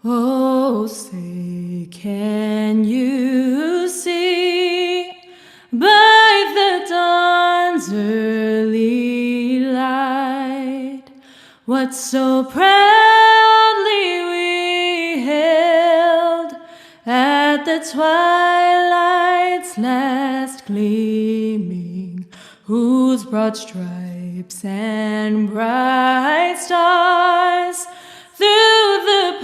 Oh, say, can you see by the dawn's early light what so proudly we hailed at the twilight's last gleaming, whose broad stripes and bright stars through the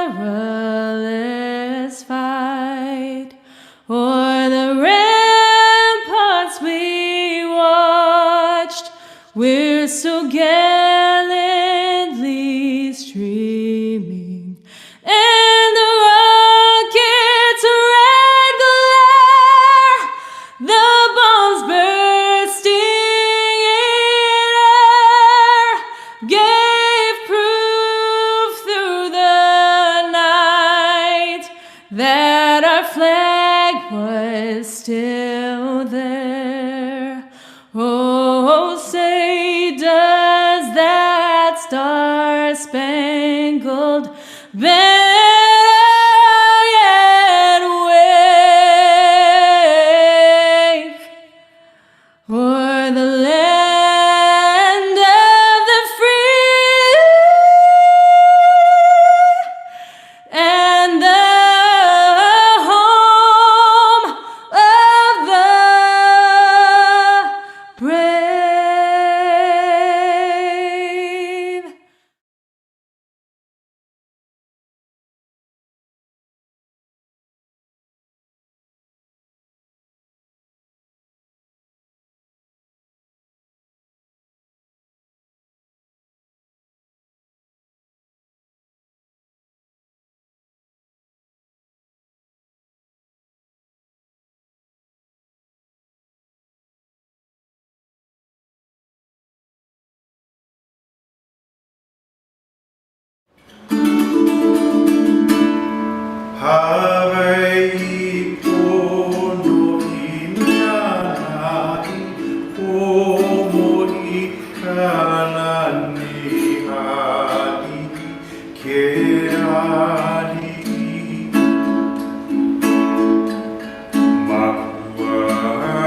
perilous fight o'er the ramparts we watched, we're so gallantly streaming, and the rocket's red glare, the bombs bursting in air, gave proof through the night that our flag was still there. Oh, say, does that star-spangled banner yet wave o'er the land of the free and the home of the brave? Hawaii pono inanai Homo ikanani ali ke ali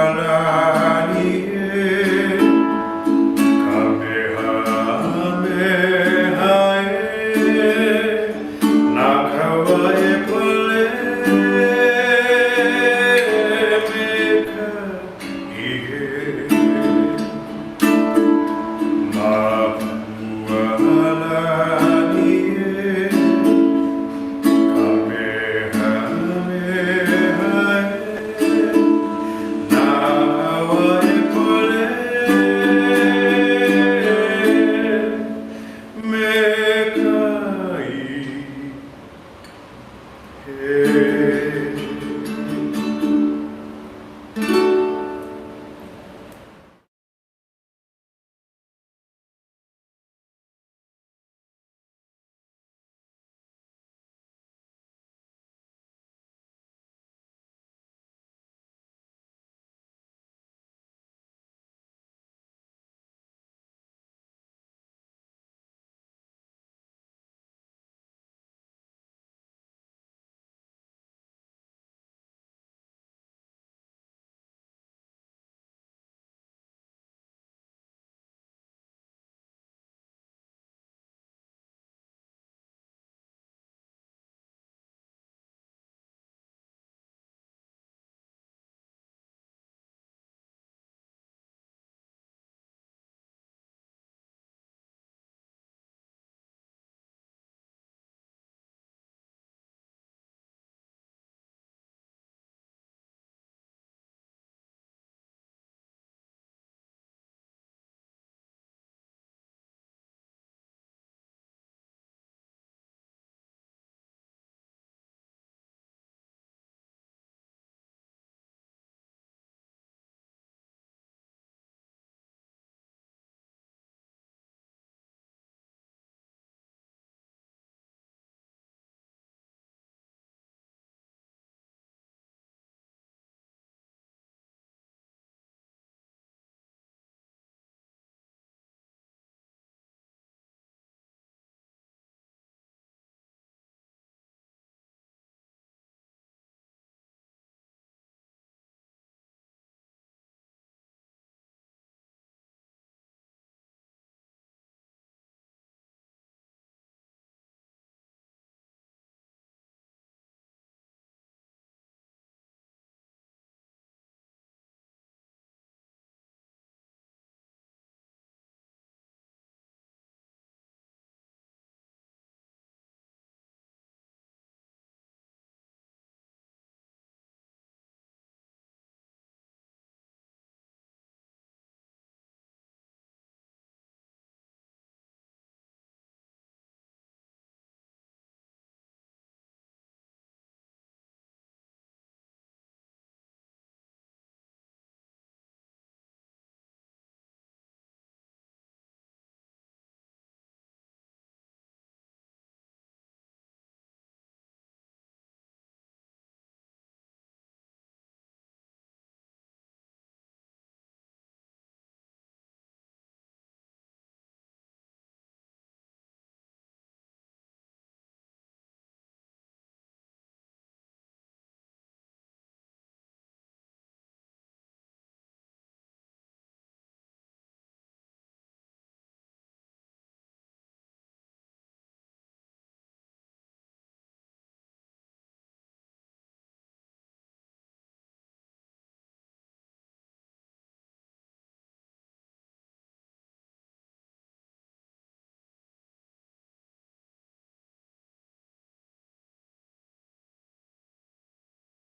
Makualani Kamehameha Nakawae pole meka ihe Makualani Kamehameha Nakawae pole meka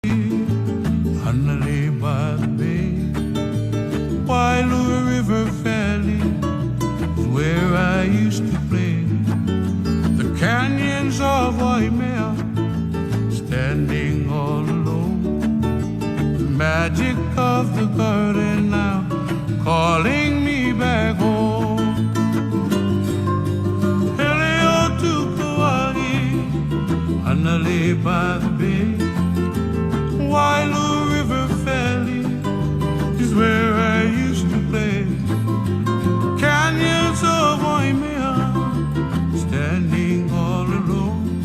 Underlay by the bay, ILWU River Valley is where I used to play. The canyons of Waimea, standing all alone. The magic of the garden now calling me back home. Helio to Kauai, Underlay by the bay, ILWU River Valley is where I used to play. Canyons of Waimea, standing all alone.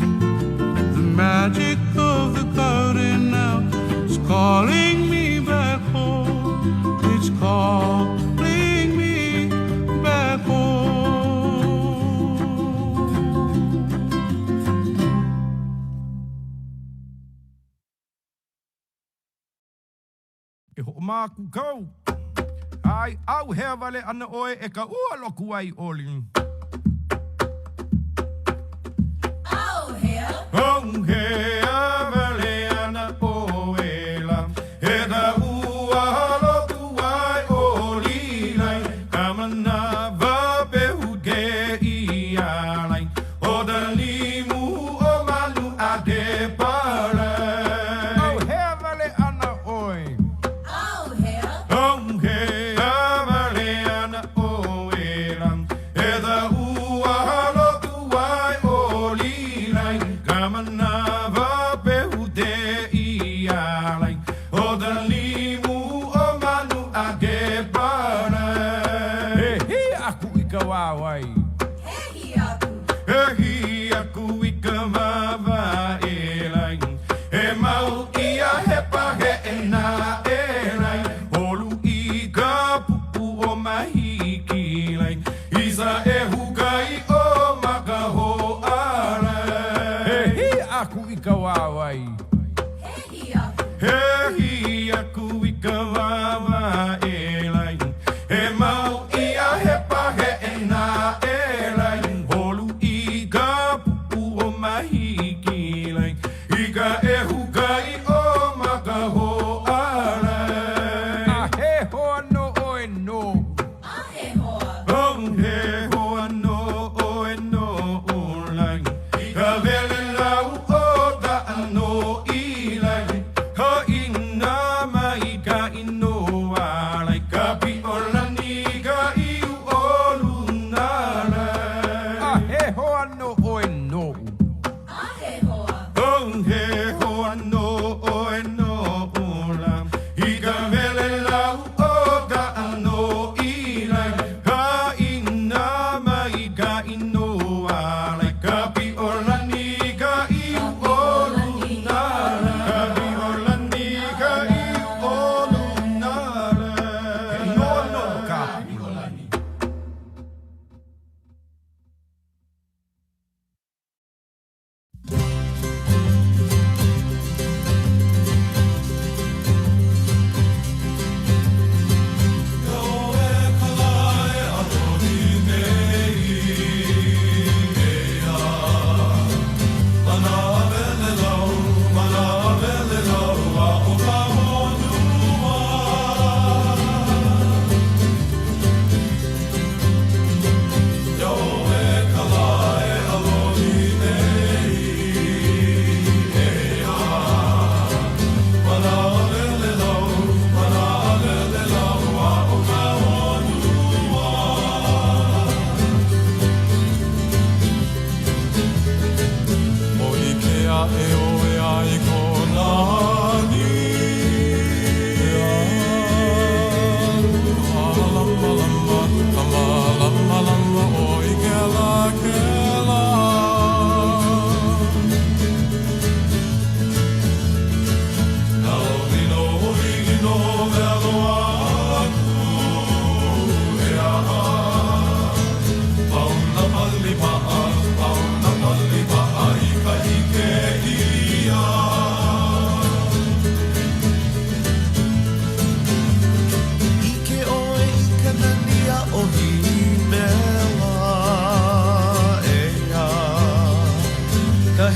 The magic of the garden now is calling me back home. It's calling me back home. E ho māku kau. Ai, au hea wale ana oe e ka ua loku ai oli. Oh, hell. Oh, hea wale ana oe la. E ka ua loku ai oli lai. Ka mana wapehu ke ia lai. O da limu o manu a te pare. Au hea wale ana oe. Oh, hell. Oh, hea wale ana oe la. E ka ua loku ai oli lai. Ka mana wapehu te ia lai. O da limu o manu a te pare. He hi aku I ka wāwai. Hey, aku. Ehi aku I ka wawa e lai. E mau ia he pahe e nā e lai. Holu I ka pupu o mahiki lai. Isa e hukai o makaho alai. He hi aku I ka wāwai. Hey, aku. Ehi aku I ka wawa e lai. E mau ia he pahe e nā e lai. Holu I ka pupu o mahiki lai. Ika e hukai o makaho alai. A he hoa no oe no. Ahe hoa. Oh, he hoa no oe no o lai. Ka vele lau o ka ano I lai. Ka ina mai ka inoa lai. Ka pi o lani ka iu o luna lai. A he hoa no oe no. Ahe hoa. Oh, he hoa no oe no o lai. Ika vele lau o ka ano I lai. Ka ina mai ka inoa lai. Ka pi o lani ka iu o luna lai. Ka pi o lani ka iu o luna lai. No no ka pi o lani.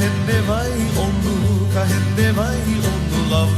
hende vai onu, ka hende vai onu love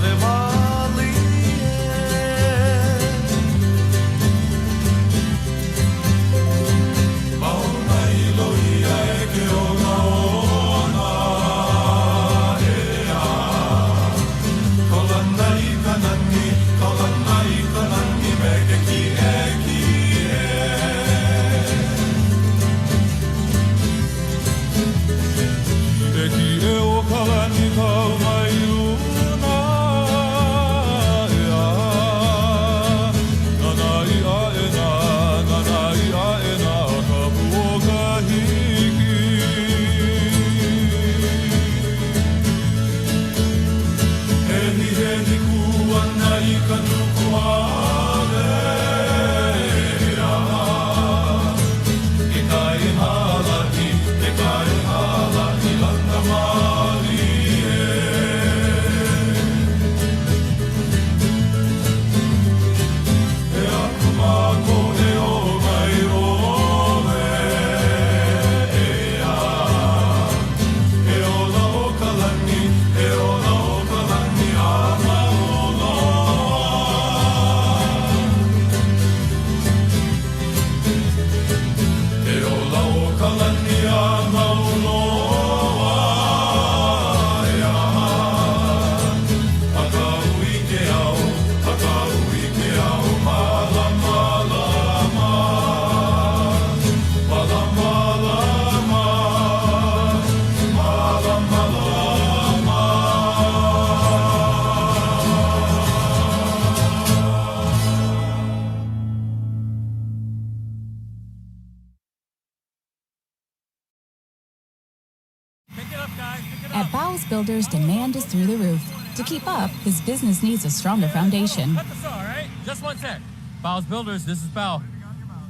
At Bowles Builders, demand is through the roof. To keep up, his business needs a stronger foundation. Cut the saw, all right? Just one sec. Bowles Builders, this is Bow.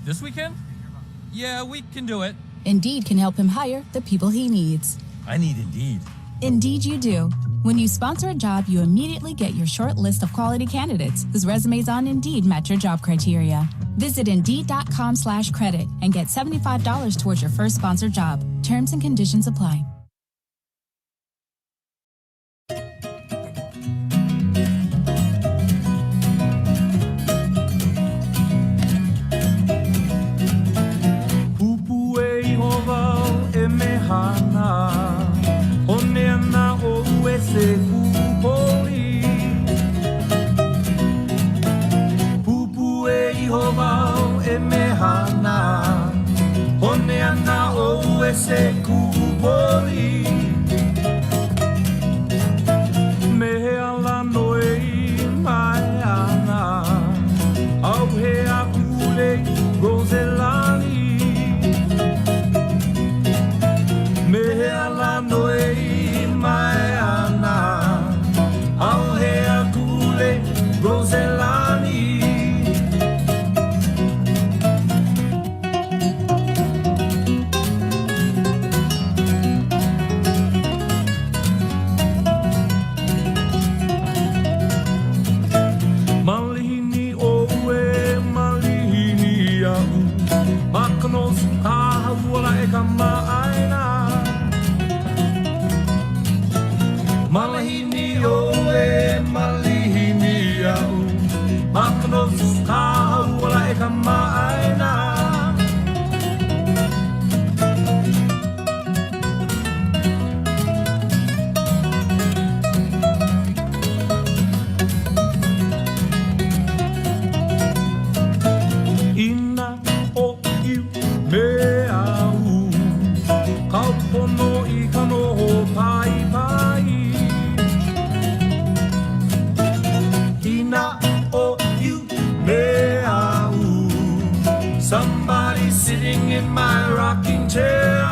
This weekend? Yeah, we can do it. Indeed can help him hire the people he needs. I need Indeed. Indeed you do. When you sponsor a job, you immediately get your short list of quality candidates whose resumes on Indeed match your job criteria. Visit Indeed.com/credit and get $75 towards your first sponsored job. Terms and conditions apply. Se kuboli me ala noi mai ana au he akule roselani me ala noi mai ana au he akule roselani Malahini oe malihini au Maknos kahau wala e kamaaina Ina o iu me au Kaupono I kanoho pai pai O you me au somebody sitting in my rocking chair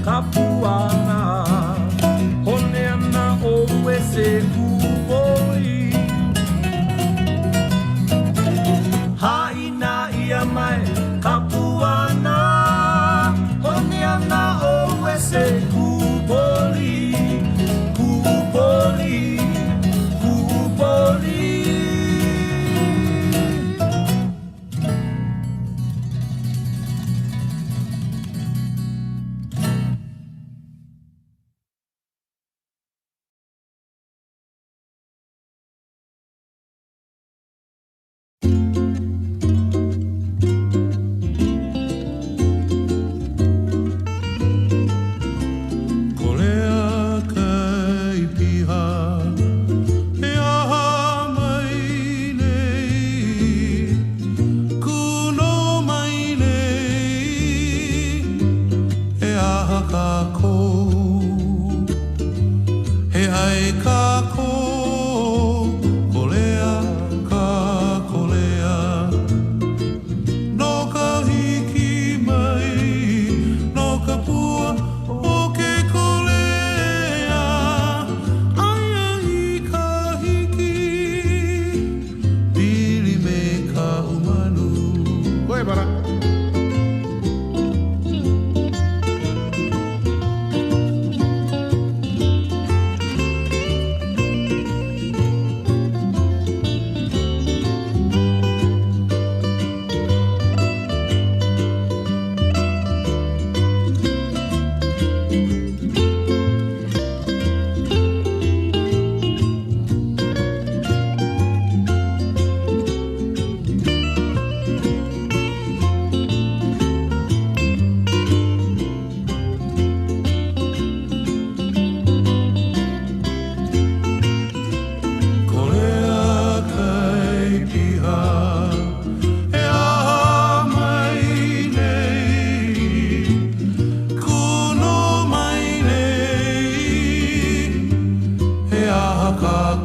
Kapuana, Honeana, Owese, Kuboi. Haina, Iamai, Kapuana, Honeana, Owese, Kuboli, Kuboli, Kuboli.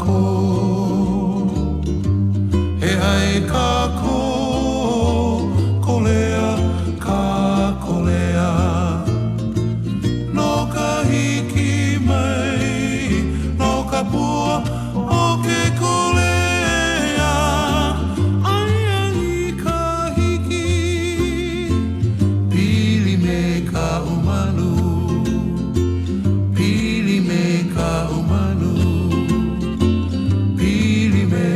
ko e ai ka ko kolea ka kolea no ka hiki mai no ka pua o ke kolea ai ai ka hiki pili me ka umanu pili me ka umanu pili me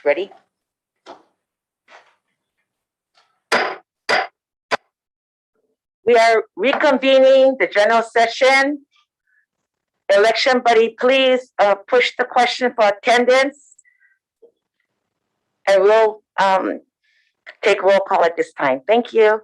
Ready? We are reconvening the general session. Election buddy, please push the question for attendance. And we'll take roll call at this time. Thank you.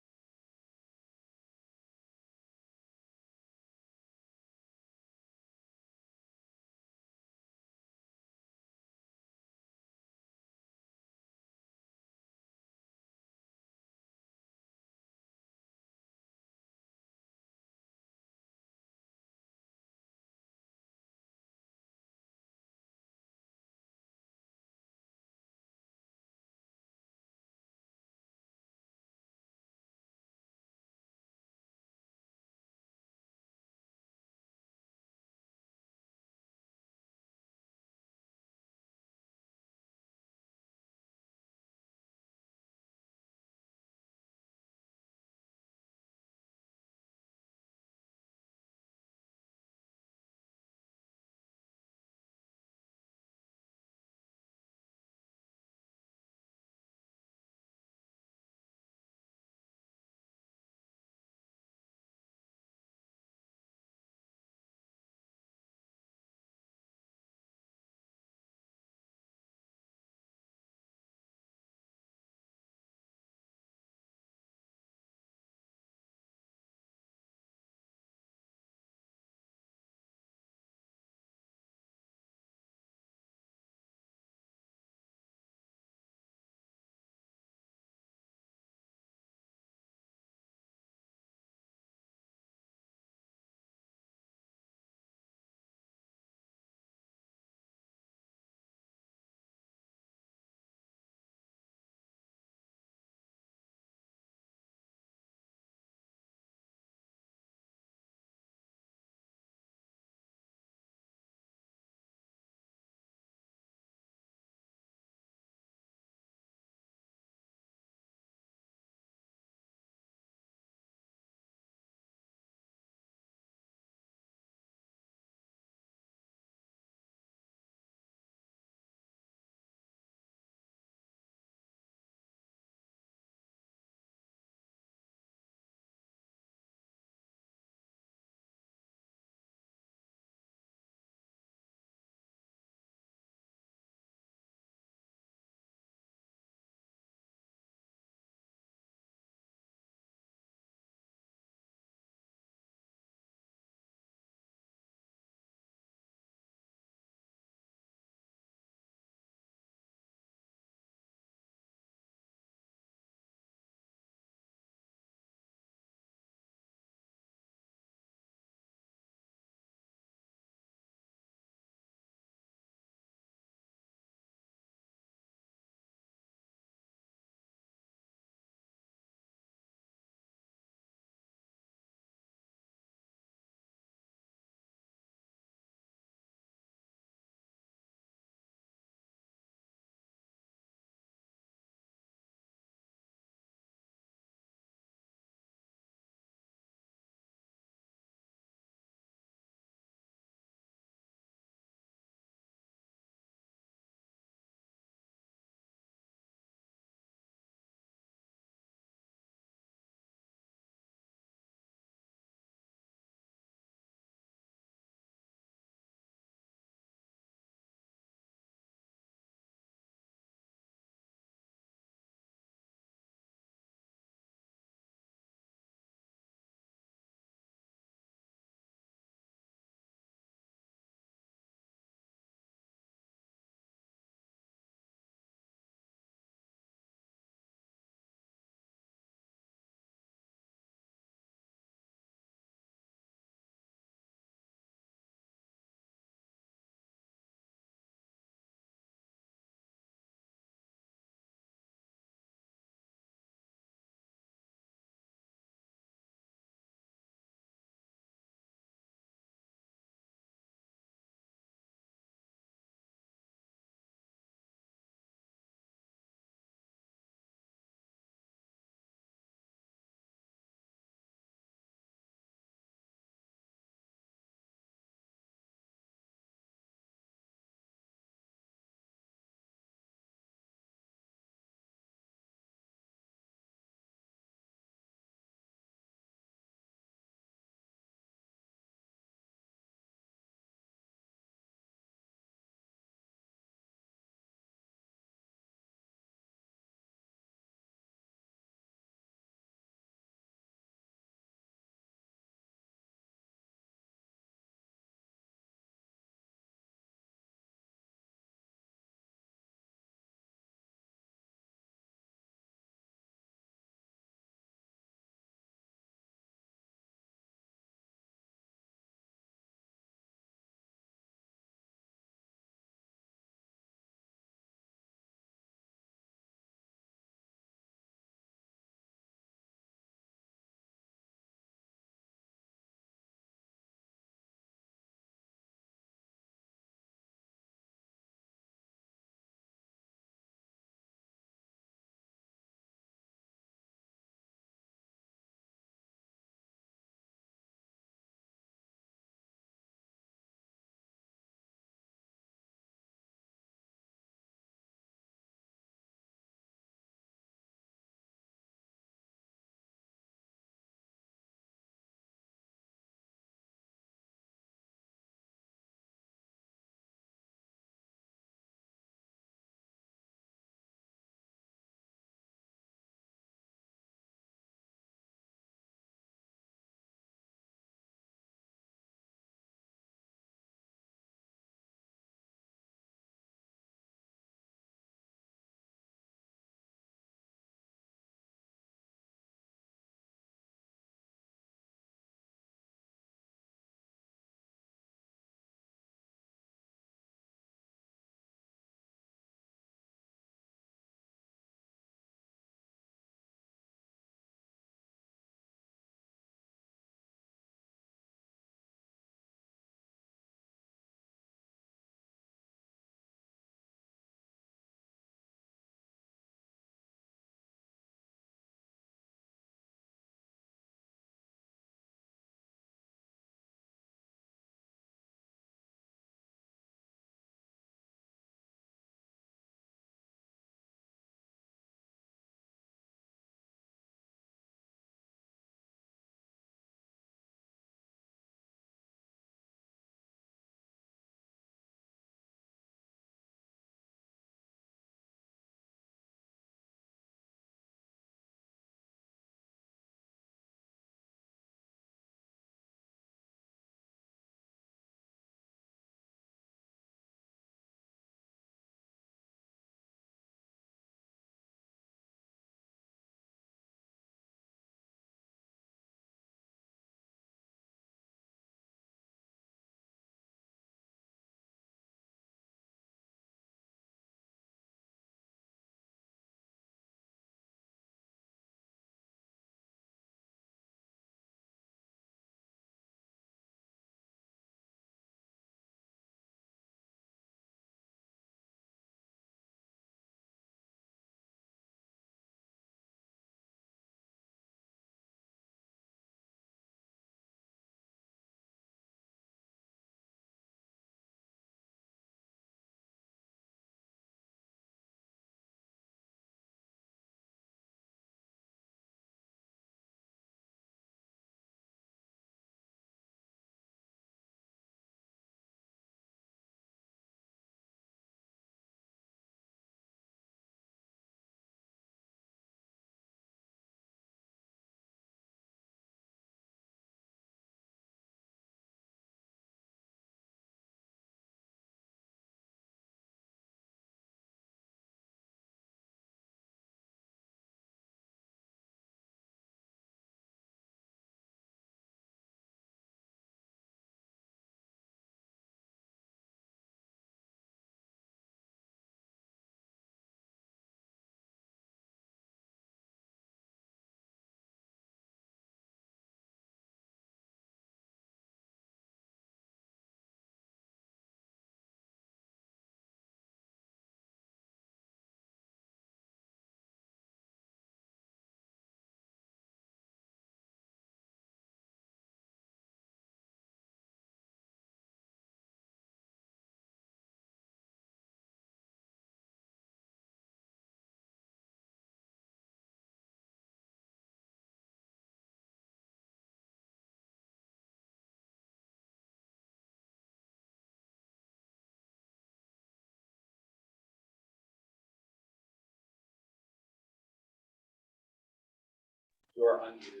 You are unmuted.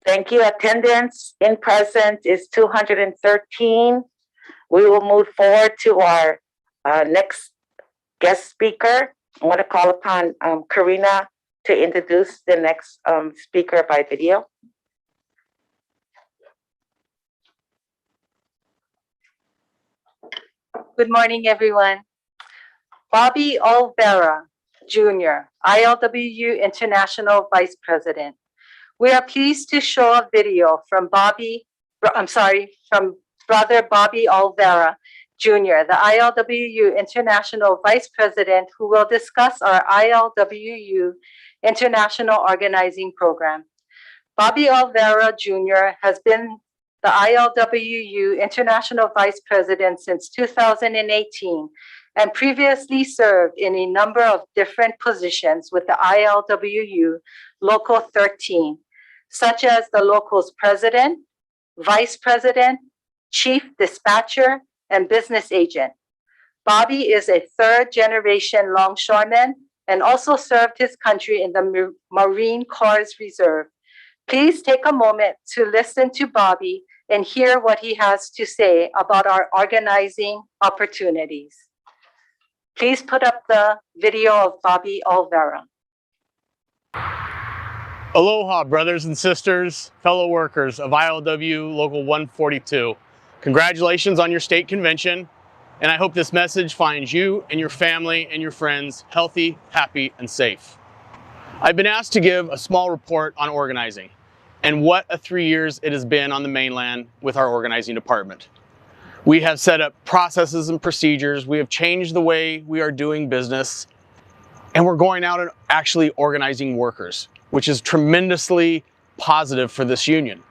Thank you. Attendance in present is 213. We will move forward to our next guest speaker. I want to call upon Karina to introduce the next speaker by video. Good morning, everyone. Bobby Olvera, Jr., ILWU International Vice President. We are pleased to show a video from from Brother Bobby Olvera, Jr., the ILWU International Vice President, who will discuss our ILWU International Organizing Program. Bobby Olvera, Jr. has been the ILWU International Vice President since 2018 and previously served in a number of different positions with the ILWU Local 13, such as the local's president, vice president, chief dispatcher, and business agent. Bobby is a third-generation longshoreman and also served his country in the Marine Corps Reserve. Please take a moment to listen to Bobby and hear what he has to say about our organizing opportunities. Please put up the video of Bobby Olvera. Aloha, brothers and sisters, fellow workers of ILWU Local 142. Congratulations on your state convention, and I hope this message finds you and your family and your friends healthy, happy, and safe. I've been asked to give a small report on organizing and what a 3 years it has been on the mainland with our organizing department. We have set up processes and procedures, we have changed the way we are doing business, and we're going out and actually organizing workers, which is tremendously positive for this union.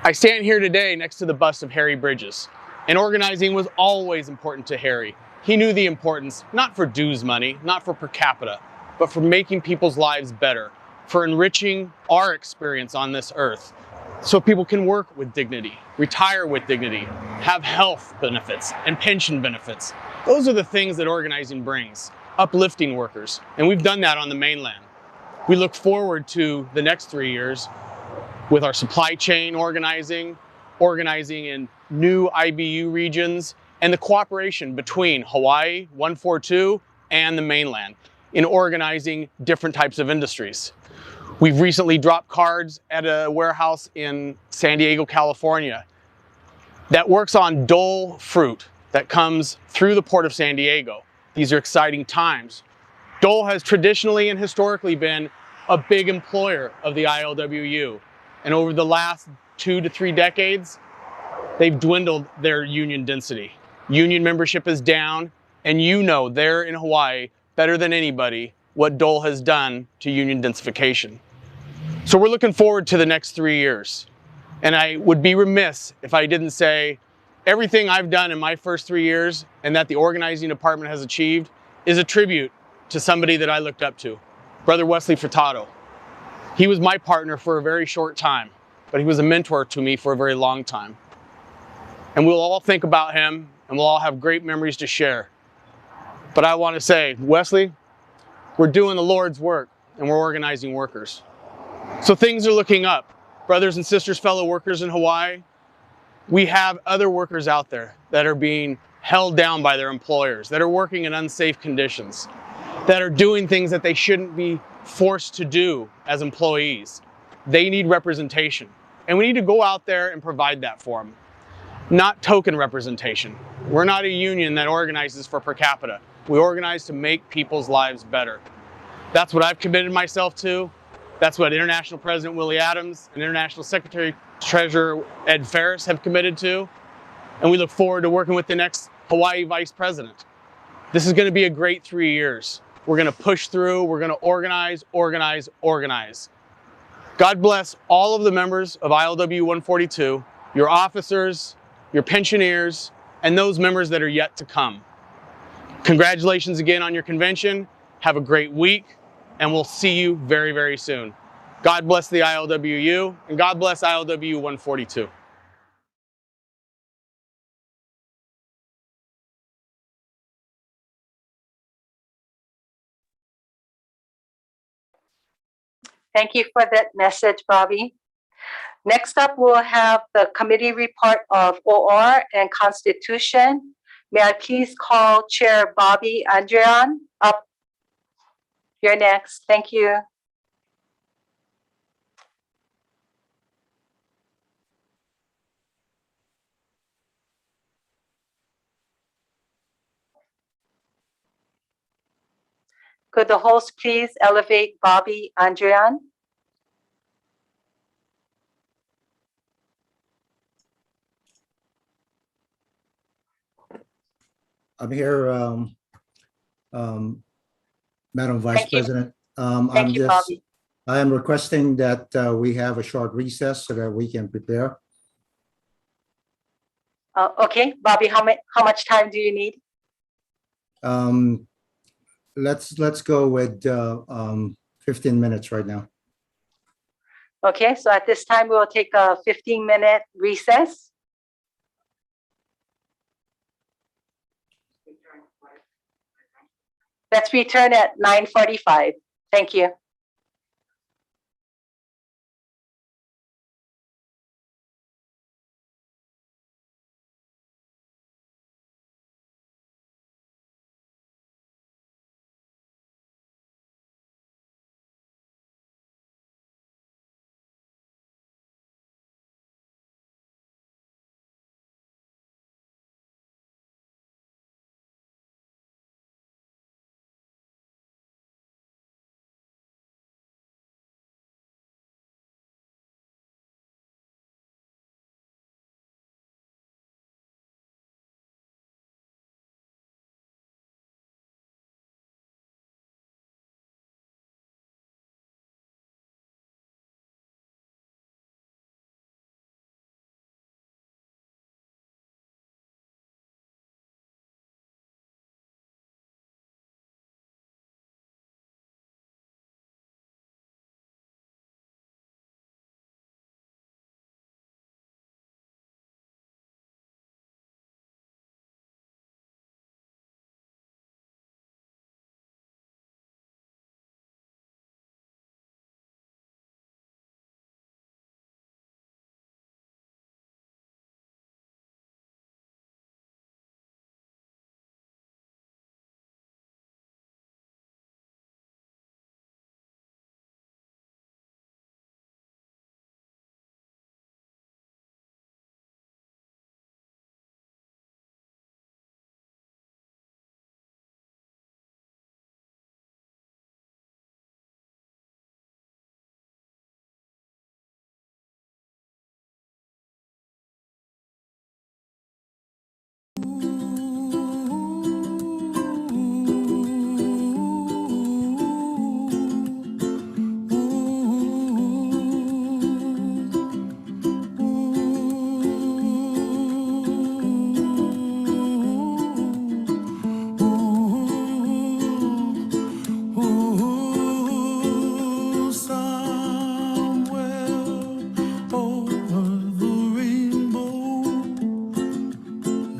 I stand here today next to the bust of Harry Bridges, and organizing was always important to Harry. He knew the importance, not for dues money, not for per capita, but for making people's lives better, for enriching our experience on this earth, so people can work with dignity, retire with dignity, have health benefits and pension benefits. Those are the things that organizing brings, uplifting workers, and we've done that on the mainland. We look forward to the next 3 years with our supply chain organizing in new IBU regions, and the cooperation between Hawaii 142 and the mainland in organizing different types of industries. We've recently dropped cards at a warehouse in San Diego, California that works on dole fruit that comes through the port of San Diego. These are exciting times. Dole has traditionally and historically been a big employer of the ILWU. And over the last 2 to 3 decades, they've dwindled their union density. Union membership is down, and you know there in Hawaii better than anybody what Dole has done to union densification. So we're looking forward to the next 3 years. And I would be remiss if I didn't say everything I've done in my first 3 years and that the organizing department has achieved is a tribute to somebody that I looked up to, Brother Wesley Furtado. He was my partner for a very short time, but he was a mentor to me for a very long time. And we'll all think about him and we'll all have great memories to share. But I want to say, Wesley, we're doing the Lord's work and we're organizing workers. So things are looking up. Brothers and sisters, fellow workers in Hawaii, we have other workers out there that are being held down by their employers, that are working in unsafe conditions, that are doing things that they shouldn't be forced to do as employees. They need representation. And we need to go out there and provide that for them. Not token representation. We're not a union that organizes for per capita. We organize to make people's lives better. That's what I've committed myself to. That's what International President Willie Adams and International Secretary Treasurer Ed Ferris have committed to. And we look forward to working with the next Hawaii Vice President. This is going to be a great 3 years. We're going to push through. We're going to organize, organize, organize. God bless all of the members of ILWU 142, your officers, your pensioners, and those members that are yet to come. Congratulations again on your convention. Have a great week, and we'll see you very, very soon. God bless the ILWU, and God bless ILWU 142. Thank you for that message, Bobby. Next up, we'll have the committee report of OR and Constitution. May I please call Chair Bobby Andrean up? You're next. Thank you. Could the host please elevate Bobby Andrean? I'm here, Madam Vice Thank you. President. Thank you, Bobby. I am requesting that we have a short recess so that we can prepare. Okay, Bobby, how much time do you need? Let's go with 15 minutes right now. Okay, so at this time, we'll take a 15-minute recess. Let's return at 9:45. Thank you.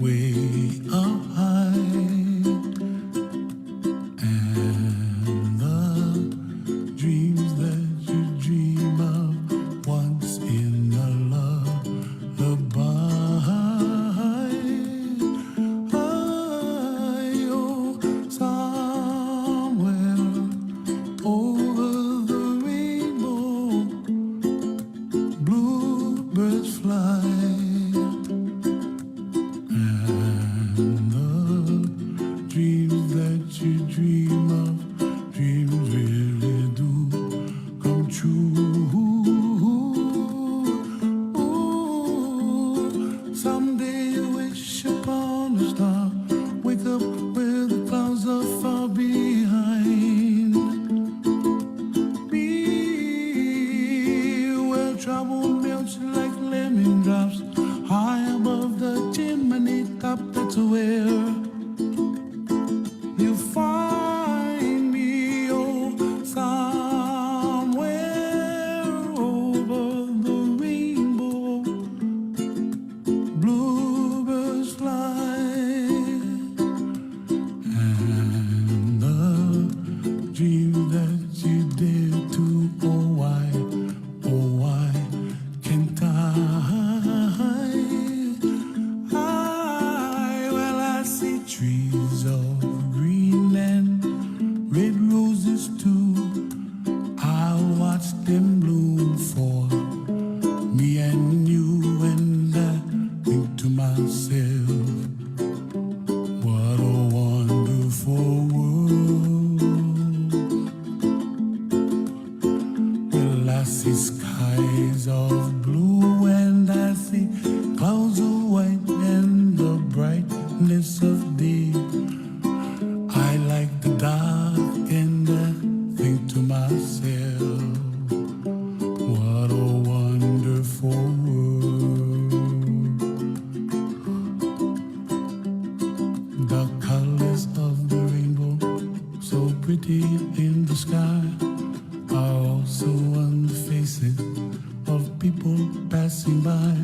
Way see skies of blue and I see clouds of white and the brightness of day. I like the dark and I think to myself, what a wonderful world. The colors of the rainbow, so pretty in the sky, are also on the faces of people passing by.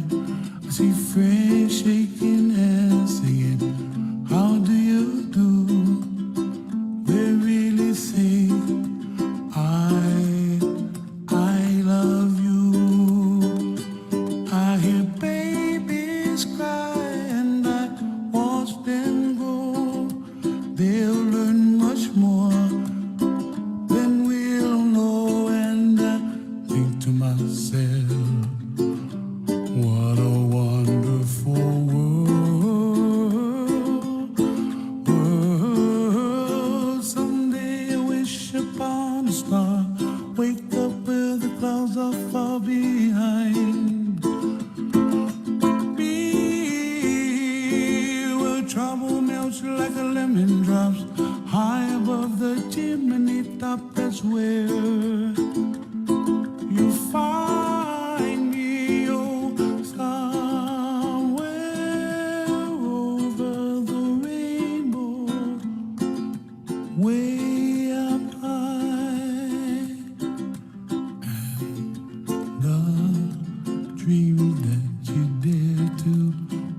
I see friends shaking hands singing, how do you do? They really say, I love you. I hear babies cry and I watch them grow. They'll learn much more than we'll know, and I think to myself, what a wonderful world. Someday I wish upon a star, wake up where the clouds are far behind me, where trouble melts like a lemon drops high above the chimney top. That's where you find me, oh, somewhere over the rainbow, way up high. And the dream that you dare to,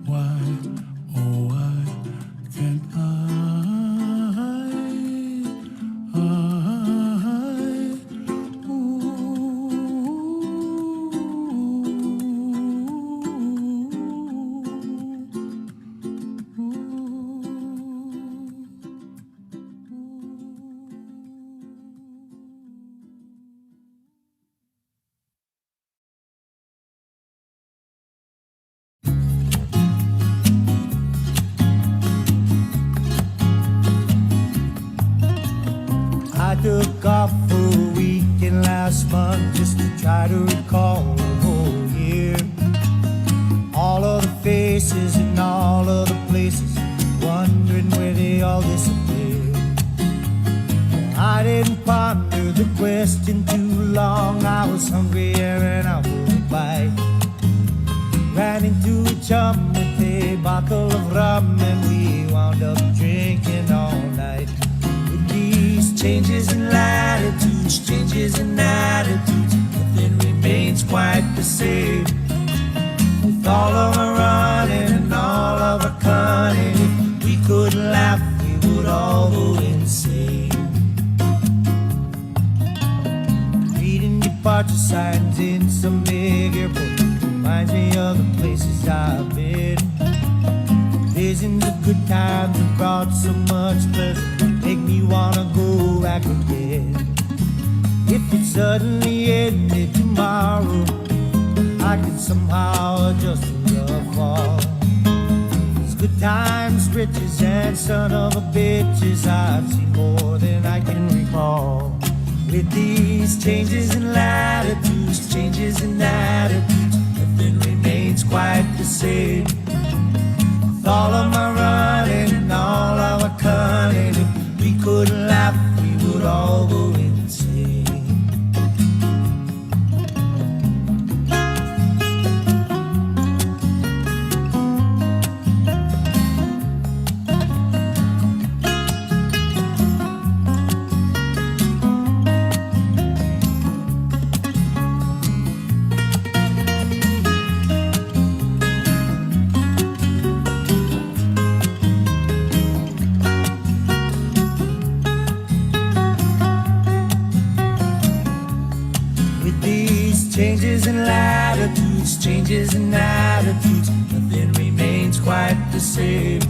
why, oh, why can't I took off for a weekend last month just to try to recall the whole year. All of the faces and all of the places, wondering where they all disappeared. I didn't ponder the question too long. I was hungry and ran out for a bite. Ran into a chum with a bottle of rum and we wound up drinking all night. Changes in latitudes, changes in attitudes, nothing remains quite the same. With all of our running and all of our cunning, if we could laugh, we would all go insane. Reading departure signs in some big airport reminds me of the places I've been. Visions of good times have brought so much pleasure, make me wanna go back again. If it suddenly ended tomorrow, I could somehow adjust to the fall. 'Cause good times, riches, and son of a bitches, I've seen more than I can recall. With these changes in latitudes, changes in attitudes, nothing remains quite the same. All of my running and all of my cunning, if we could laugh, we would all go insane. Changes in latitudes, changes in attitudes, nothing remains quite the same.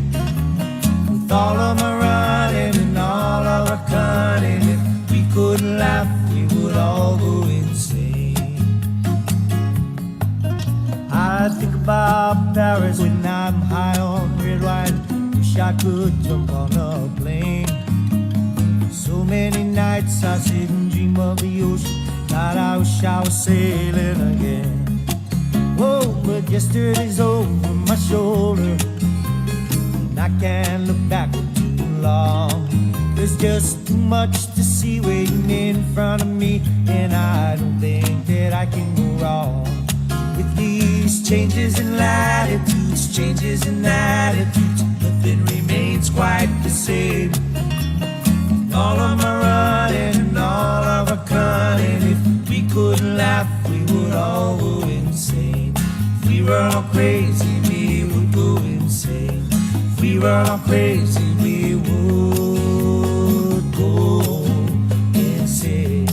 With all of my running and all of our cunning, if we could laugh, we would all go insane. I think about Paris when I'm high on red wine. Wish I could jump on a plane. So many nights I sit and dream of the ocean, God, I wish I was sailing again. Oh, but yesterday's over my shoulder, and I can't look back too long. There's just too much to see waiting in front of me, and I don't think that I can go wrong. With these changes in latitudes, changes in attitudes, nothing remains quite the same. All of my running and all of our cunning, if we couldn't laugh, we would all go insane. If we were all crazy, we would go insane. If we were all crazy, we would go insane.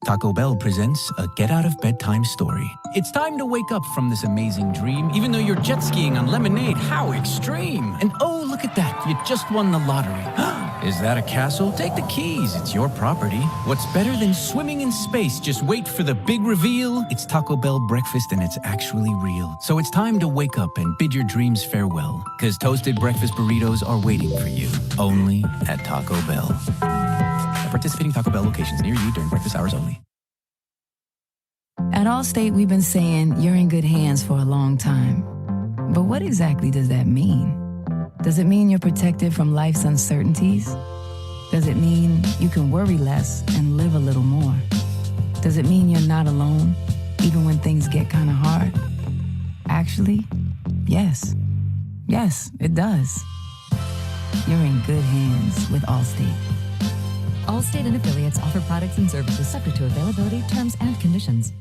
Taco Bell presents a get out of bedtime story. It's time to wake up from this amazing dream, even though you're jet skiing on lemonade. How extreme! And oh, look at that, you just won the lottery. Is that a castle? Take the keys, it's your property. What's better than swimming in space? Just wait for the big reveal. It's Taco Bell breakfast and it's actually real. So it's time to wake up and bid your dreams farewell, because toasted breakfast burritos are waiting for you, only at Taco Bell. At participating Taco Bell locations near you during breakfast hours only. At Allstate, we've been saying you're in good hands for a long time. But what exactly does that mean? Does it mean you're protected from life's uncertainties? Does it mean you can worry less and live a little more? Does it mean you're not alone, even when things get kind of hard? Actually, yes. Yes, it does. You're in good hands with Allstate. Allstate and affiliates offer products and services subject to availability, terms, and conditions.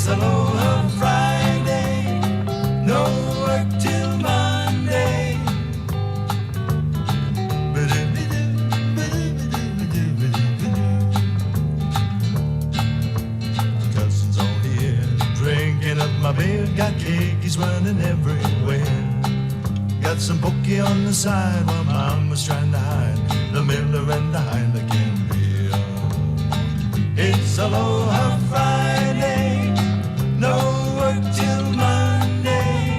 It's Aloha Friday, no work till Monday. Cousins all here, drinking up my beer. Got cakes running everywhere. Got some pokey on the side while Mom was trying to hide the Miller and the Heineken beer. It's Aloha Friday, no work till Monday.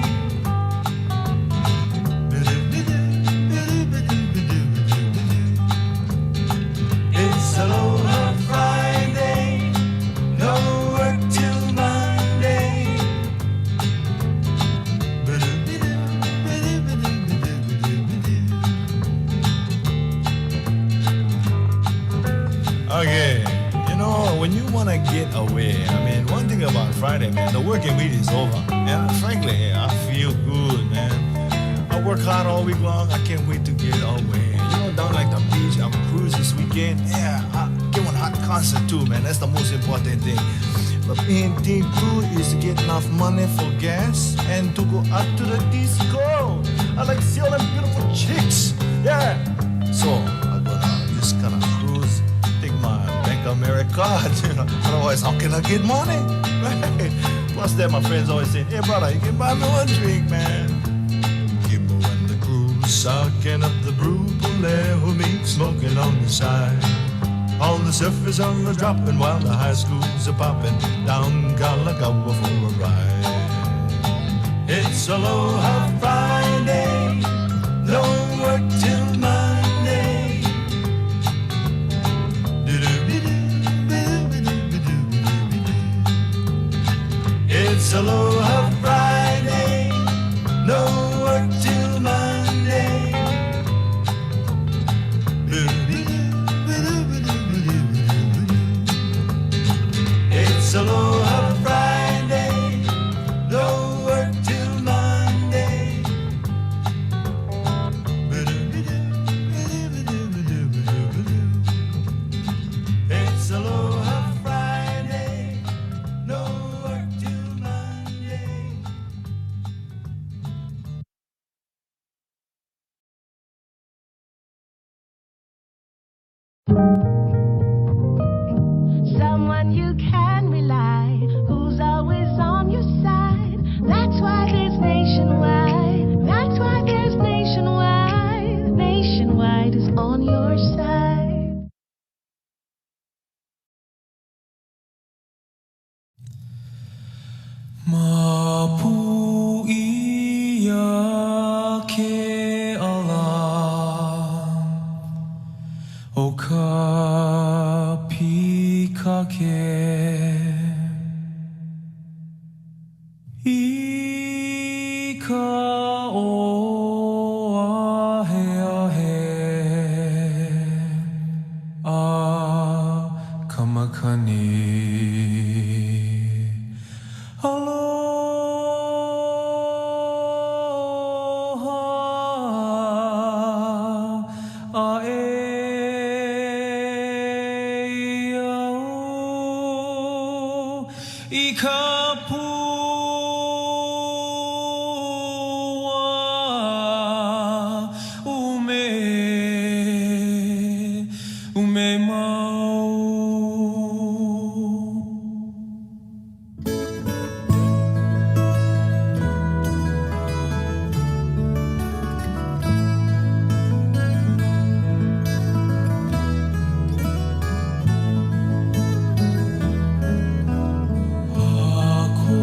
It's Aloha Friday, no work till Monday. Okay, you know, when you want to get away, I mean, one thing about Friday, man, the working week is over. And frankly, I feel good, man. I work hard all week long. I can't wait to get away. You know, down like the beach, I'm cruising this weekend. Yeah, I get one hot concert too, man. That's the most important thing. The main thing too is to get enough money for gas and to go out to the disco. I like to see all them beautiful chicks. Yeah. So I'm gonna just kind of cruise, take my Bank of America card. You know, otherwise how can I get money? Right? Plus that my friends always say, hey brother, you can buy me one drink, man. Kimbo and the crew sucking up the brew, who meet smoking on the side. All the surfers are dropping while the high schools are popping down Kalagawa for a ride. It's Aloha Friday, no work till Monday. It's Aloha Friday, no work till Monday. It's Aloha Friday, no work till Monday. It's Aloha Friday, no work till Monday. Someone you can rely, who's always on your side. That's why there's Nationwide. That's why there's Nationwide. Nationwide is on your side. Mapuia ke ala o ka pika ke I ka o ahe a kamakani Aloha a e au I ka pua ume mau Ako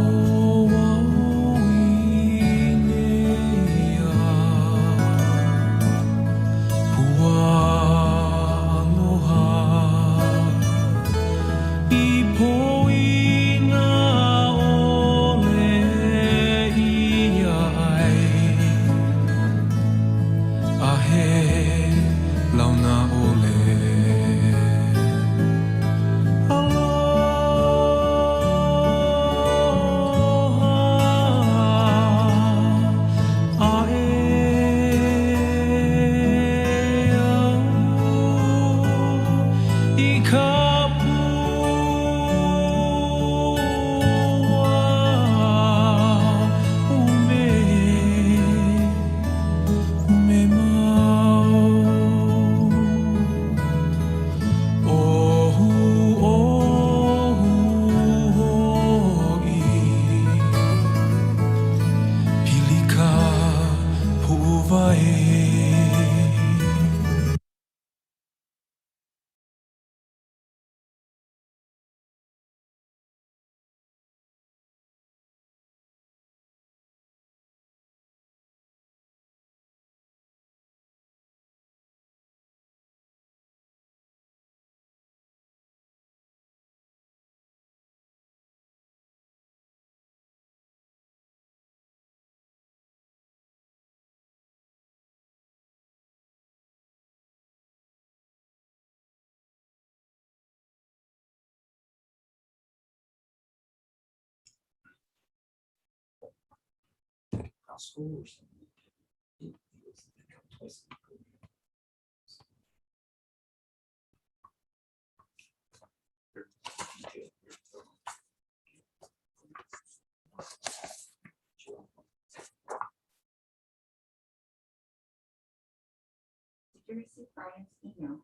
Did you receive Brian's email?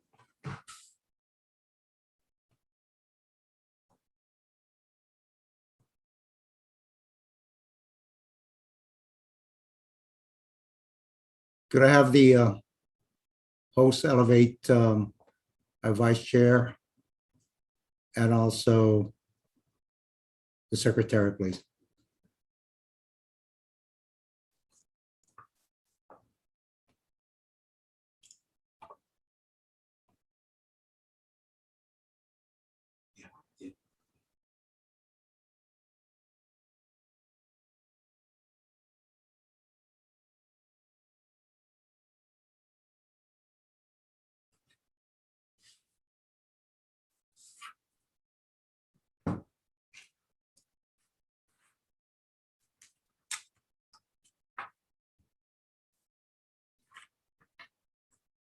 Could I have the host elevate our vice chair and also the secretary, please?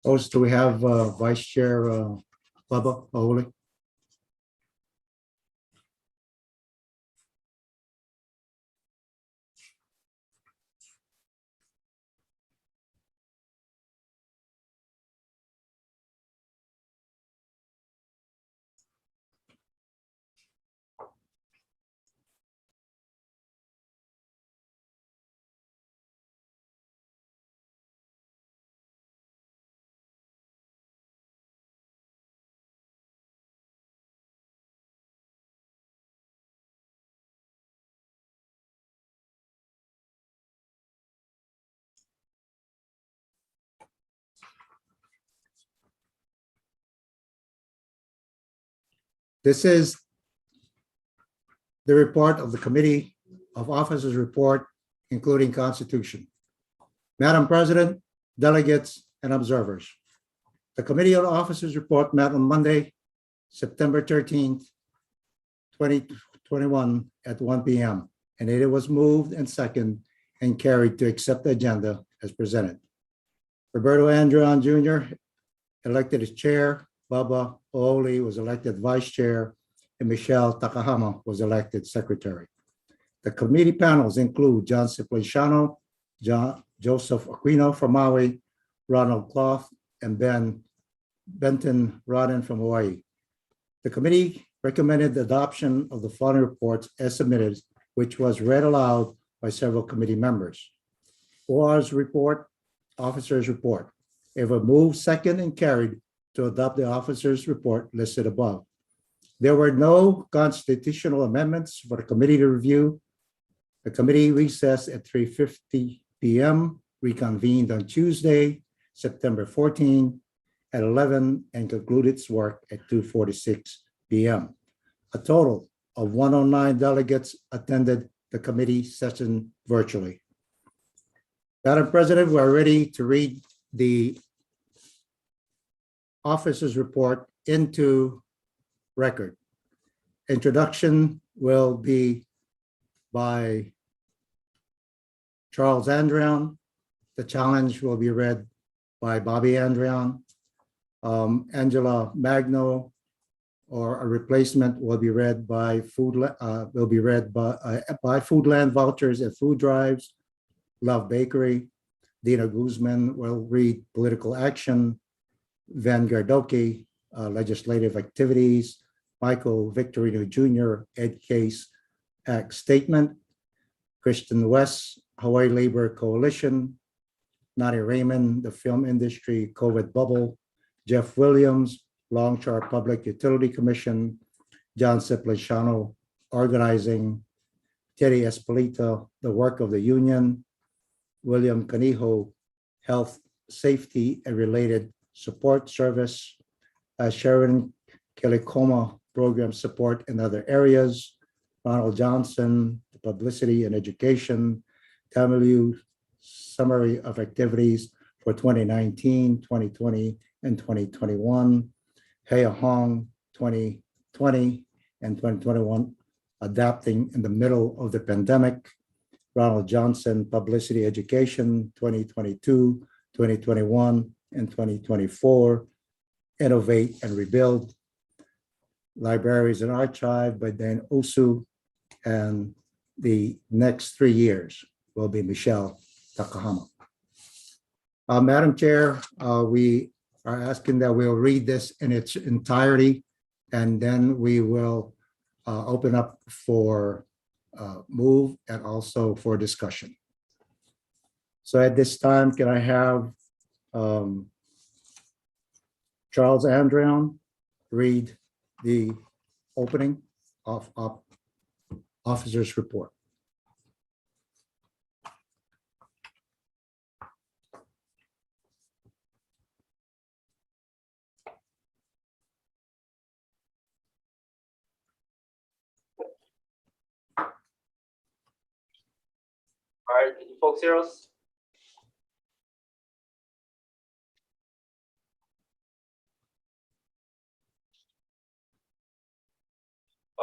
Host, do we have Vice Chair Bubba Oley? This is the report of the Committee of Officers report, including Constitution. Madam President, delegates, and observers. The Committee on Officers report met on Monday, September 13th, 2021 at 1 p.m. and it was moved and seconded and carried to accept the agenda as presented. Roberto Andreon Jr. elected as chair, Baba Oli was elected vice chair, and Michelle Takahama was elected secretary. The committee panels include John Cipliciano, Joseph Aquino from Maui, Ronald Clough, and Benton Rodden from Hawaii. The committee recommended the adoption of the following reports as submitted, which was read aloud by several committee members. OR's report, officers report. It was moved, second, and carried to adopt the officers report listed above. There were no constitutional amendments for the committee to review. The committee recessed at 3:50 p.m., reconvened on Tuesday, September 14 at 11, and concluded its work at 2:46 p.m. A total of 109 delegates attended the committee session virtually. Madam President, we are ready to read the officers' report into record. Introduction will be by Charles Andrian. The challenge will be read by Bobby Andrian. Angela Magno, or a replacement, will be read by Foodland Vouchers and Food Drives. Love Bakery. Dina Guzman will read Political Action. Van Gardoki, Legislative Activities. Michael Victorino Jr., Ed Case Act Statement. Kristen West, Hawaii Labor Coalition. Nadia Raymond, the Film Industry COVID Bubble. Jeff Williams, Longshore Public Utility Commission. John Cipliciano, Organizing. Teddy Espolita, the Work of the Union. William Canijo, Health, Safety, and Related Support Service. Sharon Kelikoma, Program Support in Other Areas. Ronald Johnson, Publicity and Education. ILWU, Summary of Activities for 2019, 2020, and 2021. Hea Hong, 2020 and 2021, Adapting in the Middle of the Pandemic. Ronald Johnson Publicity Education 2022, 2021, and 2024, Innovate and Rebuild, Libraries and Archive by Dan Osu, and the next 3 years will be Michelle Takahama. Madam Chair, we are asking that we'll read this in its entirety, and then we will open up for move and also for discussion. So at this time, can I have Charles Andreon read the opening of officer's report? All right, can you folks hear us?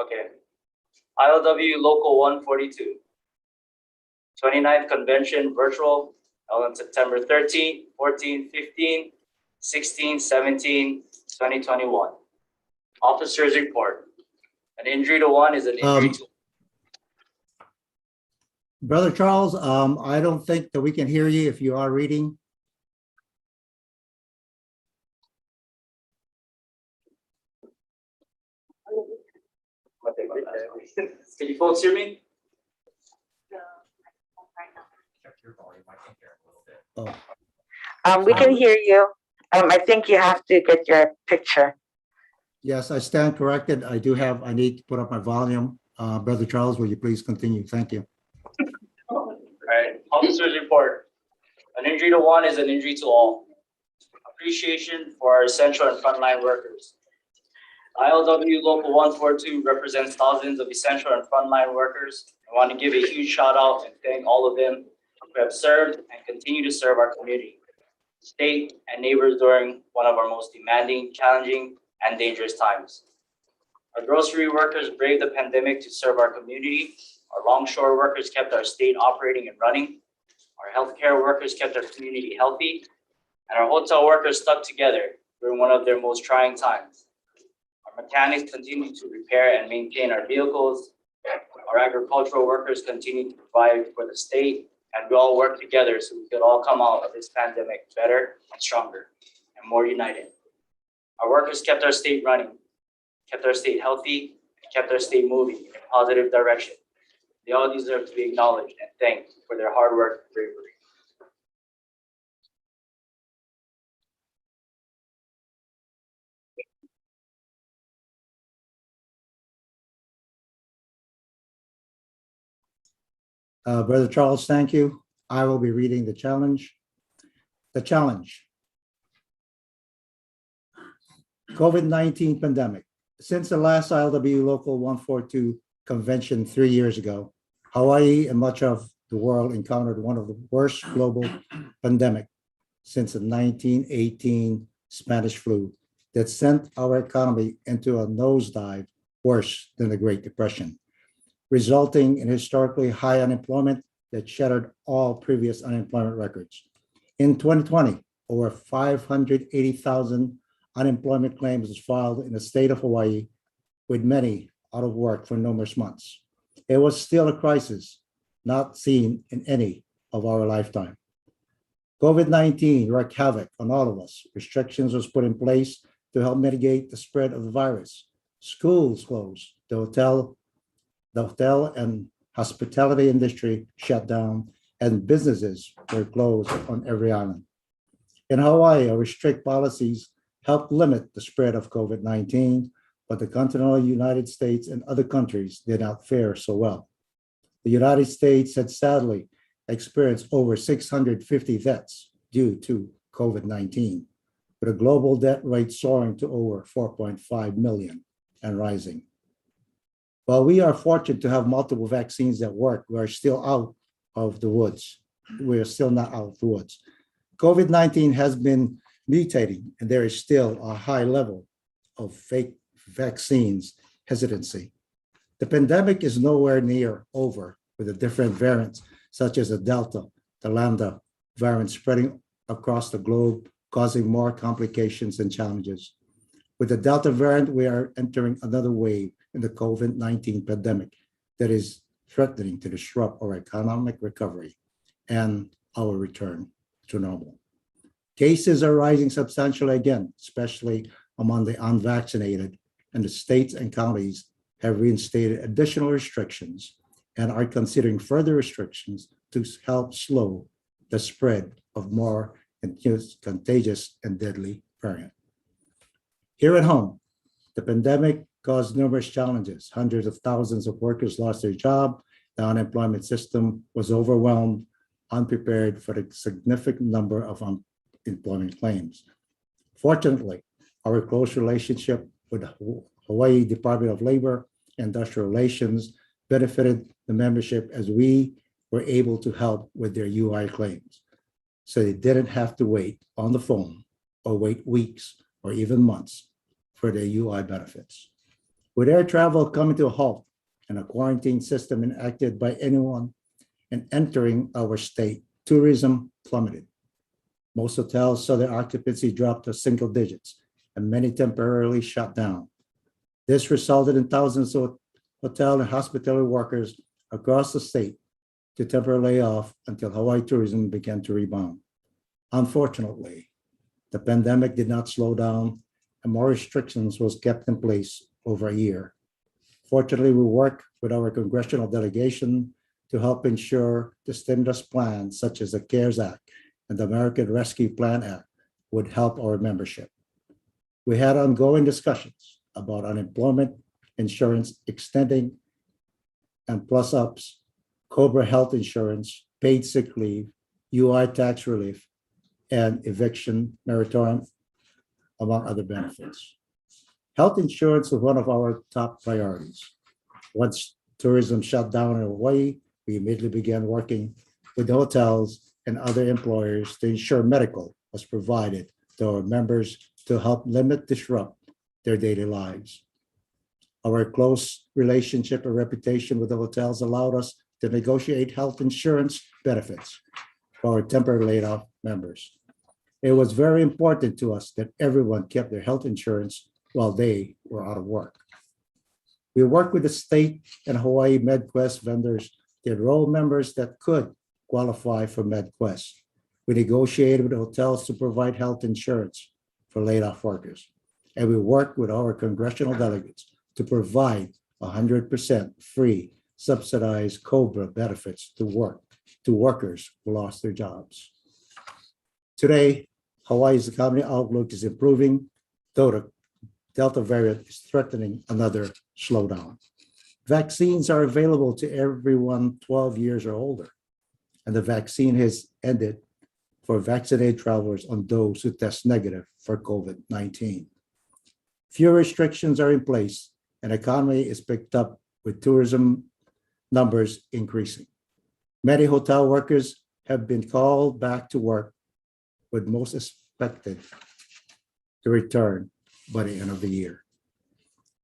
Okay. ILWU Local 142. 29th Convention Virtual held on September 13, 14, 15, 16, 17, 2021. Officers report. An injury to one is an injury to Brother Charles, I don't think that we can hear you if you are reading. Can you folks hear me? We can hear you. I think you have to get your picture. Yes, I stand corrected. I need to put up my volume. Brother Charles, will you please continue? Thank you. All right, officers report. An injury to one is an injury to all. Appreciation for our essential and frontline workers. ILWU Local 142 represents thousands of essential and frontline workers. I want to give a huge shout out and thank all of them who have served and continue to serve our community, state, and neighbors during one of our most demanding, challenging, and dangerous times. Our grocery workers braved the pandemic to serve our community. Our longshore workers kept our state operating and running. Our healthcare workers kept our community healthy. And our hotel workers stuck together during one of their most trying times. Our mechanics continue to repair and maintain our vehicles. Our agricultural workers continue to provide for the state, and we all work together so we could all come out of this pandemic better and stronger and more united. Our workers kept our state running, kept our state healthy, and kept our state moving in a positive direction. They all deserve to be acknowledged and thanked for their hard work and bravery. Brother Charles, thank you. I will be reading the challenge. The challenge. COVID-19 pandemic. Since the last ILWU Local 142 convention 3 years ago, Hawaii and much of the world encountered one of the worst global pandemic since the 1918 Spanish flu that sent our economy into a nosedive worse than the Great Depression, resulting in historically high unemployment that shattered all previous unemployment records. In 2020, over 580,000 unemployment claims was filed in the state of Hawaii, with many out of work for numerous months. It was still a crisis not seen in any of our lifetime. COVID-19 wreaked havoc on all of us. Restrictions was put in place to help mitigate the spread of the virus. Schools closed, the hotel and hospitality industry shut down, and businesses were closed on every island. In Hawaii, our strict policies helped limit the spread of COVID-19, but the continental United States and other countries did not fare so well. The United States had sadly experienced over 650 deaths due to COVID-19, with a global death rate soaring to over 4.5 million and rising. While we are fortunate to have multiple vaccines that work, we are still out of the woods. We are still not out of the woods. COVID-19 has been mutating, and there is still a high level of fake vaccines hesitancy. The pandemic is nowhere near over, with the different variants such as the Delta, the Lambda variant spreading across the globe, causing more complications and challenges. With the Delta variant, we are entering another wave in the COVID-19 pandemic that is threatening to disrupt our economic recovery and our return to normal. Cases are rising substantially again, especially among the unvaccinated, and the states and counties have reinstated additional restrictions and are considering further restrictions to help slow the spread of more contagious and deadly variant. Here at home, the pandemic caused numerous challenges. Hundreds of thousands of workers lost their job. The unemployment system was overwhelmed, unprepared for the significant number of unemployment claims. Fortunately, our close relationship with the Hawaii Department of Labor and Industrial Relations benefited the membership as we were able to help with their UI claims. So they didn't have to wait on the phone or wait weeks or even months for their UI benefits. With air travel coming to a halt and a quarantine system enacted by anyone and entering our state, tourism plummeted. Most hotels saw their occupancy drop to single digits, and many temporarily shut down. This resulted in thousands of hotel and hospitality workers across the state to temporarily lay off until Hawaii tourism began to rebound. Unfortunately, the pandemic did not slow down, and more restrictions was kept in place over a year. Fortunately, we work with our congressional delegation to help ensure the stimulus plans such as the CARES Act and the American Rescue Plan Act would help our membership. We had ongoing discussions about unemployment insurance extending and plus ups, COBRA health insurance, paid sick leave, UI tax relief, and eviction moratorium, among other benefits. Health insurance was one of our top priorities. Once tourism shut down in Hawaii, we immediately began working with the hotels and other employers to ensure medical was provided to our members to help disrupt their daily lives. Our close relationship and reputation with the hotels allowed us to negotiate health insurance benefits for our temporarily laid off members. It was very important to us that everyone kept their health insurance while they were out of work. We worked with the state and Hawaii MedQuest vendors to enroll members that could qualify for MedQuest. We negotiated with hotels to provide health insurance for laid off workers. And we worked with our congressional delegates to provide 100% free subsidized COBRA benefits to workers who lost their jobs. Today, Hawaii's economic outlook is improving, though the Delta variant is threatening another slowdown. Vaccines are available to everyone 12 years or older, and the vaccine has ended for vaccinated travelers on those who test negative for COVID-19. Fewer restrictions are in place, and economy is picked up with tourism numbers increasing. Many hotel workers have been called back to work, with most expected to return by the end of the year.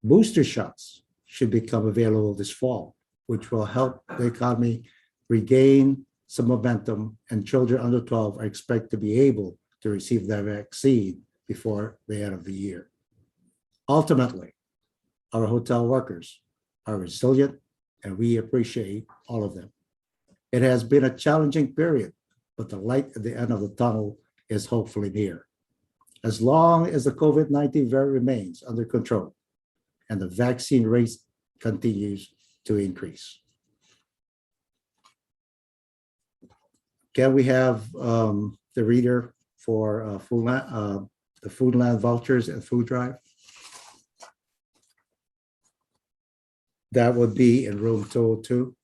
Booster shots should become available this fall, which will help the economy regain some momentum, and children under 12 are expected to be able to receive their vaccine before the end of the year. Ultimately, our hotel workers are resilient, and we appreciate all of them. It has been a challenging period, but the light at the end of the tunnel is hopefully near. As long as the COVID-19 variant remains under control and the vaccine rate continues to increase. Can we have the reader for the Foodland vouchers and food drive? That would be in room 202.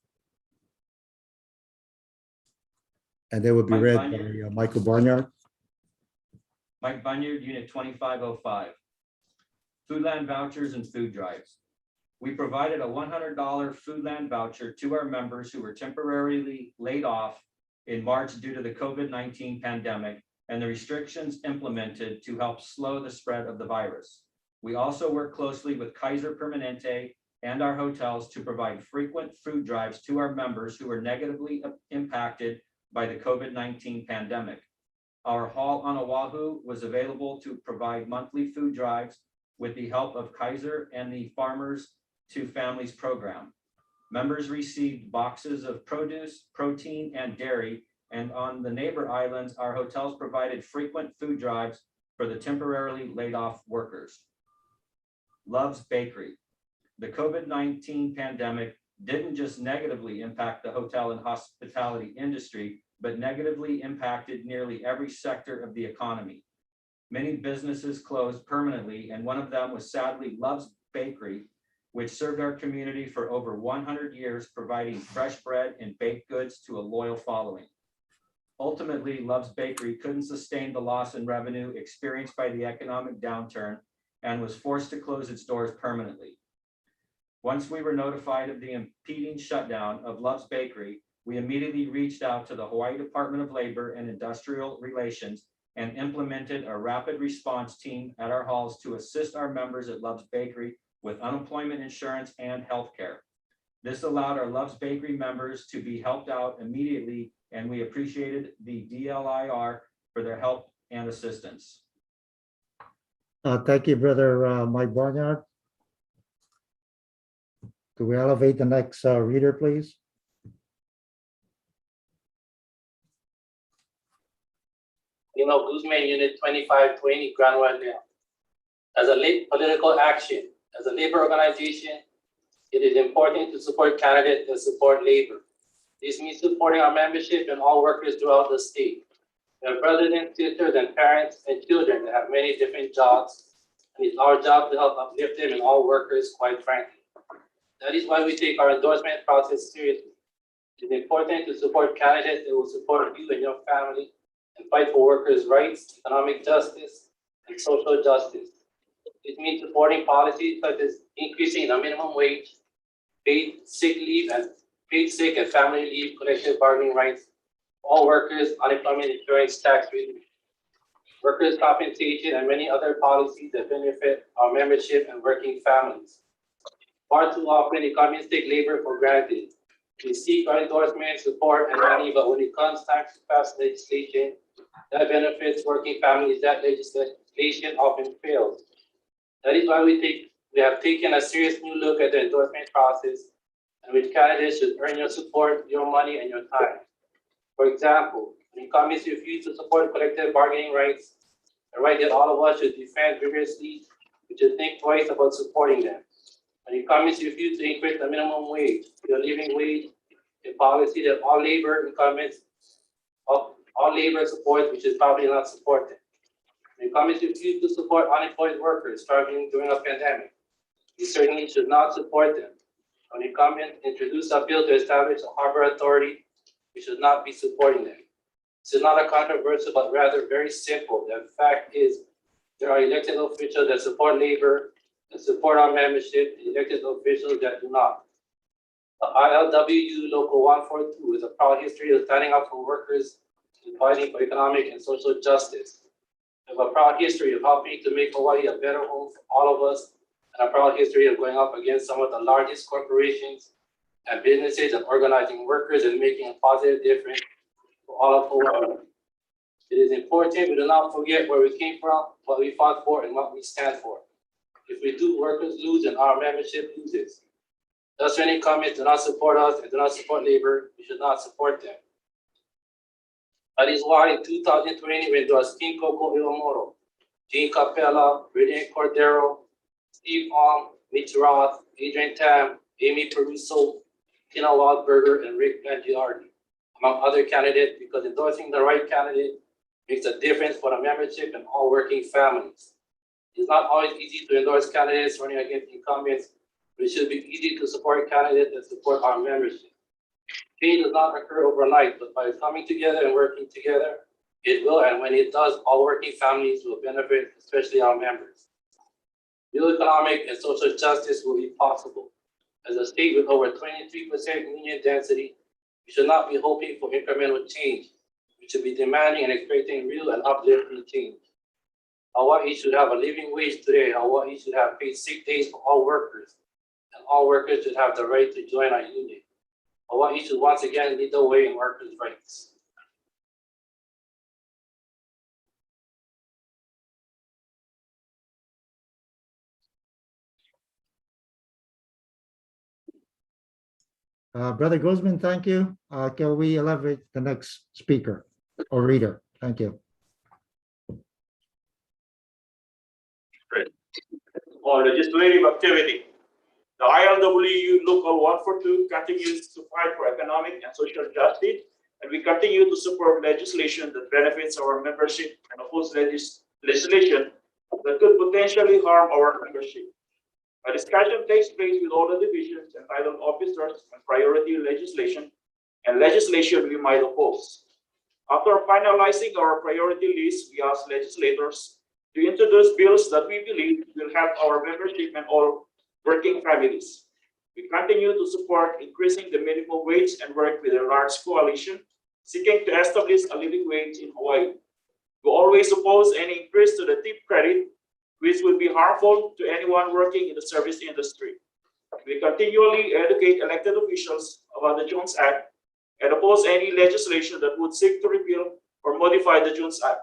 And they would be read by Michael Barnyard. Mike Bunyard, Unit 2505. Foodland vouchers and food drives. We provided a $100 Foodland voucher to our members who were temporarily laid off in March due to the COVID-19 pandemic and the restrictions implemented to help slow the spread of the virus. We also work closely with Kaiser Permanente and our hotels to provide frequent food drives to our members who were negatively impacted by the COVID-19 pandemic. Our hall on Oahu was available to provide monthly food drives with the help of Kaiser and the Farmers to Families program. Members received boxes of produce, protein, and dairy, and on the neighbor islands, our hotels provided frequent food drives for the temporarily laid off workers. Love's Bakery. The COVID-19 pandemic didn't just negatively impact the hotel and hospitality industry, but negatively impacted nearly every sector of the economy. Many businesses closed permanently, and one of them was sadly Love's Bakery, which served our community for over 100 years, providing fresh bread and baked goods to a loyal following. Ultimately, Love's Bakery couldn't sustain the loss in revenue experienced by the economic downturn and was forced to close its doors permanently. Once we were notified of the impending shutdown of Love's Bakery, we immediately reached out to the Hawaii Department of Labor and Industrial Relations and implemented a rapid response team at our halls to assist our members at Love's Bakery with unemployment insurance and health care. This allowed our Love's Bakery members to be helped out immediately, and we appreciated the DLIR for their help and assistance. Thank you, Brother Mike Barnyard. Could we elevate the next reader, please? Guzman, Unit 2520, Grand Wildell. As a political action, as a labor organization, it is important to support candidates that support labor. This means supporting our membership and all workers throughout the state. We have brothers and sisters and parents and children that have many different jobs, and it's our job to help uplift them and all workers, quite frankly. That is why we take our endorsement process seriously. It is important to support candidates that will support you and your family and fight for workers' rights, economic justice, and social justice. It means supporting policies such as increasing the minimum wage, paid sick leave and family leave, collective bargaining rights, all workers, unemployment insurance, tax relief, workers' compensation, and many other policies that benefit our membership and working families. Far too often, economists take labor for granted. We seek our endorsement, support, and money, but when it comes time to pass legislation that benefits working families, that legislation often fails. That is why we have taken a serious new look at the endorsement process, and which candidates should earn your support, your money, and your time. For example, when economists refuse to support collective bargaining rights, a right that all of us should defend vigorously, we should think twice about supporting them. When economists refuse to increase the minimum wage, your living wage, a policy that all labor supports, we should probably not support them. When economists refuse to support unemployed workers struggling during a pandemic, we certainly should not support them. When economists introduce a bill to establish a harbor authority, we should not be supporting them. This is not a controversial, but rather very simple. The fact is, there are elected officials that support labor, that support our membership, and elected officials that do not. The ILWU Local 142 is a proud history of standing up for workers and fighting for economic and social justice. We have a proud history of helping to make Hawaii a better home for all of us, and a proud history of going up against some of the largest corporations and businesses and organizing workers and making a positive difference for all of Hawaii. It is important we do not forget where we came from, what we fought for, and what we stand for. If we do, workers lose and our membership loses. Thus, when incumbents do not support us and do not support labor, we should not support them. That is why in 2020, we endorsed King Coco Iwamoto, Gene Capella, Brittany Cordero, Steve Ong, Mitch Roth, Adrian Tam, Amy Peruso, Tina Waldberger, and Rick Mangiardi, among other candidates, because endorsing the right candidate makes a difference for the membership and all working families. It's not always easy to endorse candidates running against incumbents, but it should be easy to support candidates that support our membership. Change does not occur overnight, but by coming together and working together, it will, and when it does, all working families will benefit, especially our members. Real economic and social justice will be possible. As a state with over 23% union density, we should not be hoping for incremental change. We should be demanding and expecting real and uplifting change. Hawaii should have a living wage today. Hawaii should have paid sick days for all workers. And and all workers should have the right to join our union. Hawaii should once again lead the way in workers' rights. Brother Guzman, thank you. Can we elevate the next speaker or reader? Thank you. On legislative activity. The ILWU Local 142 continues to fight for economic and social justice, and we continue to support legislation that benefits our membership and oppose legislation that could potentially harm our membership. A discussion takes place with all the divisions entitled officers on priority legislation and legislation we might oppose. After finalizing our priority list, we ask legislators to introduce bills that we believe will help our membership and all working families. We continue to support increasing the minimum wage and work with a large coalition seeking to establish a living wage in Hawaii. We always oppose any increase to the tip credit, which would be harmful to anyone working in the service industry. We continually educate elected officials about the Jones Act and oppose any legislation that would seek to repeal or modify the Jones Act.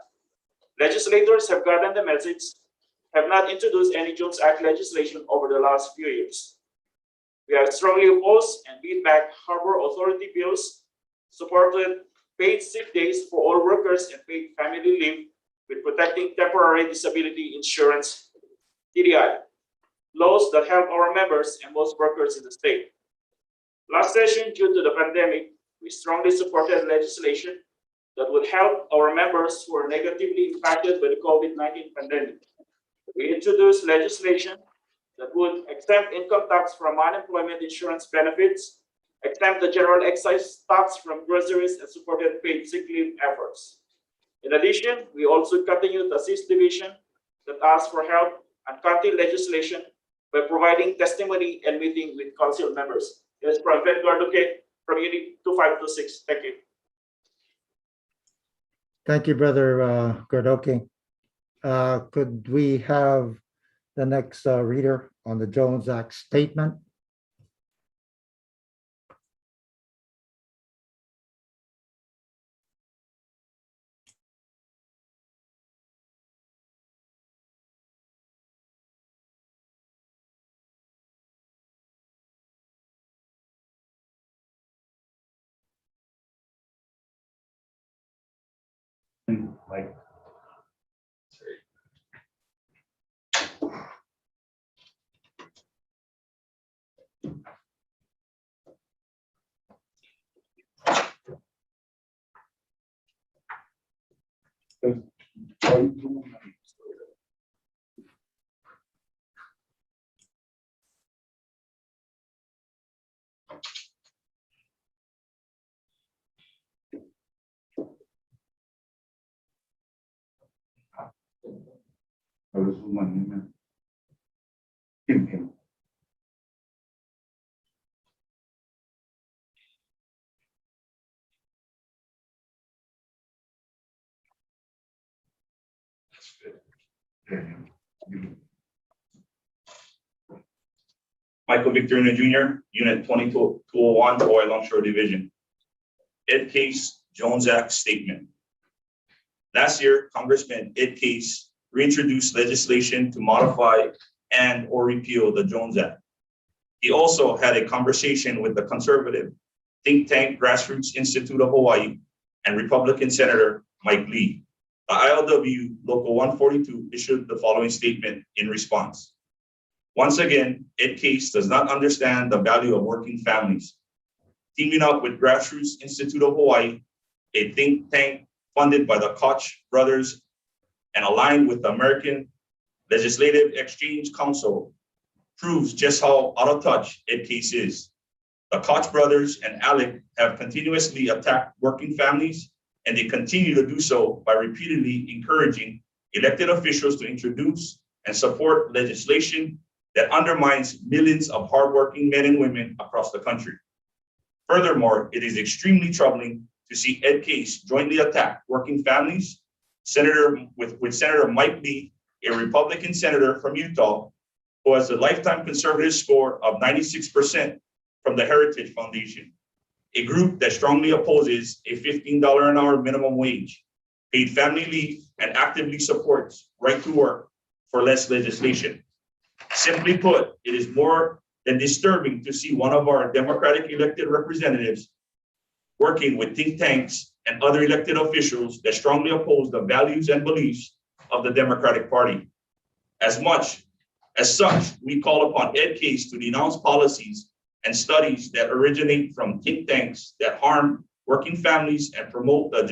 Legislators have gotten the message, have not introduced any Jones Act legislation over the last few years. We have strongly opposed and beat back Harbor Authority bills, supported paid sick days for all workers and paid family leave with protecting temporary disability insurance, TDI, laws that help our members and most workers in the state. Last session, due to the pandemic, we strongly supported legislation that would help our members who are negatively impacted by the COVID-19 pandemic. We introduced legislation that would exempt income tax from unemployment insurance benefits, exempt the general excise tax from groceries, and supported paid sick leave efforts. In addition, we also continue to assist division that asks for help and county legislation by providing testimony and meeting with council members. This is from Ben Garduque from Unit 2526. Thank you. Thank you, Brother Gardoki. Could we have the next reader on the Jones Act statement? Mike. Michael Victor Jr., Unit 2201, Hawaii Longshore Division. Ed Case, Jones Act Statement. Last year, Congressman Ed Case reintroduced legislation to modify and or repeal the Jones Act. He also had a conversation with the conservative think tank Grassroots Institute of Hawaii and Republican Senator Mike Lee. The ILWU Local 142 issued the following statement in response. Once again, Ed Case does not understand the value of working families. Teaming up with Grassroots Institute of Hawaii, a think tank funded by the Koch brothers and aligned with the American Legislative Exchange Council, proves just how out of touch Ed Case is. The Koch brothers and ALEC have continuously attacked working families, and they continue to do so by repeatedly encouraging elected officials to introduce and support legislation that undermines millions of hardworking men and women across the country. Furthermore, it is extremely troubling to see Ed Case jointly attack working families, with Senator Mike Lee, a Republican senator from Utah, who has a lifetime conservative score of 96% from the Heritage Foundation, a group that strongly opposes a $15 an hour minimum wage, paid family leave, and actively supports right to work for less legislation. Simply put, it is more than disturbing to see one of our Democratic elected representatives working with think tanks and other elected officials that strongly oppose the values and beliefs of the Democratic Party. As such, we call upon Ed Case to denounce policies and studies that originate from think tanks that harm working families and promote the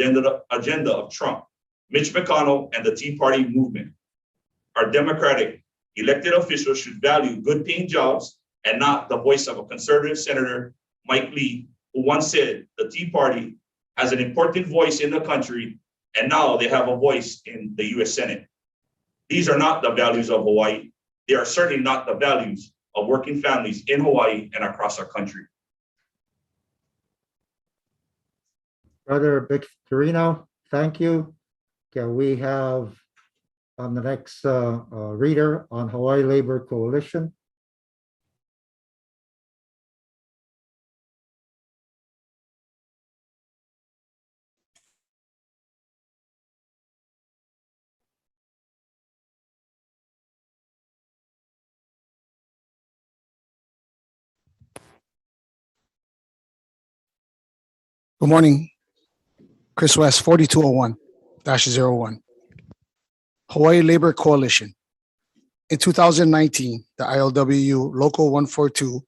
agenda of Trump, Mitch McConnell, and the Tea Party movement. Our Democratic elected officials should value good paying jobs and not the voice of a conservative Senator, Mike Lee, who once said the Tea Party has an important voice in the country, and now they have a voice in the US Senate. These are not the values of Hawaii. They are certainly not the values of working families in Hawaii and across our country. Brother Victorino, thank you. Can we have the next reader on Hawaii Labor Coalition? Good morning. Chris West, 4201-01. Hawaii Labor Coalition. In 2019, the ILWU Local 142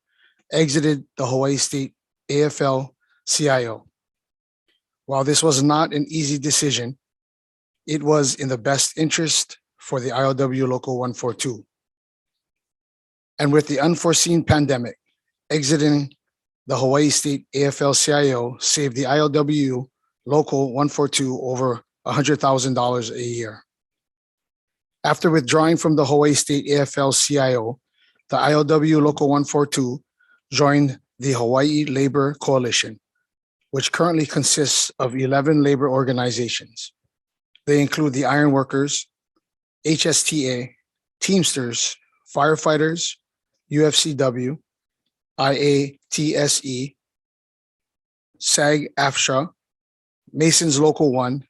exited the Hawaii State AFL-CIO. While this was not an easy decision, it was in the best interest for the ILWU Local 142. And with the unforeseen pandemic, exiting the Hawaii State AFL-CIO saved the ILWU Local 142 over $100,000 a year. After withdrawing from the Hawaii State AFL-CIO, the ILWU Local 142 joined the Hawaii Labor Coalition, which currently consists of 11 labor organizations. They include the Iron Workers, HSTA, Teamsters, Firefighters, UFCW, IATSE, SAG-AFTRA, Masons Local 1,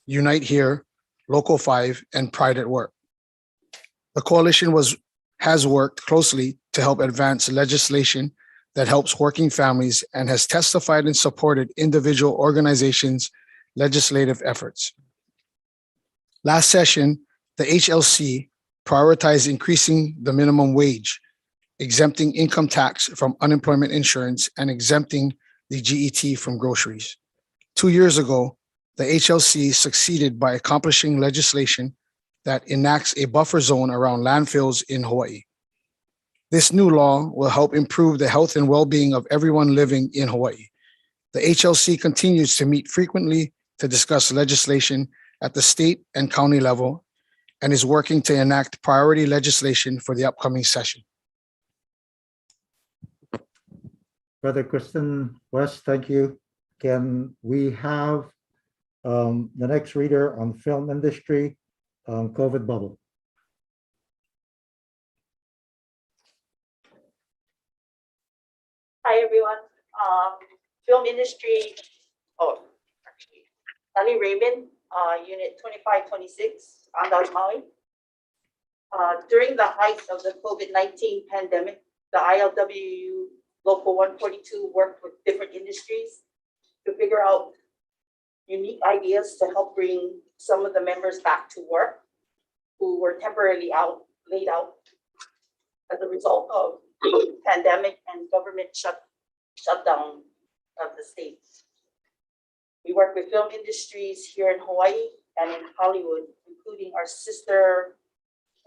Unite Here, Local 5, and Pride at Work. The coalition has worked closely to help advance legislation that helps working families and has testified and supported individual organizations' legislative efforts. Last session, the HLC prioritized increasing the minimum wage, exempting income tax from unemployment insurance, and exempting the GET from groceries. 2 years ago, the HLC succeeded by accomplishing legislation that enacts a buffer zone around landfills in Hawaii. This new law will help improve the health and well-being of everyone living in Hawaii. The HLC continues to meet frequently to discuss legislation at the state and county level and is working to enact priority legislation for the upcoming session. Brother Kristen West, thank you. Can we have the next reader on film industry, COVID bubble? Hi, everyone. Film industry, actually, Ellie Raymond, Unit 2526, Andaz Maui. During the height of the COVID-19 pandemic, the ILWU Local 142 worked with different industries to figure out unique ideas to help bring some of the members back to work who were temporarily laid out as a result of the pandemic and government shutdown of the state. We work with film industries here in Hawaii and in Hollywood, including our sister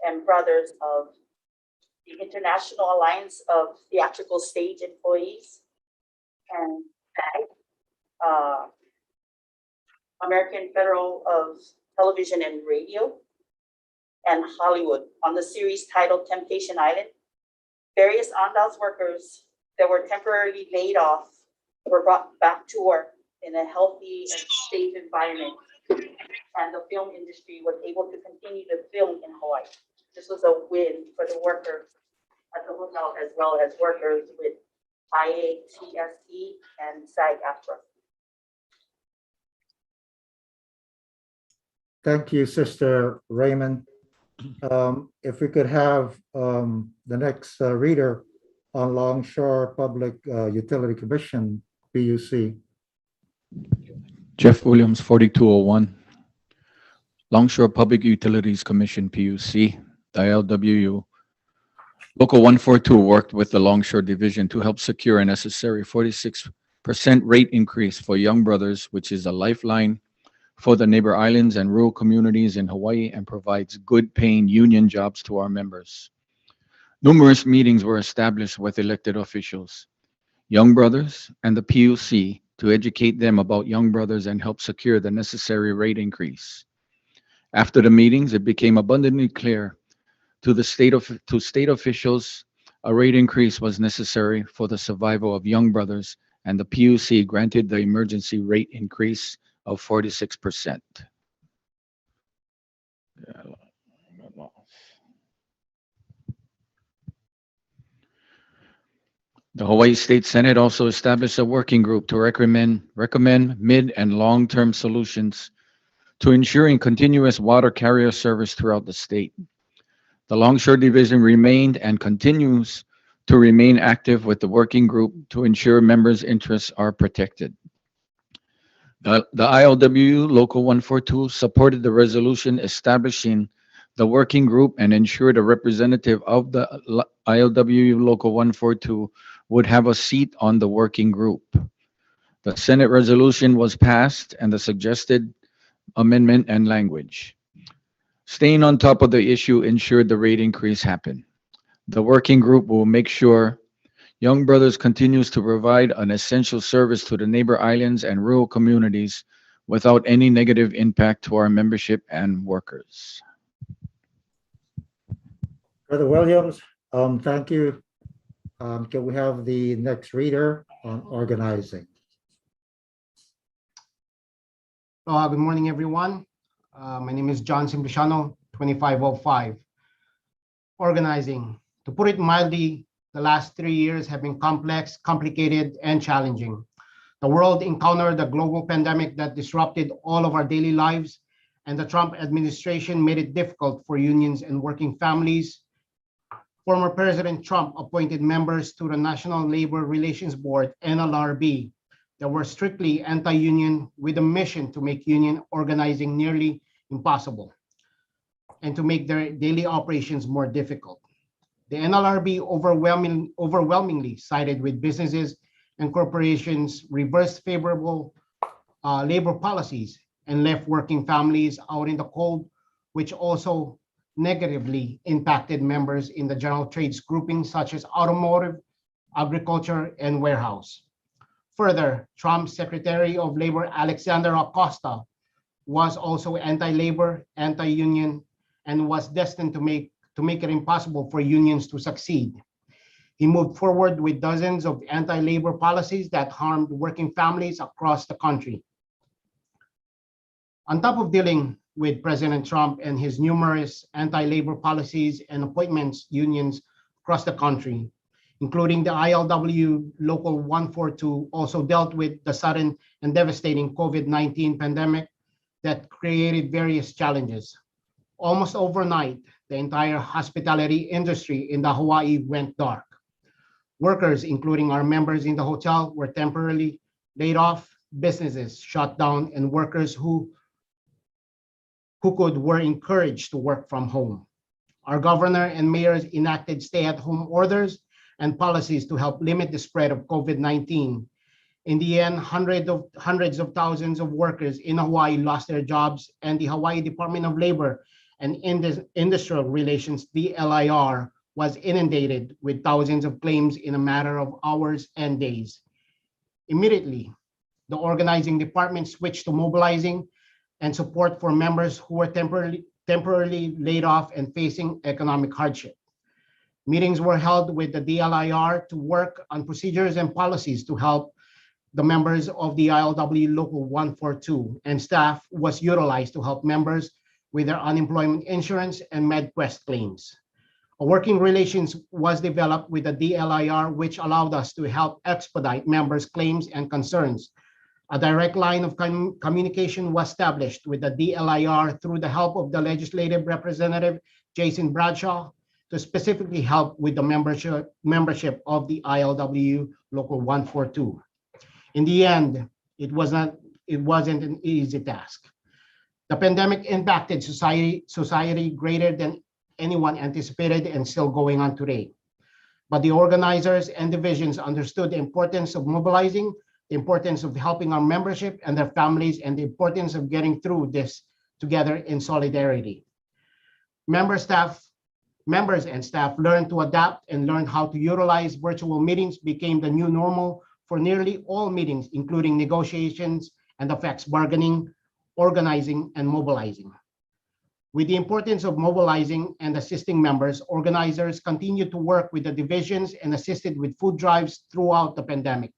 and brothers of the International Alliance of Theatrical Stage Employees and SAG, American Federal of Television and Radio, and Hollywood on the series titled Temptation Island. Various Andaz workers that were temporarily laid off were brought back to work in a healthy and safe environment, and the film industry was able to continue to film in Hawaii. This was a win for the workers at the hotel as well as workers with IATSE and SAG-AFTRA. Thank you, Sister Raymond. If we could have the next reader on Longshore Public Utility Commission, PUC. Jeff Williams, 4201. Longshore Public Utilities Commission, PUC, the ILWU. Local 142 worked with the Longshore Division to help secure a necessary 46% rate increase for Young Brothers, which is a lifeline for the neighbor islands and rural communities in Hawaii and provides good paying union jobs to our members. Numerous meetings were established with elected officials, Young Brothers, and the PUC to educate them about Young Brothers and help secure the necessary rate increase. After the meetings, it became abundantly clear to state officials a rate increase was necessary for the survival of Young Brothers, and the PUC granted the emergency rate increase of 46%. The Hawaii State Senate also established a working group to recommend mid and long-term solutions to ensuring continuous water carrier service throughout the state. The Longshore Division remained and continues to remain active with the working group to ensure members' interests are protected. The ILWU Local 142 supported the resolution establishing the working group and ensured a representative of the ILWU Local 142 would have a seat on the working group. The Senate resolution was passed and the suggested amendment and language. Staying on top of the issue ensured the rate increase happened. The working group will make sure Young Brothers continues to provide an essential service to the neighbor islands and rural communities without any negative impact to our membership and workers. Brother Williams, thank you. Can we have the next reader on organizing? Good morning, everyone. My name is John Simpliciano, 2505. Organizing. To put it mildly, the last 3 years have been complex, complicated, and challenging. The world encountered a global pandemic that disrupted all of our daily lives, and the Trump administration made it difficult for unions and working families. Former President Trump appointed members to the National Labor Relations Board, NLRB, that were strictly anti-union with a mission to make union organizing nearly impossible and to make their daily operations more difficult. The NLRB overwhelmingly sided with businesses and corporations, reversed favorable labor policies, and left working families out in the cold, which also negatively impacted members in the general trades groupings such as automotive, agriculture, and warehouse. Further, Trump's Secretary of Labor, Alexander Acosta, was also anti-labor, anti-union, and was destined to make it impossible for unions to succeed. He moved forward with dozens of anti-labor policies that harmed working families across the country. On top of dealing with President Trump and his numerous anti-labor policies and appointments unions across the country, including the ILWU Local 142, also dealt with the sudden and devastating COVID-19 pandemic that created various challenges. Almost overnight, the entire hospitality industry in the Hawaii went dark. Workers, including our members in the hotel, were temporarily laid off, businesses shut down, and workers who could were encouraged to work from home. Our governor and mayors enacted stay-at-home orders and policies to help limit the spread of COVID-19. In the end, hundreds of thousands of workers in Hawaii lost their jobs, and the Hawaii Department of Labor and Industrial Relations, DLIR, was inundated with thousands of claims in a matter of hours and days. Immediately, the organizing department switched to mobilizing and support for members who were temporarily laid off and facing economic hardship. Meetings were held with the DLIR to work on procedures and policies to help the members of the ILWU Local 142, and staff was utilized to help members with their unemployment insurance and MedQuest claims. A working relations was developed with the DLIR, which allowed us to help expedite members' claims and concerns. A direct line of communication was established with the DLIR through the help of the legislative representative, Jason Bradshaw, to specifically help with the membership of the ILWU Local 142. In the end, it wasn't an easy task. The pandemic impacted society greater than anyone anticipated and still going on today. But the organizers and divisions understood the importance of mobilizing, the importance of helping our membership and their families, and the importance of getting through this together in solidarity. Members and staff learned to adapt and learned how to utilize virtual meetings became the new normal for nearly all meetings, including negotiations and effects bargaining, organizing, and mobilizing. With the importance of mobilizing and assisting members, organizers continued to work with the divisions and assisted with food drives throughout the pandemic.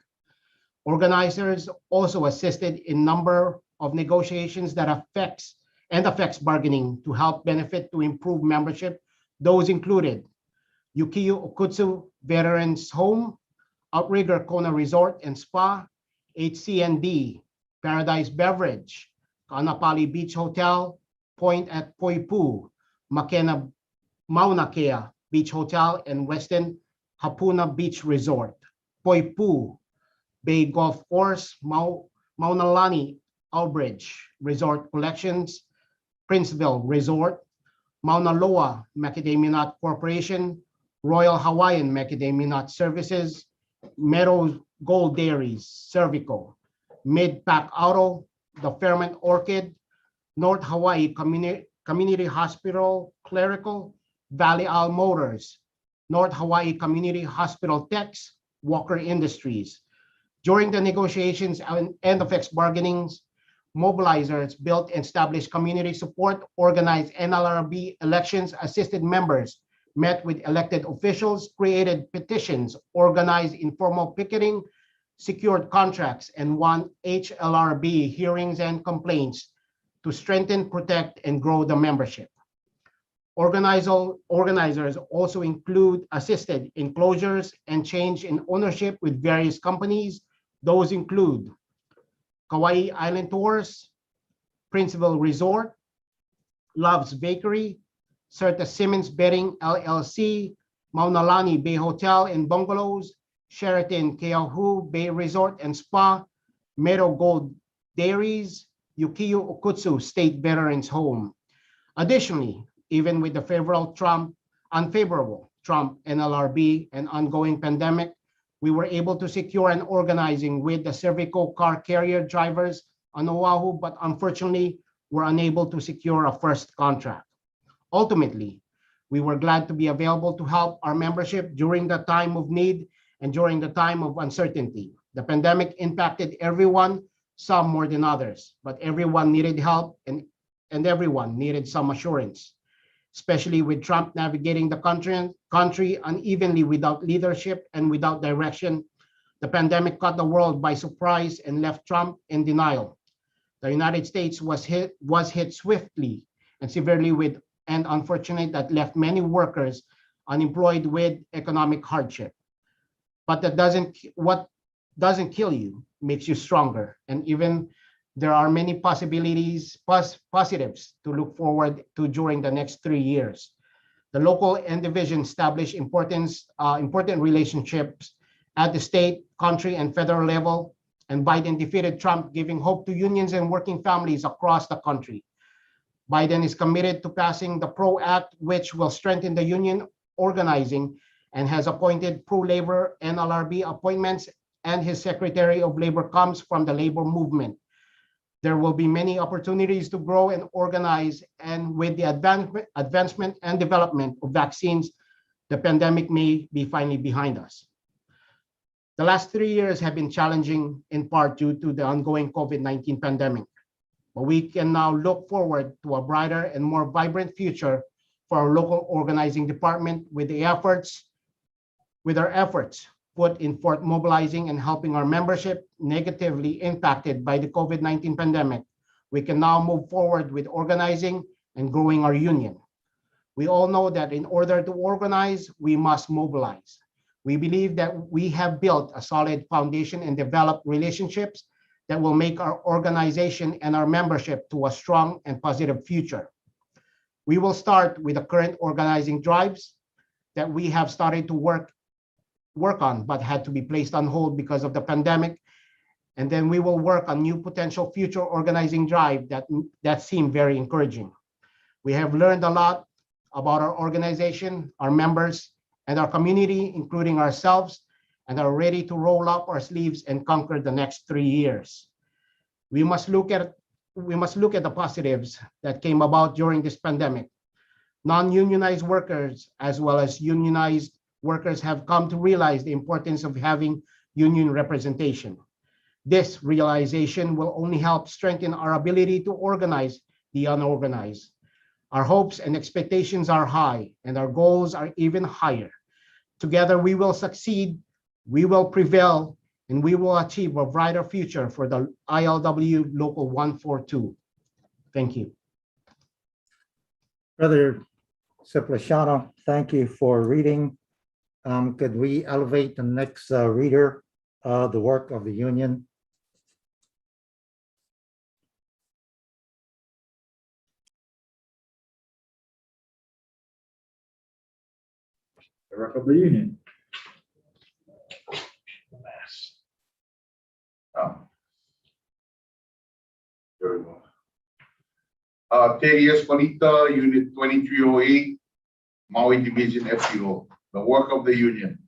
Organizers also assisted in number of negotiations that affects bargaining to help benefit to improve membership. Those included Ukiyo Okutsu Veterans Home, Outrigger Kona Resort and Spa, HCNB, Paradise Beverage, Kaanapali Beach Hotel, Point at Poipu, Makena Mauna Kea Beach Hotel, and Westin Hapuna Beach Resort, Poipu, Bay Golf Course, Maunalani Albridge Resort Collections, Princeville Resort, Mauna Loa Macadamia Nut Corporation, Royal Hawaiian Macadamia Nut Services, Meadows Gold Dairies, Cervico, Mid-Pac Auto, the Fairmont Orchid, North Hawaii Community Hospital Clerical, Valley Isle Motors, North Hawaii Community Hospital Techs, Walker Industries. During the negotiations and effects bargainings, mobilizers built and established community support, organized NLRB elections, assisted members, met with elected officials, created petitions, organized informal picketing, secured contracts, and won HLRB hearings and complaints to strengthen, protect, and grow the membership. Organizers also assisted in closures and change in ownership with various companies. Those include Kauai Island Tours, Princeville Resort, Love's Bakery, Certa Simmons Bedding LLC, Maunalani Bay Hotel and Bungalows, Sheraton Keauhou Bay Resort and Spa, Meadow Gold Dairies, Ukiyo Okutsu State Veterans Home. Additionally, even with the unfavorable Trump NLRB and ongoing pandemic, we were able to secure an organizing with the Cervico car carrier drivers on Oahu, but unfortunately were unable to secure a first contract. Ultimately, we were glad to be available to help our membership during the time of need and during the time of uncertainty. The pandemic impacted everyone, some more than others, but everyone needed help and everyone needed some assurance, especially with Trump navigating the country unevenly without leadership and without direction. The pandemic caught the world by surprise and left Trump in denial. The United States was hit swiftly and severely and unfortunate that left many workers unemployed with economic hardship. But what doesn't kill you makes you stronger. And even there are many positives to look forward to during the next 3 years. The local and division established important relationships at the state, country, and federal level, and Biden defeated Trump, giving hope to unions and working families across the country. Biden is committed to passing the PRO Act, which will strengthen the union organizing, and has appointed pro-labor NLRB appointments, and his Secretary of Labor comes from the labor movement. There will be many opportunities to grow and organize, and with the advancement and development of vaccines, the pandemic may be finally behind us. The last 3 years have been challenging in part due to the ongoing COVID-19 pandemic, but we can now look forward to a brighter and more vibrant future for our local organizing department with our efforts put in forth mobilizing and helping our membership negatively impacted by the COVID-19 pandemic. We can now move forward with organizing and growing our union. We all know that in order to organize, we must mobilize. We believe that we have built a solid foundation and developed relationships that will make our organization and our membership to a strong and positive future. We will start with the current organizing drives that we have started to work on, but had to be placed on hold because of the pandemic. And then we will work on new potential future organizing drive that seem very encouraging. We have learned a lot about our organization, our members, and our community, including ourselves, and are ready to roll up our sleeves and conquer the next 3 years. We must look at the positives that came about during this pandemic. Non-unionized workers, as well as unionized workers, have come to realize the importance of having union representation. This realization will only help strengthen our ability to organize the unorganized. Our hopes and expectations are high, and our goals are even higher. Together, we will succeed, we will prevail, and we will achieve a brighter future for the ILWU Local 142. Thank you. Brother Cipliciano, thank you for reading. Could we elevate the next reader, the work of the union? The work of the union. There we go. Terry Espanita, Unit 2308, Maui Division FCO. The work of the union.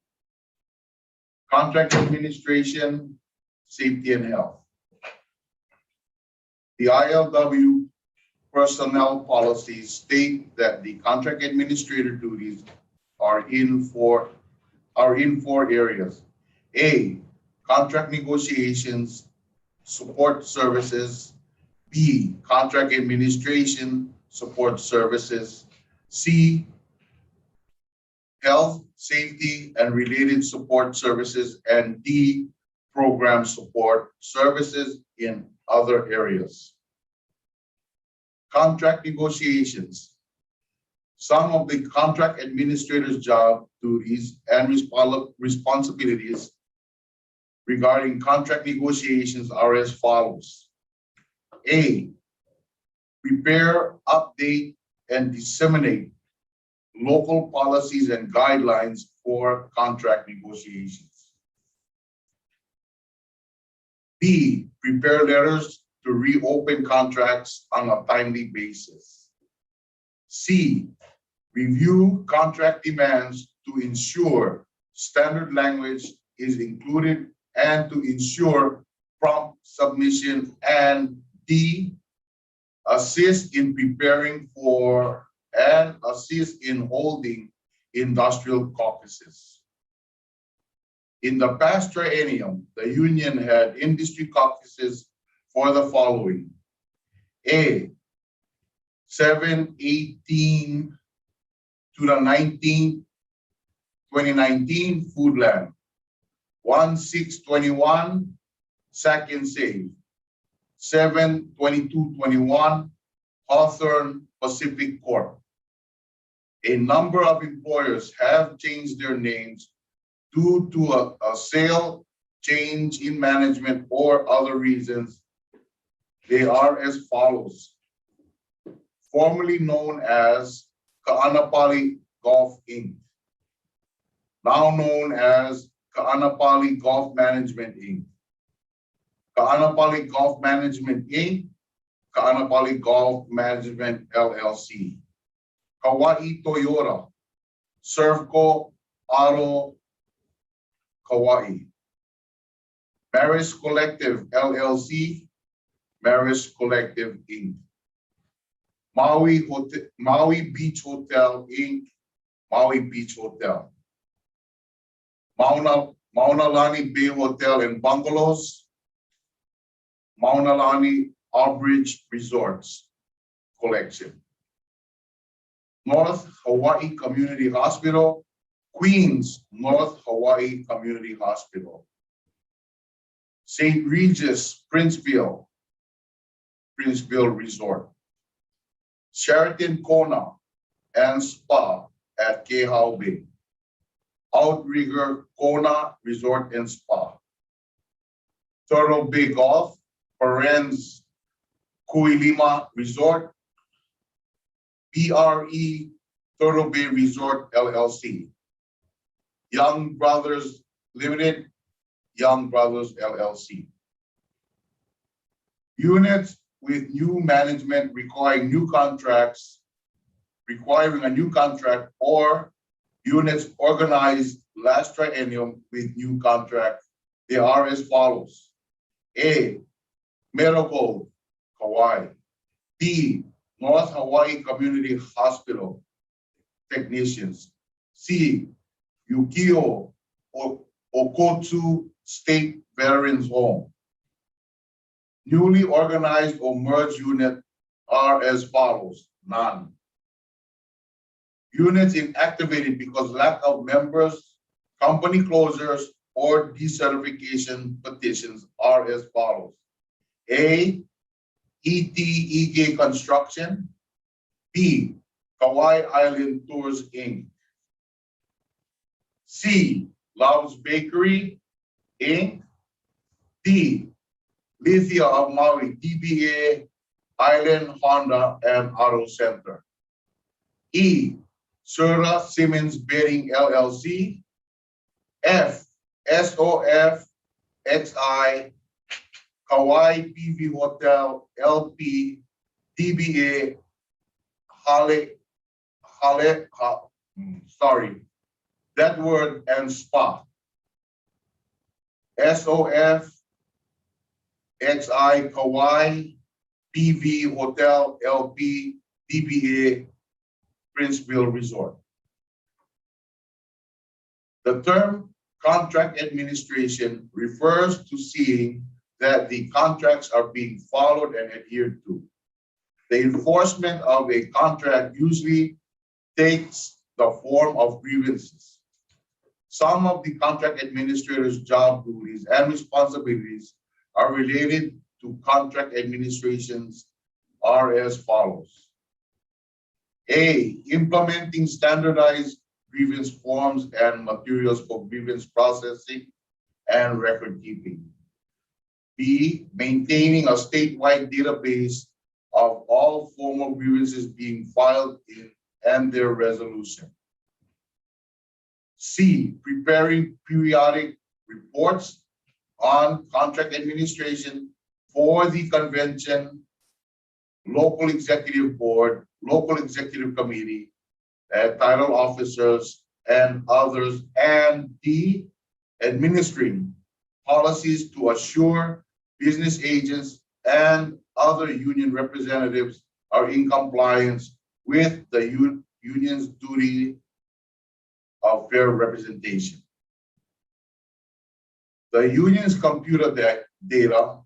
Contract administration, safety and health. The ILW personnel policies state that the contract administrator duties are in four areas. A, contract negotiations, support services. B, contract administration, support services. C, health, safety, and related support services. And D, program support services in other areas. Contract negotiations. Some of the contract administrator's job duties and responsibilities regarding contract negotiations are as follows. A, prepare, update, and disseminate local policies and guidelines for contract negotiations. B, prepare letters to reopen contracts on a timely basis. C, review contract demands to ensure standard language is included and to ensure prompt submission. And D, assist in preparing for and assist in holding industrial caucuses. In the past triennium, the union had industry caucuses for the following. A, 7/18 to the 19th, 2019, Foodland. 1/6/21, Sack and Save. 7/22/21, Hawthorne Pacific Corp. A number of employers have changed their names due to a sale, change in management, or other reasons. They are as follows. Formerly known as Ka'anapali Golf Inc. Now known as Ka'anapali Golf Management Inc. Ka'anapali Golf Management Inc. Ka'anapali Golf Management LLC. Kauai Toyota, Servco Auto Kauai. Maris Collective LLC, Maris Collective Inc. Maui Beach Hotel Inc., Maui Beach Hotel. Maunalani Bay Hotel and Bungalows, Maunalani Arbridge Resorts Collection. North Hawaii Community Hospital, Queens North Hawaii Community Hospital. St. Regis Princeville Resort. Sheraton Kona and Spa at Kehau Bay, Outrigger Kona Resort and Spa, Turtle Bay Golf, Parenz Kuilima Resort, PRE Turtle Bay Resort LLC, Young Brothers Limited, Young Brothers LLC. Units with new management requiring a new contract, or units organized last triennium with new contract, they are as follows. A, Marigold, Kauai. B, North Hawaii Community Hospital technicians. C, Yukio Okotsu State Veterans Home. Newly organized or merged unit are as follows, none. Units inactivated because lack of members, company closures, or decertification petitions are as follows. A, ET Construction. B, Kauai Island Tours Inc. C, Love's Bakery Inc. D, Lithia of Maui, DBA Island Honda and Auto Center. E, Sura Simmons Bedding LLC. F, SOF XI Kauai PV Hotel LP DBA that word and Spa. SOF XI Kauai PV Hotel LP DBA Princeville Resort. The term contract administration refers to seeing that the contracts are being followed and adhered to. The enforcement of a contract usually takes the form of grievances. Some of the contract administrator's job duties and responsibilities are related to contract administrations are as follows. A, implementing standardized grievance forms and materials for grievance processing and record keeping. B, maintaining a statewide database of all formal grievances being filed in and their resolution. C, preparing periodic reports on contract administration for the convention, local executive board, local executive committee, title officers, and others. And D, administering policies to assure business agents and other union representatives are in compliance with the union's duty of fair representation. The union's computer data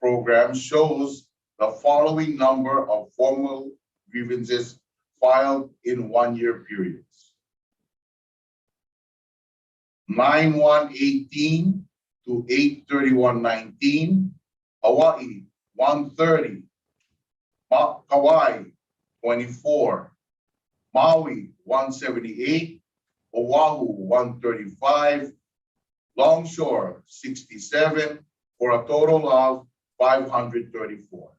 program shows the following number of formal grievances filed in 1 year periods. 9/1/18 to 8/31/19, Hawaii 130, Kauai 24, Maui 178, Oahu 135, Longshore 67, for a total of 534.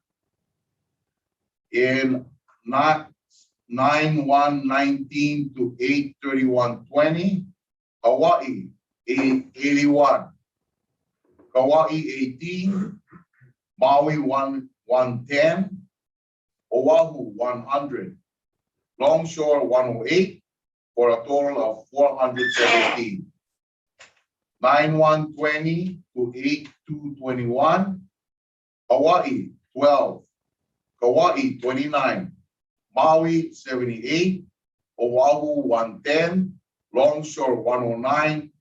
In 9/1/19 to 8/31/20, Hawaii 81, Kauai 18, Maui 110, Oahu 100, Longshore 108, for a total of 417. 9/1/20 to 8/2/21, Hawaii 12, Kauai 29, Maui 78, Oahu 110, Longshore 109,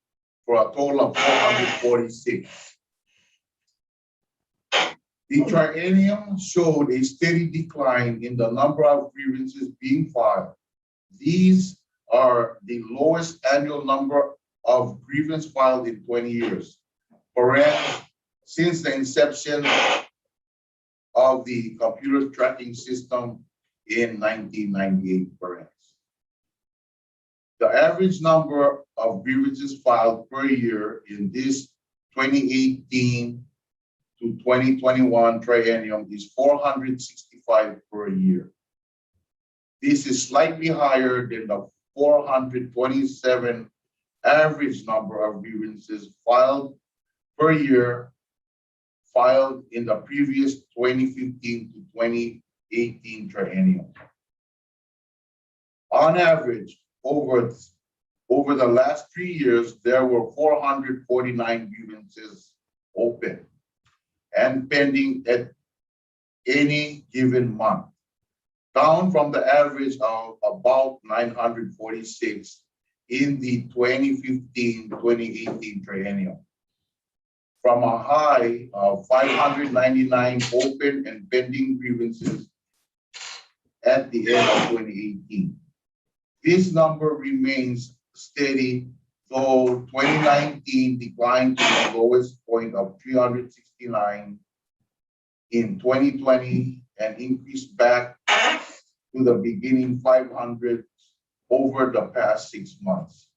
for a total of 446. The triennium showed a steady decline in the number of grievances being filed. These are the lowest annual number of grievances filed in 20 years. Since the inception of the computer tracking system in 1998. The average number of grievances filed per year in this 2018 to 2021 triennium is 465 per year. This is slightly higher than the 427 average number of grievances filed per year filed in the previous 2015 to 2018 triennium. On average, over the last 3 years, there were 449 grievances open and pending at any given month, down from the average of about 946 in the 2015-2018 triennium, from a high of 599 open and pending grievances at the end of 2018. This number remains steady, though 2019 declined to the lowest point of 369 in 2020 and increased back to the beginning 500 over the past 6 months.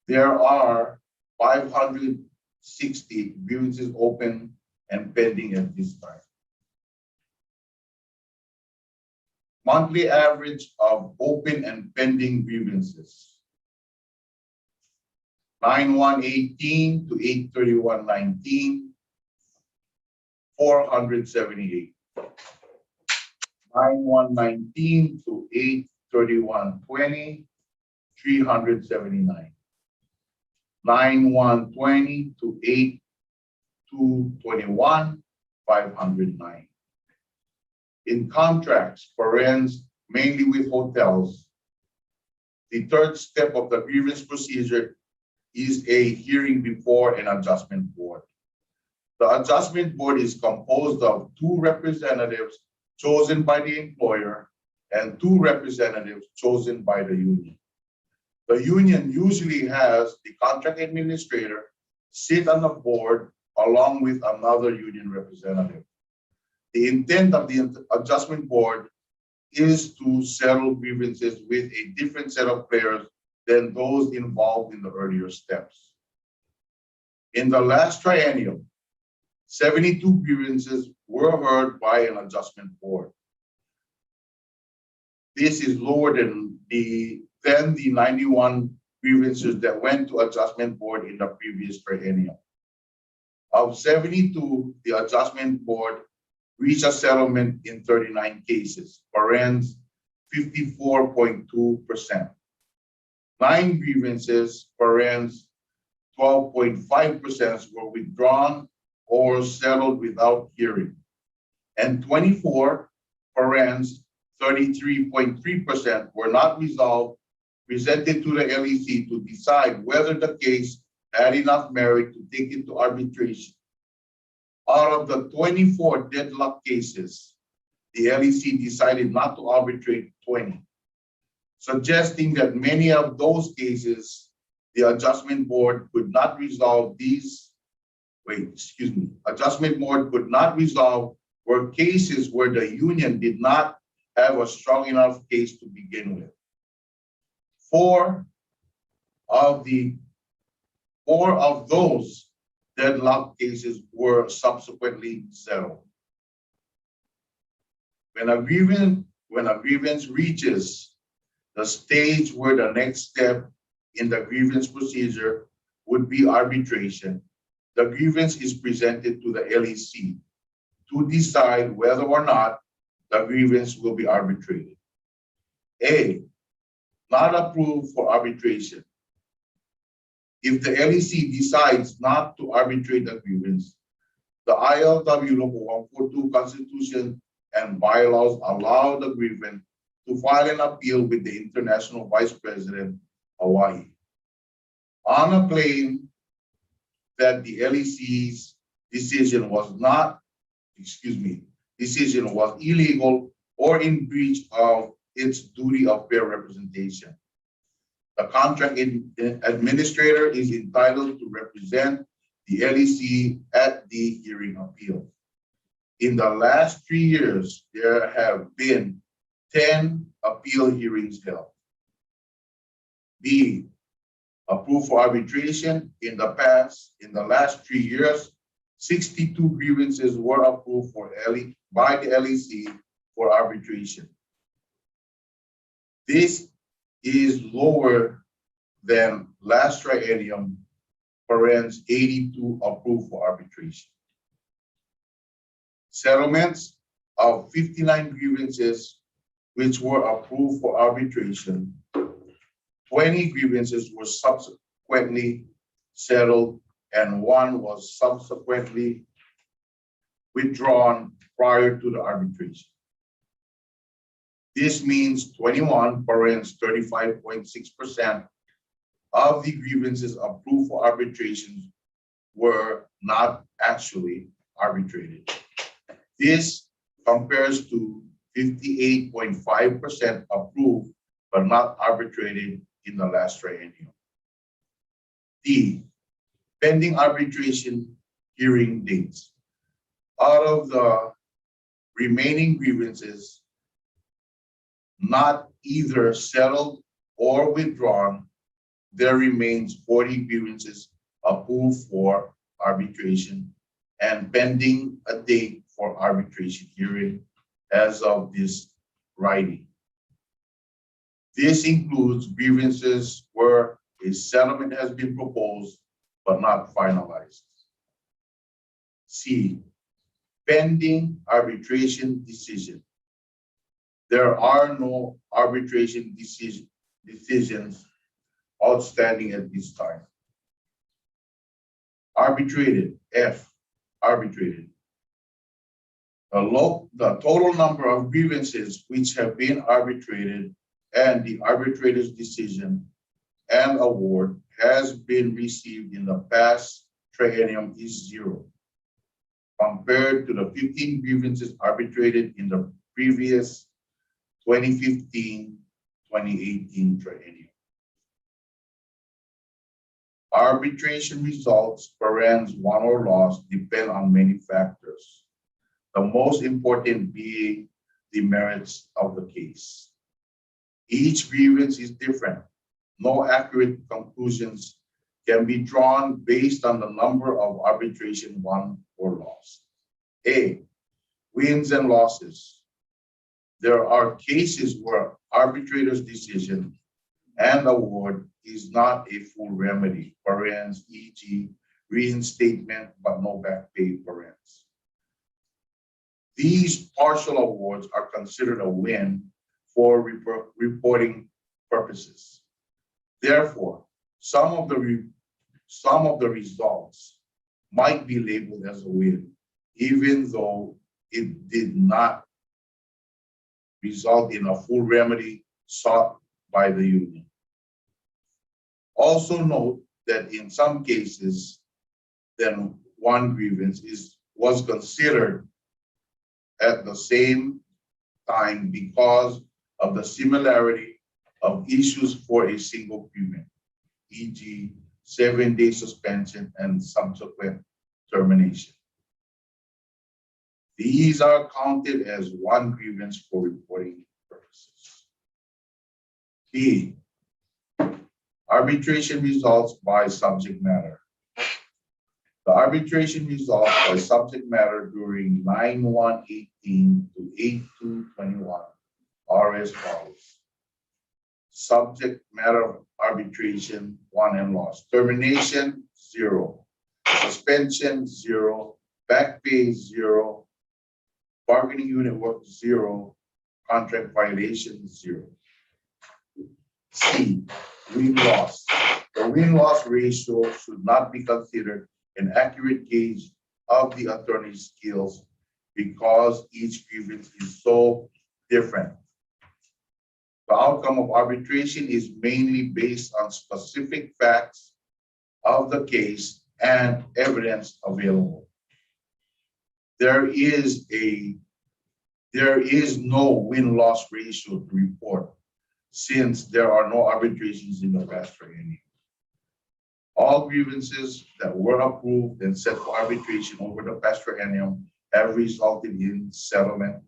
There are 560 grievances open and pending at this time. Monthly average of open and pending grievances. 9/1/18 to 8/31/19, 478. 9/1/19 to 8/31/20, 379. 9/1/20 to 8/2/21, 509. In contracts, parents, mainly with hotels, the third step of the grievance procedure is a hearing before an adjustment board. The adjustment board is composed of 2 representatives chosen by the employer and 2 representatives chosen by the union. The union usually has the contract administrator sit on the board along with another union representative. The intent of the adjustment board is to settle grievances with a different set of players than those involved in the earlier steps. In the last triennium, 72 grievances were heard by an adjustment board. This is lower than the 91 grievances that went to adjustment board in the previous triennium. Of 72, the adjustment board reached a settlement in 39 cases, parens 54.2%. 9 grievances, parens 12.5%, were withdrawn or settled without hearing, and 24, parens 33.3%, were not resolved, presented to the LEC to decide whether the case had enough merit to take it to arbitration. Out of the 24 deadlock cases, the LEC decided not to arbitrate 20, suggesting that many of those cases, the adjustment board could not resolve adjustment board could not resolve were cases where the union did not have a strong enough case to begin with. 4 of those deadlock cases were subsequently settled. When a grievance reaches the stage where the next step in the grievance procedure would be arbitration, the grievance is presented to the LEC to decide whether or not the grievance will be arbitrated. A, not approved for arbitration. If the LEC decides not to arbitrate the grievance, the ILWU Local 142 Constitution and bylaws allow the grievant to file an appeal with the International Vice President, Hawaii, on a claim that the LEC's decision was illegal or in breach of its duty of fair representation. The contract administrator is entitled to represent the LEC at the hearing appeal. In the last 3 years, there have been 10 appeal hearings held. B, approved for arbitration. In the last 3 years, 62 grievances were approved by the LEC for arbitration. This is lower than last triennium, parens 82 approved for arbitration. Settlements of 59 grievances which were approved for arbitration, 20 grievances were subsequently settled and 1 was subsequently withdrawn prior to the arbitration. This means 21, parens 35.6% of the grievances approved for arbitration were not actually arbitrated. This compares to 58.5% approved but not arbitrated in the last triennium. D, pending arbitration hearing dates. Out of the remaining grievances not either settled or withdrawn, there remains 40 grievances approved for arbitration and pending a date for arbitration hearing as of this writing. This includes grievances where a settlement has been proposed but not finalized. C, pending arbitration decision. There are no arbitration decisions outstanding at this time. Arbitrated, F, arbitrated. The total number of grievances which have been arbitrated and the arbitrator's decision and award has been received in the past triennium is 0, compared to the 15 grievances arbitrated in the previous 2015-2018 triennium. Arbitration results, parens won or lost, depend on many factors, the most important being the merits of the case. Each grievance is different. No accurate conclusions can be drawn based on the number of arbitration won or lost. A, wins and losses. There are cases where arbitrator's decision and award is not a full remedy, parens, e.g. reinstatement but no back pay, parens. These partial awards are considered a win for reporting purposes. Therefore, some of the results might be labeled as a win, even though it did not result in a full remedy sought by the union. Also note that in some cases, then one grievance was considered at the same time because of the similarity of issues for a single grievance, e.g. 7-day suspension and subsequent termination. These are counted as one grievance for reporting purposes. B, arbitration results by subject matter. The arbitration results by subject matter during 9/1/18 to 8/2/21 are as follows. Subject matter arbitration, won and lost. Termination, 0. Suspension, 0. Back pay, 0. Bargaining unit work, 0. Contract violation, 0. C, win-loss. The win-loss ratio should not be considered an accurate gauge of the attorney's skills because each grievance is so different. The outcome of arbitration is mainly based on specific facts of the case and evidence available. There is no win-loss ratio to report since there are no arbitrations in the past triennium. All grievances that were approved and set for arbitration over the past triennium have resulted in settlement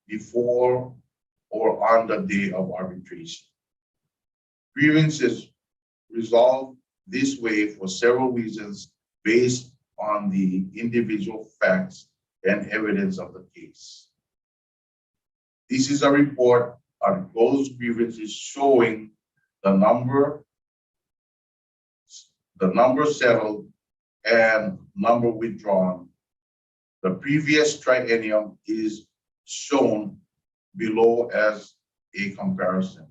before or on the day of arbitration. Grievances resolved this way for several reasons based on the individual facts and evidence of the case. This is a report on closed grievances showing the number settled and number withdrawn. The previous triennium is shown below as a comparison.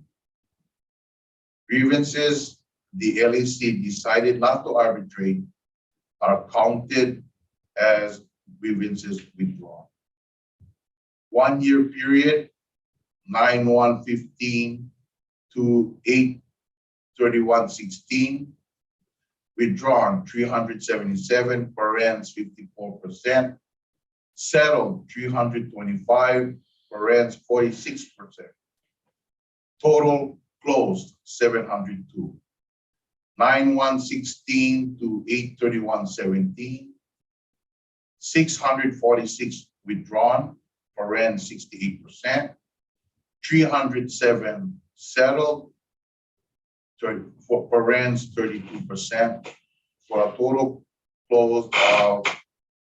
Grievances the LAC decided not to arbitrate are counted as grievances withdrawn. 1 year period, 9/1/15 to 8/31/16, withdrawn 377, parens 54%, settled 325, parens 46%. Total closed 702. 9/1/16 to 8/31/17, 646 withdrawn, parens 68%, 307 settled, for parens 32%, for a total closed of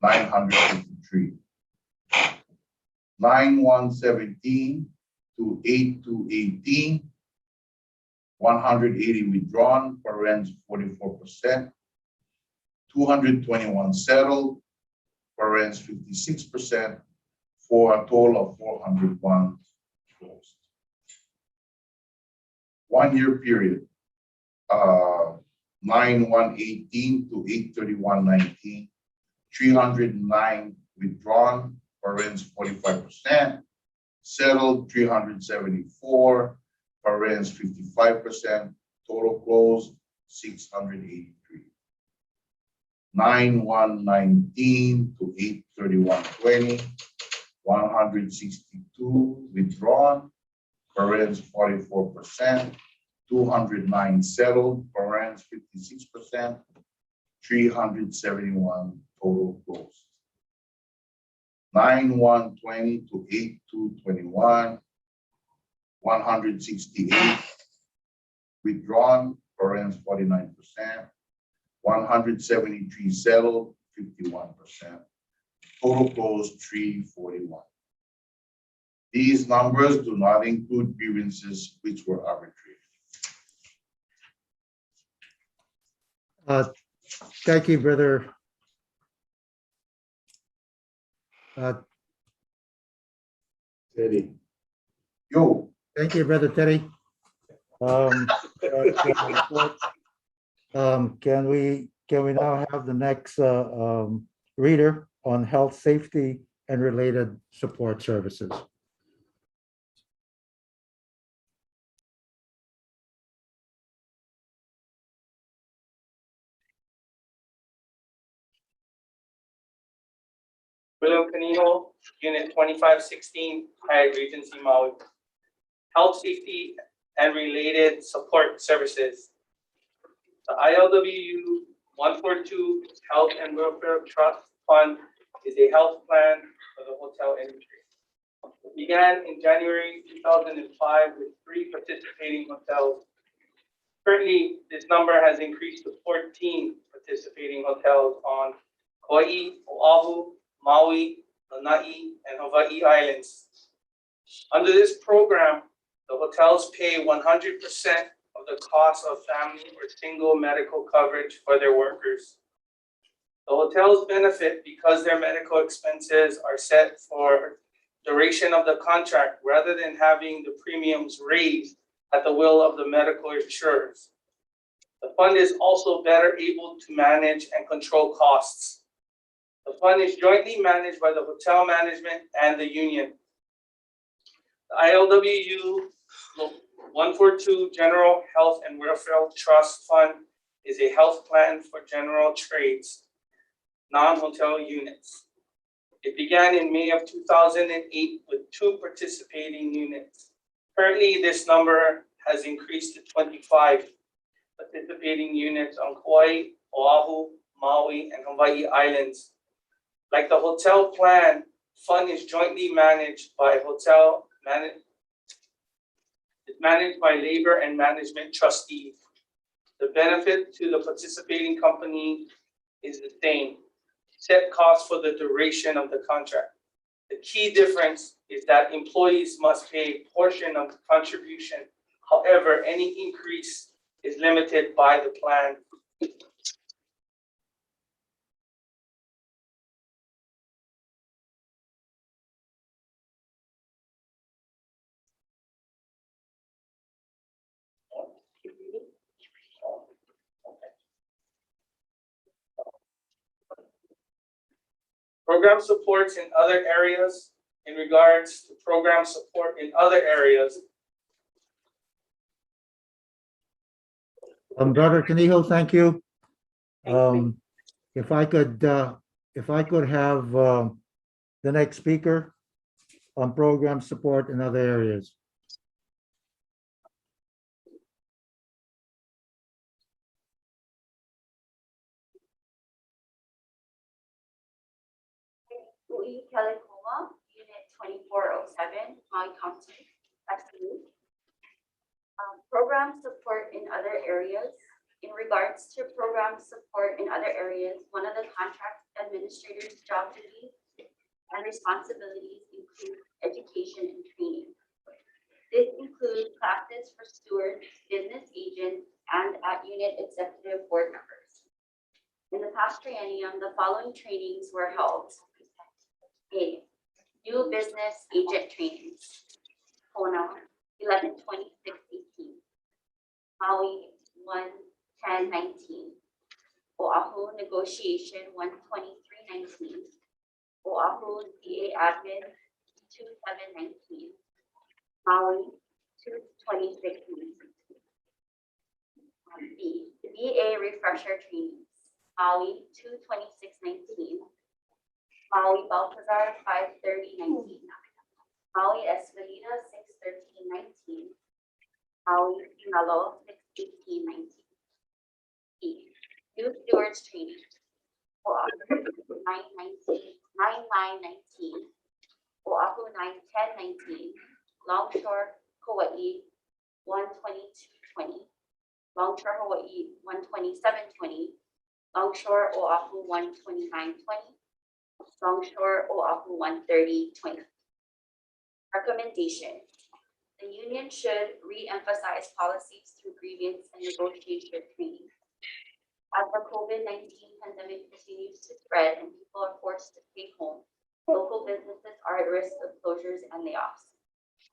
953. 9/1/17 to 8/2/18, 180 withdrawn, parens 44%, 221 settled, parens 56%, for a total of 401 closed. 1 year period, 9/1/18 to 8/31/19, 309 withdrawn, parens 45%, settled 374, parens 55%, total closed 683. 9/1/19 to 8/31/20, 162 withdrawn, parens 44%, 209 settled, parens 56%, 371 total closed. 9/1/20 to 8/2/21, 168 withdrawn, parens 49%, 173 settled, 51%. Total closed 341. These numbers do not include grievances which were arbitrated. Thank you, brother. Teddy. Yo. Thank you, brother Teddy. Can we now have the next reader on health, safety, and related support services? William Canino, Unit 2516, Hyatt Regency Maui. Health, safety, and related support services. The ILWU 142 Health and Welfare Trust Fund is a health plan for the hotel industry. It began in January 2005 with 3 participating hotels. Currently, this number has increased to 14 participating hotels on Kauai, Oahu, Maui, Lanai, and Hawaii Islands. Under this program, the hotels pay 100% of the cost of family or single medical coverage for their workers. The hotels benefit because their medical expenses are set for duration of the contract rather than having the premiums raised at the will of the medical insurers. The fund is also better able to manage and control costs. The fund is jointly managed by the hotel management and the union. The ILWU 142 General Health and Welfare Trust Fund is a health plan for general trades, non-hotel units. It began in May of 2008 with 2 participating units. Currently, this number has increased to 25 participating units on Kauai, Oahu, Maui, and Hawaii Islands. Like the hotel plan, fund is jointly managed by is managed by labor and management trustees. The benefit to the participating company is the same, set cost for the duration of the contract. The key difference is that employees must pay a portion of the contribution. However, any increase is limited by the plan. Program supports in other areas. In regards to program support in other areas, Brother Kaniho, thank you. If I could have the next speaker on program support in other areas. Calicoma, Unit 2407, Maui County, FCU. Program support in other areas. In regards to program support in other areas, one of the contract administrator's job duties and responsibilities include education and training. This includes classes for stewards, business agents, and at unit executive board members. In the past triennium, the following trainings were held. A, new business agent trainings, Kona 11/26/18, Maui 1/10/19, Oahu negotiation 1/23/19, Oahu DA admin 2/7/19, Maui 2/26/19. B, BA refresher trainings, Maui 2/26/19. Maui Baltazar 5/30/19, Maui Esmeralda 6/13/19, Maui Melo 6/18/19. E, new stewards training, Oahu 9/9/19, Oahu 9/10/19, Longshore Kauai 1/22/20, Longshore Hawaii 1/27/20, Longshore Oahu 1/29/20. Longshore Oahu 1/30/20. Recommendation. The union should re-emphasize policies through grievance and negotiation training. As the COVID-19 pandemic continues to spread and people are forced to stay home, local businesses are at risk of closures and layoffs,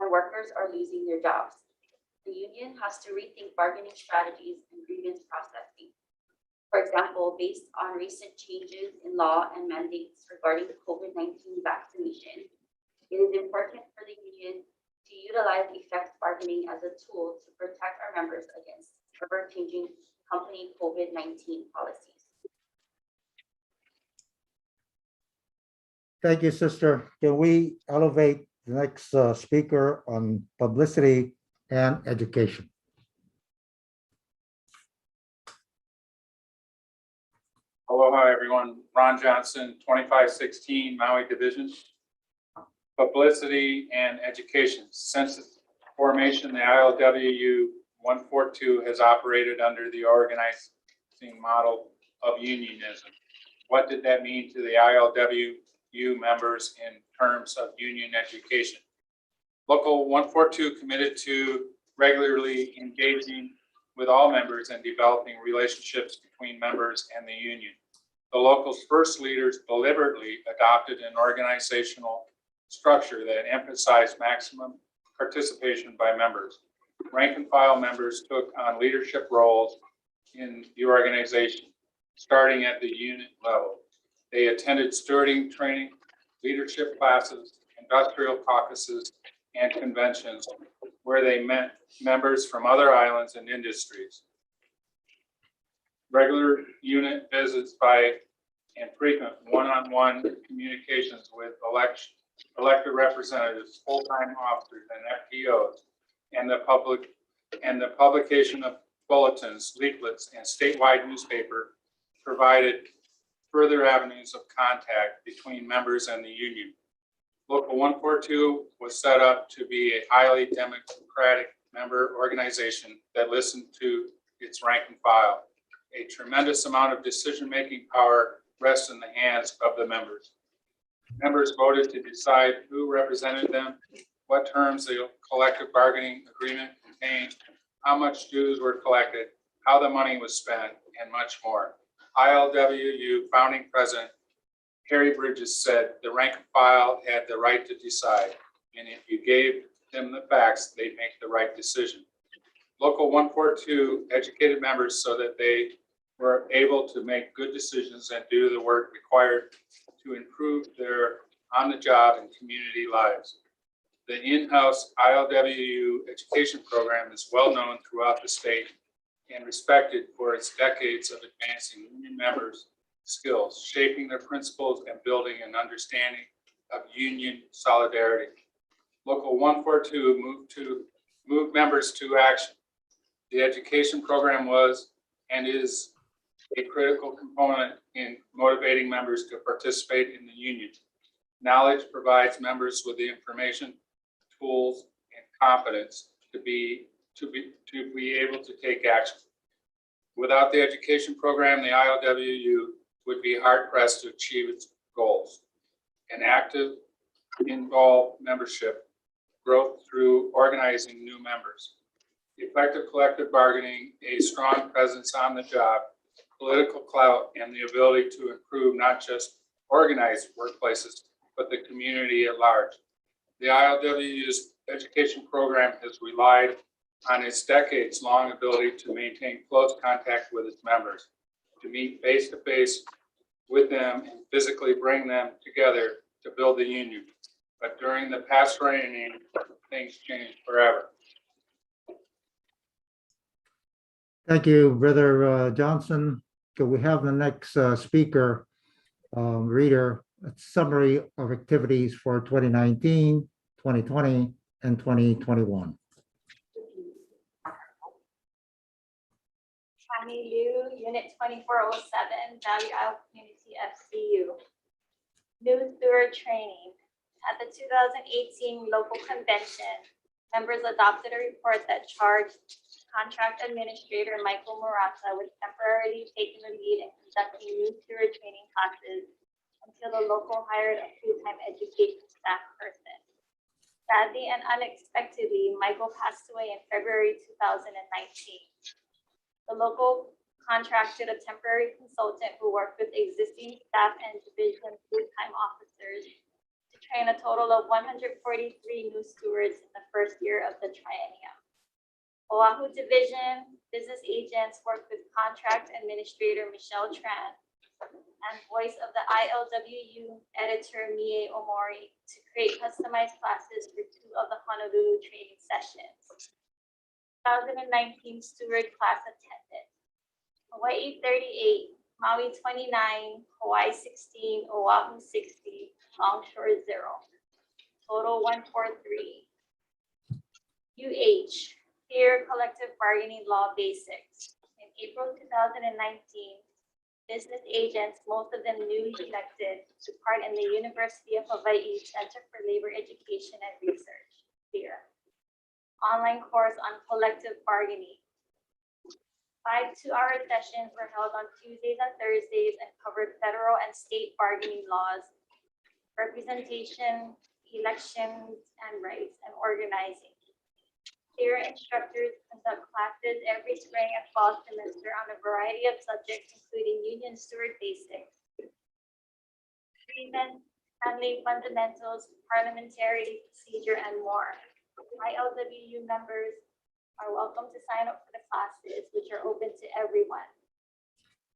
and workers are losing their jobs. The union has to rethink bargaining strategies and grievance processing. For example, based on recent changes in law and mandates regarding COVID-19 vaccination, it is important for the union to utilize effective bargaining as a tool to protect our members against ever-changing company COVID-19 policies. Thank you, sister. Can we elevate the next speaker on publicity and education? Aloha, everyone. Ron Johnson, 2516 Maui Division. Publicity and education. Since its formation, the ILWU 142 has operated under the organizing model of unionism. What did that mean to the ILWU members in terms of union education? Local 142 committed to regularly engaging with all members and developing relationships between members and the union. The local's first leaders deliberately adopted an organizational structure that emphasized maximum participation by members. Rank and file members took on leadership roles in the organization, starting at the unit level. They attended stewarding training, leadership classes, industrial caucuses, and conventions where they met members from other islands and industries. Regular unit visits by and frequent one-on-one communications with elected representatives, full-time officers, and FTOs, and the publication of bulletins, leaflets, and statewide newspaper provided further avenues of contact between members and the union. Local 142 was set up to be a highly democratic member organization that listened to its rank and file. A tremendous amount of decision-making power rests in the hands of the members. Members voted to decide who represented them, what terms the collective bargaining agreement contained, how much dues were collected, how the money was spent, and much more. ILWU founding president Harry Bridges said the rank and file had the right to decide, and if you gave them the facts, they'd make the right decision. Local 142 educated members so that they were able to make good decisions and do the work required to improve their on-the-job and community lives. The in-house ILWU education program is well known throughout the state and respected for its decades of advancing union members' skills, shaping their principles and building an understanding of union solidarity. Local 142 moved members to action. The education program was and is a critical component in motivating members to participate in the union. Knowledge provides members with the information, tools, and confidence to be able to take action. Without the education program, the ILWU would be hard pressed to achieve its goals. An active, involved membership, growth through organizing new members, effective collective bargaining, a strong presence on the job, political clout, and the ability to improve not just organized workplaces, but the community at large. The ILWU's education program has relied on its decades-long ability to maintain close contact with its members, to meet face-to-face with them and physically bring them together to build the union. But during the past training, things changed forever. Thank you, Brother Johnson. Could we have the next speaker, reader, a summary of activities for 2019, 2020, and 2021? Connie Liu, Unit 2407, Valley Isle Community FCU. New steward training. At the 2018 local convention, members adopted a report that charged Contract Administrator Michael Murata with temporarily taking the lead in conducting new steward training classes until the local hired a full-time education staff person. Sadly and unexpectedly, Michael passed away in February 2019. The local contracted a temporary consultant who worked with existing staff and division full-time officers to train a total of 143 new stewards in the first year of the triennium. Oahu Division business agents worked with Contract Administrator Michelle Tran and Voice of the ILWU editor Mie Omori to create customized classes for 2 of the Honolulu training sessions. 2019 steward class attended. Hawaii 38, Maui 29, Hawaii 16, Oahu 60, Longshore 0. Total 143. Fair Collective Bargaining Law Basics. In April 2019, business agents, most of them newly elected, took part in the University of Hawaii Center for Labor Education and Research, FAIR, online course on collective bargaining. 5 2-hour sessions were held on Tuesdays and Thursdays and covered federal and state bargaining laws, representation, elections and rights, and organizing. FAIR instructors conduct classes every spring and fall semester on a variety of subjects, including union steward basics, grievance, family fundamentals, parliamentary procedure, and more. ILWU members are welcome to sign up for the classes, which are open to everyone.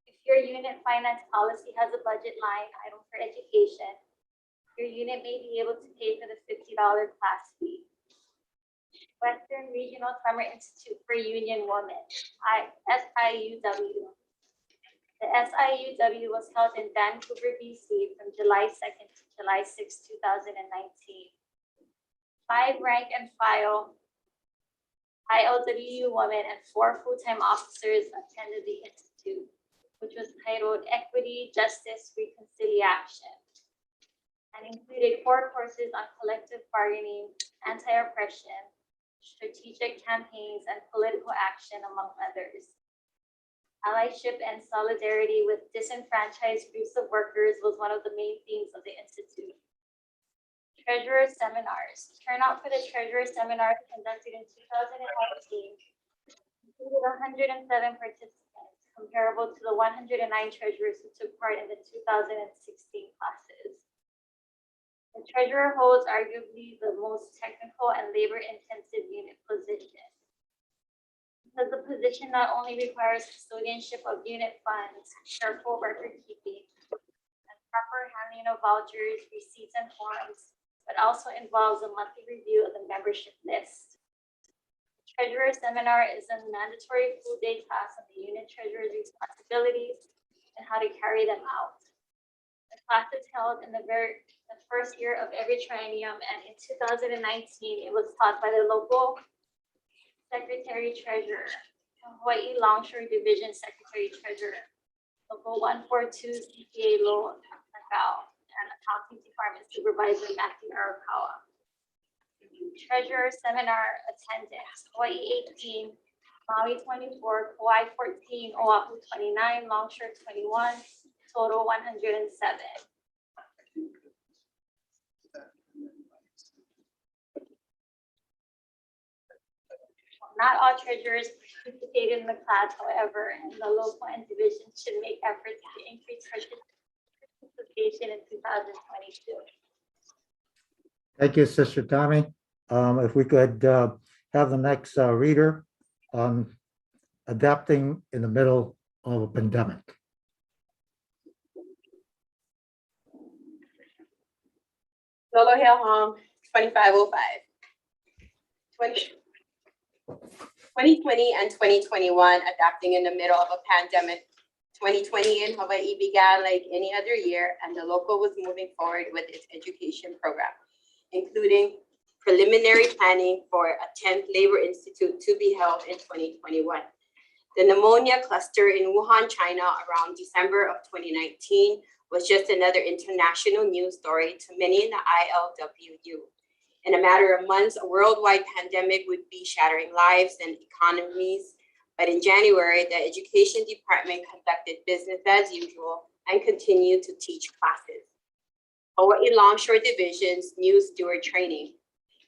If your unit finance policy has a budget line item for education, your unit may be able to pay for the $50 class fee. Western Regional Summer Institute for Union Women, SIUW. The SIUW was held in Vancouver, BC from July 2nd to July 6, 2019. 5 rank and file ILWU women and 4 full-time officers attended the institute, which was titled Equity, Justice, Reconciliation, and included 4 courses on collective bargaining, anti-oppression, strategic campaigns, and political action, among others. Allyship and solidarity with disenfranchised groups of workers was one of the main themes of the Institute. Treasurer seminars. Turnout for the treasurer seminars conducted in 2019 included 107 participants, comparable to the 109 treasurers who took part in the 2016 classes. The treasurer holds arguably the most technical and labor-intensive unit position. Because the position not only requires custodianship of unit funds, careful record keeping, and proper handling of vouchers, receipts, and forms, but also involves a monthly review of the membership list. The treasurer seminar is a mandatory full day class on the unit treasurer's responsibilities and how to carry them out. The class is held in the first year of every triennium, and in 2019, it was taught by the local secretary treasurer, Hawaii Longshore Division secretary treasurer, local 142 CPA Law Macau, and accounting department supervisor Matthew Arakawa. Treasurer seminar attendance: Hawaii 18, Maui 24, Kauai 14, Oahu 29, Longshore 21, total 107. Not all treasurers participated in the class, however, and the local and division should make efforts to increase participation in 2022. Thank you, Sister Tommy. If we could have the next reader on adapting in the middle of a pandemic. Lolo Hill Home, 2505. 2020 and 2021, adapting in the middle of a pandemic. 2020 in Hawaii began like any other year, and the local was moving forward with its education program, including preliminary planning for a 10th Labor Institute to be held in 2021. The pneumonia cluster in Wuhan, China around December of 2019 was just another international news story to many in the ILWU. In a matter of months, a worldwide pandemic would be shattering lives and economies. But in January, the Education Department conducted business as usual and continued to teach classes. Hawaii Longshore Division's new steward training.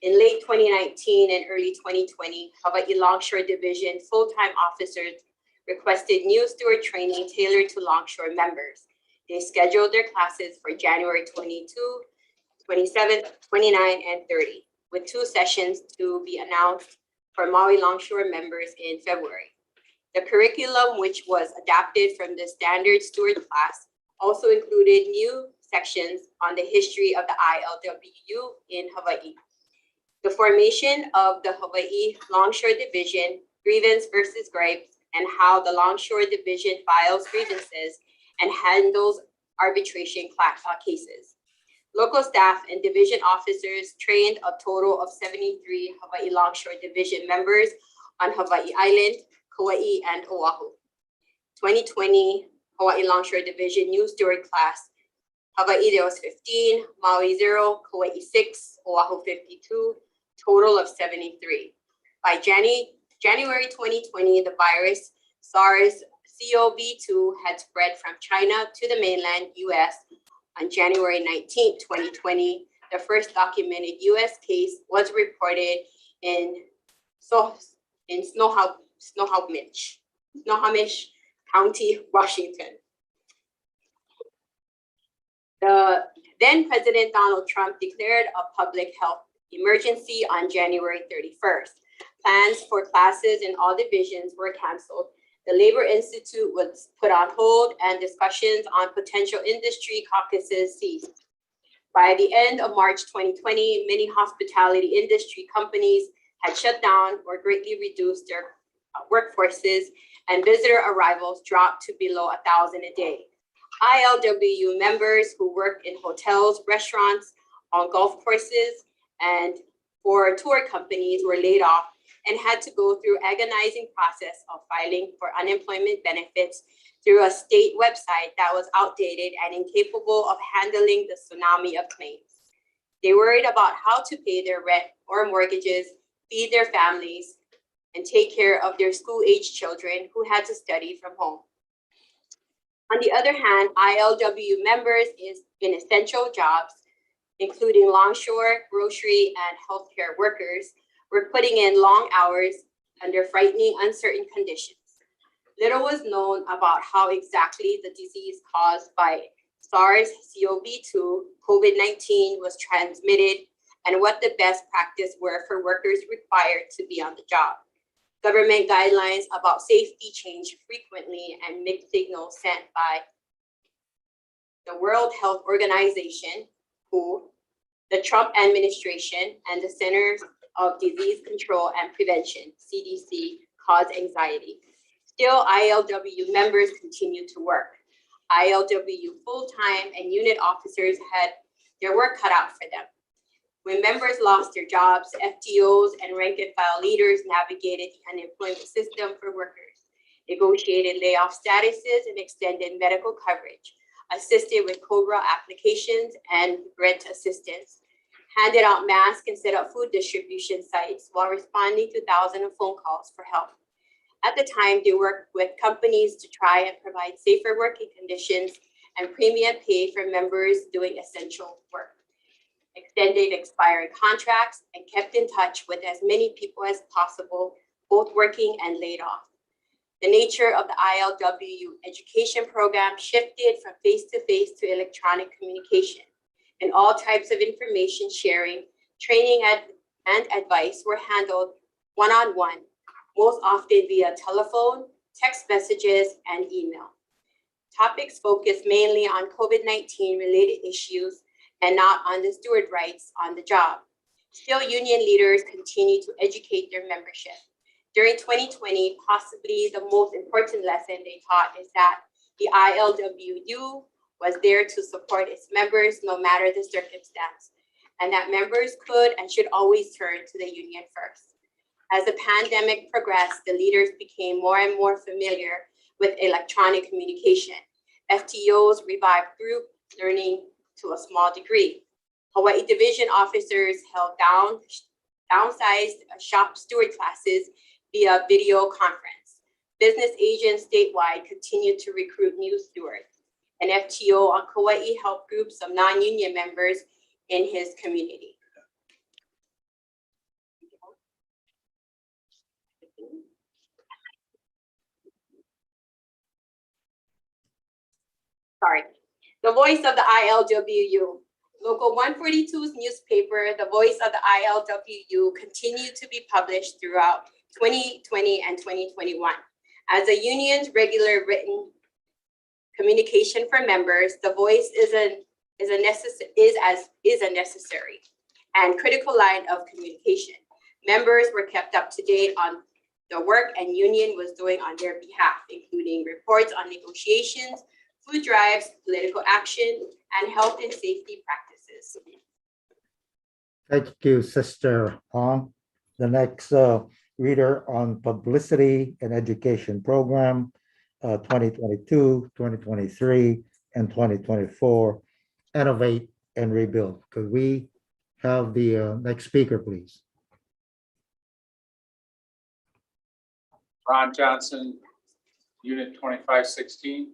In late 2019 and early 2020, Hawaii Longshore Division full-time officers requested new steward training tailored to Longshore members. They scheduled their classes for January 22, 27, 29, and 30, with 2 sessions to be announced for Maui Longshore members in February. The curriculum, which was adapted from the standard steward class, also included new sections on the history of the ILWU in Hawaii. The formation of the Hawaii Longshore Division, grievance versus gripes, and how the Longshore Division files grievances and handles arbitration cases. Local staff and division officers trained a total of 73 Hawaii Longshore Division members on Hawaii Island, Kauai, and Oahu. 2020 Hawaii Longshore Division new steward class. Hawaii there was 15, Maui 0, Kauai 6, Oahu 52, total of 73. By January 2020, the virus SARS-CoV-2 had spread from China to the mainland US. On January 19, 2020, the first documented US case was reported in Snohomish County, Washington. The then President Donald Trump declared a public health emergency on January 31st. Plans for classes in all divisions were canceled. The Labor Institute was put on hold, and discussions on potential industry caucuses ceased. By the end of March 2020, many hospitality industry companies had shut down or greatly reduced their workforces, and visitor arrivals dropped to below 1,000 a day. ILWU members who work in hotels, restaurants, on golf courses, and for tour companies were laid off and had to go through agonizing process of filing for unemployment benefits through a state website that was outdated and incapable of handling the tsunami of claims. They worried about how to pay their rent or mortgages feed their families, and take care of their school-age children who had to study from home. On the other hand, ILWU members in essential jobs, including longshore, grocery, and healthcare workers, were putting in long hours under frightening, uncertain conditions. Little was known about how exactly the disease caused by SARS-CoV-2, COVID-19 was transmitted, and what the best practice were for workers required to be on the job. Government guidelines about safety change frequently, and mixed signals sent by the World Health Organization, WHO, the Trump administration, and the Centers of Disease Control and Prevention, CDC, caused anxiety. Still, ILWU members continue to work. ILWU full-time and unit officers had their work cut out for them. When members lost their jobs, FTOs and rank and file leaders navigated the unemployment system for workers, negotiated layoff statuses and extended medical coverage, assisted with COBRA applications and rent assistance, handed out masks and set up food distribution sites while responding to thousands of phone calls for help. At the time, they worked with companies to try and provide safer working conditions and premium pay for members doing essential work, extended expiring contracts, and kept in touch with as many people as possible, both working and laid off. The nature of the ILWU education program shifted from face-to-face to electronic communication, and all types of information sharing, training, and advice were handled one-on-one, most often via telephone, text messages, and email. Topics focused mainly on COVID-19 related issues and not on the steward rights on the job. Still, union leaders continue to educate their membership. During 2020, possibly the most important lesson they taught is that the ILWU was there to support its members no matter the circumstance, and that members could and should always turn to the union first. As the pandemic progressed, the leaders became more and more familiar with electronic communication. FTOs revived group learning to a small degree. Hawaii division officers held downsized shop steward classes via video conference. Business agents statewide continued to recruit new stewards. An FTO on Kauai helped groups of non-union members in his community. Sorry. The voice of the ILWU. Local 142's newspaper, The Voice of the ILWU, continued to be published throughout 2020 and 2021. As a union's regular written communication for members, The Voice is a necessary and critical line of communication. Members were kept up to date on the work and union was doing on their behalf, including reports on negotiations, food drives, political action, and health and safety practices. Thank you, Sister Hong. The next reader on publicity and education program, 2022, 2023, and 2024, innovate and rebuild. Could we have the next speaker, please? Ron Johnson, Unit 2516.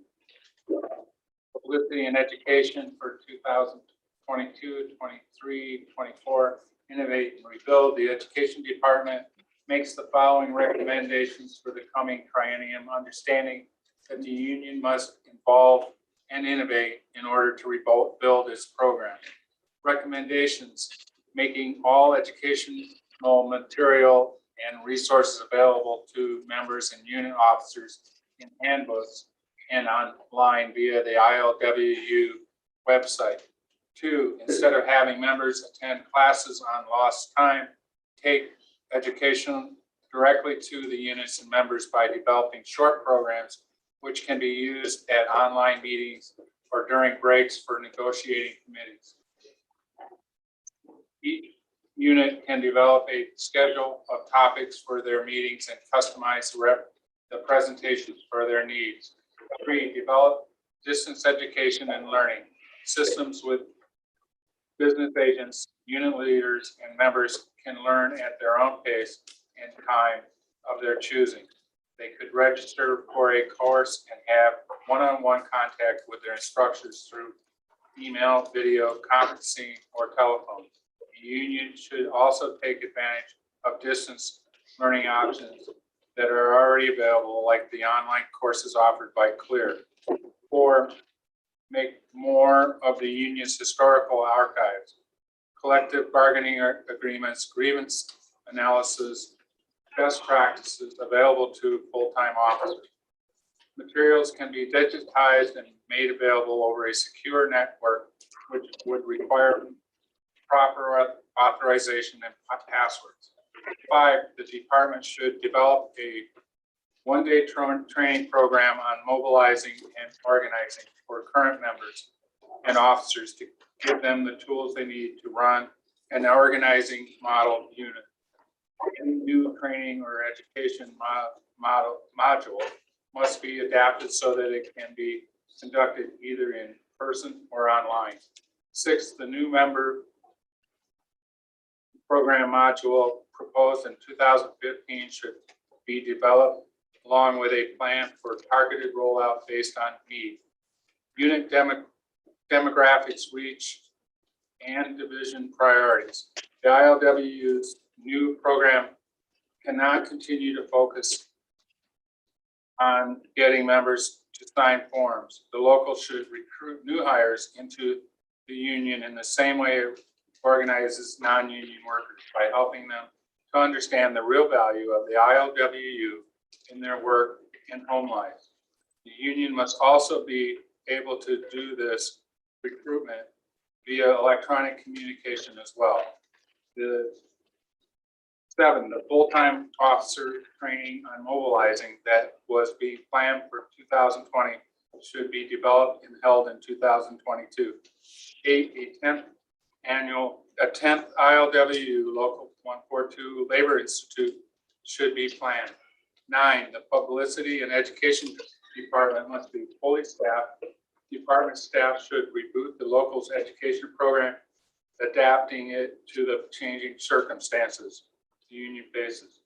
Publicity and education for 2022, 23, 24. Innovate and rebuild. The Education Department makes the following recommendations for the coming triennium, understanding that the union must evolve and innovate in order to rebuild its program. Recommendations: making all educational material and resources available to members and unit officers in handbooks and online via the ILWU website. 2, instead of having members attend classes on lost time, take education directly to the units and members by developing short programs which can be used at online meetings or during breaks for negotiating committees. Each unit can develop a schedule of topics for their meetings and customize the presentations for their needs. 3, develop distance education and learning systems with business agents, unit leaders, and members can learn at their own pace and time of their choosing. They could register for a course and have one-on-one contact with their instructors through email, video, conferencing, or telephone. The union should also take advantage of distance learning options that are already available, like the online courses offered by CLEAR, or make more of the union's historical archives, collective bargaining agreements, grievance analysis, best practices available to full-time officers. Materials can be digitized and made available over a secure network, which would require proper authorization and passwords. 5, the department should develop a one-day training program on mobilizing and organizing for current members and officers to give them the tools they need to run an organizing model unit. Any new training or education module must be adapted so that it can be conducted either in person or online. 6, the new member program module proposed in 2015 should be developed along with a plan for targeted rollout based on need. Unit demographics, reach, and division priorities. The ILWU's new program cannot continue to focus on getting members to sign forms. The local should recruit new hires into the union in the same way it organizes non-union workers, by helping them to understand the real value of the ILWU in their work and home lives. The union must also be able to do this recruitment via electronic communication as well. 7, the full-time officer training on mobilizing that was being planned for 2020 should be developed and held in 2022. 8, a 10th ILWU Local 142 Labor Institute should be planned. 9, the publicity and education department must be fully staffed. Department staff should reboot the local's education program, adapting it to the changing circumstances the union faces,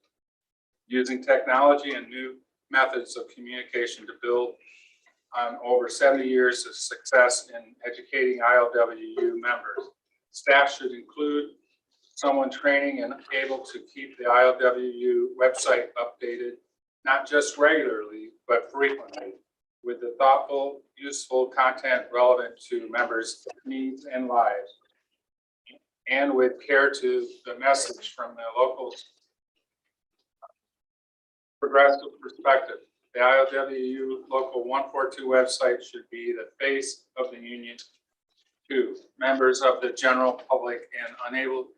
using technology and new methods of communication to build on over 70 years of success in educating ILWU members. Staff should include someone training and able to keep the ILWU website updated, not just regularly, but frequently, with the thoughtful, useful content relevant to members' needs and lives, and with care to the message from the locals' progressive perspective. The ILWU Local 142 website should be the face of the union to members of the general public and unable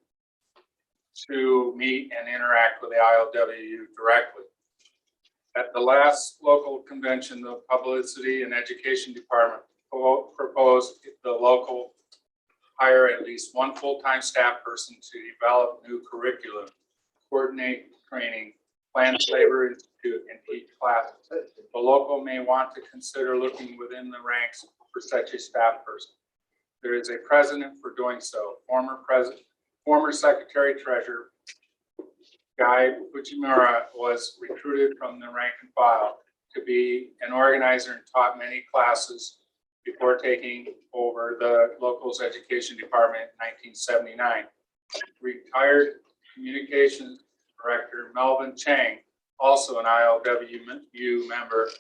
to meet and interact with the ILWU directly. At the last local convention, the Publicity and Education Department proposed the local hire at least one full-time staff person to develop new curriculum, coordinate training, plan Labor Institute, and teach classes. The local may want to consider looking within the ranks for such a staff person. There is a precedent for doing so. Former Secretary Treasurer Guy Fujimura was recruited from the rank and file to be an organizer and taught many classes before taking over the local's education department in 1979. Retired communications director Melvin Chang, also an ILWU member,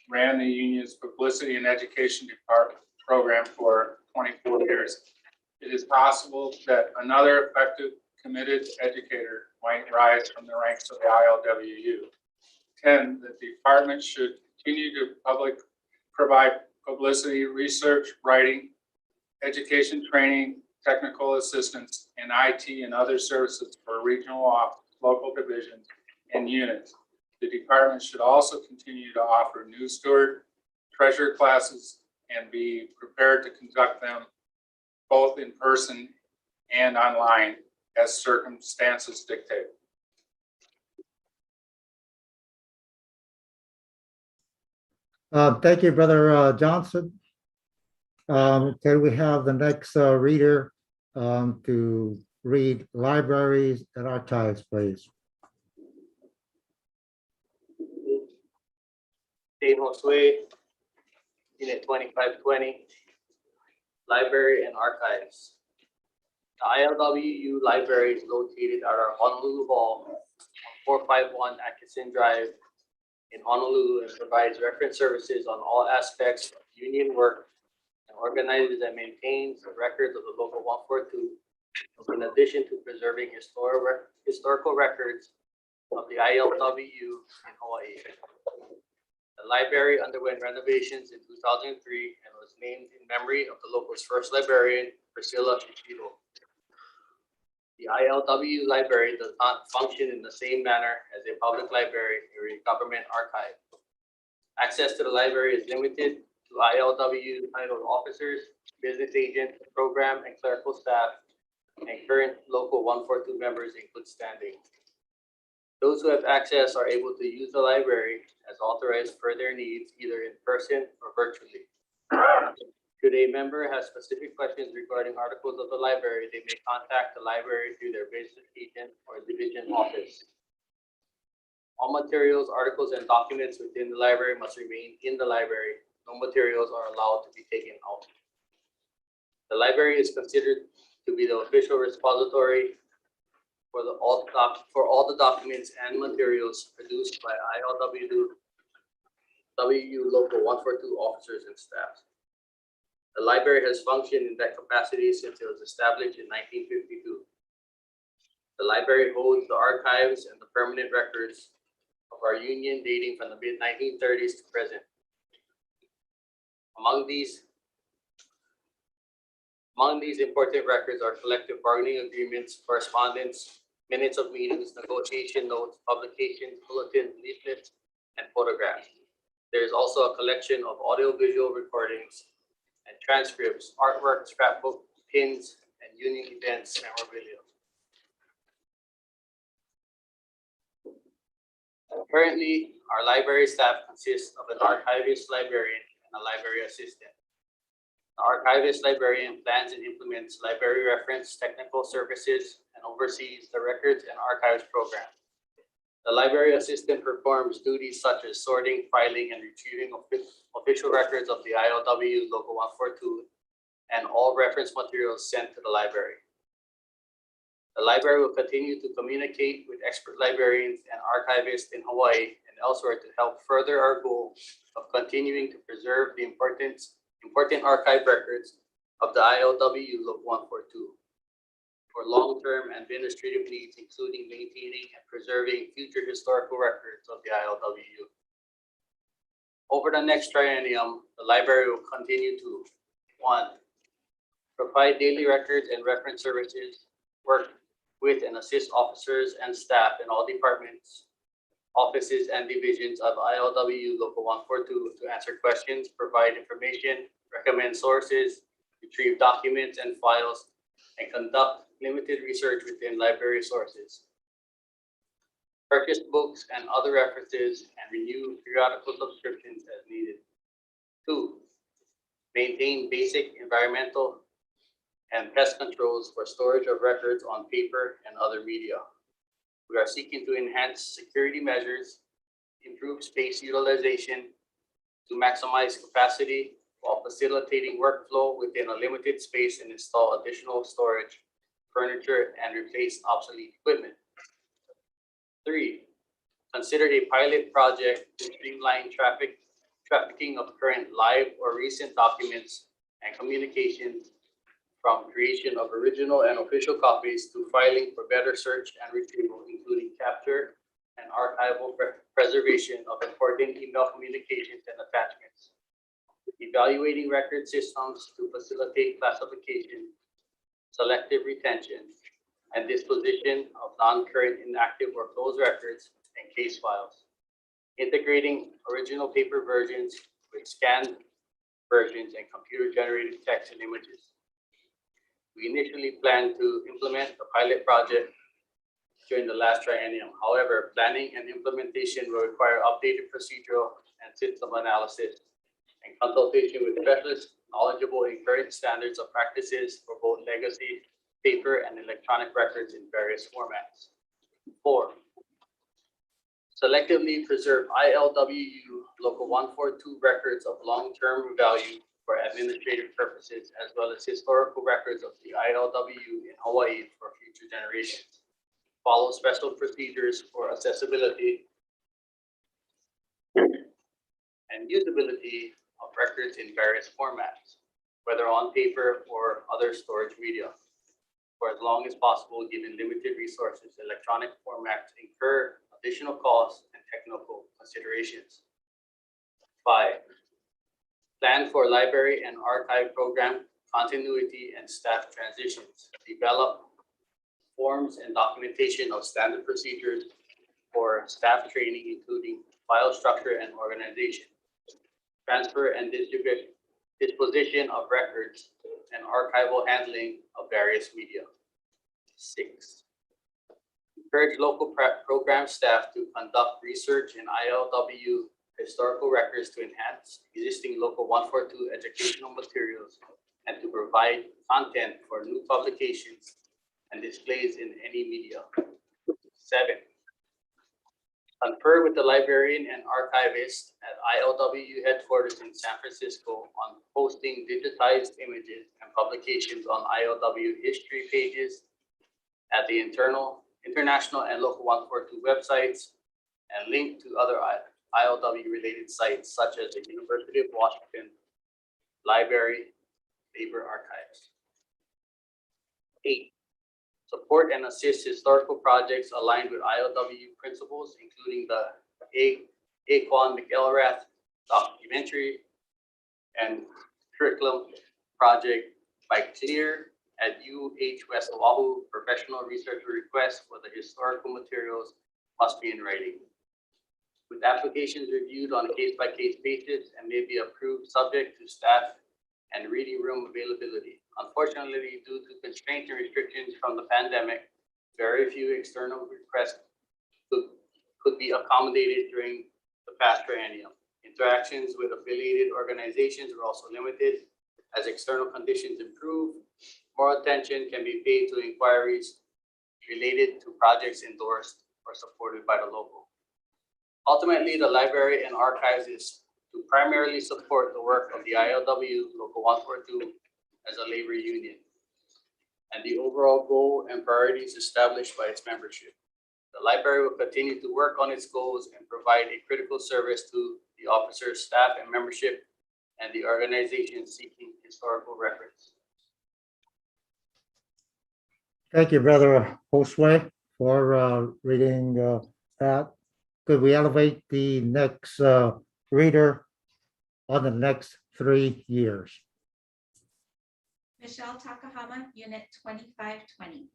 ran the union's publicity and education department program for 24 years. It is possible that another effective, committed educator might rise from the ranks of the ILWU. 10, the department should continue to provide publicity, research, writing, education training, technical assistance, and IT and other services for regional local divisions and units. The department should also continue to offer new steward, treasurer classes, and be prepared to conduct them both in person and online as circumstances dictate. Thank you, Brother Johnson. Can we have the next reader to read libraries and archives, please. Dane Josue, Unit 2520, Library and Archives. The ILWU Library is located at our Honolulu Hall, 451 Atkinson Drive in Honolulu, and provides reference services on all aspects of union work and organizes and maintains the records of the Local 142, in addition to preserving historical records of the ILWU in Hawaii. The library underwent renovations in 2003 and was named in memory of the local's first librarian, Priscilla Shichiro. The ILWU library does not function in the same manner as a public library or a government archive. Access to the library is limited to ILWU titled officers, business agents, program and clerical staff, and current local 142 members in good standing. Those who have access are able to use the library as authorized for their needs, either in person or virtually. Should a member have specific questions regarding articles of the library, they may contact the library through their business agent or division office. All materials, articles, and documents within the library must remain in the library. No materials are allowed to be taken out. The library is considered to be the official repository for all the documents and materials produced by ILWU Local 142 officers and staff. The library has functioned in that capacity since it was established in 1952. The library holds the archives and the permanent records of our union dating from the mid-1930s to present. Among these important records are collective bargaining agreements, correspondence, minutes of meetings, negotiation notes, publications, bulletins, leaflets, and photographs. There is also a collection of audiovisual recordings and transcripts, artwork, scrapbook, pins, and union events memorabilia. Currently, our library staff consists of an archivist librarian and a library assistant. The archivist librarian plans and implements library reference technical services and oversees the records and archives program. The library assistant performs duties such as sorting, filing, and retrieving official records of the ILWU Local 142 and all reference materials sent to the library. The library will continue to communicate with expert librarians and archivists in Hawaii and elsewhere to help further our goal of continuing to preserve the important archive records of the ILWU Local 142 for long-term administrative needs, including maintaining and preserving future historical records of the ILWU. Over the next triennium, the library will continue to 1. Provide daily records and reference services, work with and assist officers and staff in all departments, offices, and divisions of ILWU Local 142 to answer questions, provide information, recommend sources, retrieve documents and files, and conduct limited research within library sources. Purchase books and other references and renew periodical subscriptions as needed. 2. Maintain basic environmental and pest controls for storage of records on paper and other media. We are seeking to enhance security measures, improve space utilization to maximize capacity while facilitating workflow within a limited space and install additional storage, furniture, and replace obsolete equipment. 3. Consider a pilot project to streamline trafficking of current live or recent documents and communications from creation of original and official copies to filing for better search and retrieval, including capture and archival preservation of important email communications and attachments. Evaluating record systems to facilitate classification, selective retention, and disposition of non-current, inactive, or closed records and case files. Integrating original paper versions with scanned versions and computer-generated text and images. We initially planned to implement the pilot project during the last triennium. However, planning and implementation will require updated procedural and system analysis and consultation with specialists knowledgeable in current standards of practices for both legacy paper and electronic records in various formats. 4, selectively preserve ILWU Local 142 records of long-term value for administrative purposes, as well as historical records of the ILWU in Hawaii for future generations. Follow special procedures for accessibility and usability of records in various formats, whether on paper or other storage media, for as long as possible, given limited resources. Electronic formats incur additional costs and technical considerations. 5, plan for library and archive program continuity and staff transitions. Develop forms and documentation of standard procedures for staff training, including file structure and organization, transfer and disposition of records, and archival handling of various media. 6, encourage local program staff to conduct research in ILWU historical records to enhance existing local 142 educational materials and to provide content for new publications and displays in any media. 7, confer with the librarian and archivist at ILWU headquarters in San Francisco on posting digitized images and publications on ILWU history pages at the international and local 142 websites, and link to other ILW related sites such as the University of Washington Library, Labor Archives. 8, support and assist historical projects aligned with ILW principles, including the Aquan McElrath documentary and curriculum project by Clear at UH West Oahu. Professional research requests for the historical materials must be in writing, with applications reviewed on a case-by-case basis and may be approved subject to staff and reading room availability. Unfortunately, due to constraints and restrictions from the pandemic, very few external requests could be accommodated during the past triennium. Interactions with affiliated organizations are also limited. As external conditions improve, more attention can be paid to inquiries related to projects endorsed or supported by the local. Ultimately, the library and archives is to primarily support the work of the ILWU Local 142 as a labor union and the overall goal and priorities established by its membership. The library will continue to work on its goals and provide a critical service to the officers, staff, and membership, and the organization seeking historical records. Thank you, Brother Josue, for reading that. Could we elevate the next reader on the next 3 years? Michelle Takahama, Unit 2520.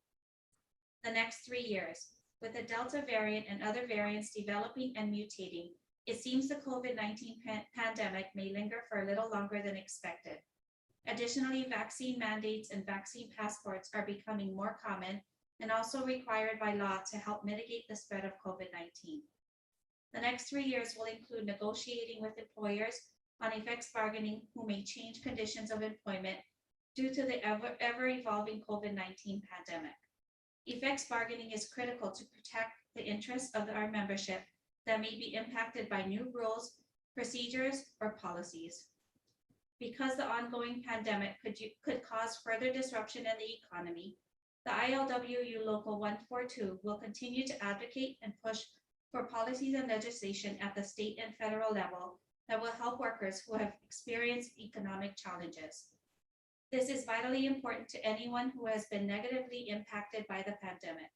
The next 3 years. With the Delta variant and other variants developing and mutating, it seems the COVID-19 pandemic may linger for a little longer than expected. Additionally, vaccine mandates and vaccine passports are becoming more common and also required by law to help mitigate the spread of COVID-19. The next 3 years will include negotiating with employers on effects bargaining who may change conditions of employment due to the ever-evolving COVID-19 pandemic. Effects bargaining is critical to protect the interests of our membership that may be impacted by new rules, procedures, or policies. Because the ongoing pandemic could cause further disruption in the economy, the ILWU Local 142 will continue to advocate and push for policies and legislation at the state and federal level that will help workers who have experienced economic challenges. This is vitally important to anyone who has been negatively impacted by the pandemic.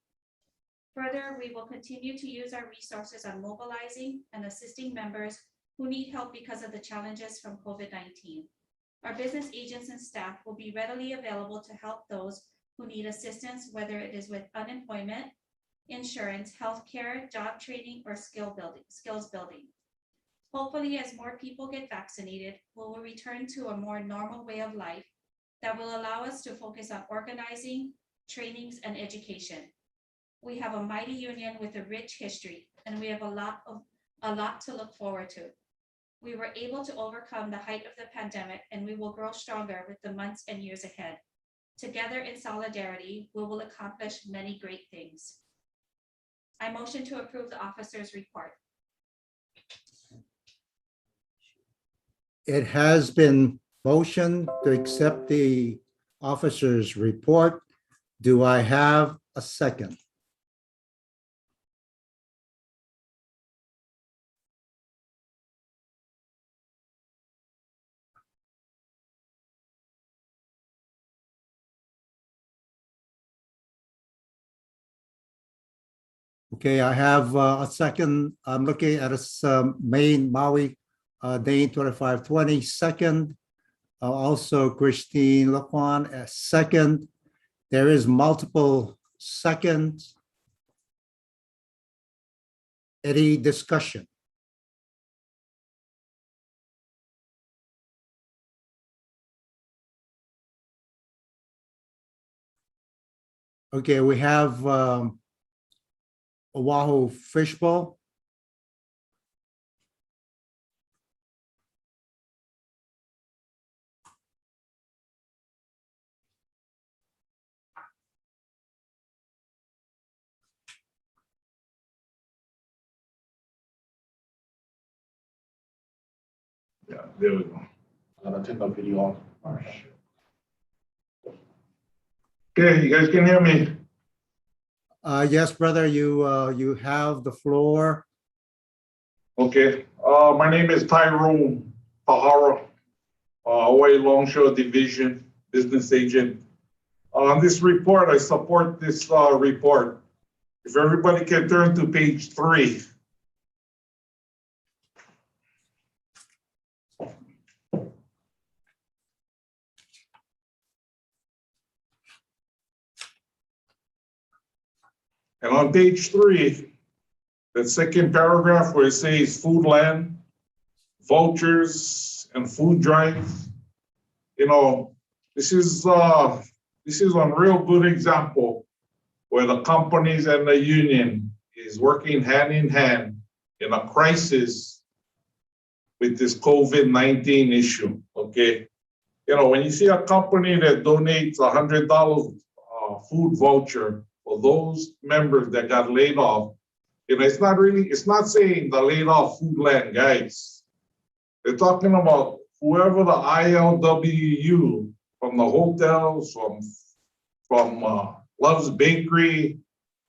Further, we will continue to use our resources on mobilizing and assisting members who need help because of the challenges from COVID-19. Our business agents and staff will be readily available to help those who need assistance, whether it is with unemployment, insurance, healthcare, job training, or skills building. Hopefully, as more people get vaccinated, we will return to a more normal way of life that will allow us to focus on organizing, trainings, and education. We have a mighty union with a rich history, and we have a lot to look forward to. We were able to overcome the height of the pandemic, and we will grow stronger with the months and years ahead. Together in solidarity, we will accomplish many great things. I motion to approve the officer's report. It has been motioned to accept the officer's report. Do I have a second? Okay, I have a second. I'm looking at a main Maui Dane 2520 second. Also Christine Laquan as second. There is multiple seconds. Any discussion? Okay, we have Oahu Fishbowl. Yeah, there we go. I'm gonna take a video off. All right. Okay, you guys can hear me? Yes, brother, you have the floor. Okay, my name is Tyrone Tahara, Hawaii Longshore Division Business Agent. On this report, I support this report. If everybody can turn to page 3. And on page 3, the second paragraph where it says food land, vouchers, and food drives, you know, this is a real good example where the companies and the union is working hand in hand in a crisis with this COVID-19 issue, okay? You know, when you see a company that donates $100 food voucher for those members that got laid off, you know, it's not saying the laid off food land guys. They're talking about whoever the ILWU from the hotels, from Love's Bakery,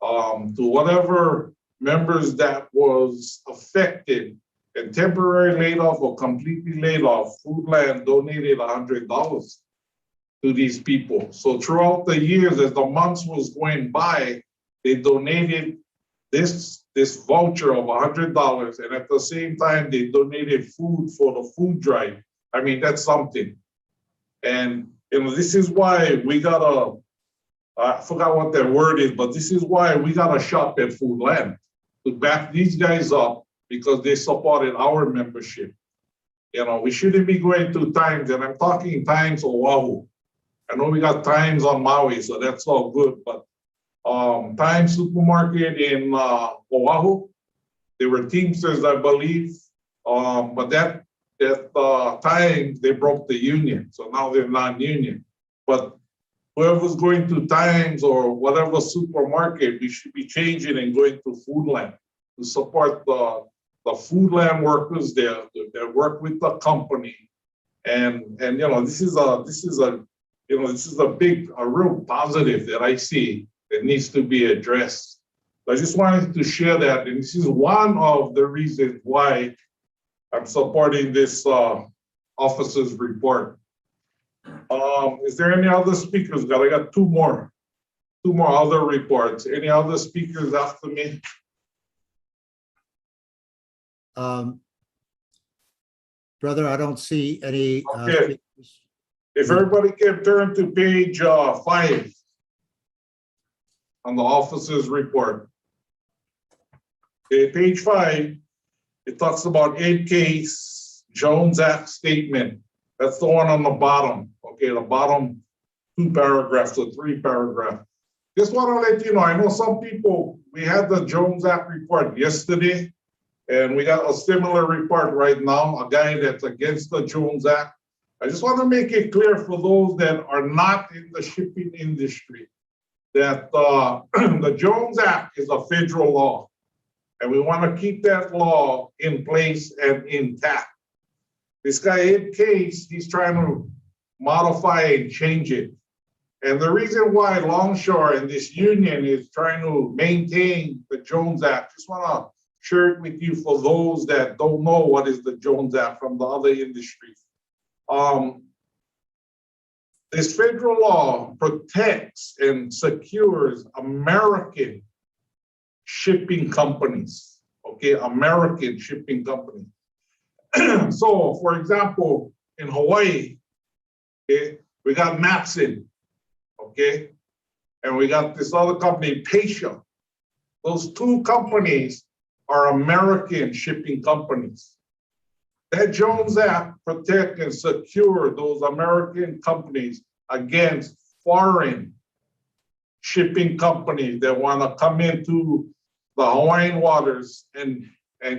to whatever members that was affected and temporarily laid off or completely laid off, Foodland donated $100 to these people. So throughout the years, as the months was going by, they donated this voucher of $100, and at the same time, they donated food for the food drive. I mean, that's something. And you know, this is why we gotta, I forgot what that word is, but this is why we gotta shop at Foodland to back these guys up because they supported our membership. You know, we shouldn't be going to Times, and I'm talking Times Oahu. I know we got Times on Maui, so that's all good, but Times Supermarket in Oahu, they were Teamsters, I believe, but that time they broke the union, so now they're non-union. But whoever's going to Times or whatever supermarket, we should be changing and going to Foodland to support the Foodland workers there that work with the company. And you know, this is a real positive that I see that needs to be addressed. I just wanted to share that, and this is one of the reasons why I'm supporting this officer's report. Is there any other speakers? I got two more other reports. Any other speakers after me? Brother, I don't see any. Okay. If everybody can turn to page 5 on the officer's report. Okay, page 5, it talks about 8 case Jones Act statement. That's the one on the bottom. Okay, the bottom 2 paragraphs or 3 paragraphs. Just want to let you know, I know some people, we had the Jones Act report yesterday, and we got a similar report right now, a guy that's against the Jones Act. I just want to make it clear for those that are not in the shipping industry that the Jones Act is a federal law, and we want to keep that law in place and intact. This guy, Ed Case, he's trying to modify and change it. And the reason why Longshore and this union is trying to maintain the Jones Act, just want to share it with you for those that don't know what is the Jones Act from the other industries. This federal law protects and secures American shipping companies, okay, American shipping companies. So, for example, in Hawaii, okay, we got Matson, okay, and we got this other company, Pasha. Those two companies are American shipping companies. That Jones Act protect and secure those American companies against foreign shipping companies that want to come into the Hawaiian waters and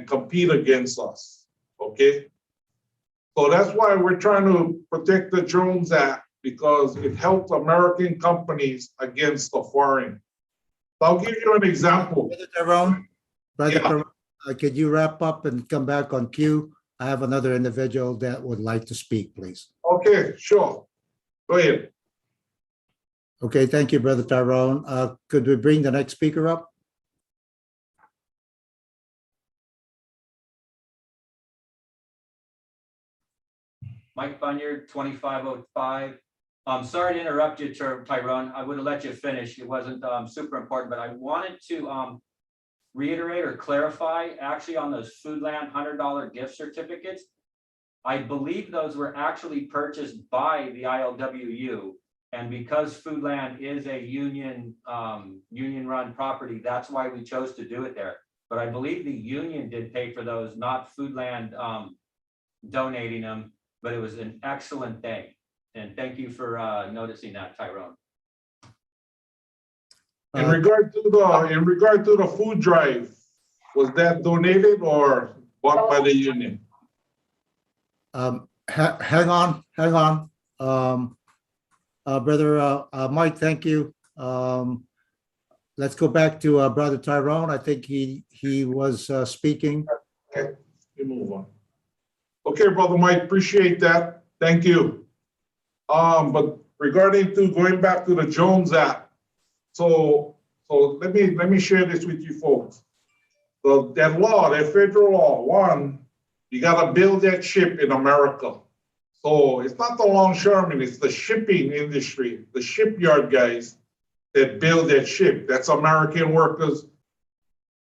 compete against us, okay? So that's why we're trying to protect the Jones Act, because it helps American companies against the foreign. So I'll give you an example. Brother Tyrone, could you wrap up and come back on cue? I have another individual that would like to speak, please. Okay, sure. Go ahead. Okay, thank you, Brother Tyrone. Could we bring the next speaker up? Mike Bunyard, 2505. Sorry to interrupt you, Tyrone. I would have let you finish. It wasn't super important, but I wanted to reiterate or clarify actually on those Foodland $100 gift certificates. I believe those were actually purchased by the ILWU. And because Foodland is a union run property, that's why we chose to do it there. But I believe the union did pay for those, not Foodland donating them, but it was an excellent thing. And thank you for noticing that, Tyrone. In regard to the food drive, was that donated or bought by the union? Hang on. Brother Mike, thank you. Let's go back to Brother Tyrone. I think he was speaking. Okay, you move on. Okay, Brother Mike, appreciate that. Thank you. But regarding to going back to the Jones Act, so let me share this with you folks. So that law, that federal law, one, you gotta build that ship in America. So it's not the longshoremen, it's the shipping industry, the shipyard guys that build that ship. That's American workers.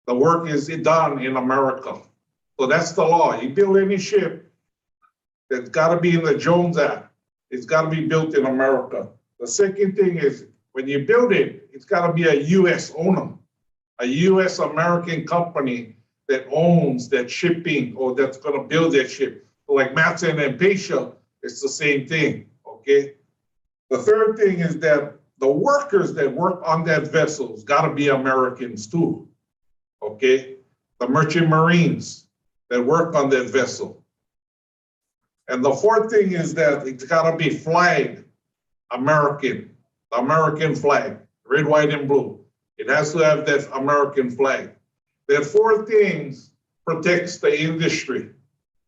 The work is done in America. So that's the law. You build any ship, that's gotta be in the Jones Act. It's gotta be built in America. The second thing is when you build it, it's gotta be a US owner, a US American company that owns that shipping or that's gonna build that ship. So like Matson and Pasha, it's the same thing, okay? The third thing is that the workers that work on that vessel gotta be Americans too, okay? The merchant marines that work on that vessel. And the fourth thing is that it's gotta be flagged American, the American flag, red, white, and blue. It has to have that American flag. That four things protects the industry.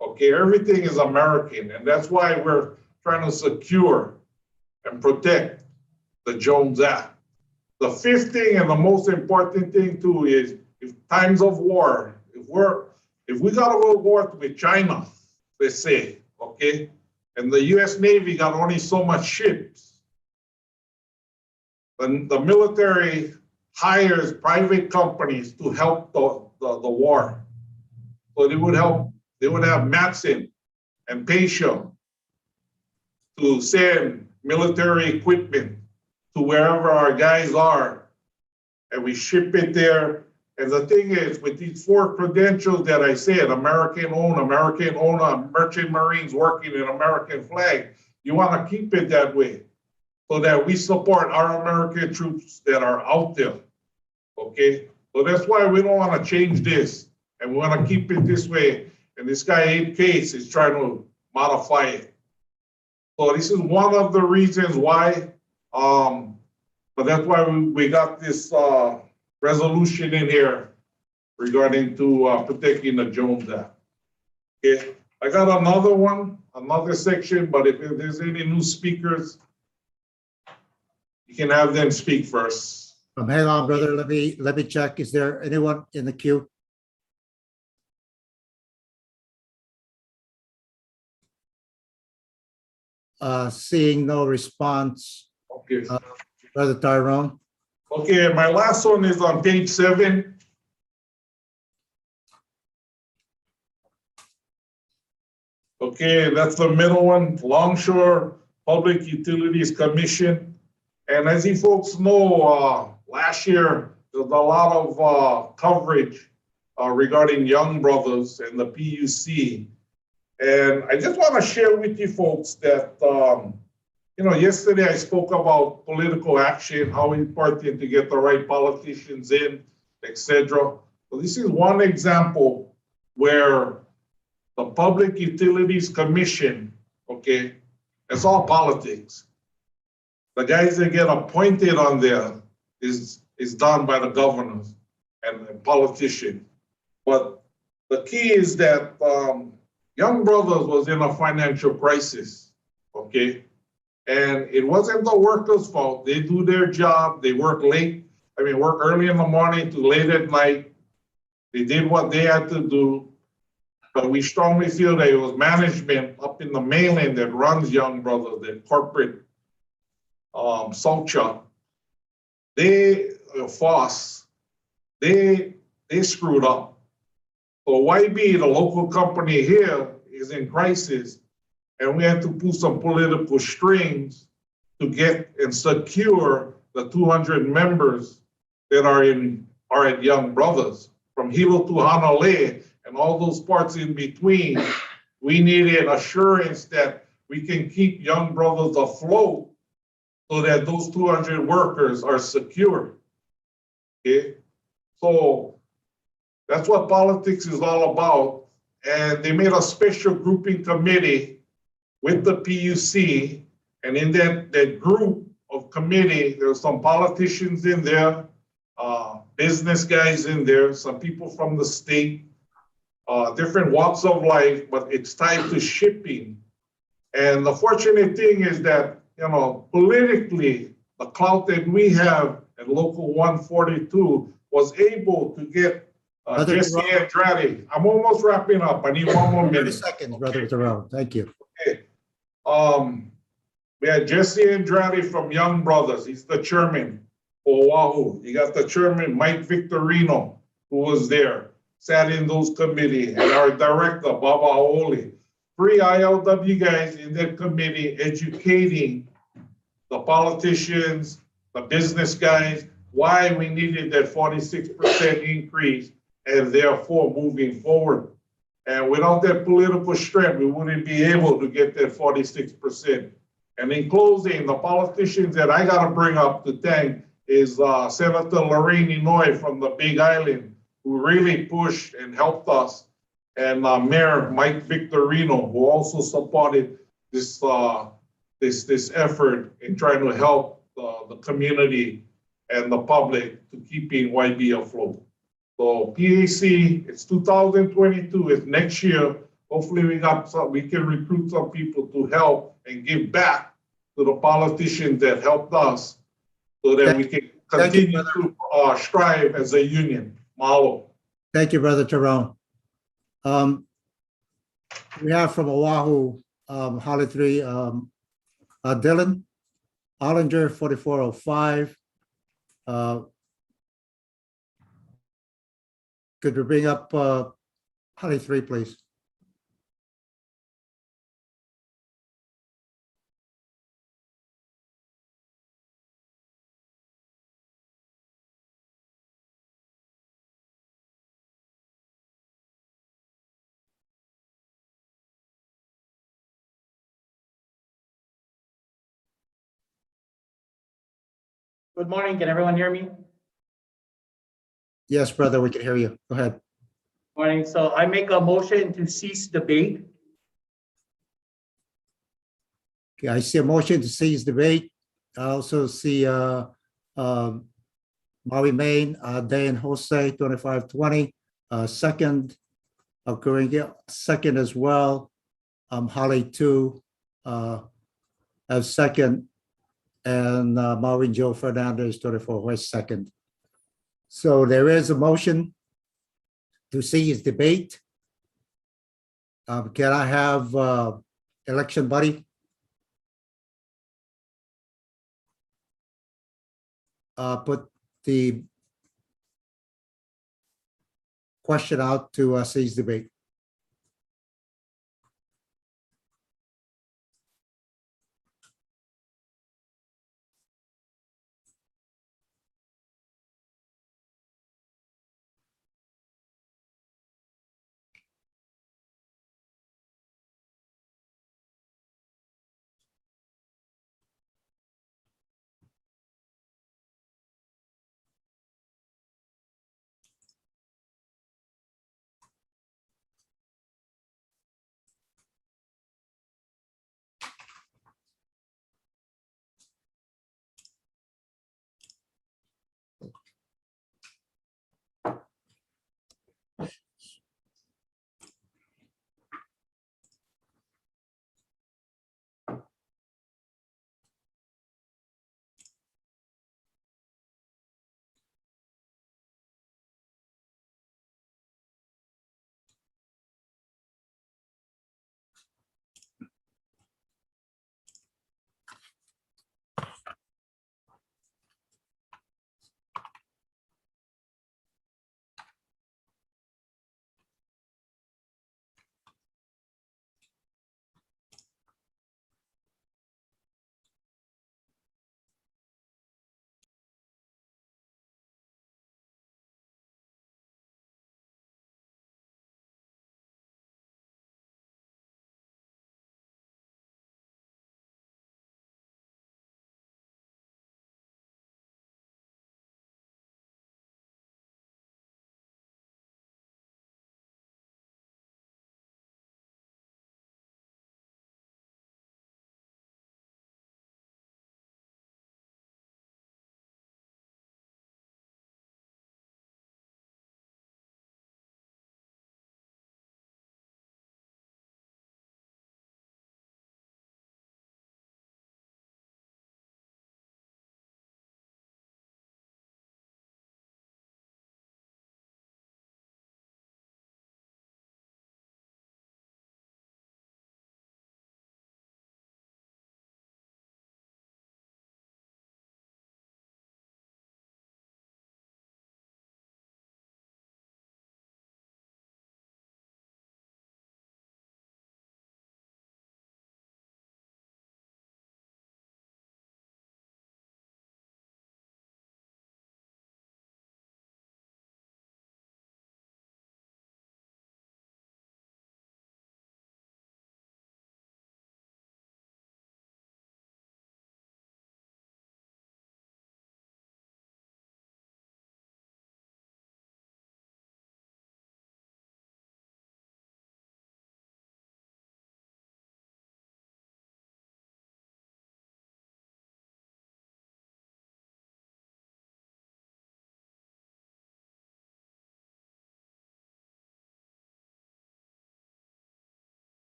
Okay, everything is American, and that's why we're trying to secure and protect the Jones Act. The fifth thing and the most important thing too is if times of war, if we gotta go to war with China, let's say, okay, and the US Navy got only so much ships, then the military hires private companies to help the war. So they would have Matson and Pasha to send military equipment to wherever our guys are, and we ship it there. And the thing is, with these four credentials that I said, American owned, merchant marines working in American flag, you want to keep it that way so that we support our American troops that are out there, okay? So that's why we don't want to change this, and we want to keep it this way. And this guy, Abe Case, is trying to modify it. So this is one of the reasons why, but that's why we got this resolution in here regarding to protecting the Jones Act. Okay, I got another one, another section, but if there's any new speakers, you can have them speak first. Hang on, brother. Let me check. Is there anyone in the queue? Seeing no response. Okay. Brother Tyrone. Okay, my last one is on page 7. Okay, that's the middle one, Longshore Public Utilities Commission. And as you folks know, last year, there was a lot of coverage regarding Young Brothers and the PUC. And I just want to share with you folks that, yesterday I spoke about political action, how important to get the right politicians in, etc. So this is one example where the Public Utilities Commission, okay, it's all politics. The guys that get appointed on there is done by the governors and the politicians. But the key is that Young Brothers was in a financial crisis, okay? And it wasn't the workers' fault. They do their job. They work work early in the morning to late at night. They did what they had to do. But we strongly feel that it was management up in the mainland that runs Young Brothers, the corporate Solcha. Foss, they screwed up. So YB, the local company here, is in crisis, and we had to pull some political strings to get and secure the 200 members that are at Young Brothers. From Hilo to Hanalei and all those parts in between, we needed assurance that we can keep Young Brothers afloat so that those 200 workers are secure. Okay, so that's what politics is all about. And they made a special grouping committee with the PUC. And in that group of committee, there were some politicians in there, business guys in there, some people from the state, different walks of life, but it's tied to shipping. And the fortunate thing is that, politically, the clout that we have at Local 142 was able to get Jesse Andrade. I'm almost wrapping up. I need one more 30 minute. seconds, Brother Tyrone. Thank you. Okay. We had Jesse Andrade from Young Brothers. He's the chairman for Oahu. You got the chairman, Mike Victorino, who was there, sat in those committees, and our director, Baba Aoli. 3 ILW guys in that committee educating the politicians, the business guys, why we needed that 46% increase and therefore moving forward. And without that political strength, we wouldn't be able to get that 46%. And in closing, the politicians that I got to bring up to thank is Senator Lorraine Inouye from the Big Island, who really pushed and helped us, and Mayor Mike Victorino, who also supported this effort in trying to help the community and the public to keeping YB afloat. So PAC, it's 2022, it's next year. Hopefully we can recruit some people to help and give back to the politicians that helped us so that we can continue to strive as a union. Mahalo. Thank you, Brother Tyrone. We have from Oahu, Holly 3, Dylan Ollinger, 4405. Could we bring up Holly 3, please? Good morning. Can everyone hear me? Yes, brother, we can hear you. Go ahead. Morning. So I make a motion to cease debate. Okay, I see a motion to cease debate. I also see Maui Main, Dan Jose, 2520, second, occurring here, second as well. Holly 2, as second, and Maui Joe Fernandez, 24 West, second. So there is a motion to cease debate. Can I have election buddy? Put the question out to cease debate.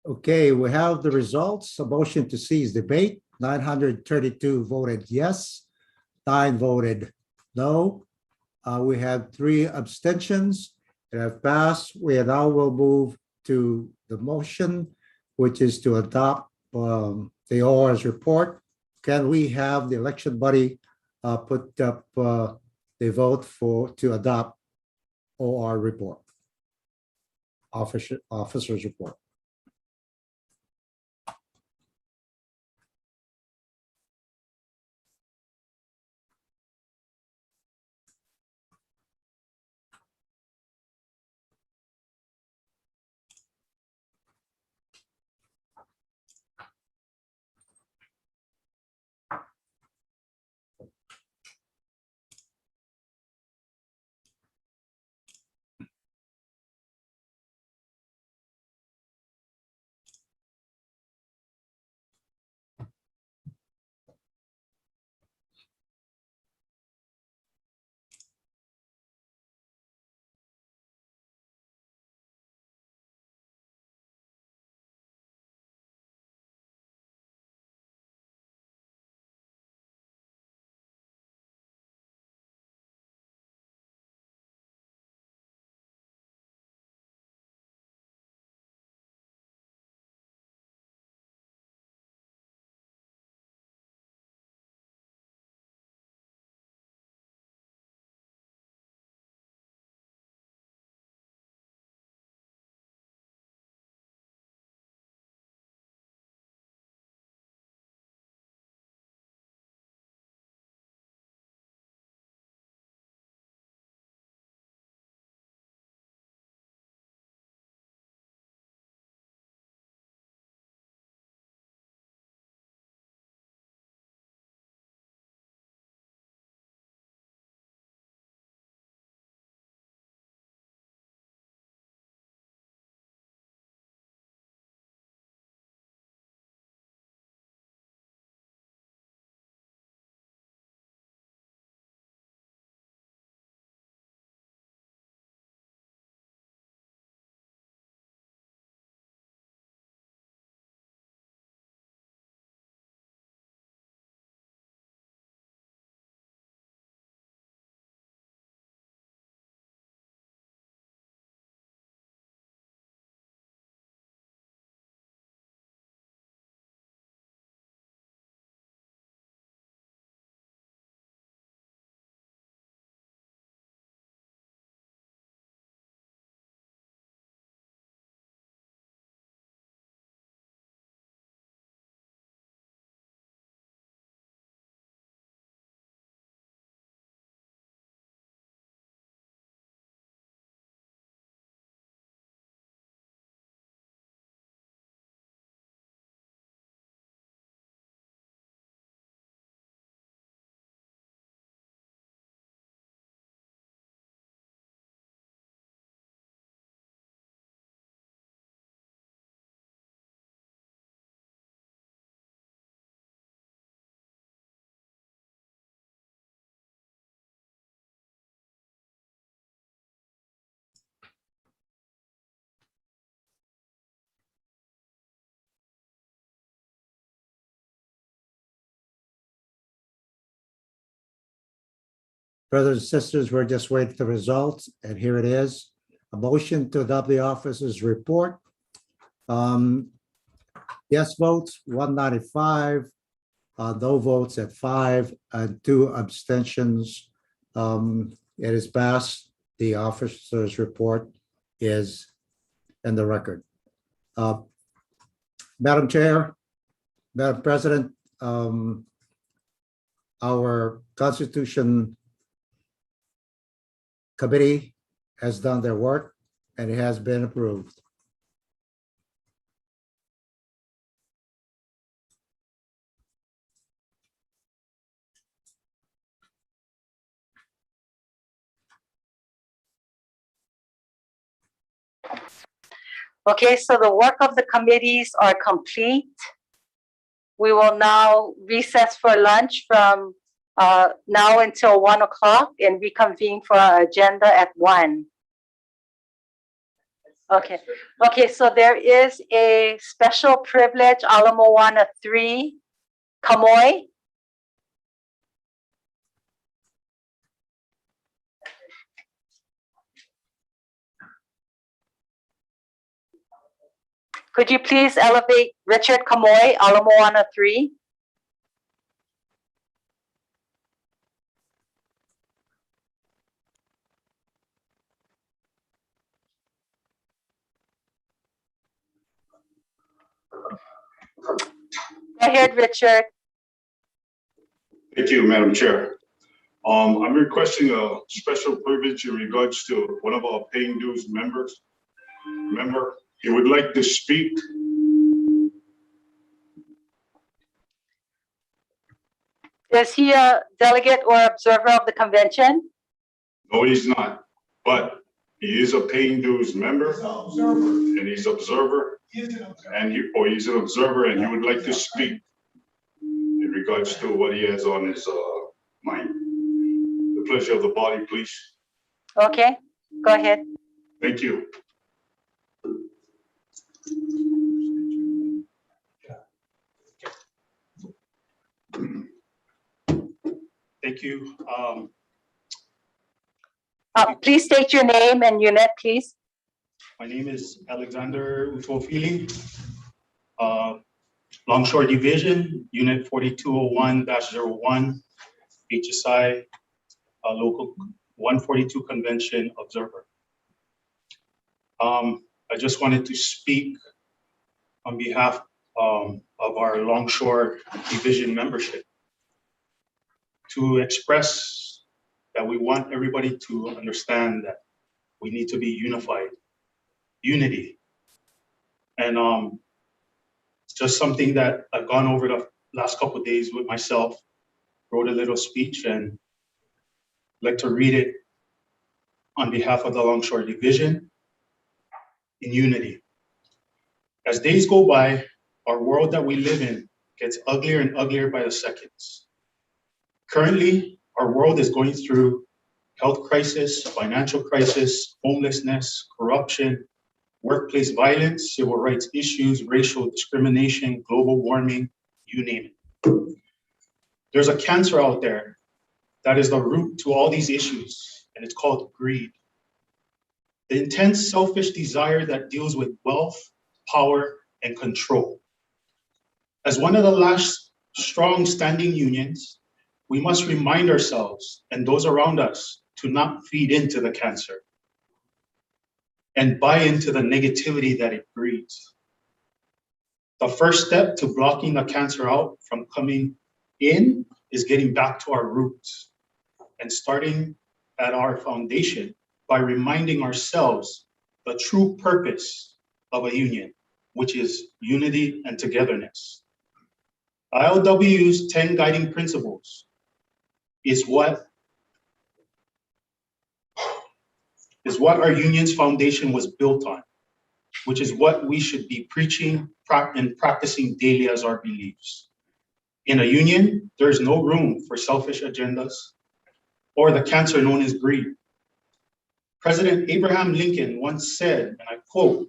Okay, we have the results. A motion to cease debate. 932 voted yes, 9 voted no. We had 3 abstentions. It have passed. We now will move to the motion, which is to adopt the OR's report. Can we have the election buddy put up the vote to adopt OR report? Officer's report. Brothers and sisters, we're just waiting for the results, and here it is. A motion to adopt the officers' report. Yes votes, 195. No votes at 5, and 2 abstentions. It is passed. The officers' report is in the record. Madam Chair, Madam President, our Constitution Committee has done their work and it has been approved. Okay, so the work of the committees are complete. We will now recess for lunch from now until 1 o'clock and reconvene for our agenda at 1. Okay, so there is a special privilege, Ala Moana 3, Kamoy. Could you please elevate Richard Kamoy, Ala Moana 3? Go ahead, Richard. Thank you, Madam Chair. I'm requesting a special privilege in regards to one of our paying dues members. He would like to speak. Is he a delegate or observer of the convention? No, he's not, but he is a paying dues member and he's observer and he's an observer and he would like to speak in regards to what he has on his mind. The pleasure of the body, please. Okay, go ahead. Thank you. Thank you. Please state your name and unit, please. My name is Alexander Utofili, Longshore Division, Unit 4201-01, HSI, Local 142 Convention Observer. I just wanted to speak on behalf of our Longshore Division membership to express that we want everybody to understand that we need to be unified, unity. And just something that I've gone over the last couple of days with myself, wrote a little speech and I'd like to read it on behalf of the Longshore Division in unity. As days go by, our world that we live in gets uglier and uglier by the seconds. Currently, our world is going through health crisis, financial crisis, homelessness, corruption, workplace violence, civil rights issues, racial discrimination, global warming, you name it. There's a cancer out there that is the root to all these issues, and it's called greed. The intense selfish desire that deals with wealth, power, and control. As one of the last strong standing unions, we must remind ourselves and those around us to not feed into the cancer and buy into the negativity that it breeds. The first step to blocking the cancer out from coming in is getting back to our roots and starting at our foundation by reminding ourselves the true purpose of a union, which is unity and togetherness. ILWU's 10 guiding principles is what our union's foundation was built on, which is what we should be preaching and practicing daily as our beliefs. In a union, there's no room for selfish agendas or the cancer known as greed. President Abraham Lincoln once said, and I quote,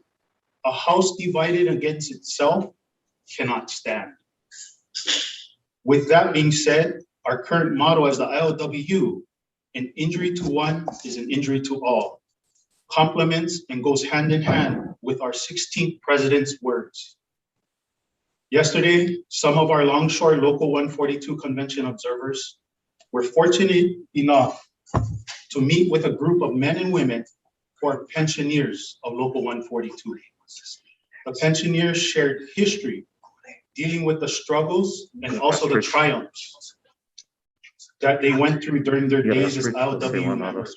"A house divided against itself cannot stand." With that being said, our current motto as the ILWU An injury to one is an injury to all. Complements and goes hand in hand with our 16th president's words. Yesterday, some of our Longshore Local 142 convention observers were fortunate enough to meet with a group of men and women who are pensioners of Local 142. The pensioners shared history dealing with the struggles and also the triumphs that they went through during their days as ILWU members.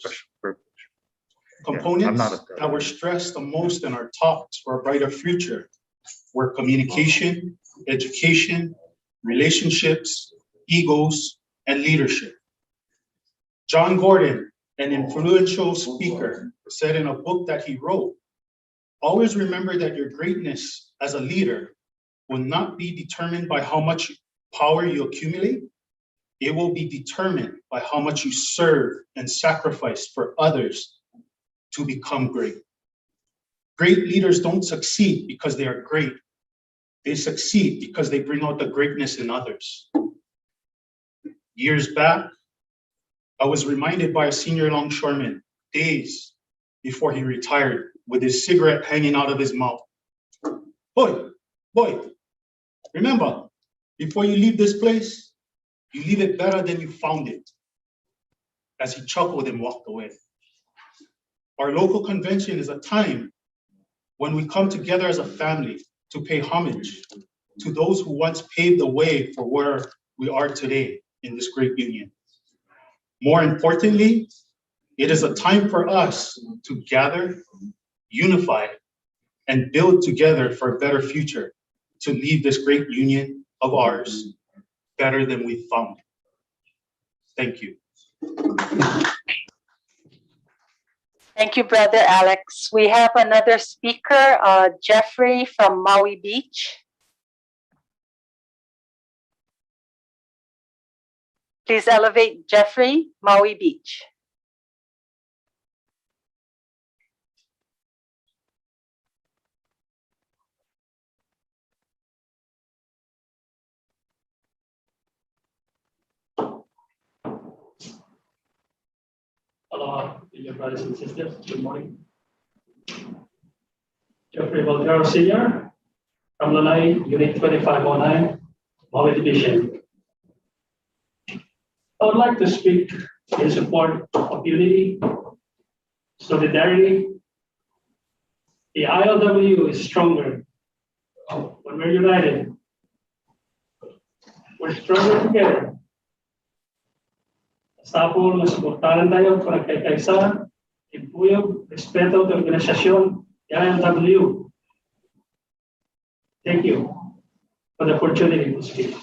Components that were stressed the most in our talks for a brighter future were communication, education, relationships, egos, and leadership. John Gordon, an influential speaker, said in a book that he wrote, "Always remember that your greatness as a leader will not be determined by how much power you accumulate. It will be determined by how much you serve and sacrifice for others to become great." Great leaders don't succeed because they are great. They succeed because they bring out the greatness in others. Years back, I was reminded by a senior longshoreman days before he retired with his cigarette hanging out of his mouth. Boy, remember, before you leave this place, you leave it better than you found it. As he chuckled and walked away. Our local convention is a time when we come together as a family to pay homage to those who once paved the way for where we are today in this great union. More importantly, it is a time for us to gather, unify, and build together for a better future to leave this great union of ours better than we found it. Thank you. Thank you, Brother Alex. We have another speaker, Jeffrey from Maui Beach. Please elevate Jeffrey, Maui Beach. Hello, dear brothers and sisters. Good morning. Jeffrey Valgaro Sr. from Lanai, Unit 2509, Maui Division. I would like to speak in support of unity, solidarity. The ILWU is stronger when we're united. We're stronger together. Basta po masuportahan tayo para kay kaisa, impuyog, respeto at organisasyon, ILWU. Thank you for the opportunity to speak.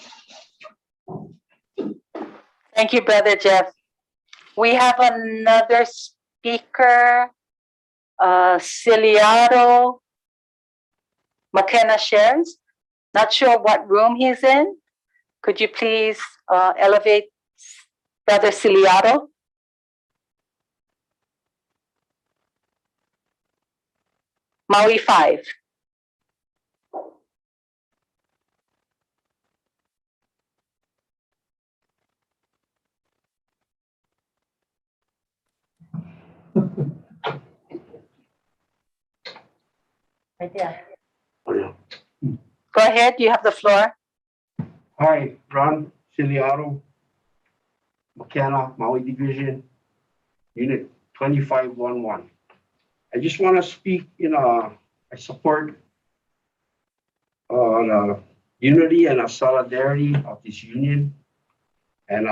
Thank you, Brother Jeff. We have another speaker, Ciliaro McKenna shares. Not sure what room he's in. Could you please elevate Brother Ciliaro? Maui 5. Right there. Go ahead, you have the floor. Hi, Ron Ciliaro, McKenna, Maui Division, Unit 2511. I just want to speak I support the unity and the solidarity of this union. And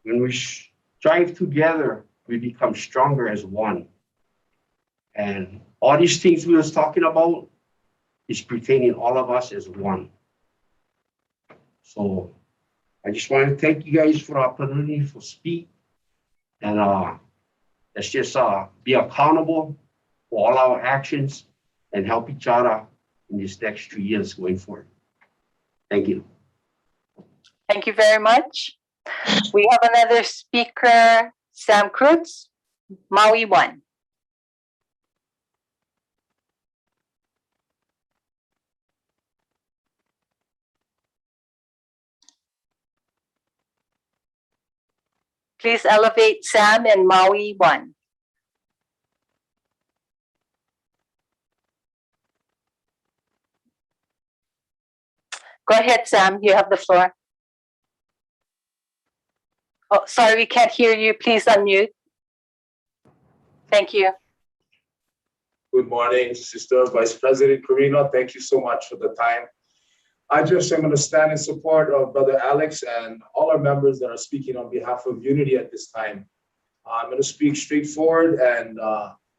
when we strive together, we become stronger as one. And all these things we was talking about is pertaining all of us as one. So I just want to thank you guys for the opportunity to speak. And let's just be accountable for all our actions and help each other in these next 2 years going forward. Thank you. Thank you very much. We have another speaker, Sam Cruz, Maui 1. Please elevate Sam and Maui 1. Go ahead, Sam, you have the floor. Oh, sorry, we can't hear you. Please unmute. Thank you. Good morning, Sister Vice President Carino. Thank you so much for the time. I just am going to stand in support of Brother Alex and all our members that are speaking on behalf of Unity at this time. I'm going to speak straightforward and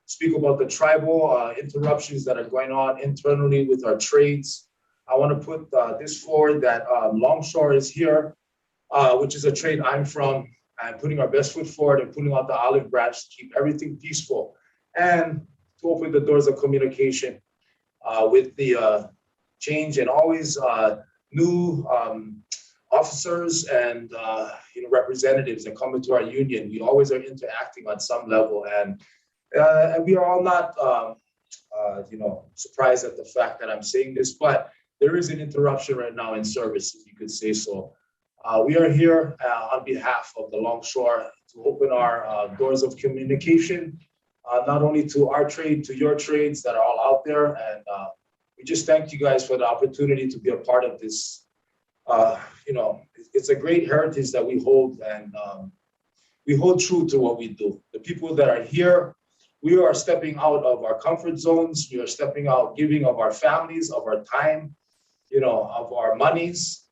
speak about the tribal interruptions that are going on internally with our trades. I want to put this forward that Longshore is here, which is a trade I'm from, and putting our best foot forward and putting out the olive branch to keep everything peaceful and to open the doors of communication with the change and always new officers and representatives that come into our union. We always are interacting on some level, and we are all not surprised at the fact that I'm saying this, but there is an interruption right now in service, if you could say so. We are here on behalf of the Longshore to open our doors of communication, not only to our trade, to your trades that are all out there. And we just thank you guys for the opportunity to be a part of this. It's a great heritage that we hold, and we hold true to what we do. The people that are here, we are stepping out of our comfort zones. We are stepping out, giving of our families, of our time, of our monies.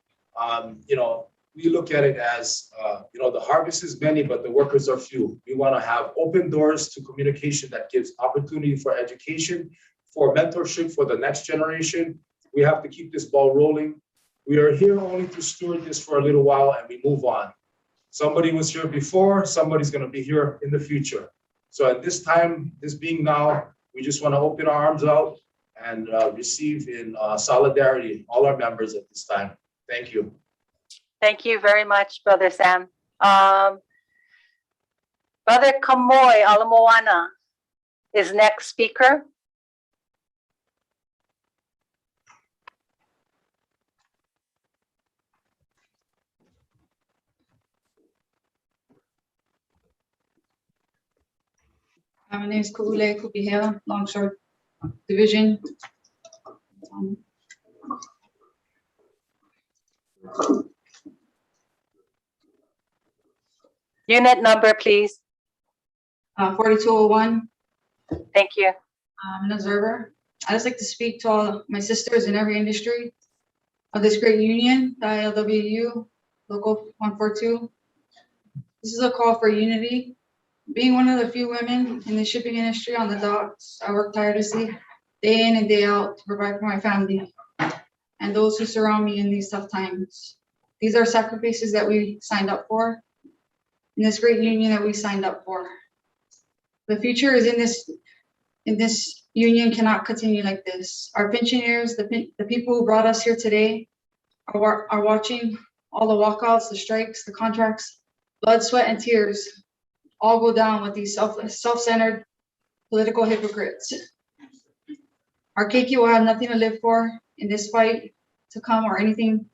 We look at it as, the harvest is many, but the workers are few. We want to have open doors to communication that gives opportunity for education, for mentorship for the next generation. We have to keep this ball rolling. We are here only to steward this for a little while and we move on. Somebody was here before, somebody's going to be here in the future. So at this time, this being now, we just want to open our arms out and receive in solidarity all our members at this time. Thank you. Thank you very much, Brother Sam. Brother Kamoy Alamoana is next speaker. My name is Kuule Kupihela, Longshore Division. Unit number, please. 4201. Thank you. I'm an observer. I'd just like to speak to all my sisters in every industry of this great union, the ILWU, Local 142. This is a call for unity. Being one of the few women in the shipping industry on the docks, I work tirelessly day in and day out to provide for my family and those who surround me in these tough times. These are sacrifices that we signed up for in this great union that we signed up for. The future is in this union cannot continue like this. Our pensioners, the people who brought us here today are watching all the walkouts, the strikes, the contracts, blood, sweat, and tears all go down with these self-centered political hypocrites. Our keiki will have nothing to live for in this fight to come or anything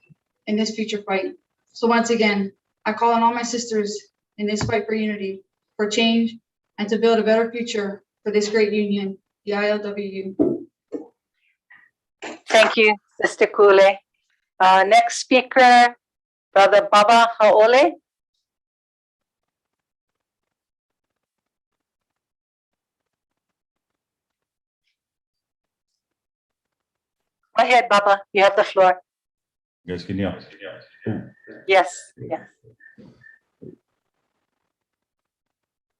in this future fight. So once again, I call on all my sisters in this fight for unity, for change, and to build a better future for this great union, the ILWU. Thank you, Sister Kule. Next speaker, Brother Baba Haole. Go ahead, Baba. You have the floor. Yes, can you? Yes. Yes.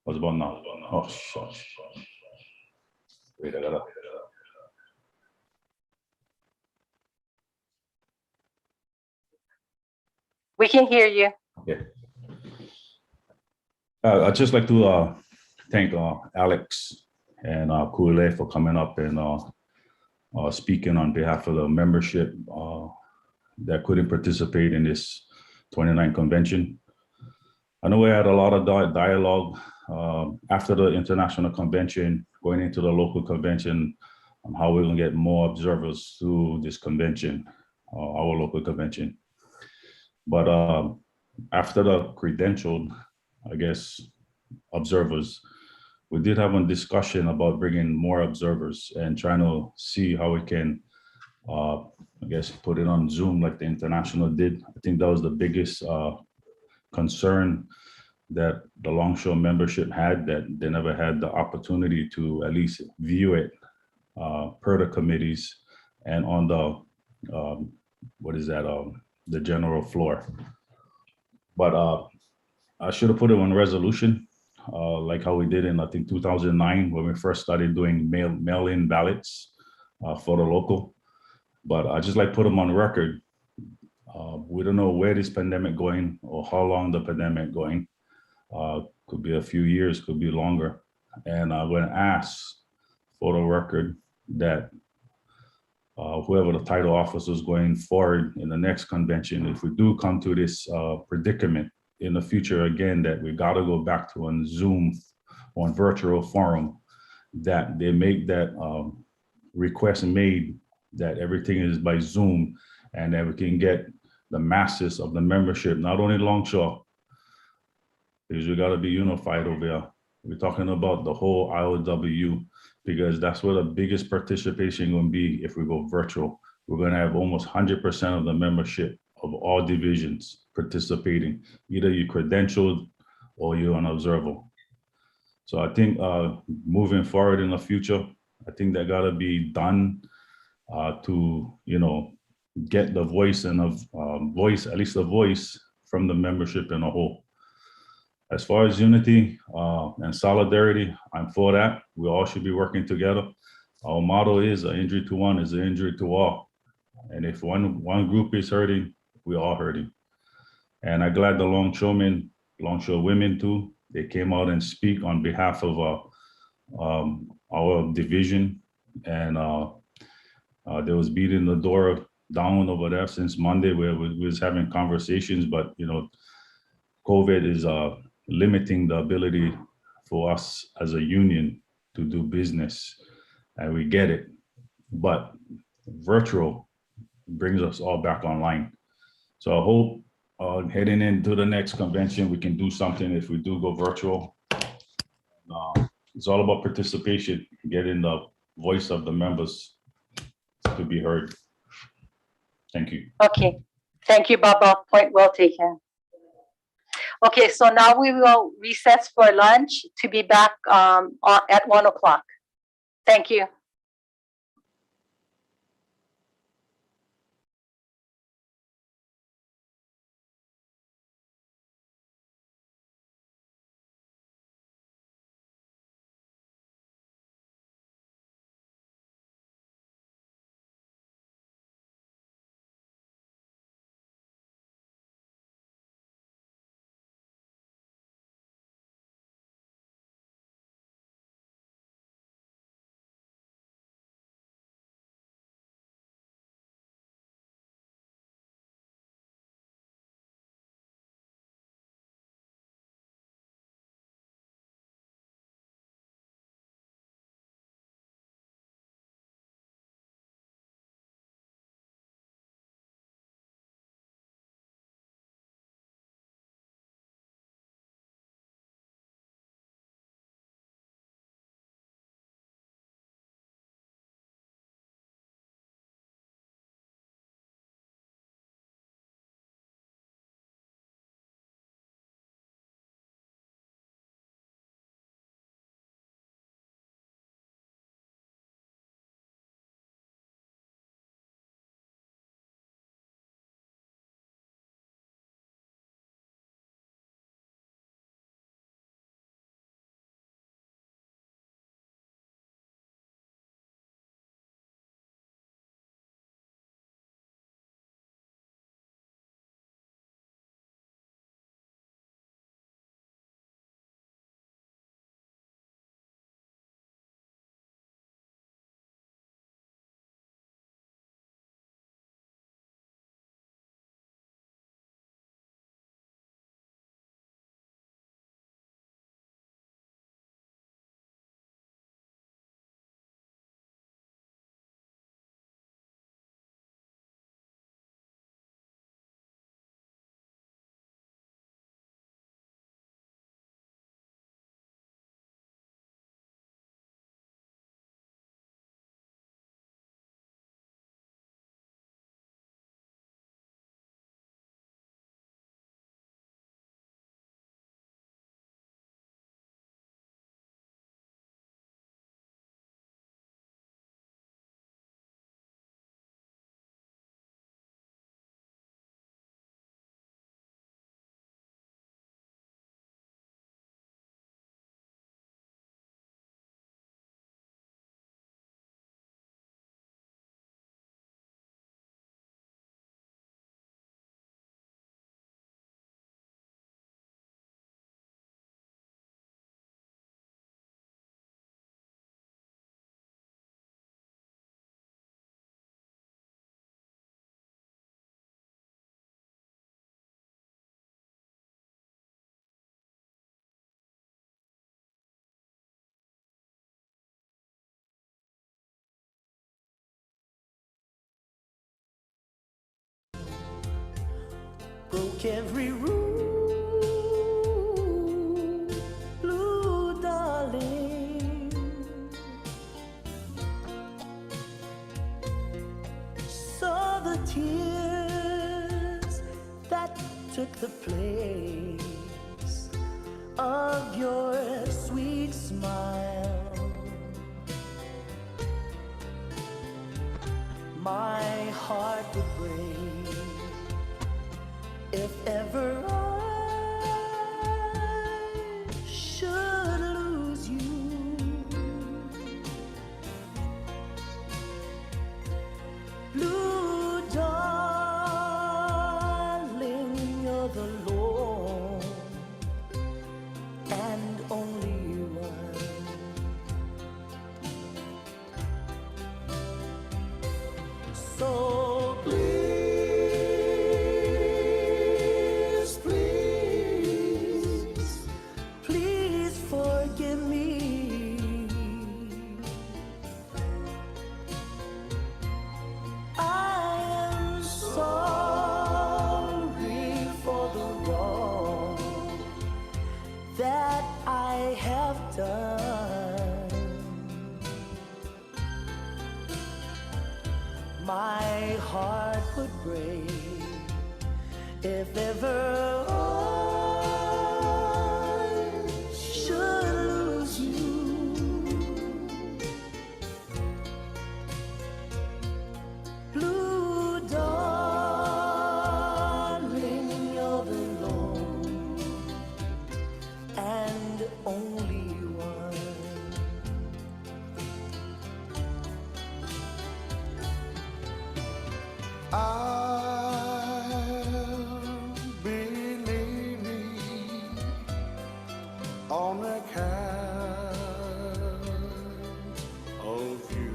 What's about now? Oh, shush. Wait, I gotta. We can hear you. Yeah. I'd just like to thank Alex and Kule for coming up and speaking on behalf of the membership that couldn't participate in this 29th convention. I know we had a lot of dialogue after the international convention, going into the local convention, on how we're gonna get more observers to this convention, our local convention. But after the credentialed I guess, observers. We did have a discussion about bringing more observers and trying to see how we can, I guess, put it on Zoom like the international did. I think that was the biggest concern that the Longshore membership had, that they never had the opportunity to at least view it per the committees and on the, the general floor. But I should have put it on resolution, like how we did in, I think, 2009, when we first started doing mail-in ballots for the local. But I just like put them on record. We don't know where this pandemic going or how long the pandemic going. Could be a few years, could be longer. And I'm going to ask for the record that whoever the title officer is going forward in the next convention, if we do come to this predicament in the future again, that we got to go back to on Zoom, on virtual forum, that they make that request made that everything is by Zoom, and that we can get the masses of the membership, not only Longshore, because we got to be unified over here. We're talking about the whole ILWU, because that's where the biggest participation going to be if we go virtual. We're going to have almost 100% of the membership of all divisions participating. Either you're credentialed or you're an observer. So I think moving forward in the future, I think that got to be done to, get the voice and at least the voice from the membership in a whole. As far as unity and solidarity, I'm for that. We all should be working together. Our motto is an injury to one is an injury to all. And if one group is hurting, we're all hurting. And I'm glad the longshoremen, longshore women too, they came out and speak on behalf of our division. And they was beating the door down over there since Monday, where we was having conversations, but COVID is limiting the ability for us as a union to do business, and we get it. But virtual brings us all back online. So I hope heading into the next convention, we can do something if we do go virtual. It's all about participation, getting the voice of the members to be heard. Thank you. Okay, thank you, Baba. Point well taken. Okay, so now we will recess for lunch to be back at 1 o'clock. Thank you. broke every rule, blue darling. Saw the tears that took the place of your sweet smile. My heart would break if ever I should lose you. Blue darling, you're the Lord and only one. So please, please, please forgive me. I am sorry for the wrong that I have done. My heart would break if ever I should lose you. Blue darling, you're the Lord and only one. I'll be leaving on account of you.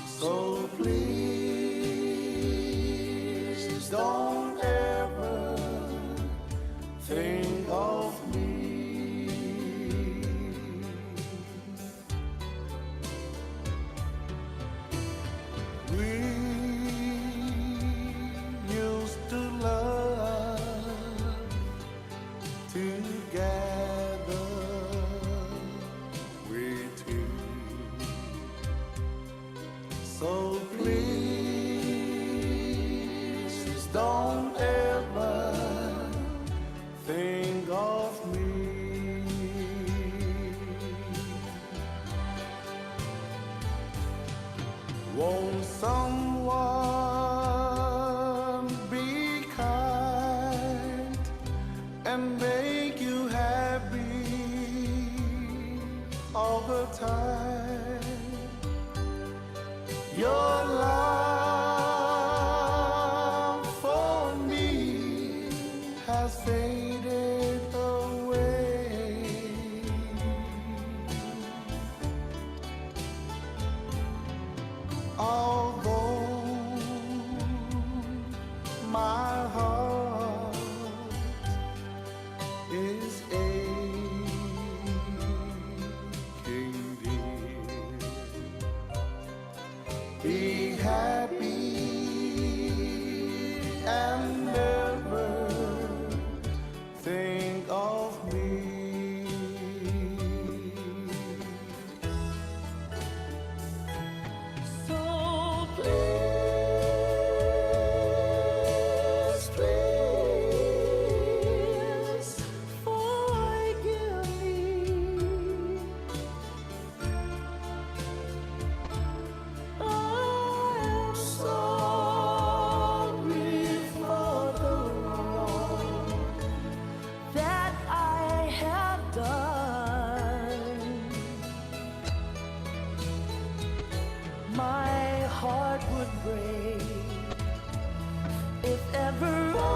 So please don't ever think of me. We used to love together with you. So please don't ever think of me. Won't someone be kind and make you happy all the time? Your love for me has faded away. Although my heart is aching, dear, be happy and never think of me. So please, please forgive me. I'm sorry for the wrong that I have done. My heart would break if ever I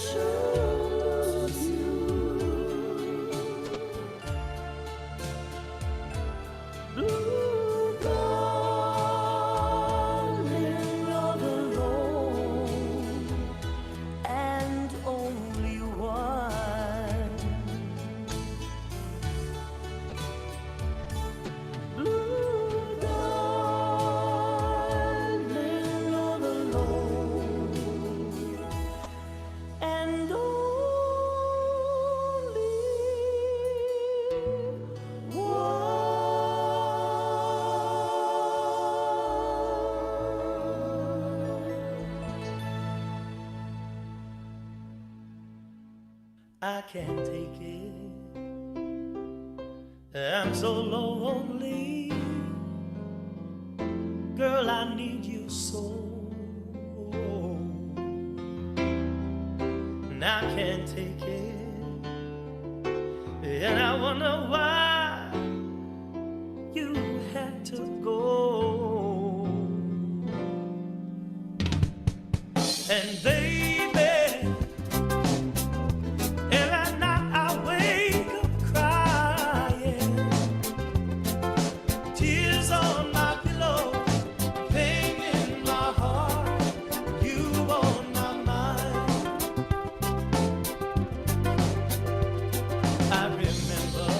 should lose you. Blue darling, you're the Lord and only one. Blue darling. can't take it. I'm so lonely. Girl, I need you so. And I can't take it. And I wonder why you had to go. And baby, every night I wake up crying, tears on my pillow, pain in my heart, you on my mind. I remember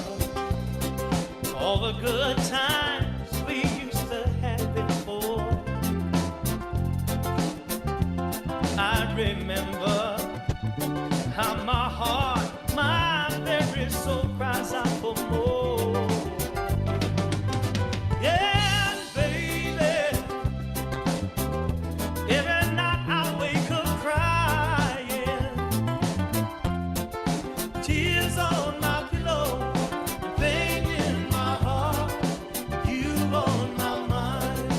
all the good times we used to have before. I remember how my heart, my very soul cries out for more. Yeah, baby, every night I wake up crying, tears on my pillow, pain in my heart, you on my mind.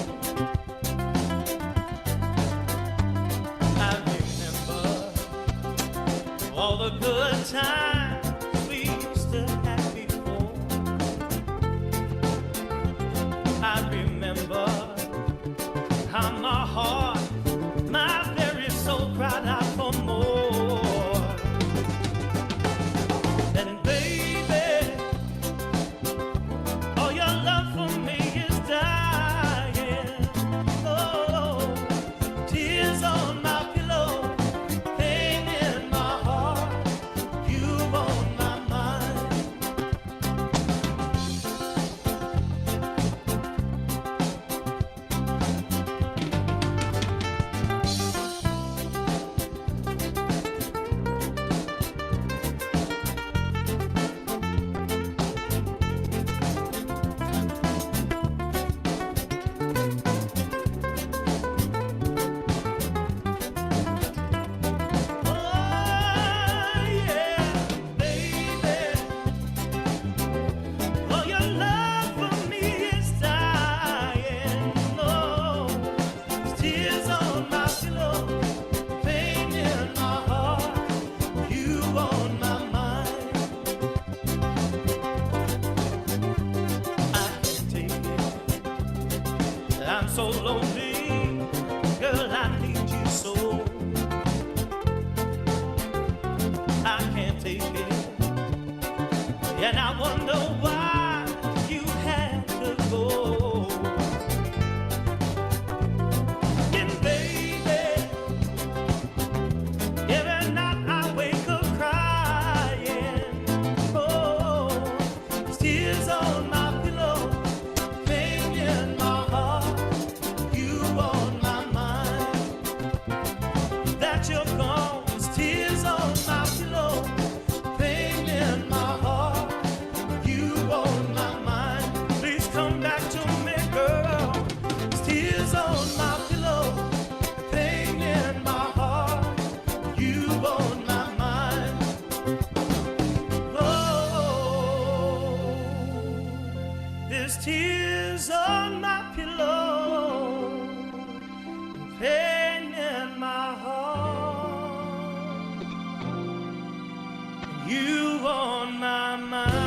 I remember all the good times we used to have before. I remember how my heart, my very soul cried out for more. And baby, all your love for me is dying. Oh, tears on my pillow, pain in my heart, you on my mind. I'm so lonely, girl, I need you so. I can't take it, and I wonder why you had to go. And baby, every night I wake up crying, oh, tears on my pillow, pain in my heart, you on my mind. That you're gone, there's tears on my pillow, pain in my heart, you on my mind. Please come back to me, girl. There's tears on my pillow, pain in my heart, you on my mind. Oh, there's tears on my pillow, pain in my heart, you on my mind.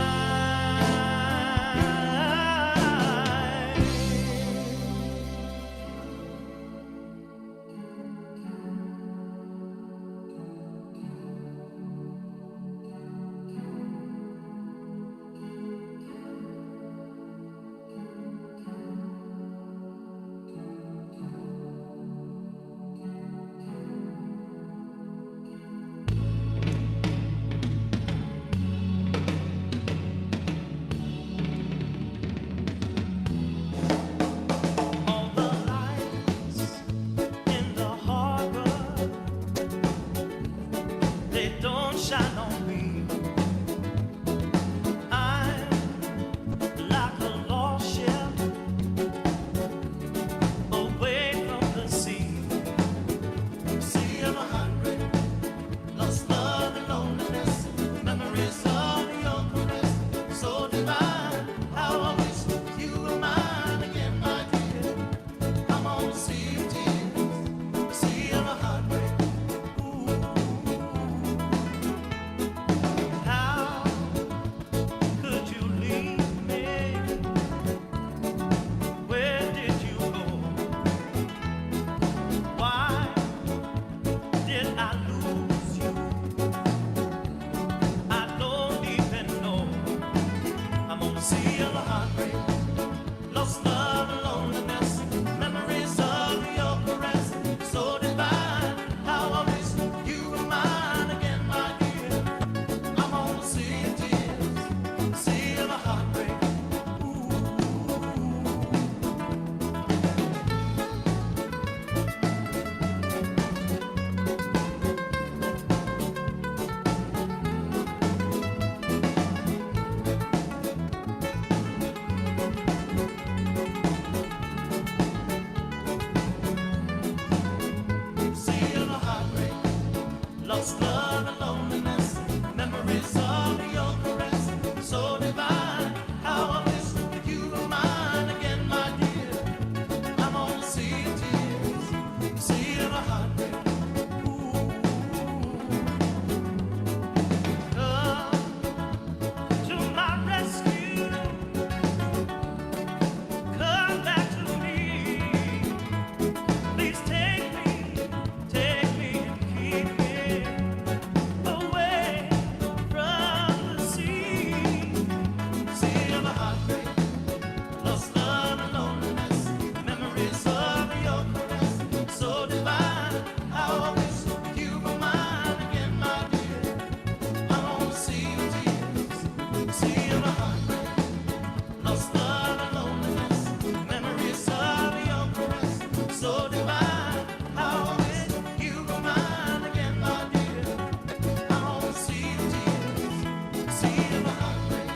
Sea of a heartbreak,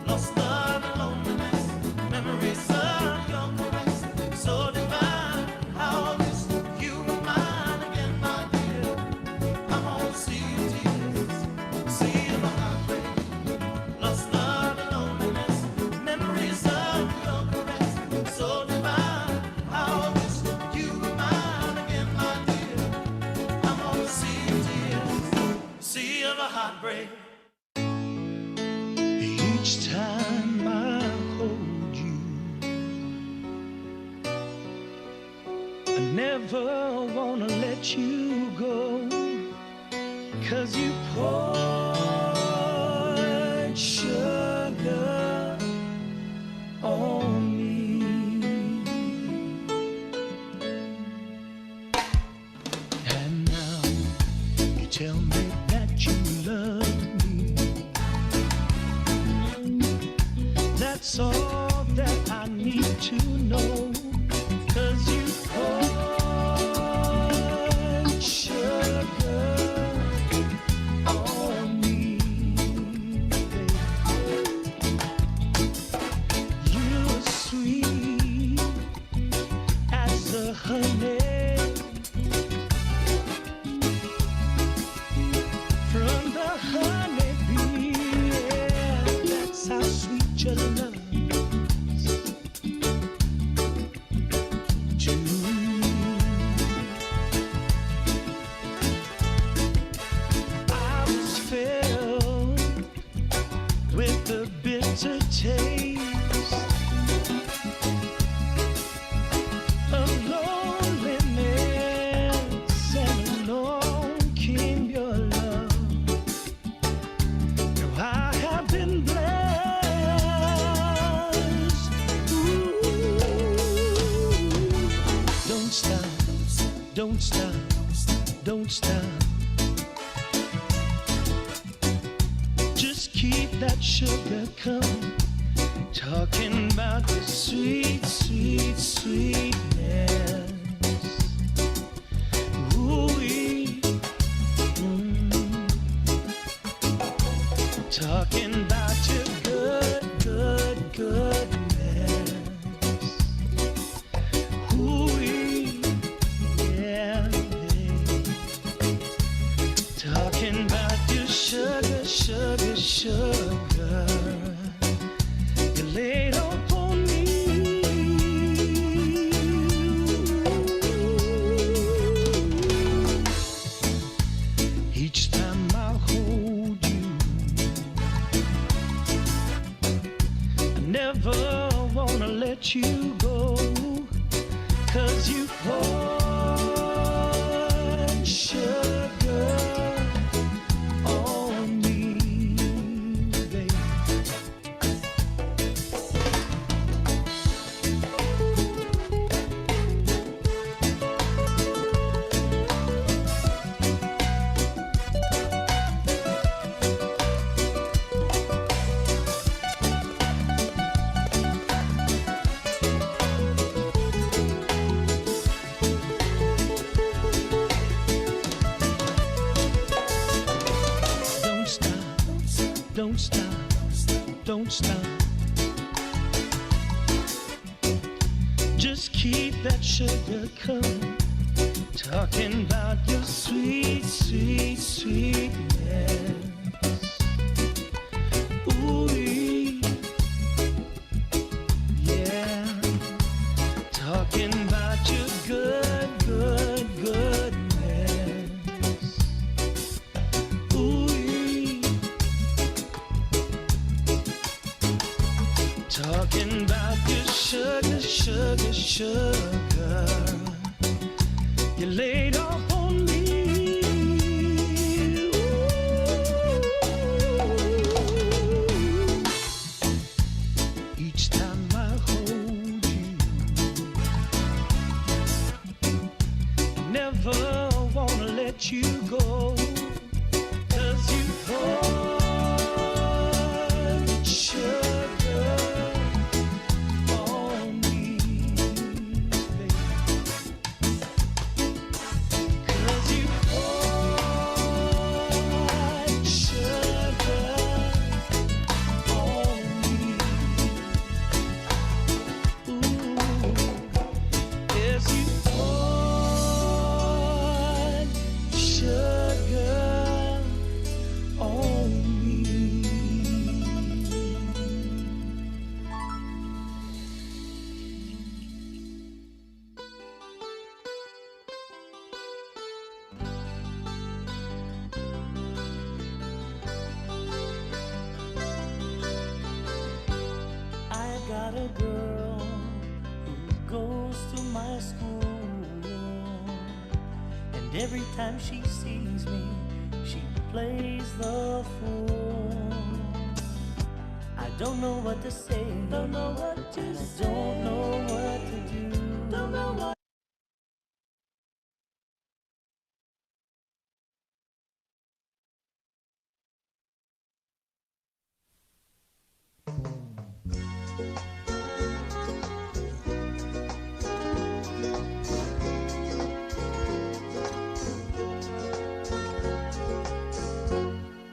lost love and loneliness, memories of your caress, so divine. How I wish you were mine again, my dear. I'm on a sea of tears, sea of a heartbreak, lost love and loneliness, memories of your caress, so divine. How I wish you were mine again, my dear. I'm on a sea of tears, sea of a heartbreak. Each time I hold you, I never wanna let you go, 'cause you poured sugar on me. And now you tell me that you love me. That's all that I need to know, 'cause you poured sugar on me, baby. You were sweet as the honey from the honeybee. Yeah, that's how sweet your love is to me. I was filled with the bitter taste of loneliness, and along came your love. Now I have been blessed. Ooh. Don't stop, don't stop, don't stop. Just keep that sugar coming. Talking about the sweet, sweet, sweetness. Ooh-wee. Talking about your good, good, goodness. Ooh-wee. Yeah, babe. Talking about your sugar, sugar, sugar. You laid upon me. Each time I hold you, I never wanna let you go, 'cause you poured sugar on me, baby. Don't stop, don't stop, don't stop. Just keep that sugar coming. Talking about your sweet, sweet, sweetness. Ooh-wee. Yeah. Talking about your good, good, goodness. Ooh-wee. Talking about your sugar, sugar, sugar. You laid off on me. Ooh. Each time I hold you, I never wanna let you go, 'cause you poured sugar on me, baby. a girl who goes to my school, and every time she sees me, she plays the fool. I don't know what to say, don't know what to say, don't know what to do, don't know what.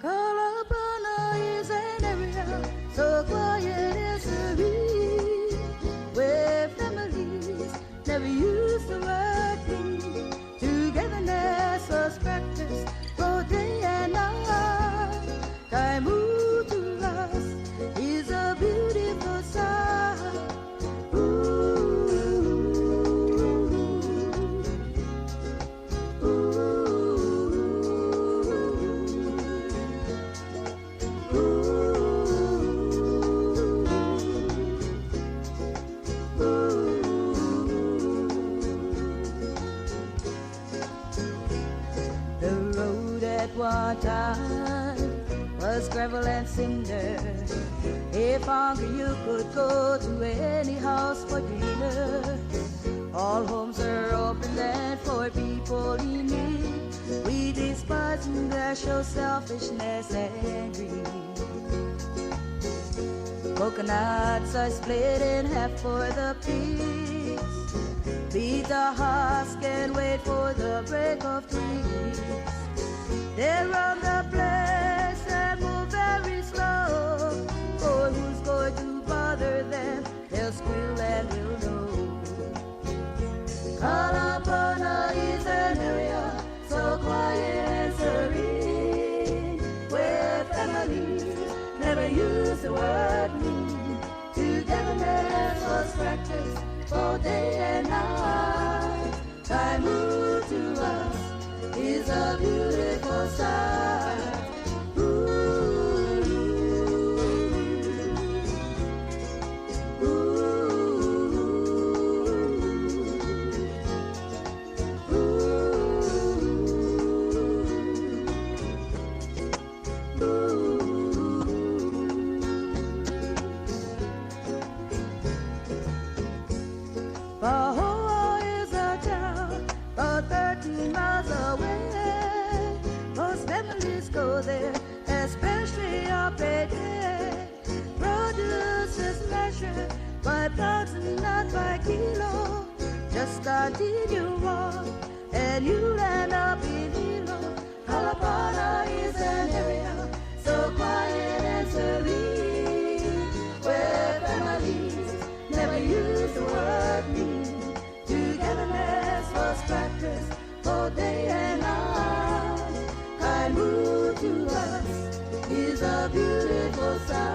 Kalapana is an area so quiet and serene, where families never used to work in. Togetherness was practiced both day and night. Kaimu to us is a beautiful sight. The road at one time was gravel and cinder. If hungry you could go to any house for dinner. All homes are open and for people in need. We despise that show selfishness and greed. Coconuts are split in half for the pigs. Beat the husk and wait for the break of twigs. They run the place and move very slow. For who's going to bother them? They'll squeal and we'll know. Kalapana is an area so quiet and serene, where families never used the word mean. Togetherness was practiced both day and night. Time moved to us is a beautiful sight. Bahoa is a town about 13 miles away. Most families go there, especially on payday. Produce is measured by pounds and not by kilo. Just continue on, and you'll end up in Hilo. Kalapana is an area so quiet and serene, where families never use the word mean. Togetherness was practiced both day and night. Kind move to us is a beautiful sight.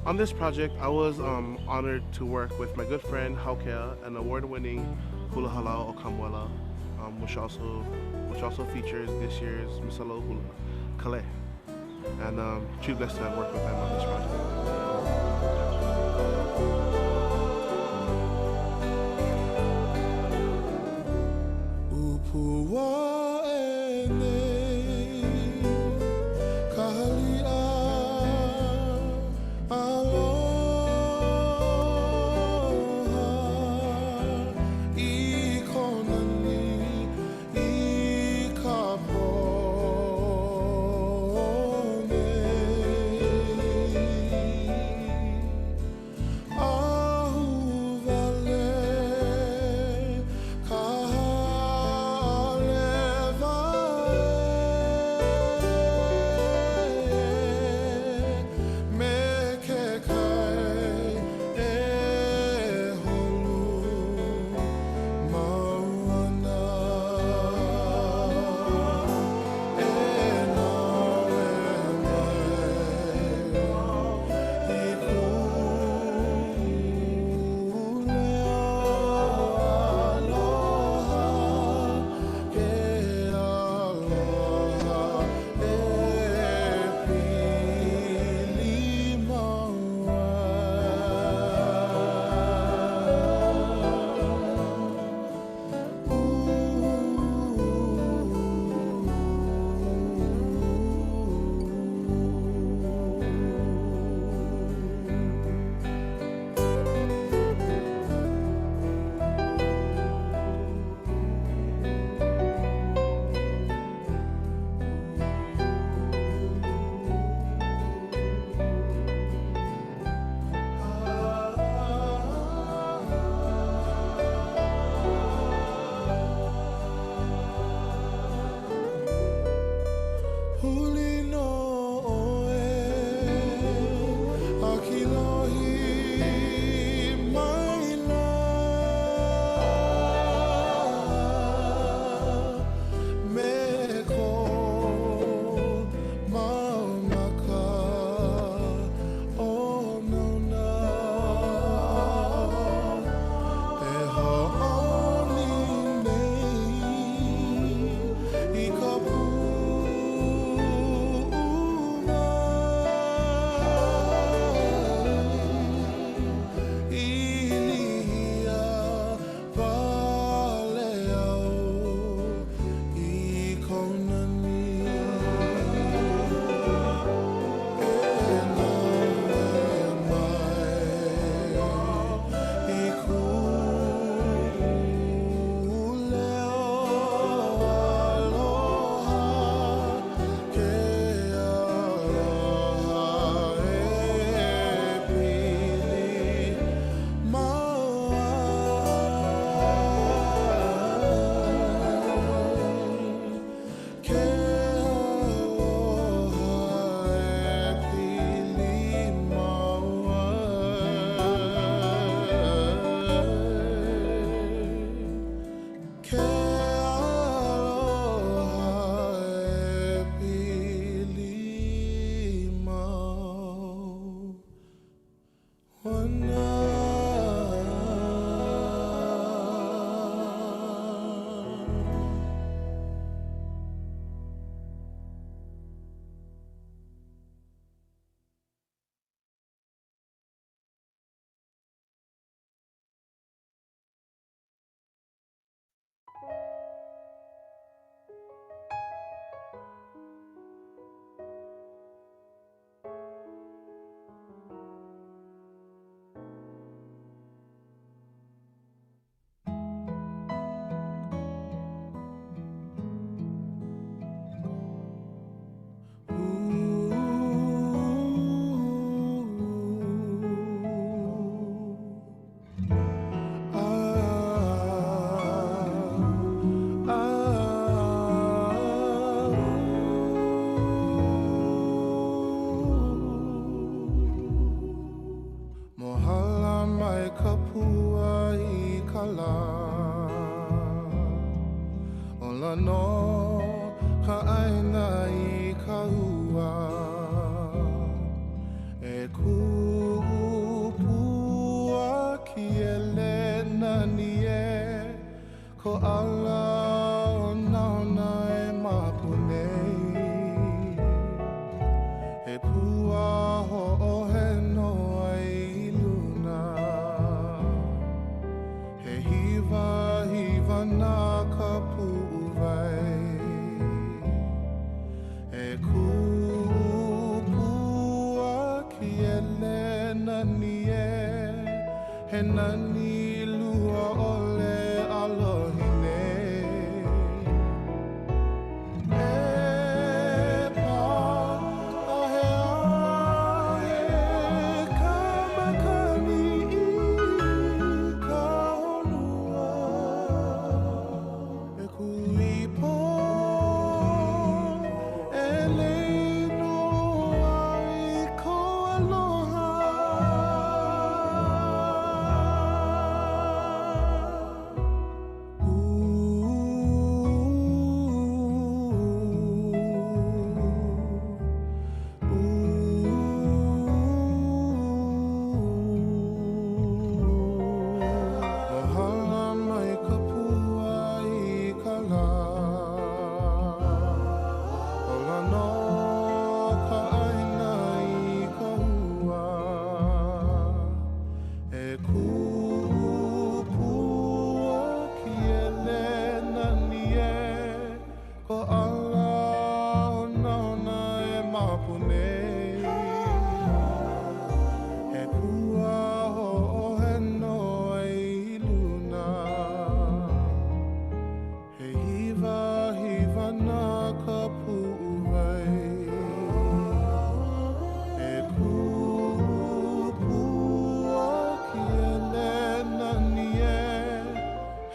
On this project, I was honored to work with my good friend Haukea, an award-winning hula halal okamwela, which also features this year's Misalo Hula Kale. and truly blessed to work with them on this project. nani e he nani lua ole alohine e pa a he ae ka makani I ka honua e kui po e leino ai ko aloha Ohala mai ka pua I ka la Ola no ka aina I ka hua E kupua ki ele nani e Ko ala ona ona e mapune E kua ho'ohe no ai luna He hiva hiva na ka pu'uwai E kupua ki ele nani e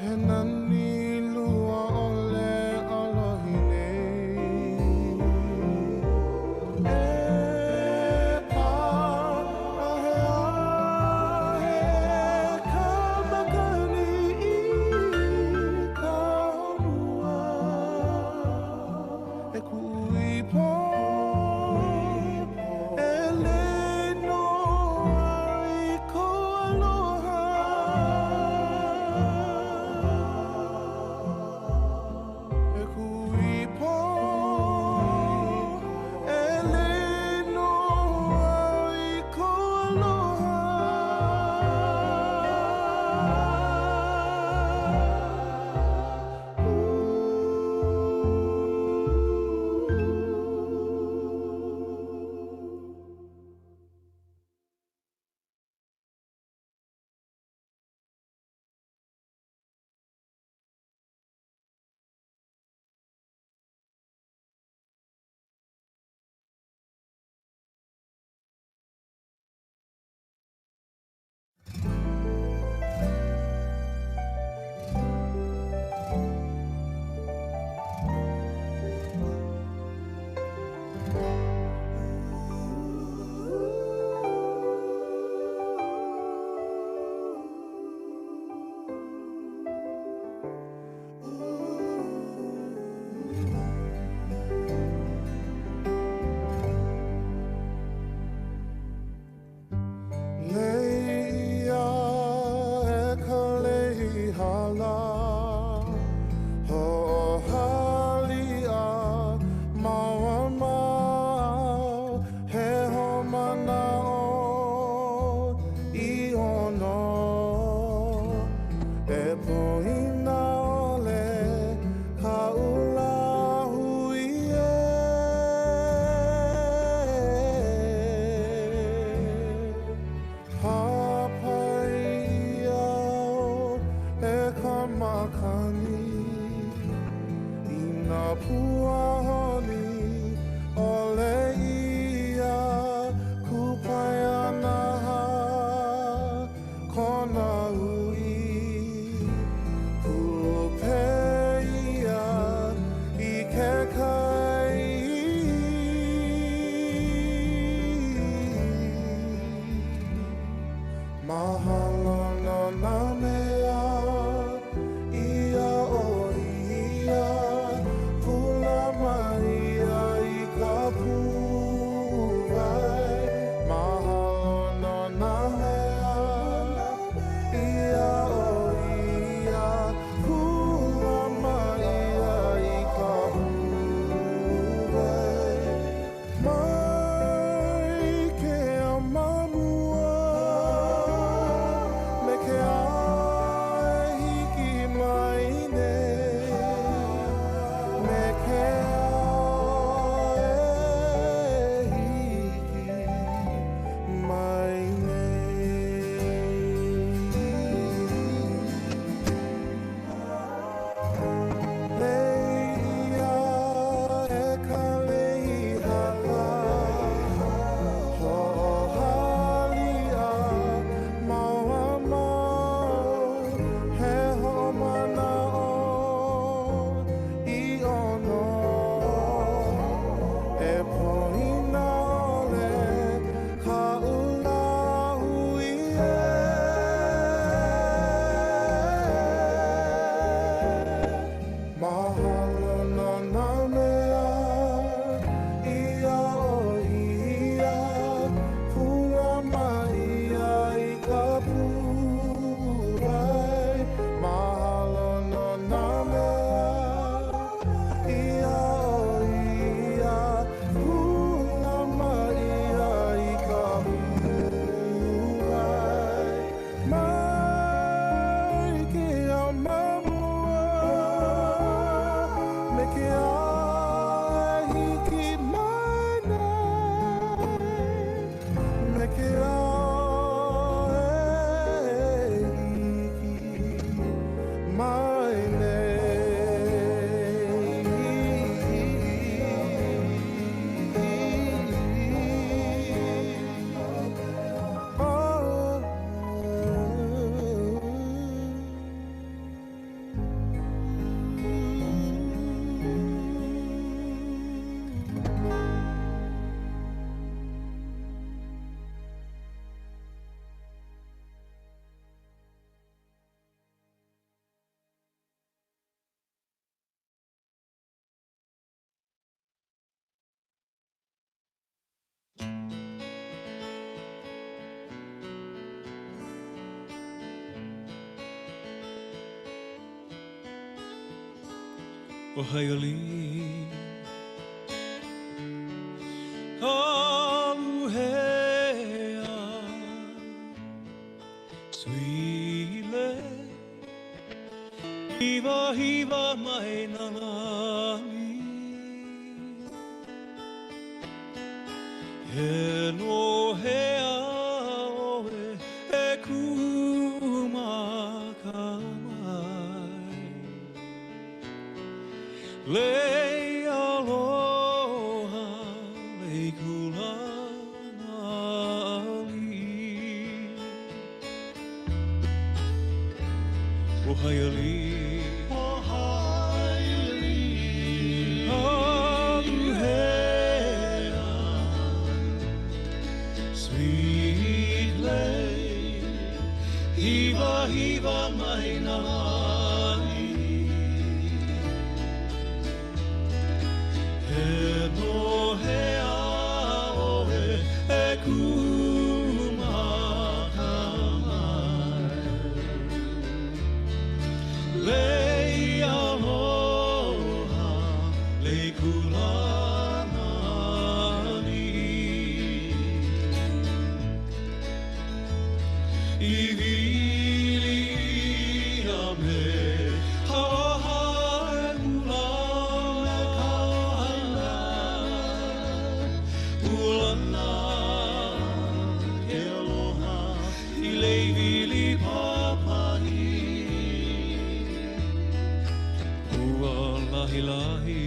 He nani lua ole alohine E Ohayoli Aluhea Suile Hiva hiva mai nalami He no hea oe e kumakamai Lei aloha, lei kulana ali. Ohayali, ohayali, aluhea, sweet lei, hiva hiva mainalani. He no hea oe e kumakamai Lei aloha, lei kulana ni I vili a me hawahae ulana Ulana ke aloha I lei vili papahi Ua lahi lahi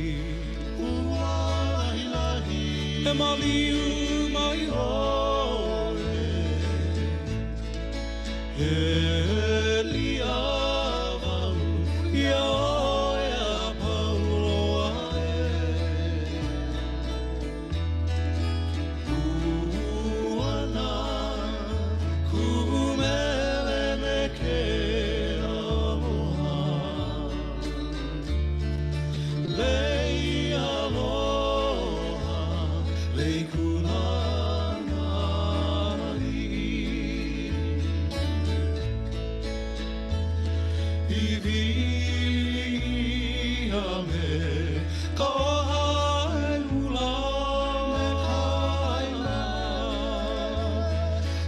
Ua lahi lahi E maliu mai oe He liavau Ia oe a pauloa Uana kumele me ke aloha Lei aloha, lei kulana I via me ka hae ulana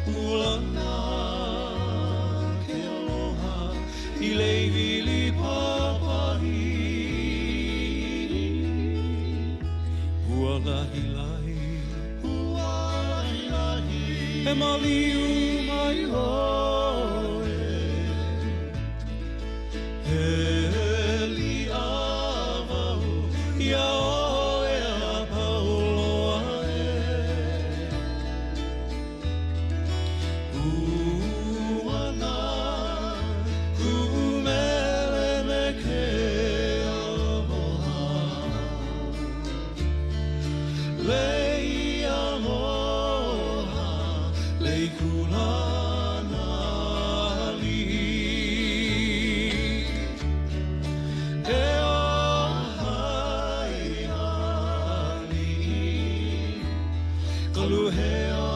Ulana ke aloha I lei vili papahi Ua lahi lahi Ua lahi lahi E maliu mai oe He liavau Ia oe a pauloa Uana kumele me ke aloha Lei aloha, lei kulana li E ohai ali Kaluhea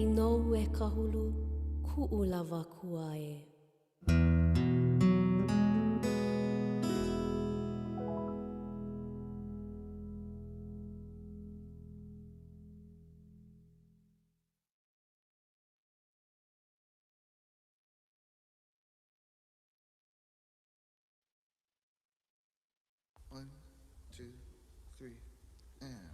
Nei no e kahulu ku'ulawa kuae. One, two, three, and.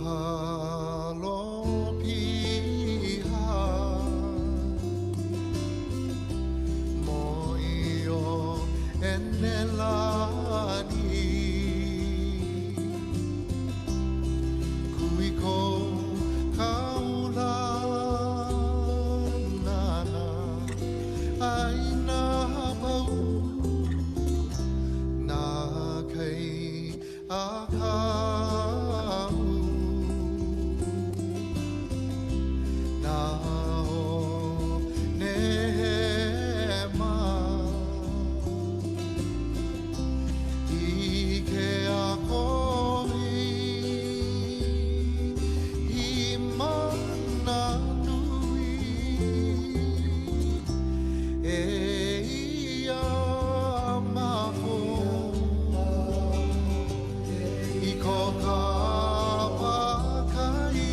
Mahalo piha mo'io enelani kuiko kaulanana aina pau na kai ahau na o nehema ike a kohi I mana nui e ia maho I ko ka pakai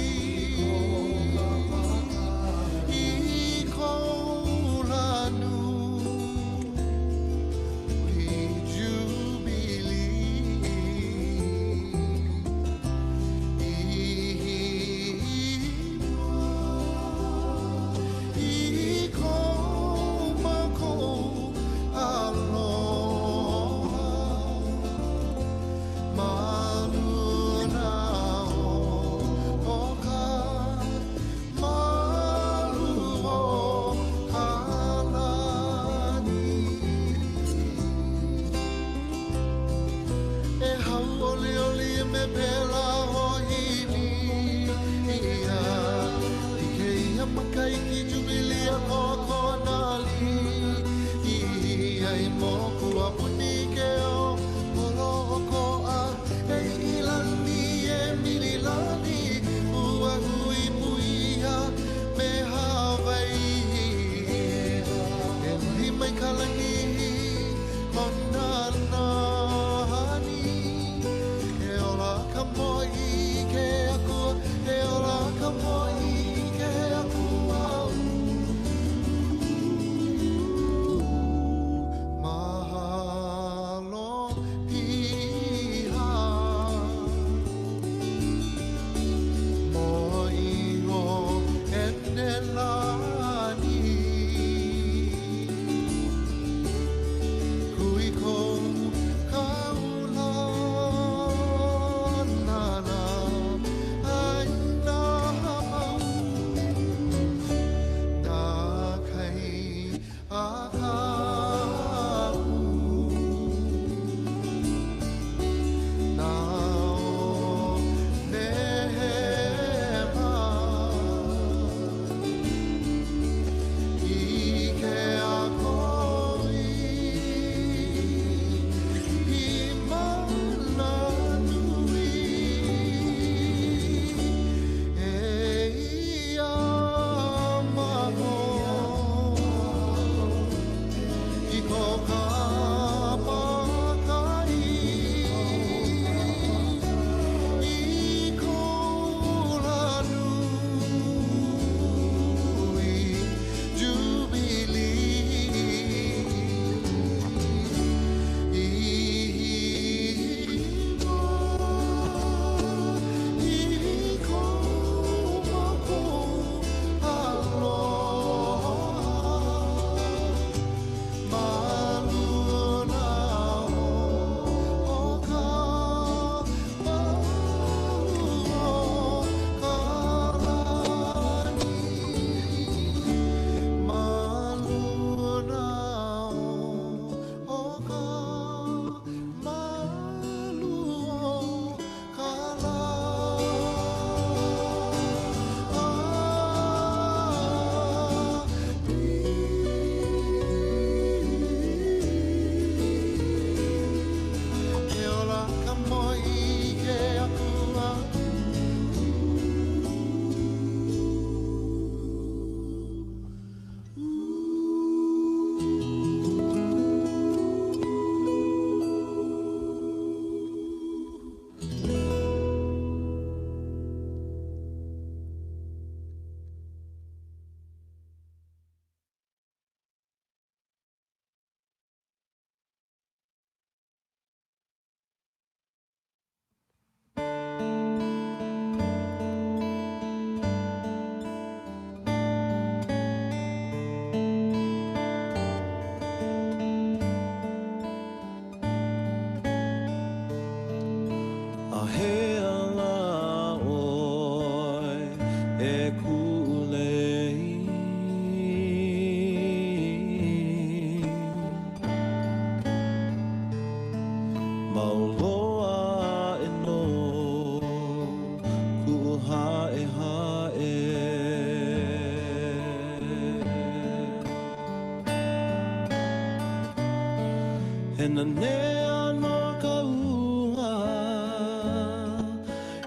na nea no ka ua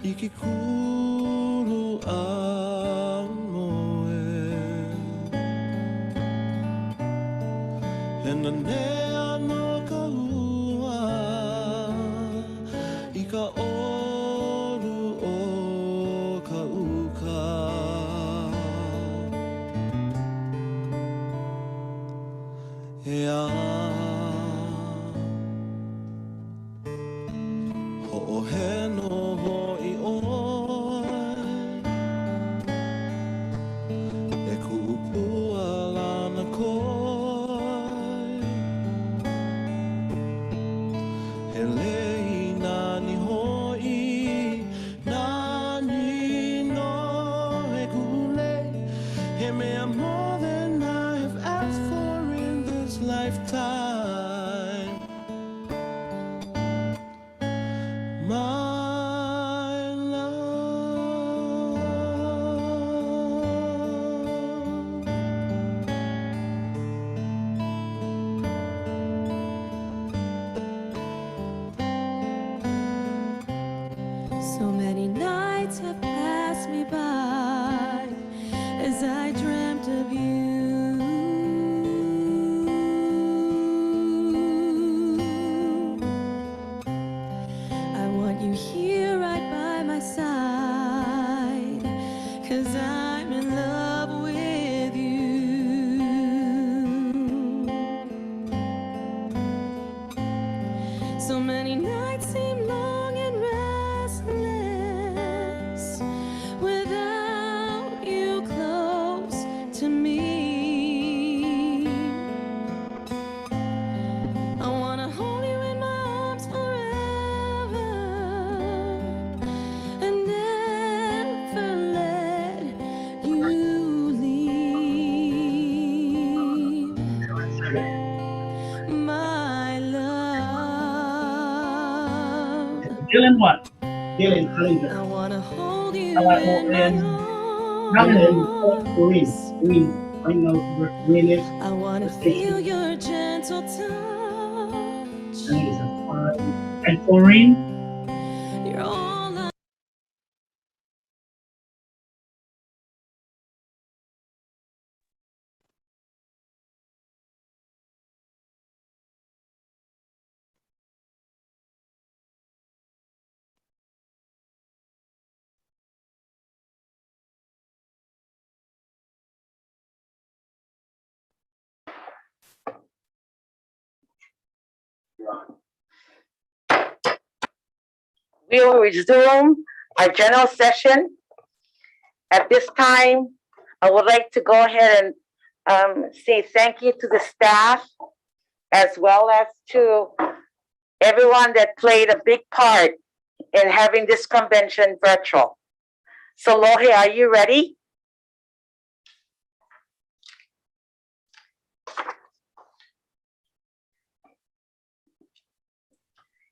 I ki kulu a moe He na nea no ka ua I ka olu o ka uka He a Ho'ohe no ho'i oi E ku'upua lana koi He lei nani ho'i nani no he ku'ulei He mea more than I have asked for in this lifetime My love So many nights have passed me by as I dreamt of you. I want you here right by my side, 'cause I'm in love with you. So many nights seem long and restless without you close to me. I wanna hold you in my arms forever and never let you leave. My love, Dylan what? Dylan, I wanna hold you and in my Doreen, arms. Doreen, I know where Doreen is. I wanna feel your gentle touch. And Doreen, You're all I We will resume our general session. At this time, I would like to go ahead and say thank you to the staff as well as to everyone that played a big part in having this convention virtual. So Lohe, are you ready?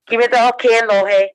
Give me the okay, Lohe.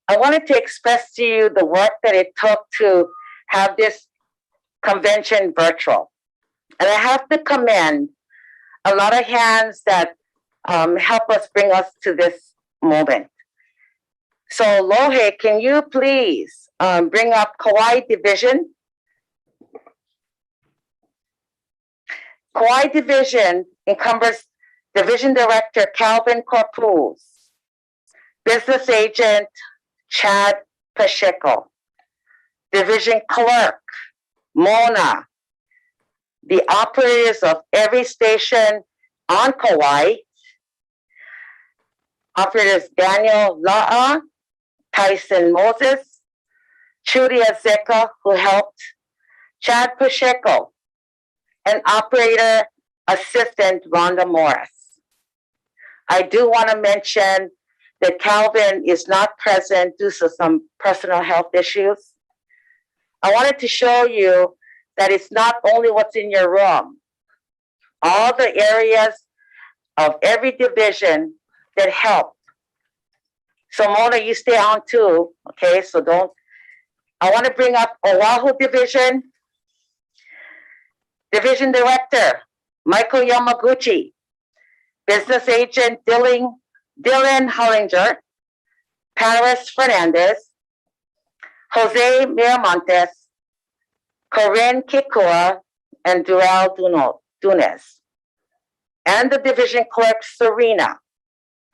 I wanted to express to you the work that it took to have this convention virtual. And I have to commend a lot of hands that help us bring us to this moment. So Lohe, can you please bring up Kauai Division? Kauai Division encumbers Division Director Calvin Corpuz, Business Agent Chad Pacheco, Division Clerk Mona, the operators of every station on Kauai, operators Daniel La'a, Tyson Moses, Trudy Azeka, who helped, Chad Pacheco, and operator assistant Rhonda Morris. I do want to mention that Calvin is not present due to some personal health issues. I wanted to show you that it's not only what's in your room, all the areas of every division that help. So Mona, you stay on too, okay? So don't, I want to bring up Oahu Division. Division Director, Michael Yamaguchi. Business Agent Dylan Hollinger, Paris Fernandez, Jose Miramontes, Corinne Kikua, and Durell Dunes. And the division clerk, Serena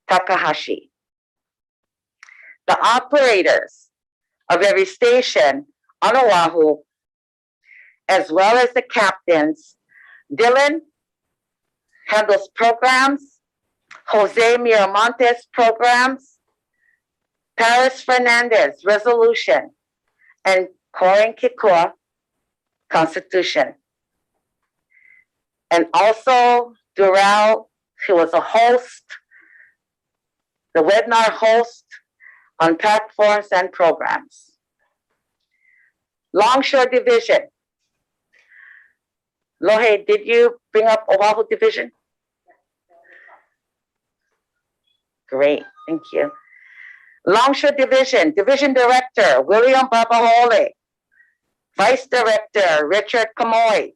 Takahashi. The operators of every station on Oahu, as well as the captains, Dylan handles programs, Jose Miramontes programs, Paris Fernandez resolution, and Corinne Kikua constitution. And also Durell, he was a host, the webinar host on platforms and programs. Longshore Division. Lohe, did you bring up Oahu Division? Great, thank you. Longshore Division, Division Director, William Babahole, Vice Director, Richard Kamoy,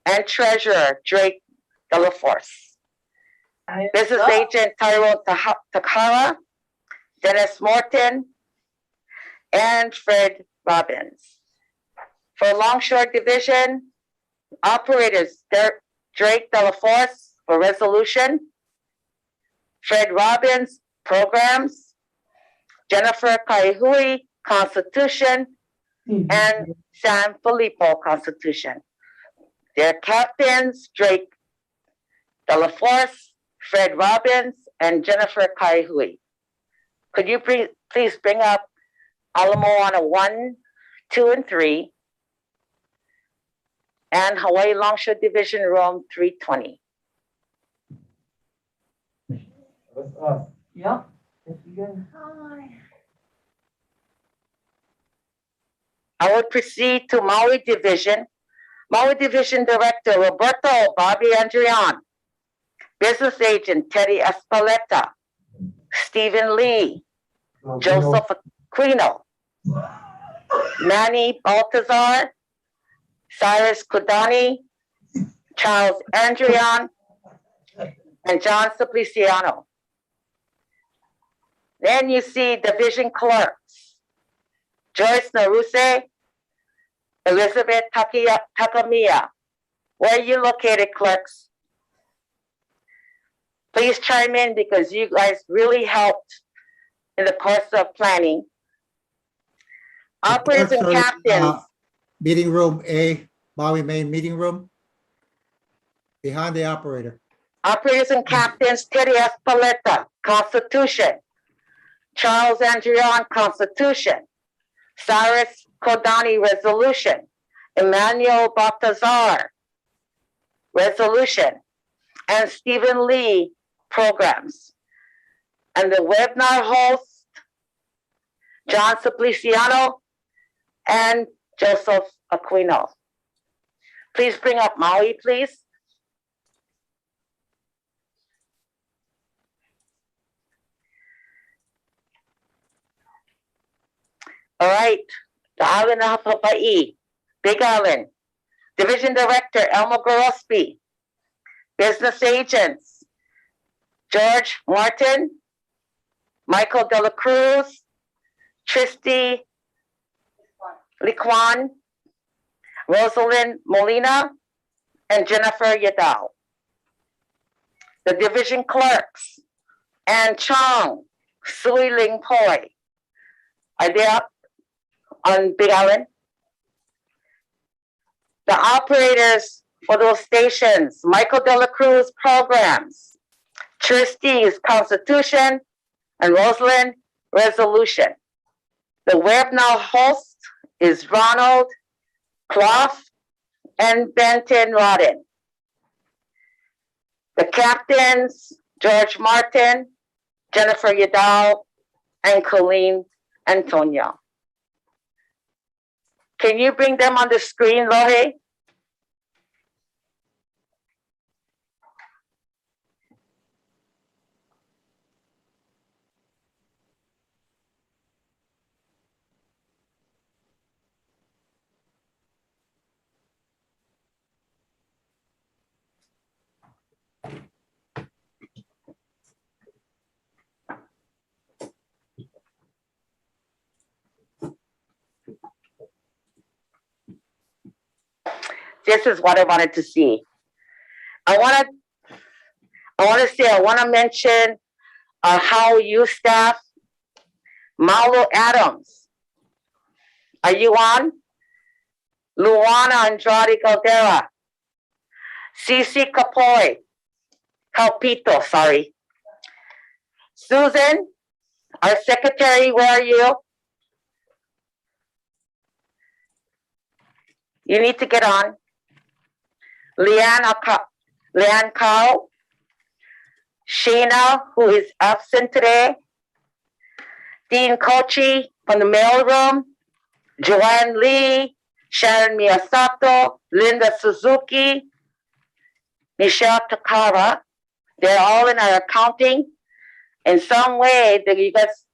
and Treasurer, Drake Delaforce. Business Agent, Tyrone Takara, Dennis Morton, and Fred Robbins. For Longshore Division, operators, Drake Delaforce for resolution, Fred Robbins, programs, Jennifer Kaihui, constitution, and San Filippo, constitution. Their captains, Drake Delaforce, Fred Robbins, and Jennifer Kaihui. Could you please bring up Ala Moana 1, 2, and 3, and Hawaii Longshore Division Room 320. That's us. Yep. Hi. I will proceed to Maui Division. Maui Division Director Roberto Bobby Andrian. Business Agent Teddy Espaleta. Stephen Lee. Joseph Aquino. Manny Baltazar. Cyrus Kudani. Charles Andrian. And John Simpliciano. Then you see division clerks, Joyce Naruse, Elizabeth Takamiya. Where are you located, clerks? Please chime in because you guys really helped in the course of planning. Operators and captains. Meeting room A, Maui Main Meeting Room, behind the operator. Operators and captains, Teddy Espaleta, Constitution. Charles Andrian, Constitution. Cyrus Kodani, Resolution. Emmanuel Baltazar, Resolution. And Stephen Lee, Programs. And the webinar host, John Simpliciano and Joseph Aquino. Please bring up Maui, please. All right, the Island of Hawaii, Big Island. Division Director, Elmo Gorospi. Business Agents, George Martin, Michael De La Cruz, Tristy Liquan, Rosalind Molina, and Jennifer Yadal. The division clerks, Ann Chong, Sui Ling Poi. Are they up on Big Island? The operators for those stations, Michael De La Cruz Programs, Tristy's Constitution, and Rosalind Resolution. The WebNow host is Ronald Clough and Benton Rodden. The captains, George Martin, Jennifer Yadal, and Colleen Antonio. Can you bring them on the screen, Lohe? This is what I wanted to see. I want to mention how you staff, Marlo Adams. Are you on? Luana Andrade Caldera. Cici Capoy. Calpito, sorry. Susan, our secretary, where are you? You need to get on. Leanne Carl, Sheena, who is absent today, Dean Kochi from the mailroom, Joanne Lee, Sharon Miyasato, Linda Suzuki, Michelle Takara. They're all in our accounting. In some way,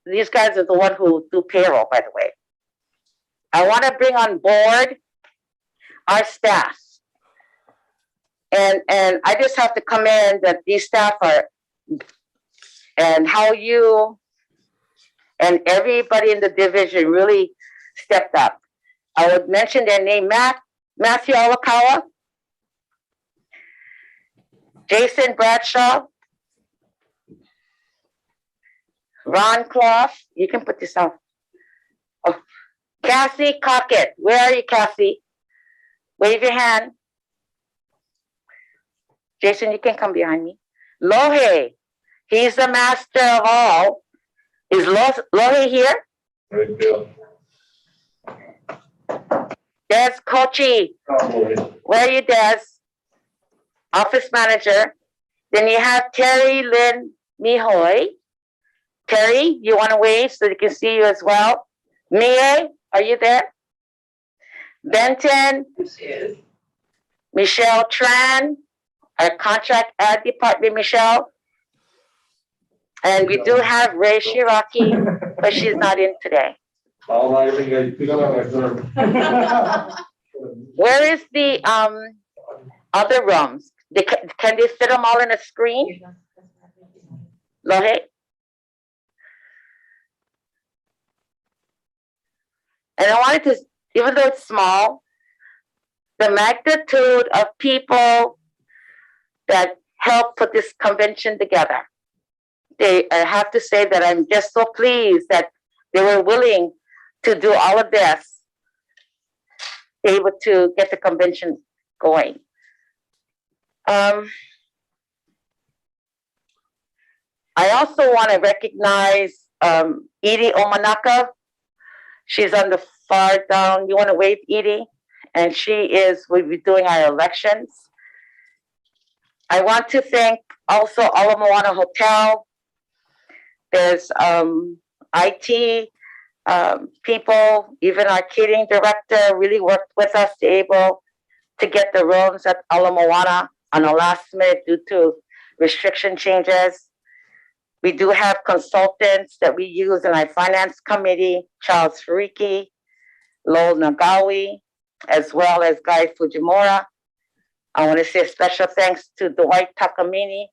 these guys are the one who do payroll, by the way. I want to bring on board our staff. And I just have to commend that these staff are, and how you and everybody in the division really stepped up. I would mention their name, Matthew Awakawa, Jason Bradshaw, Ron Clough, you can put this on. Oh, Cassie Cockett, where are you, Cassie? Wave your hand. Jason, you can come behind me. Lohe, he's the master of all. Is Lohe here? Right there. Des Kochi. Where are you, Des? Office manager. Then you have Terry Lynn Mihoy. Terry, you want to wave so they can see you as well? Mie, are you there? Benton. Michelle Tran, our contract ad department, Michelle. And we do have Ray Shiraki, but she's not in today. Where is the other rooms? Can they fit them all in a screen? Lohe? And I wanted to, even though it's small, the magnitude of people that helped put this convention together. I have to say that I'm just so pleased that they were willing to do all of this, able to get the convention going. I also want to recognize Edie Omanaka. She's on the far down. You want to wave, Edie? And we'll be doing our elections. I want to thank also Ala Moana Hotel. There's IT people, even our catering director really worked with us to able to get the rooms at Ala Moana on the last minute due to restriction changes. We do have consultants that we use in our finance committee, Charles Fariki, Lowell Nagawi, as well as Guy Fujimura. I want to say a special thanks to Dwight Takamini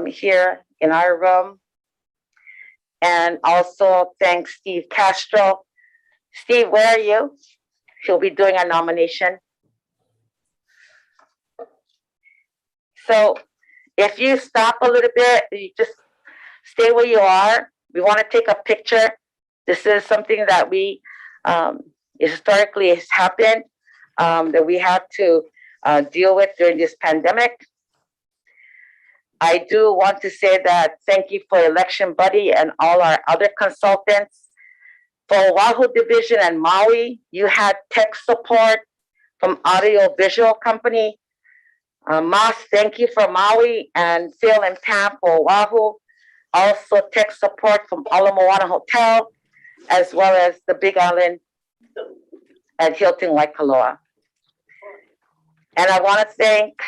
here in our room. And also thanks Steve Castro. Steve, where are you? He'll be doing a nomination. So if you stop a little bit, you just stay where you are. We want to take a picture. This is something that we historically has happened that we have to deal with during this pandemic. I do want to say that thank you for Election Buddy and all our other consultants. For Oahu Division and Maui, you had tech support from Audio Visual Company. Mas, thank you for Maui, and Phil and Pam for Oahu. Also tech support from Ala Moana Hotel, as well as the Big Island at Hilton Waikoloa. And I want to thank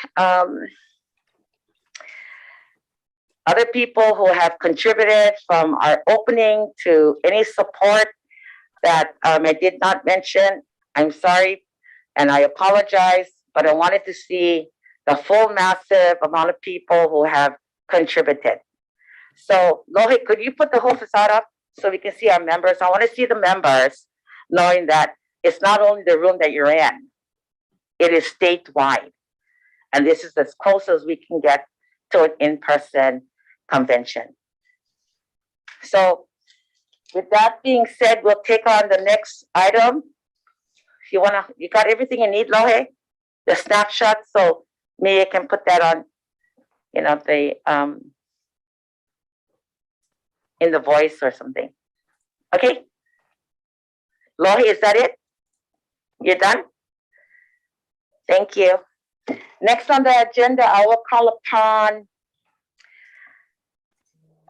other people who have contributed from our opening to any support that I did not mention. I'm sorry, and I apologize, but I wanted to see the full massive amount of people who have contributed. So Lohe, could you put the whole facade up so we can see our members? I want to see the members, knowing that it's not only the room that you're in, it is statewide. And this is as close as we can get to an in-person convention. So with that being said, we'll take on the next item. You got everything you need, Lohe? The snapshot, so maybe I can put that on, the in the voice or something. Okay? Lohe, is that it? You're done? Thank you. Next on the agenda, I will call upon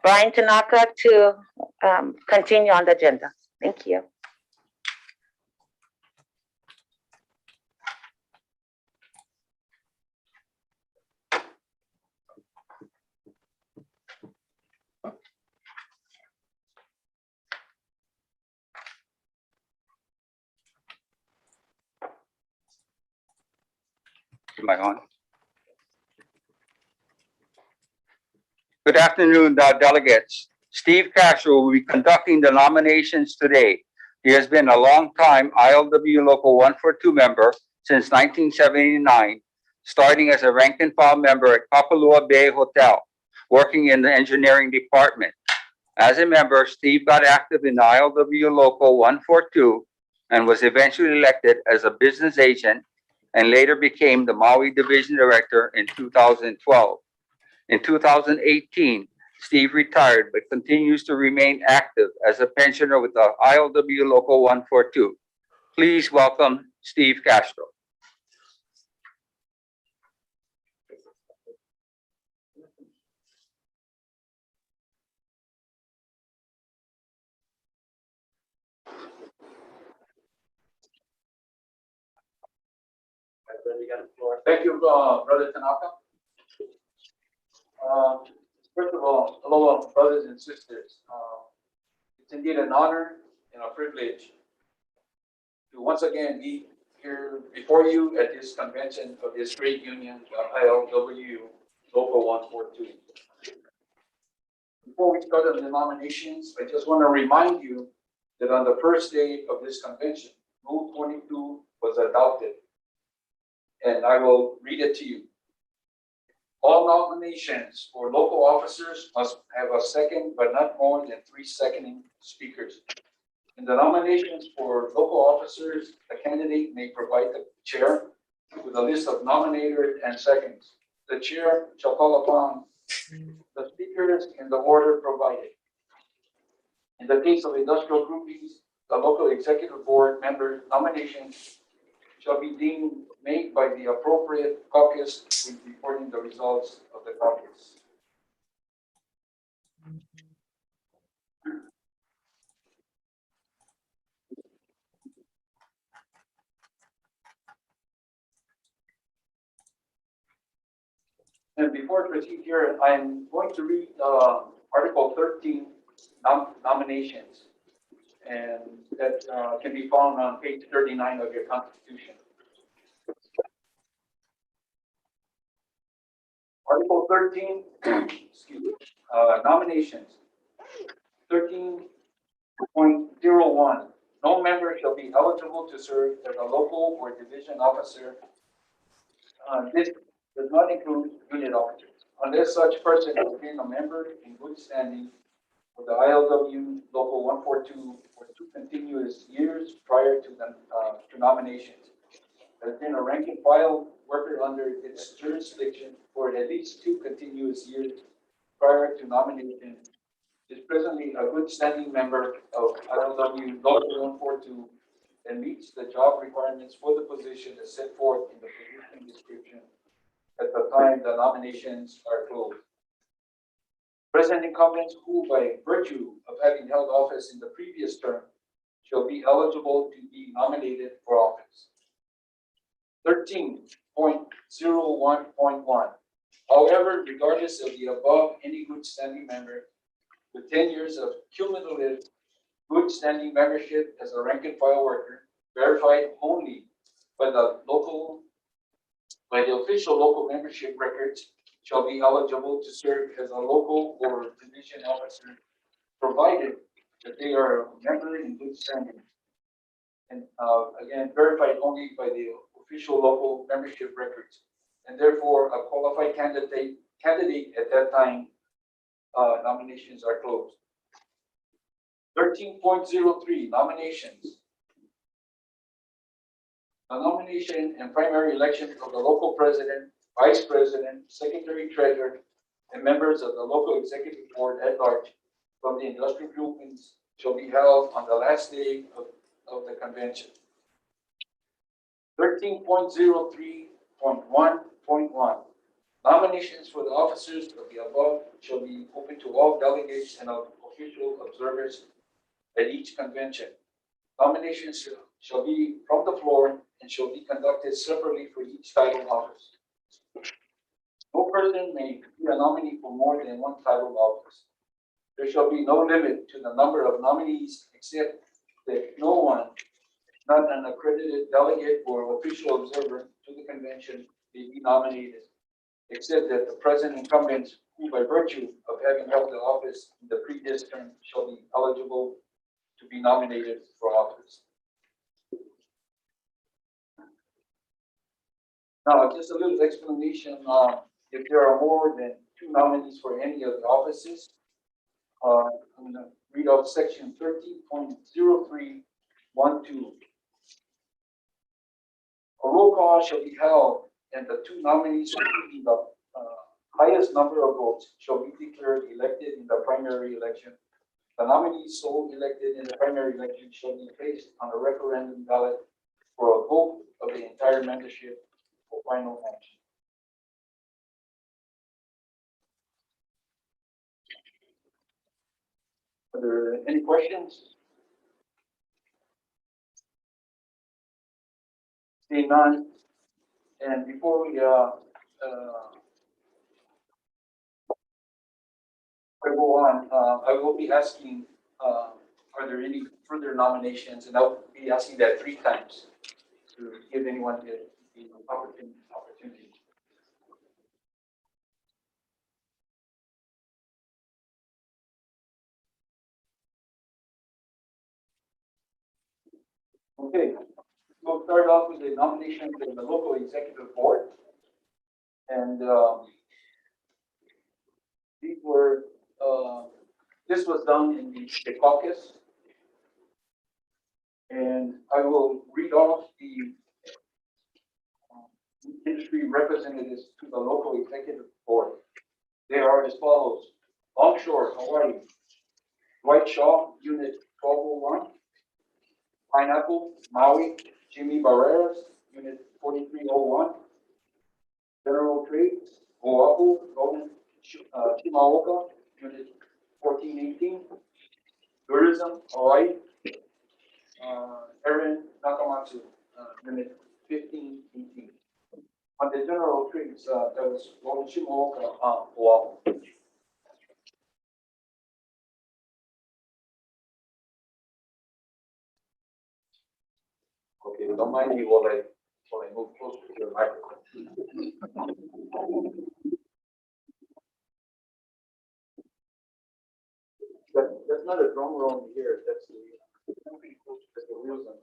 Brian Tanaka to continue on the agenda. Thank you. Am I on? Good afternoon, delegates. Steve Castro will be conducting the nominations today. He has been a long-time ILWU Local 142 member since 1979, starting as a rank and file member at Kapalua Bay Hotel, working in the engineering department. As a member, Steve got active in the ILWU Local 142 and was eventually elected as a business agent and later became the Maui Division Director in 2012. In 2018, Steve retired but continues to remain active as a pensioner with the ILWU Local 142. Please welcome Steve Castro. Thank you, Brother Tanaka. First of all, hello, brothers and sisters. It's indeed an honor and a privilege to once again be here before you at this convention of this great union, ILWU Local 142. Before we start on the nominations, I just want to remind you that on the first day of this convention, Rule 22 was adopted. And I will read it to you. All nominations for local officers must have a second, but not more than 3 seconding speakers. In the nominations for local officers, the candidate may provide the chair with a list of nominators and seconds. The chair shall call upon the speakers in the order provided. In the case of industrial groupings, the local executive board member nominations shall be deemed made by the appropriate caucus with reporting the results of the caucus. And before I proceed here, I'm going to read Article 13, nominations. And that can be found on page 39 of your Constitution. Article 13, excuse me, nominations. 13.01, no member shall be eligible to serve as a local or division officer. This does not include unit officers, unless such person has been a member in good standing with the ILW Local 142 for 2 continuous years prior to the to nominations. Has been a rank and file worker under its jurisdiction for at least 2 continuous years prior to nomination. Is presently a good standing member of ILW Local 142 and meets the job requirements for the position as set forth in the position description at the time the nominations are closed. Present incumbents who, by virtue of having held office in the previous term, shall be eligible to be nominated for office. 13.01.1. However, regardless of the above, any good standing member with 10 years of cumulative good standing membership as a rank and file worker, verified only by the official local membership records, shall be eligible to serve as a local or division officer, provided that they are a member in good standing. And again, verified only by the official local membership records, and therefore a qualified candidate at that time. Nominations are closed. 13.03, nominations. The nomination and primary election of the local president, vice president, secretary treasurer, and members of the local executive board at large from the industrial groupings shall be held on the last day of the convention. 13.03.1.1. Nominations for the officers of the above shall be open to all delegates and official observers at each convention. Nominations shall be from the floor and shall be conducted separately for each title office. No person may be a nominee for more than 1 title office. There shall be no limit to the number of nominees except that no one, not an accredited delegate or official observer to the convention, may be nominated, except that the present incumbents who, by virtue of having held the office in the previous term, shall be eligible to be nominated for office. Now, just a little explanation. If there are more than 2 nominees for any of the offices, I'm going to read out section 13.03.12. A roll call shall be held, and the 2 nominees receiving the highest number of votes shall be declared elected in the primary election. The nominees so elected in the primary election shall be placed on a referendum ballot for a vote of the entire membership for final action. Are there any questions? Seeing none. And before we go on, I will be asking, are there any further nominations? And I'll be asking that 3 times to give anyone the opportunity. Okay, we'll start off with the nomination for the local executive board. And these were, this was done in the caucus. And I will read off the industry representatives to the local executive board. They are as follows: Longshore, Hawaii, Dwight Shaw, Unit 1201. Pineapple, Maui, Jimmy Barreras, Unit 4301. General Trades, Oahu, Roman Chimaoka, Unit 1418. Tourism, Hawaii, Erin Nakamatsu, Unit 1518. On the General Trades, that was Roman Chimaoka, Oahu. you don't mind me, will I move closer to the microphone? That's not a drum roll here, that's the wheels on.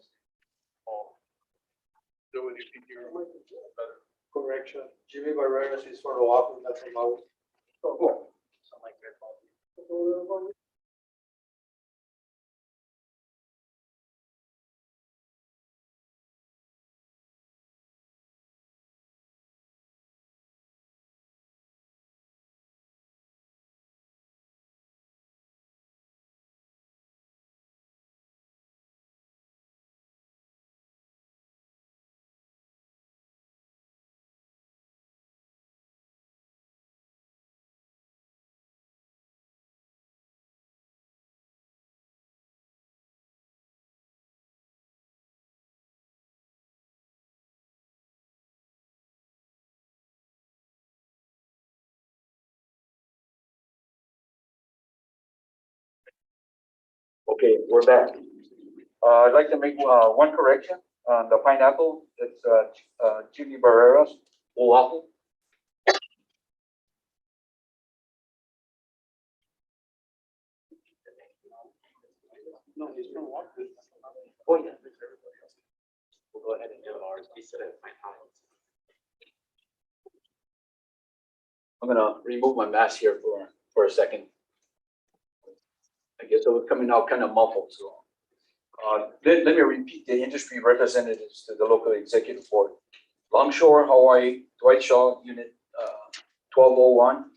Correction, Jimmy Barreras is for Oahu, that's from Maui. Oh, cool. Okay, we're back. I'd like to make one correction on the pineapple. It's Jimmy Barreras, Oahu. No, he's from Oahu. Oh, yeah. We'll go ahead and do ours. We said it might not. I'm gonna remove my mask here for a second. I guess it was coming out kind of muffled, so. Let me repeat the industry representatives to the local executive board. Longshore, Hawaii, Dwight Shaw, Unit 1201.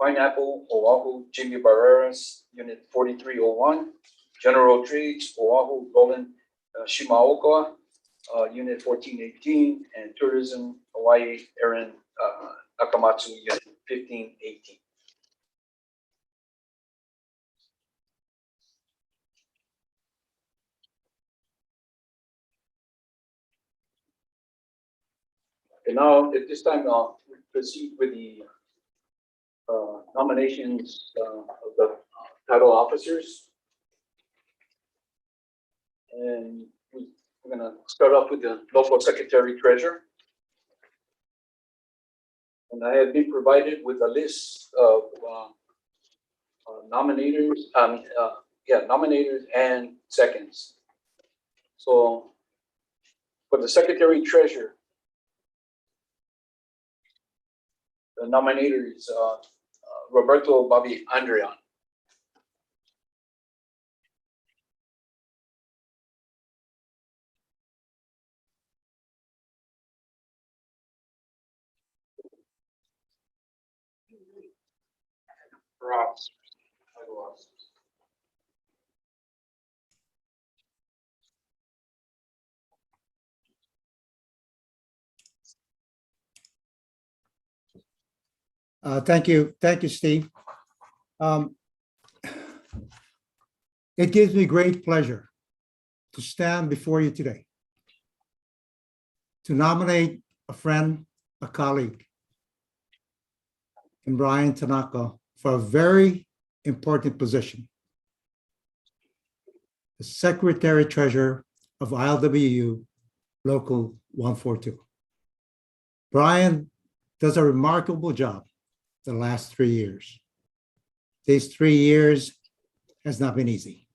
Pineapple, Oahu, Jimmy Barreras, Unit 4301. General Trades, Oahu, Roland Shimaoka, Unit 1418. And Tourism, Hawaii, Aaron Akamatsu, Unit 1518. And now, at this time, we proceed with the nominations of the title officers. And we're gonna start off with the local secretary treasurer. And I have been provided with a list of nominators, nominators and seconds. So for the secretary treasurer, the nominator is Roberto Bobby Andreon. Thank you, Steve. It gives me great pleasure to stand before you today to nominate a friend, a colleague, in Brian Tanaka for a very important position, the Secretary Treasurer of ILWU Local 142. Brian does a remarkable job the last 3 years. These 3 years has not been easy.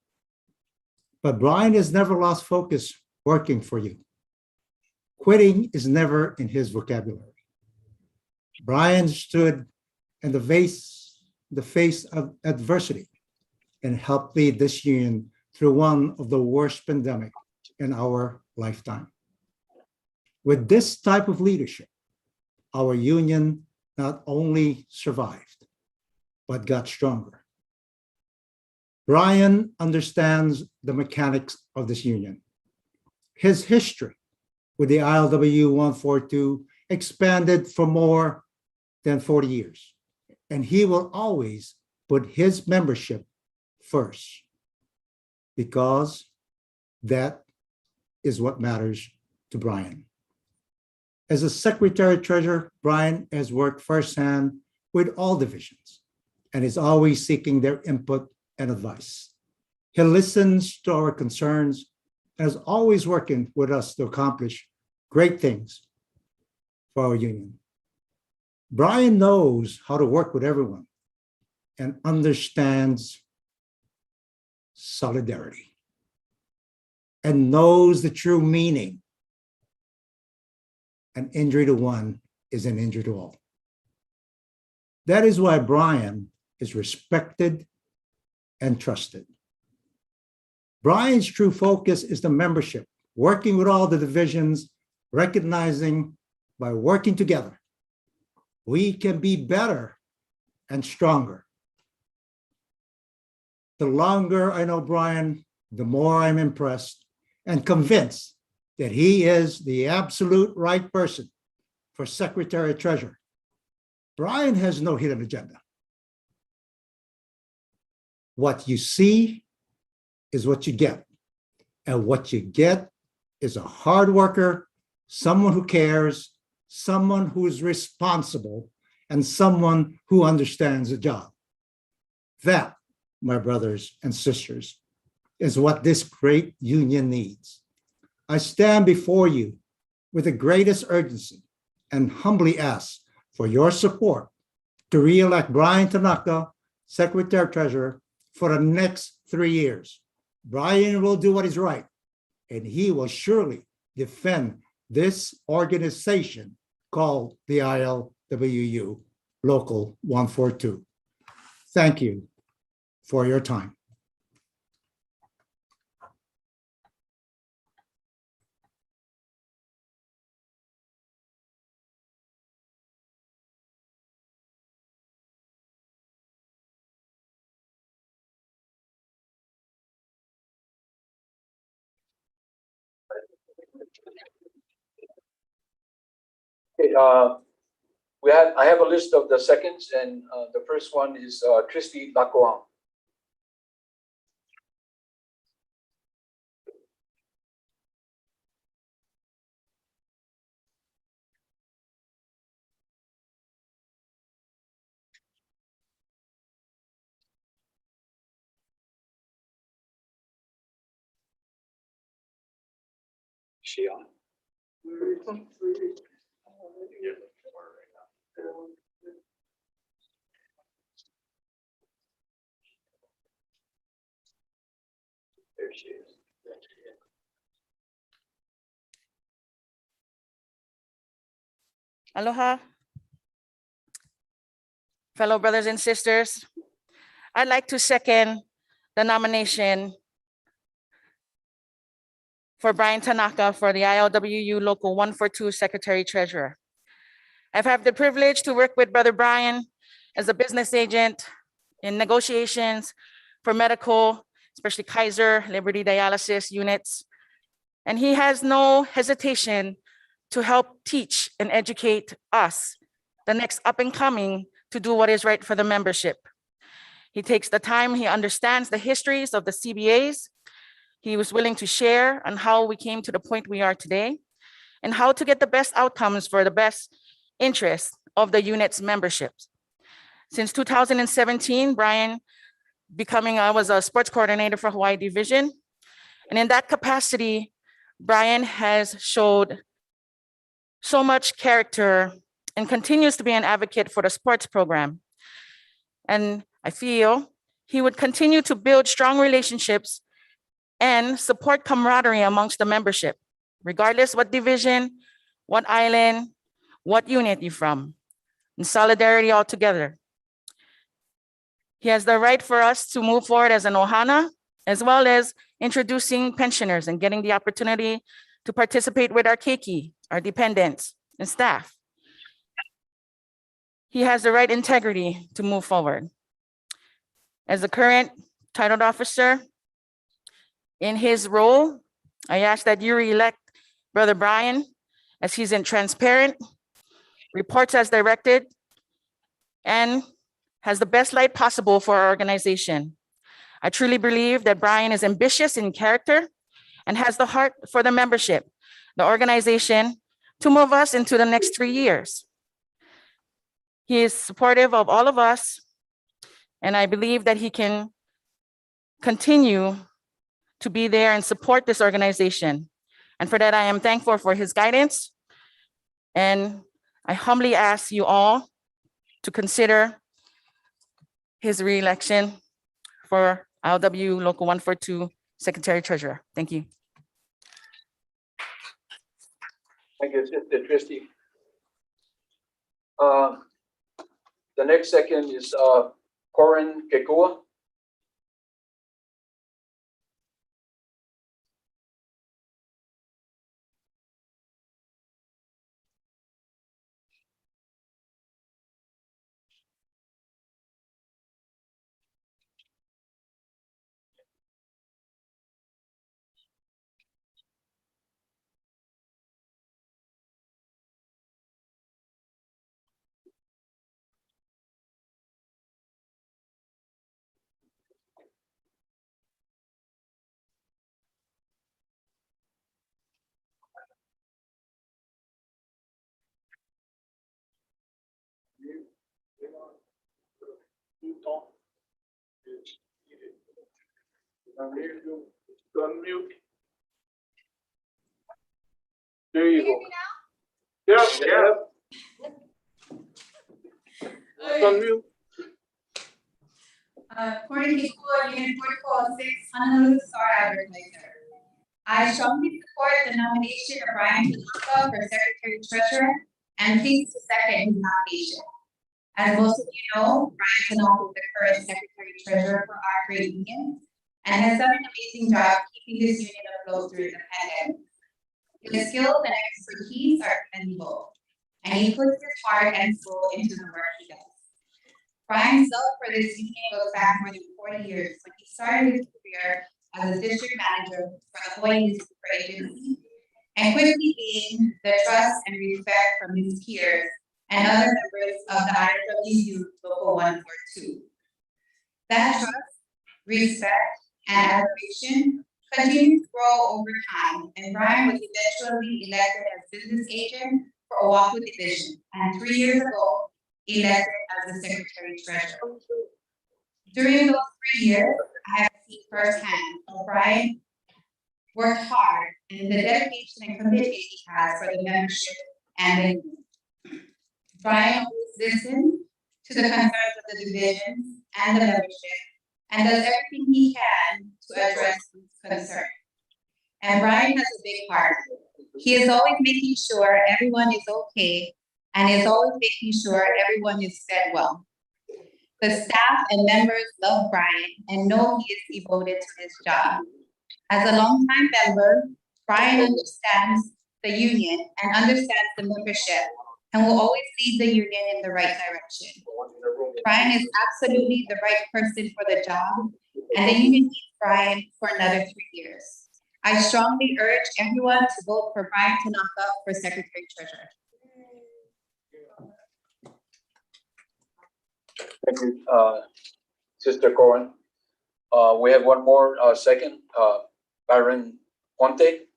But Brian has never lost focus working for you. Quitting is never in his vocabulary. Brian stood in the face of adversity and helped lead this union through one of the worst pandemics in our lifetime. With this type of leadership, our union not only survived, but got stronger. Brian understands the mechanics of this union. His history with the ILWU 142 expanded for more than 40 years, and he will always put his membership first because that is what matters to Brian. As a secretary treasurer, Brian has worked firsthand with all divisions and is always seeking their input and advice. He listens to our concerns and is always working with us to accomplish great things for our union. Brian knows how to work with everyone and understands solidarity and knows the true meaning. An injury to one is an injury to all. That is why Brian is respected and trusted. Brian's true focus is the membership, working with all the divisions, recognizing by working together, we can be better and stronger. The longer I know Brian, the more I'm impressed and convinced that he is the absolute right person for Secretary Treasurer. Brian has no hidden agenda. What you see is what you get. And what you get is a hard worker, someone who cares, someone who is responsible, and someone who understands the job. That, my brothers and sisters, is what this great union needs. I stand before you with the greatest urgency and humbly ask for your support to re-elect Brian Tanaka, Secretary Treasurer, for the next 3 years. Brian will do what is right, and he will surely defend this organization called the ILWU Local 142. Thank you for your time. Okay, I have a list of the seconds, and the first one is Christy Lacoang. Is she on? There she is. Aloha, fellow brothers and sisters. I'd like to second the nomination for Brian Tanaka for the ILWU Local 142 Secretary Treasurer. I've had the privilege to work with Brother Brian as a business agent in negotiations for medical, especially Kaiser, Liberty dialysis units. And he has no hesitation to help teach and educate us, the next up and coming, to do what is right for the membership. He takes the time, he understands the histories of the CBAs. He was willing to share on how we came to the point we are today and how to get the best outcomes for the best interest of the unit's memberships. Since 2017, Brian was a sports coordinator for Hawaii Division. And in that capacity, Brian has showed so much character and continues to be an advocate for the sports program. And I feel he would continue to build strong relationships and support camaraderie amongst the membership, regardless what division, what island, what unit you're from, in solidarity all together. He has the right for us to move forward as an ohana, as well as introducing pensioners and getting the opportunity to participate with our keiki, our dependents and staff. He has the right integrity to move forward. As the current titled officer, in his role, I ask that you re-elect Brother Brian as he's transparent, reports as directed, and has the best light possible for our organization. I truly believe that Brian is ambitious in character and has the heart for the membership, the organization, to move us into the next 3 years. He is supportive of all of us, and I believe that he can continue to be there and support this organization. And for that, I am thankful for his guidance. And I humbly ask you all to consider his reelection for ILWU Local 142 Secretary Treasurer. Thank you. Thank you, Sister Christie. The next second is Corin Kekua. Unmute. There you go. Yeah. Unmute. According to Unit 4406, Honolulu Star Advertiser. I strongly support the nomination of Brian Tanaka for Secretary Treasurer and please to second his nomination. As most of you know, Brian Tanaka is the current Secretary Treasurer for our great union and has done an amazing job keeping this union afloat during the pandemic. His skills and expertise are commendable, and he puts his heart and soul into the work he does. Brian's love for this union goes back more than 40 years when he started his career as a district manager for the Hawaii Newspaper Agency, and quickly gained the trust and respect from his peers and other members of the ILWU Local 142. That trust, respect, and admiration continued to grow over time, and Brian was eventually elected as business agent for Oahu Division, and 3 years ago, elected as the Secretary Treasurer. During those 3 years, I have seen firsthand how Brian worked hard and the dedication and commitment he has for the membership and the union. Brian always listens to the concerns of the divisions and the membership and does everything he can to address these concerns. And Brian has a big heart. He is always making sure everyone is okay and is always making sure everyone is fed well. The staff and members love Brian and know he is devoted to his job. As a longtime member, Brian understands the union and understands the membership and will always lead the union in the right direction. Brian is absolutely the right person for the job, and the union needs Brian for another 3 years. I strongly urge everyone to vote for Brian Tanaka for Secretary Treasurer. Thank you, Sister Cohen. We have one more second, Byron Ponte.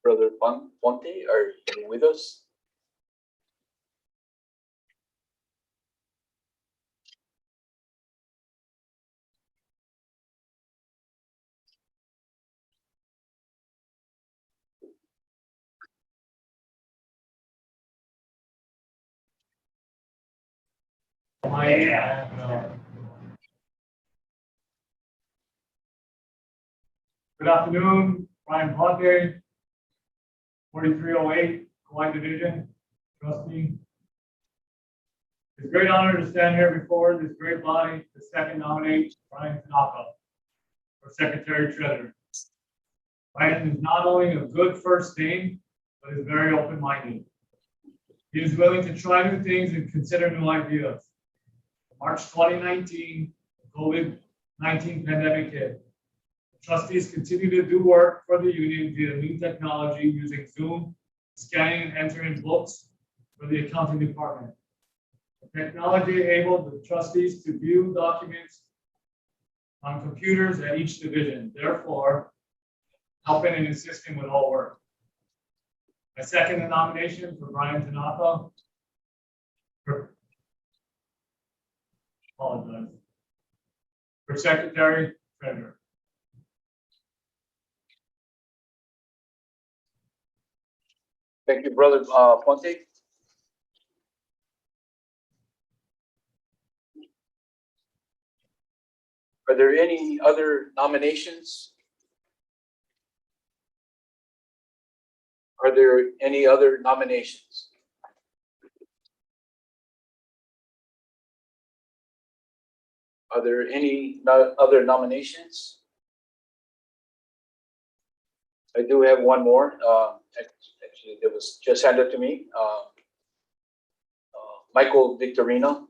Brother Ponte, are you with us? Good afternoon, Brian Ponte, 4308, Hawaii Division, trustee. It's a great honor to stand here before this great body to second nominate Brian Tanaka for Secretary Treasurer. Brian is not only a good first name, but is very open-minded. He is willing to try new things and consider new ideas. March 2019, the COVID-19 pandemic hit. The trustees continue to do work for the union via new technology using Zoom, scanning and entering books for the accounting department. The technology enabled the trustees to view documents on computers at each division, therefore helping and assisting with all work. I second the nomination for Brian Tanaka. Apologize. For Secretary Treasurer. Thank you, Brother Ponte. Are there any other nominations? Are there any other nominations? Are there any other nominations? I do have one more. Actually, it was just handed to me. Michael Victorino.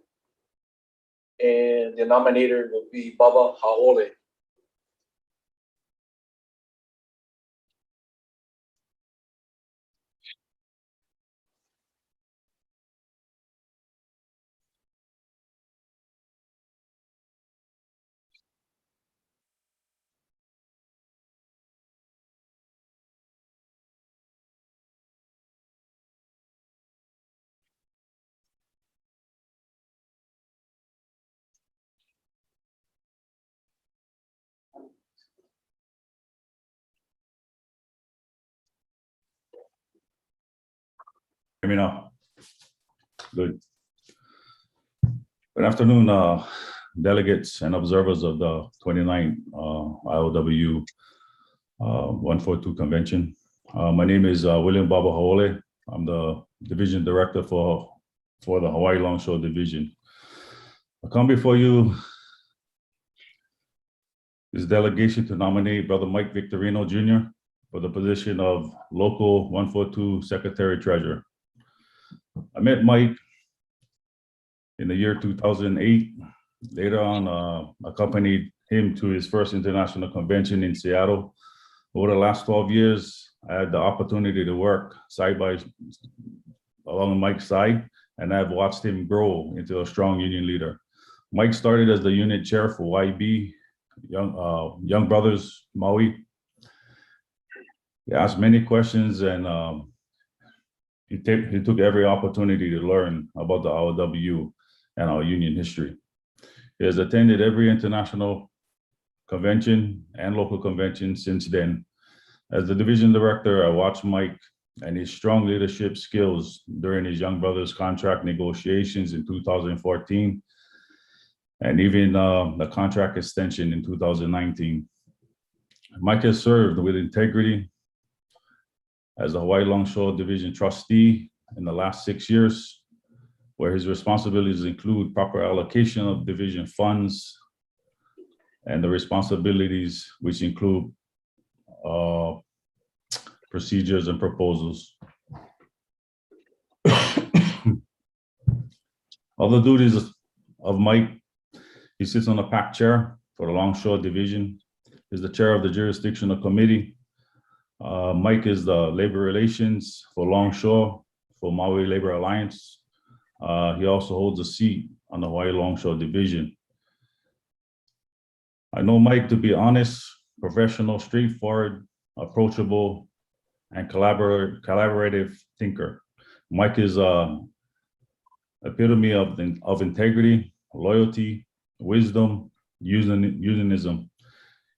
And the nominator will be Baba Haole. Hear me now? Good. Good afternoon, delegates and observers of the 29th ILWU 142 convention. My name is William Baba Haole. I'm the division director for the Hawaii Longshore Division. I come before you this delegation to nominate Brother Mike Victorino Jr. for the position of Local 142 Secretary Treasurer. I met Mike in the year 2008. Later on, accompanied him to his first international convention in Seattle. Over the last 12 years, I had the opportunity to work along Mike's side, and I've watched him grow into a strong union leader. Mike started as the unit chair for YB, Young Brothers Maui. He asked many questions, and he took every opportunity to learn about the ILWU and our union history. He has attended every international convention and local convention since then. As the division director, I watched Mike and his strong leadership skills during his Young Brothers contract negotiations in 2014, and even the contract extension in 2019. Mike has served with integrity as the Hawaii Longshore Division trustee in the last 6 years, where his responsibilities include proper allocation of division funds and the responsibilities which include procedures and proposals. Other duties of Mike: he sits on the PAC chair for the Longshore Division. He's the chair of the jurisdictional committee. Mike is the labor relations for Longshore for Maui Labor Alliance. He also holds a seat on the Hawaii Longshore Division. I know Mike to be honest, professional, straightforward, approachable, and collaborative thinker. Mike is an epitome of integrity, loyalty, wisdom, unionism.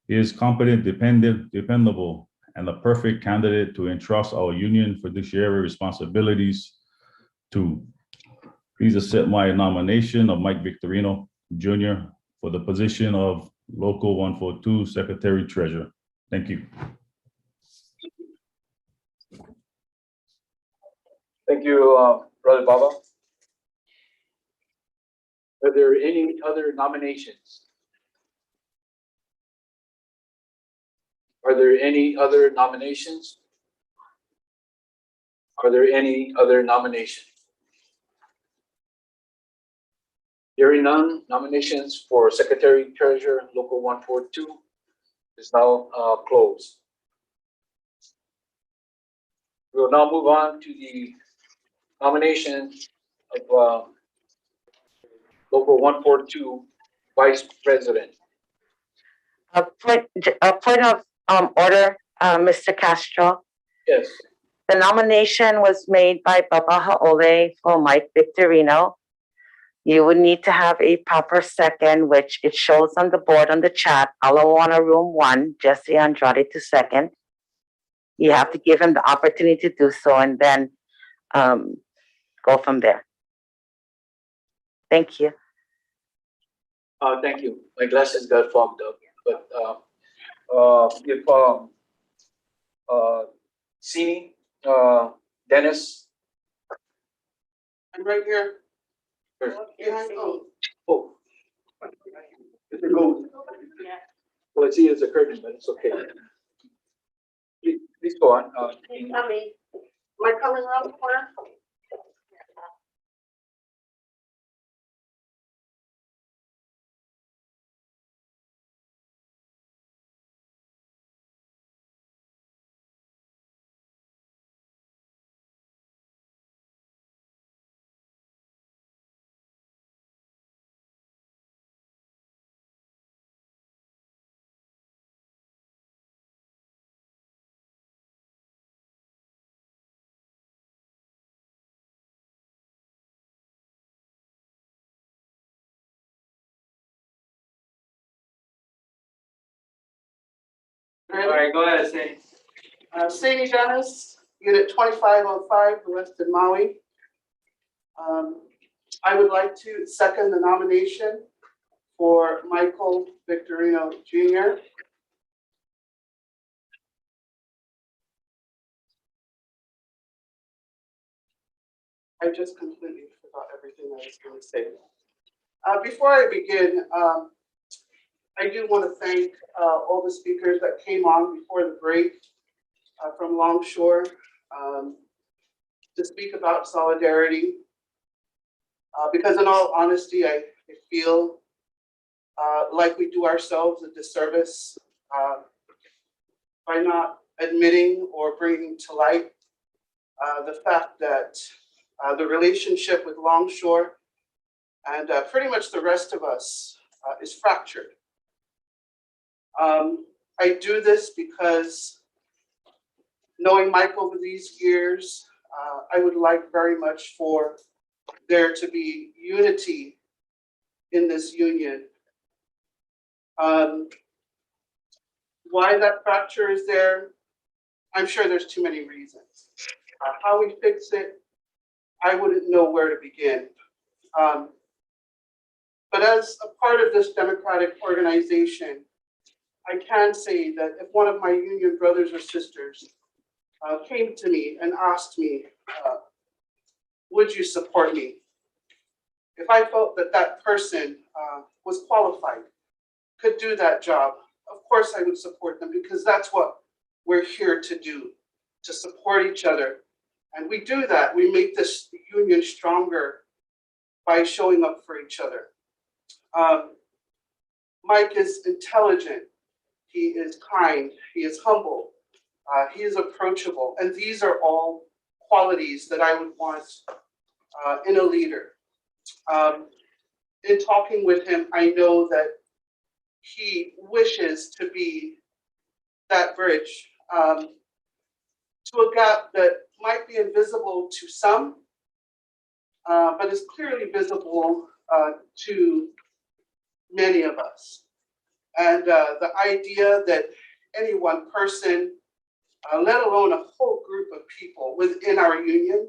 He is competent, dependable, and the perfect candidate to entrust our union fiduciary responsibilities to. Please accept my nomination of Mike Victorino Jr. for the position of Local 142 Secretary Treasurer. Thank you. Thank you, Brother Baba. Are there any other nominations? Are there any other nominations? Are there any other nominations? Hearing none, nominations for Secretary Treasurer Local 142 is now closed. We will now move on to the nomination of Local 142 Vice President. A point of order, Mr. Castro. Yes. The nomination was made by Baba Haole for Mike Victorino. You would need to have a proper second, which it shows on the board on the chat. Alawana Room 1, Jesse Andrade to second. You have to give him the opportunity to do so and then go from there. Thank you. Thank you. My glasses got fogged up, but if Sini, Dennis. I'm right here. Oh. It's a gold. Well, I see it's a curtain, but it's okay. Please go on. Can you tell me, am I coming around the corner? All right, go ahead, Sini. Sadie Dennis, Unit 2505, Weston Maui. I would like to second the nomination for Michael Victorino Jr. I just completely forgot everything I was going to say. Before I begin, I do want to thank all the speakers that came on before the break from Longshore to speak about solidarity. Because in all honesty, I feel like we do ourselves a disservice by not admitting or bringing to light the fact that the relationship with Longshore and pretty much the rest of us is fractured. I do this because knowing Mike over these years, I would like very much for there to be unity in this union. Why that fracture is there, I'm sure there's too many reasons. How we fix it, I wouldn't know where to begin. But as a part of this democratic organization, I can say that if one of my union brothers or sisters came to me and asked me, would you support me? If I felt that that person was qualified, could do that job, of course I would support them because that's what we're here to do, to support each other. And we do that, we make this union stronger by showing up for each other. Mike is intelligent, he is kind, he is humble, he is approachable, and these are all qualities that I would want in a leader. In talking with him, I know that he wishes to be that bridge to a gap that might be invisible to some, but is clearly visible to many of us. And the idea that any one person, let alone a whole group of people within our union,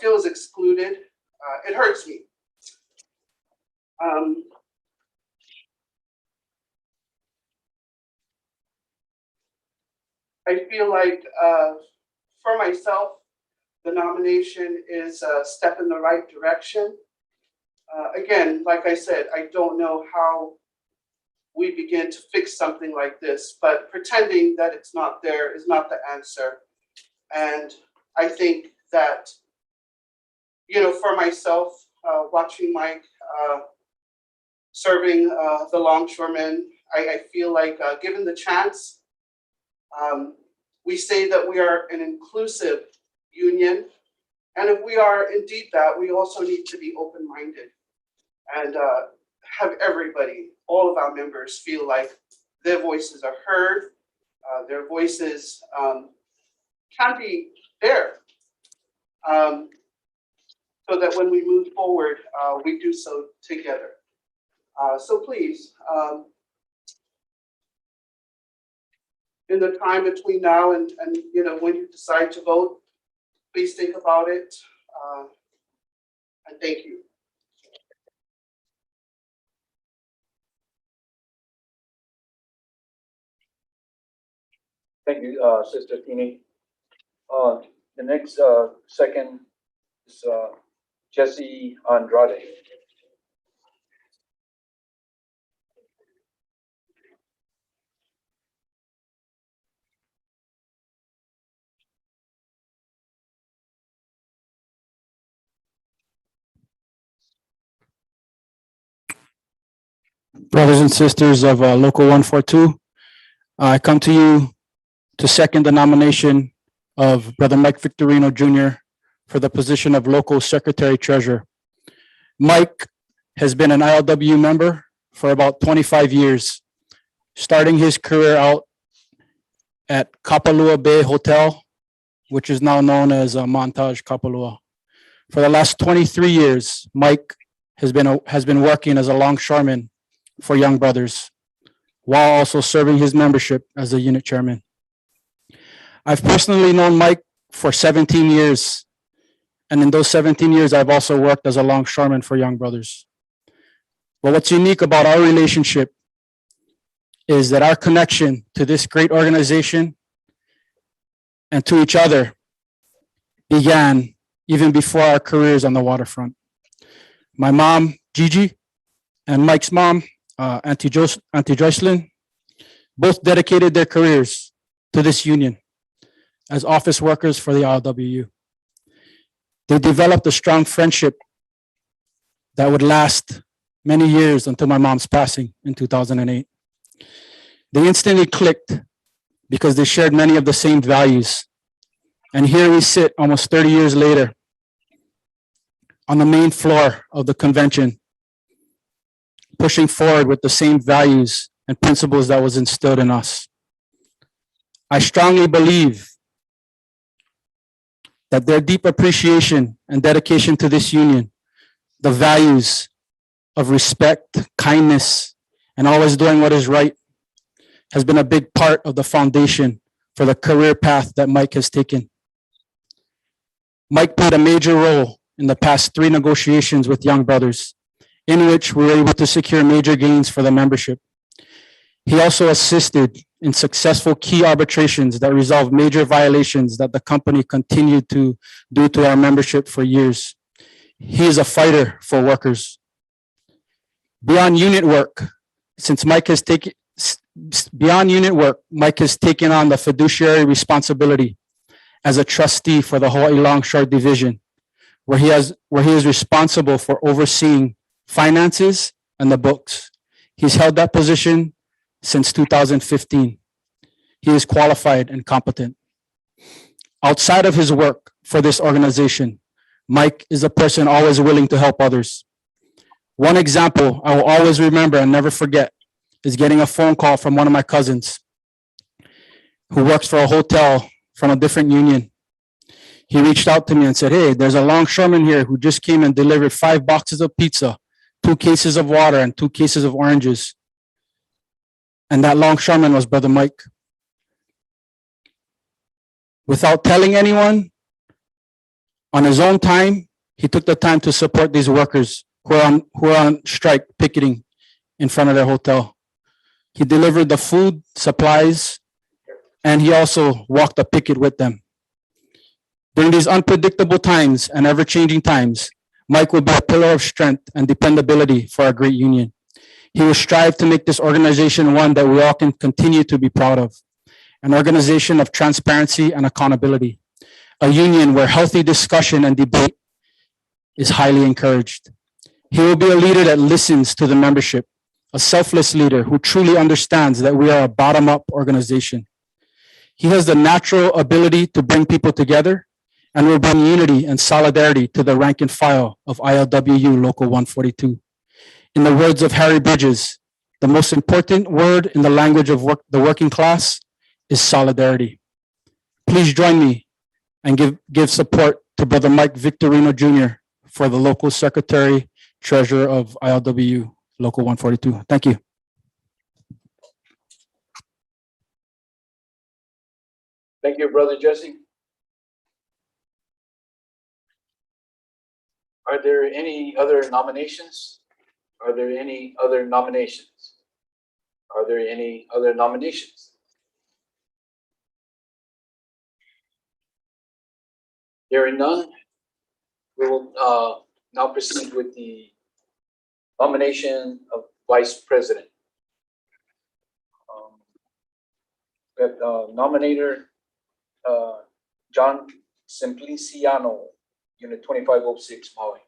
feels excluded, it hurts me. I feel like for myself, the nomination is a step in the right direction. Again, like I said, I don't know how we begin to fix something like this, but pretending that it's not there is not the answer. And I think that, you know, for myself, watching Mike serving the longshoremen, I feel like given the chance, we say that we are an inclusive union. And if we are indeed that, we also need to be open-minded and have everybody, all of our members, feel like their voices are heard, their voices can be there, so that when we move forward, we do so together. So please, in the time between now and you know, when you decide to vote, please think about it, and thank you. Thank you, Sister Tini. The next second is Jesse Andrade. Brothers and sisters of Local 142, I come to you to second the nomination of Brother Mike Victorino Jr. for the position of Local Secretary Treasurer. Mike has been an ILWU member for about 25 years, starting his career out at Kapalua Bay Hotel, which is now known as Montage Kapalua. For the last 23 years, Mike has been working as a longshoreman for Young Brothers, while also serving his membership as a unit chairman. I've personally known Mike for 17 years, and in those 17 years, I've also worked as a longshoreman for Young Brothers. But what's unique about our relationship is that our connection to this great organization and to each other began even before our careers on the waterfront. My mom, Gigi, and Mike's mom, Auntie Joycelyn, both dedicated their careers to this union as office workers for the ILWU. They developed a strong friendship that would last many years until my mom's passing in 2008. They instantly clicked because they shared many of the same values. And here we sit almost 30 years later on the main floor of the convention, pushing forward with the same values and principles that was instilled in us. I strongly believe that their deep appreciation and dedication to this union, the values of respect, kindness, and always doing what is right, has been a big part of the foundation for the career path that Mike has taken. Mike played a major role in the past 3 negotiations with Young Brothers, in which we were able to secure major gains for the membership. He also assisted in successful key arbitrations that resolved major violations that the company continued to do to our membership for years. He is a fighter for workers. Beyond unit work, Mike has taken on the fiduciary responsibility as a trustee for the Hawaii Longshore Division, where he is responsible for overseeing finances and the books. He's held that position since 2015. He is qualified and competent. Outside of his work for this organization, Mike is a person always willing to help others. One example I will always remember and never forget is getting a phone call from one of my cousins who works for a hotel from a different union. He reached out to me and said, "Hey, there's a longshoreman here who just came and delivered 5 boxes of pizza, 2 cases of water, and 2 cases of oranges." And that longshoreman was Brother Mike. Without telling anyone, on his own time, he took the time to support these workers who are on strike picketing in front of their hotel. He delivered the food, supplies, and he also walked the picket with them. During these unpredictable times and ever-changing times, Mike will be a pillar of strength and dependability for our great union. He will strive to make this organization one that we all can continue to be proud of, an organization of transparency and accountability. a union where healthy discussion and debate is highly encouraged. He will be a leader that listens to the membership, a selfless leader who truly understands that we are a bottom-up organization. He has the natural ability to bring people together and will bring unity and solidarity to the rank and file of ILWU Local 142. In the words of Harry Bridges, the most important word in the language of the working class is solidarity. Please join me and give support to Brother Mike Victorino Jr. for the local secretary treasurer of ILWU Local 142. Thank you. Thank you, Brother Jesse. Are there any other nominations? Are there any other nominations? Are there any other nominations? Hearing none, we will now proceed with the nomination of Vice President. We have nominator John Simpliciano, Unit 2506, Maui.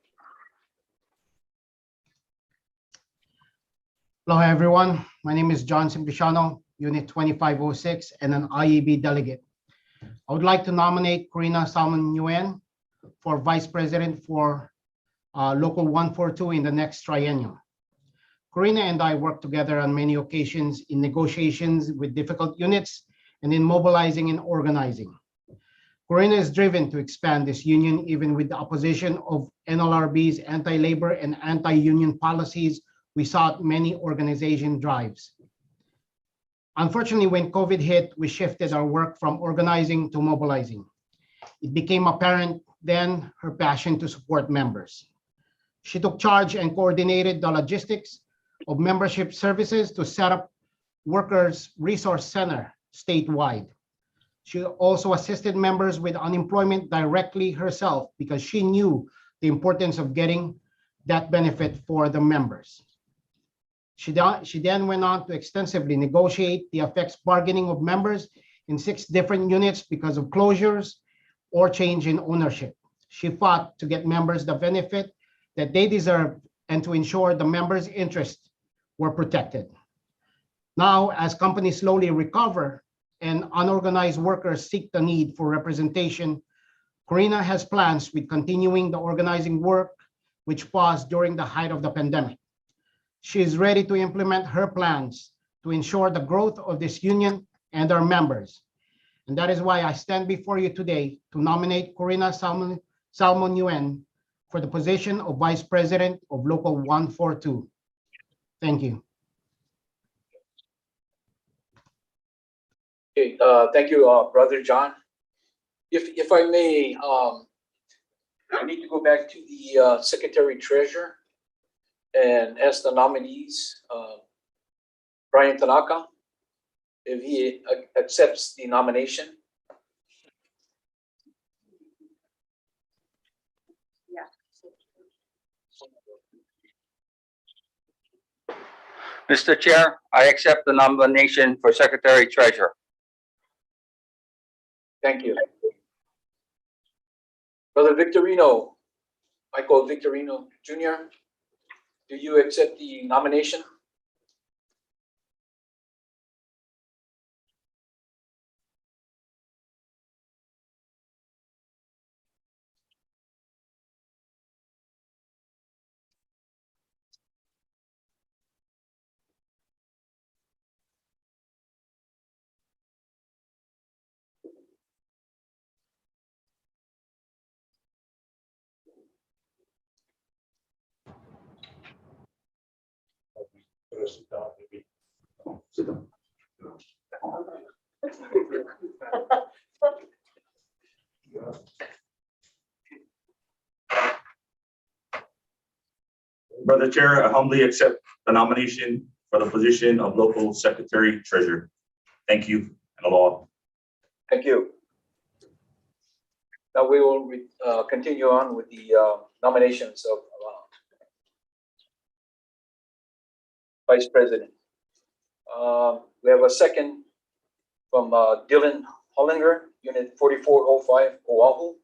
Hello, everyone. My name is John Simpliciano, Unit 2506, and an IEB delegate. I would like to nominate Corina Salmon Nguyen for Vice President for Local 142 in the next triennium. Corina and I worked together on many occasions in negotiations with difficult units and in mobilizing and organizing. Corina is driven to expand this union even with the opposition of NLRB's anti-labor and anti-union policies we saw at many organization drives. Unfortunately, when COVID hit, we shifted our work from organizing to mobilizing. It became apparent then her passion to support members. She took charge and coordinated the logistics of membership services to set up Workers Resource Center statewide. She also assisted members with unemployment directly herself because she knew the importance of getting that benefit for the members. She then went on to extensively negotiate the effects bargaining of members in 6 different units because of closures or change in ownership. She fought to get members the benefit that they deserved and to ensure the members' interests were protected. Now, as companies slowly recover and unorganized workers seek the need for representation, Corina has plans with continuing the organizing work which paused during the height of the pandemic. She is ready to implement her plans to ensure the growth of this union and our members. And that is why I stand before you today to nominate Corina Salmon Nguyen for the position of Vice President of Local 142. Thank you. Okay, thank you, Brother John. If I may, I need to go back to the Secretary Treasurer and ask the nominees, Brian Tanaka, if he accepts the nomination. Yeah. Mr. Chair, I accept the nomination for Secretary Treasurer. Thank you. Brother Victorino, Michael Victorino Jr., do you accept the nomination? Sit down. Brother Chair, I humbly accept the nomination for the position of Local Secretary Treasurer. Thank you and aloha. Thank you. Now we will continue on with the nominations of Vice President. We have a second from Dylan Hollinger. Unit 4405, Oahu.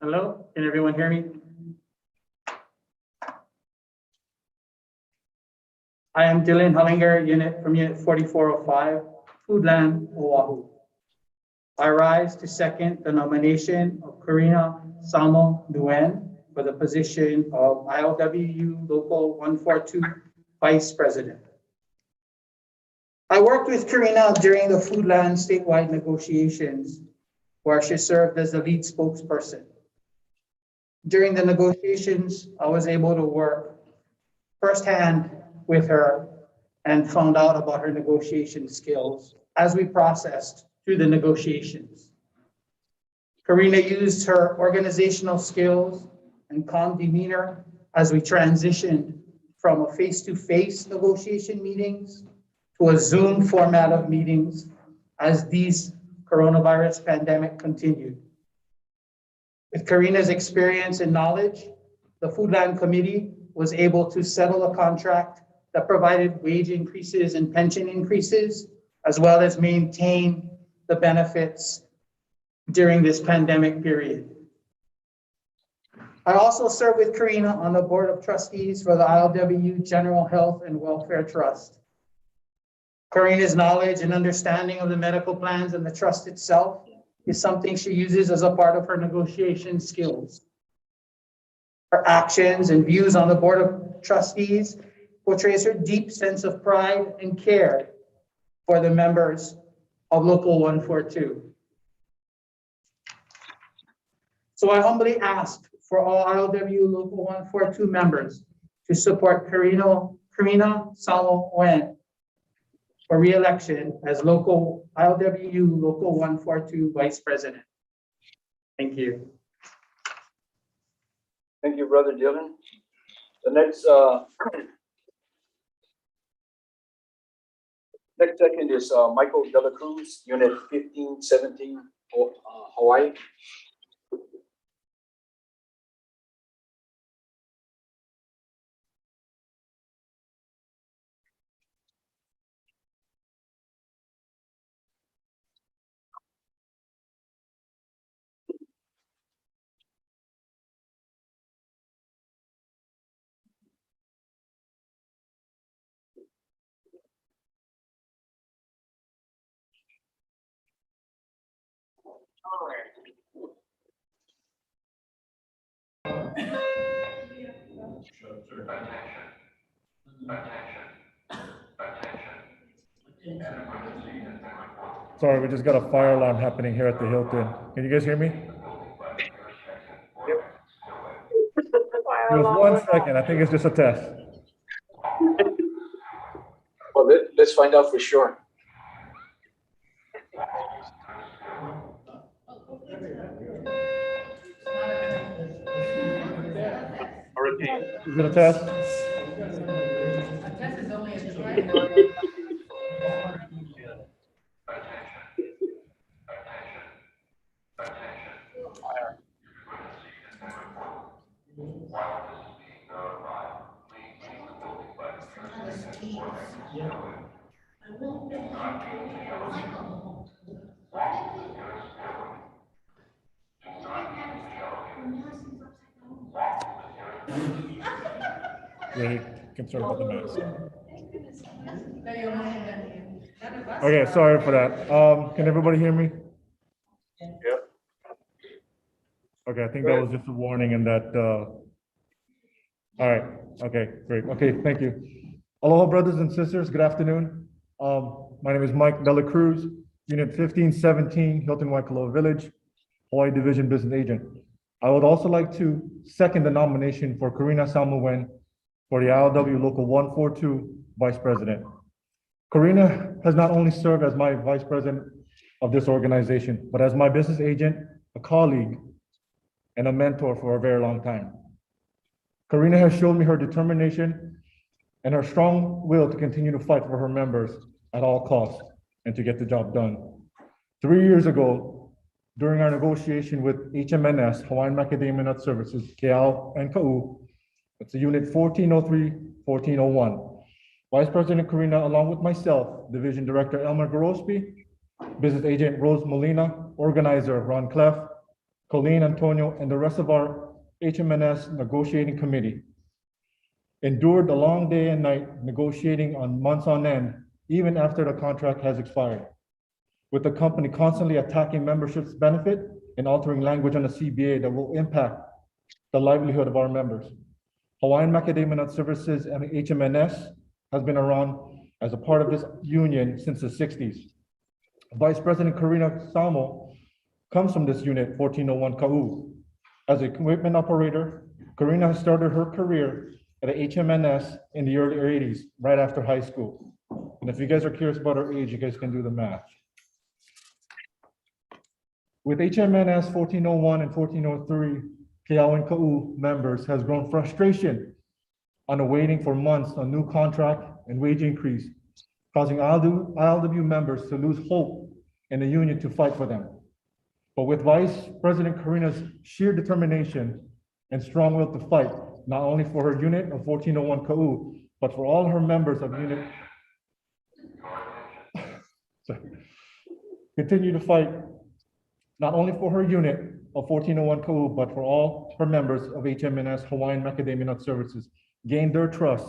Hello, can everyone hear me? I am Dylan Hullinger, Unit 4405, Foodland, Oahu. I rise to second the nomination of Karina Samo Nguyen for the position of ILWU Local 142 Vice President. I worked with Karina during the Foodland statewide negotiations, where she served as the lead spokesperson. During the negotiations, I was able to work firsthand with her and found out about her negotiation skills as we processed through the negotiations. Karina used her organizational skills and calm demeanor as we transitioned from a face-to-face negotiation meetings to a Zoom format of meetings as these coronavirus pandemic continued. With Karina's experience and knowledge, the Foodland Committee was able to settle a contract that provided wage increases and pension increases, as well as maintain the benefits during this pandemic period. I also served with Karina on the Board of Trustees for the ILWU General Health and Welfare Trust. Karina's knowledge and understanding of the medical plans and the trust itself is something she uses as a part of her negotiation skills. Her actions and views on the Board of Trustees portrays her deep sense of pride and care for the members of Local 142. So I humbly ask for all ILWU Local 142 members to support Karina Samo Nguyen for re-election as ILWU Local 142 Vice President. Thank you. Thank you, Brother Dylan. The next second is Michael Dela Cruz, Unit 1517, Hawaii. Sorry, we just got a fire alarm happening here at the Hilton. Can you guys hear me? Yep. Give us 1 second. I think it's just a test. Well, let's find out for sure. Is it a test? Really concerned about the mask. Okay, sorry for that. Can everybody hear me? Yep. Okay, I think that was just a warning and that, all right, okay, great. Okay, thank you. Aloha, brothers and sisters, good afternoon. My name is Mike Dela Cruz, Unit 1517, Hilton Waikoloa Village, Hawaii Division Business Agent. I would also like to second the nomination for Karina Samo Nguyen for the ILWU Local 142 Vice President. Karina has not only served as my Vice President of this organization, but as my business agent, a colleague, and a mentor for a very long time. Karina has shown me her determination and her strong will to continue to fight for her members at all costs and to get the job done. 3 years ago, during our negotiation with HMNS, Hawaiian Macadamia Nut Services, KL and KAU, it's a unit 1403, 1401. Vice President Karina, along with myself, Division Director Elmer Gorospi, Business Agent Rose Molina, Organizer Ron Clef, Colleen Antonio, and the rest of our HMNS negotiating committee endured a long day and night negotiating on months on end, even after the contract has expired, with the company constantly attacking membership's benefit and altering language on the CBA that will impact the livelihood of our members. Hawaiian Macadamia Nut Services and HMNS has been around as a part of this union since the 60s. Vice President Karina Samo comes from this unit, 1401 KAU. As a equipment operator, Karina has started her career at HMNS in the early 80s, right after high school. And if you guys are curious about her age, you guys can do the math. With HMNS 1401 and 1403, KL and KAU members has grown frustration on waiting for months on new contract and wage increase, causing ILWU members to lose hope in the union to fight for them. But with Vice President Karina's sheer determination and strong will to fight, not only for her unit of 1401 KAU, but for all her members of unit, continue to fight not only for her unit of 1401 KAU, but for all her members of HMNS Hawaiian Macadamia Nut Services, gained their trust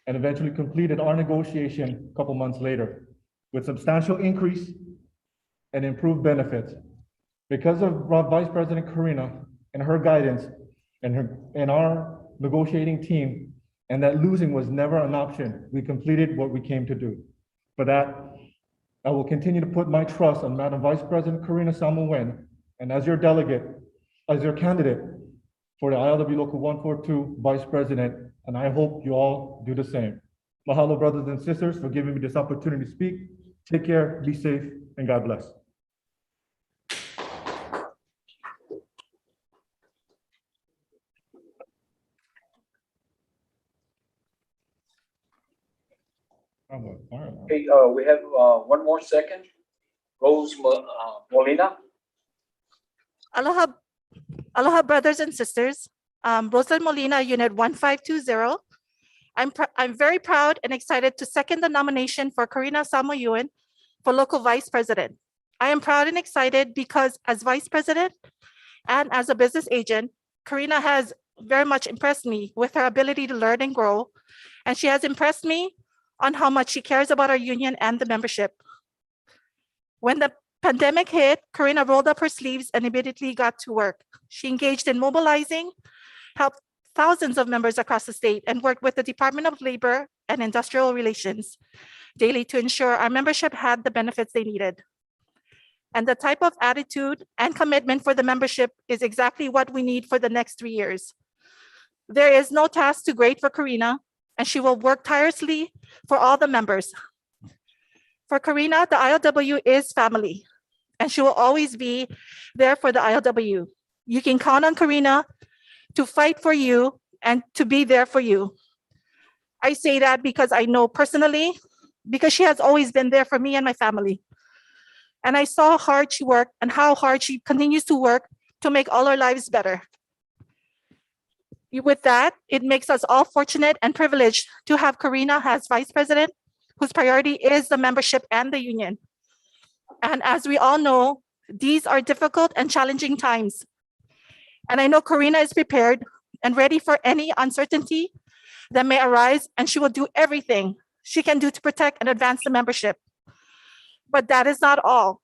and eventually completed our negotiation a couple months later with substantial increase and improved benefits. Because of Vice President Karina and her guidance and our negotiating team, and that losing was never an option, we completed what we came to do. For that, I will continue to put my trust on Madam Vice President Karina Samoan, and as your delegate, as your candidate for the ILWU Local 142 Vice President, and I hope you all do the same. Mahalo, brothers and sisters, for giving me this opportunity to speak. Take care, be safe, and God bless. Okay, we have one more second. Rose Molina. Aloha, aloha, brothers and sisters. Rosalind Molina, Unit 1520. I'm very proud and excited to second the nomination for Karina Samoan for local vice president. I am proud and excited because as vice president and as a business agent, Karina has very much impressed me with her ability to learn and grow. And she has impressed me on how much she cares about our union and the membership. When the pandemic hit, Karina rolled up her sleeves and immediately got to work. She engaged in mobilizing, helped thousands of members across the state, and worked with the Department of Labor and Industrial Relations daily to ensure our membership had the benefits they needed. And the type of attitude and commitment for the membership is exactly what we need for the next 3 years. There is no task too great for Karina, and she will work tirelessly for all the members. For Karina, the ILWU is family, and she will always be there for the ILWU. You can count on Karina to fight for you and to be there for you. I say that because I know personally, because she has always been there for me and my family. And I saw how hard she worked and how hard she continues to work to make all our lives better. With that, it makes us all fortunate and privileged to have Karina as vice president, whose priority is the membership and the union. And as we all know, these are difficult and challenging times. And I know Karina is prepared and ready for any uncertainty that may arise, and she will do everything she can do to protect and advance the membership. But that is not all.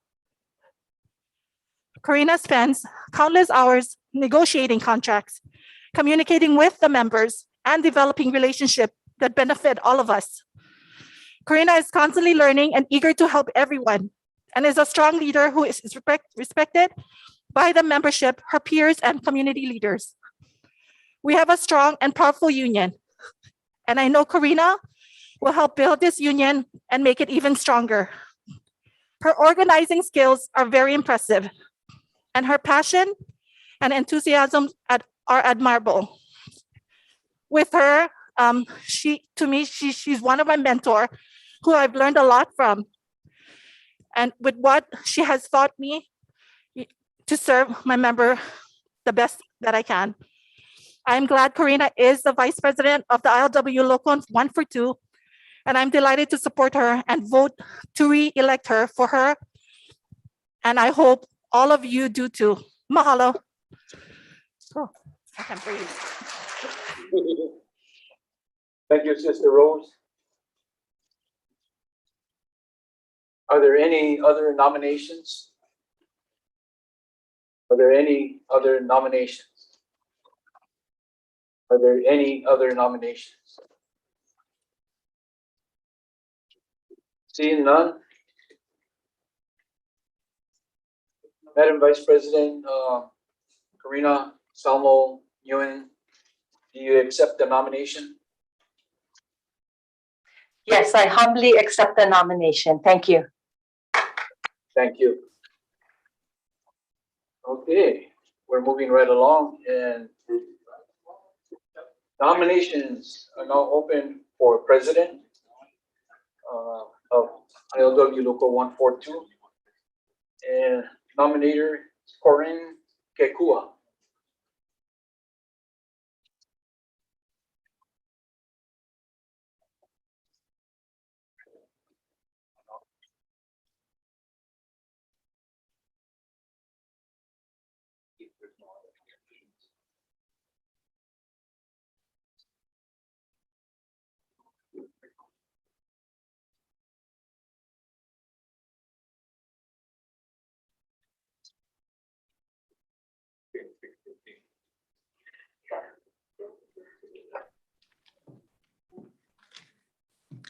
Karina spends countless hours negotiating contracts, communicating with the members, and developing relationships that benefit all of us. Karina is constantly learning and eager to help everyone, and is a strong leader who is respected by the membership, her peers, and community leaders. We have a strong and powerful union, and I know Karina will help build this union and make it even stronger. Her organizing skills are very impressive, and her passion and enthusiasm are admirable. With her, she's one of my mentors who I've learned a lot from. And with what she has taught me to serve my member the best that I can. I'm glad Karina is the vice president of the ILWU Local 142, and I'm delighted to support her and vote to re-elect her for her. And I hope all of you do too. Mahalo. Oh, I can't breathe. Thank you, Sister Rose. Are there any other nominations? Are there any other nominations? Are there any other nominations? Seeing none. Madam Vice President, Karina Salmo Yuen, do you accept the nomination? Yes, I humbly accept the nomination. Thank you. Thank you. Okay, we're moving right along, and nominations are now open for president of ILW Local 142, and nominator Corinne Kekua.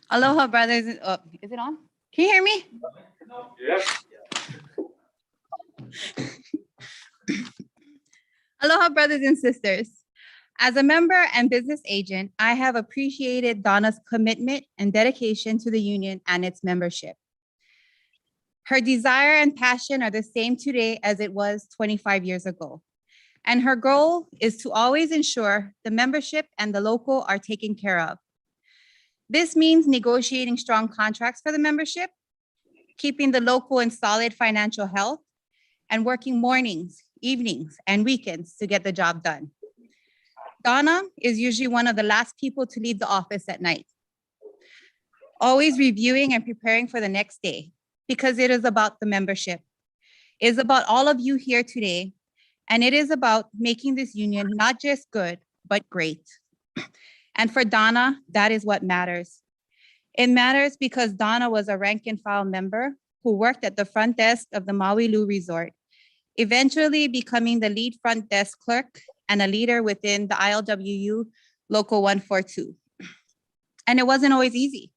Aloha, brothers. Oh, is it on? Can you hear me? Yes. Aloha, brothers and sisters. As a member and business agent, I have appreciated Donna's commitment and dedication to the union and its membership. Her desire and passion are the same today as it was 25 years ago. And her goal is to always ensure the membership and the local are taken care of. This means negotiating strong contracts for the membership, keeping the local in solid financial health, and working mornings, evenings, and weekends to get the job done. Donna is usually one of the last people to leave the office at night, always reviewing and preparing for the next day, because it is about the membership. It is about all of you here today, and it is about making this union not just good, but great. And for Donna, that is what matters. It matters because Donna was a rank and file member who worked at the front desk of the ILWU Resort, eventually becoming the lead front desk clerk and a leader within the ILWU Local 142. And it wasn't always easy,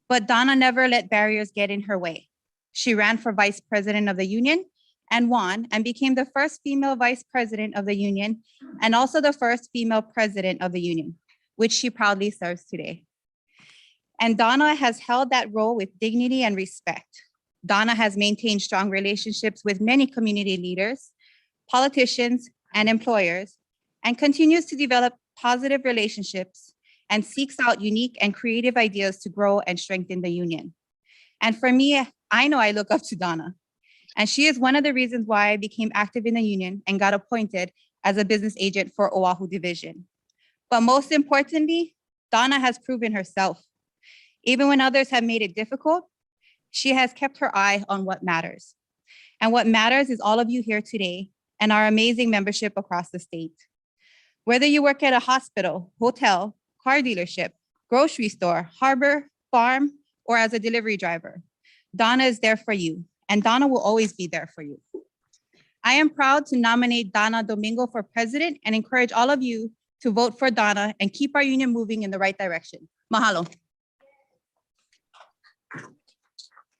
but Donna never let barriers get in her way. She ran for vice president of the union and won, and became the first female vice president of the union and also the first female president of the union, which she proudly serves today. And Donna has held that role with dignity and respect. Donna has maintained strong relationships with many community leaders, politicians, and employers, and continues to develop positive relationships and seeks out unique and creative ideas to grow and strengthen the union. And for me, I know I look up to Donna, and she is one of the reasons why I became active in the union and got appointed as a business agent for Oahu Division. But most importantly, Donna has proven herself. Even when others have made it difficult, she has kept her eye on what matters. And what matters is all of you here today and our amazing membership across the state. Whether you work at a hospital, hotel, car dealership, grocery store, harbor, farm, or as a delivery driver, Donna is there for you, and Donna will always be there for you. I am proud to nominate Donna Domingo for president and encourage all of you to vote for Donna and keep our union moving in the right direction. Mahalo.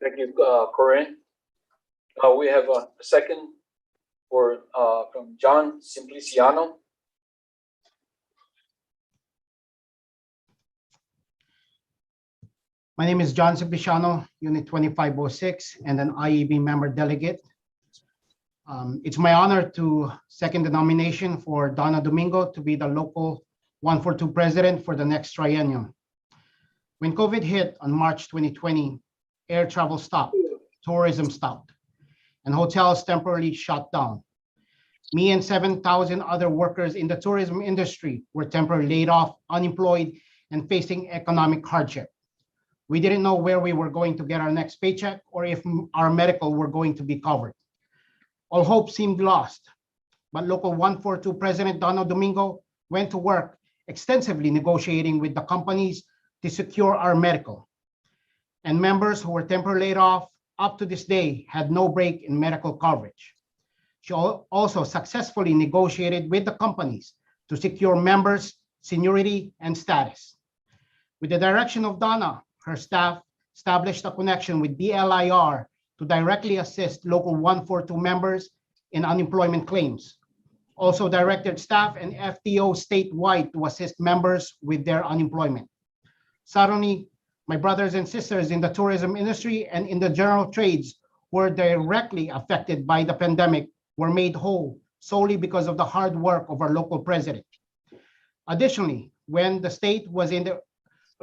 Thank you, Corinne. We have a second for from John Simpliciano. My name is John Simpliciano, Unit 2506, and an IEB member delegate. It's my honor to second the nomination for Donna Domingo to be the Local 142 president for the next triennium. When COVID hit on March 2020, air travel stopped, tourism stopped, and hotels temporarily shut down. Me and 7,000 other workers in the tourism industry were temporarily laid off, unemployed, and facing economic hardship. We didn't know where we were going to get our next paycheck or if our medical were going to be covered. All hope seemed lost, but Local 142 President Dono Domingo went to work extensively negotiating with the companies to secure our medical. And members who were temporarily laid off up to this day had no break in medical coverage. She also successfully negotiated with the companies to secure members' seniority and status. With the direction of Donna, her staff established a connection with DLIR to directly assist Local 142 members in unemployment claims. Also directed staff and FTO statewide to assist members with their unemployment. Suddenly, my brothers and sisters in the tourism industry and in the general trades who were directly affected by the pandemic were made whole solely because of the hard work of our local president. Additionally, when the state was in the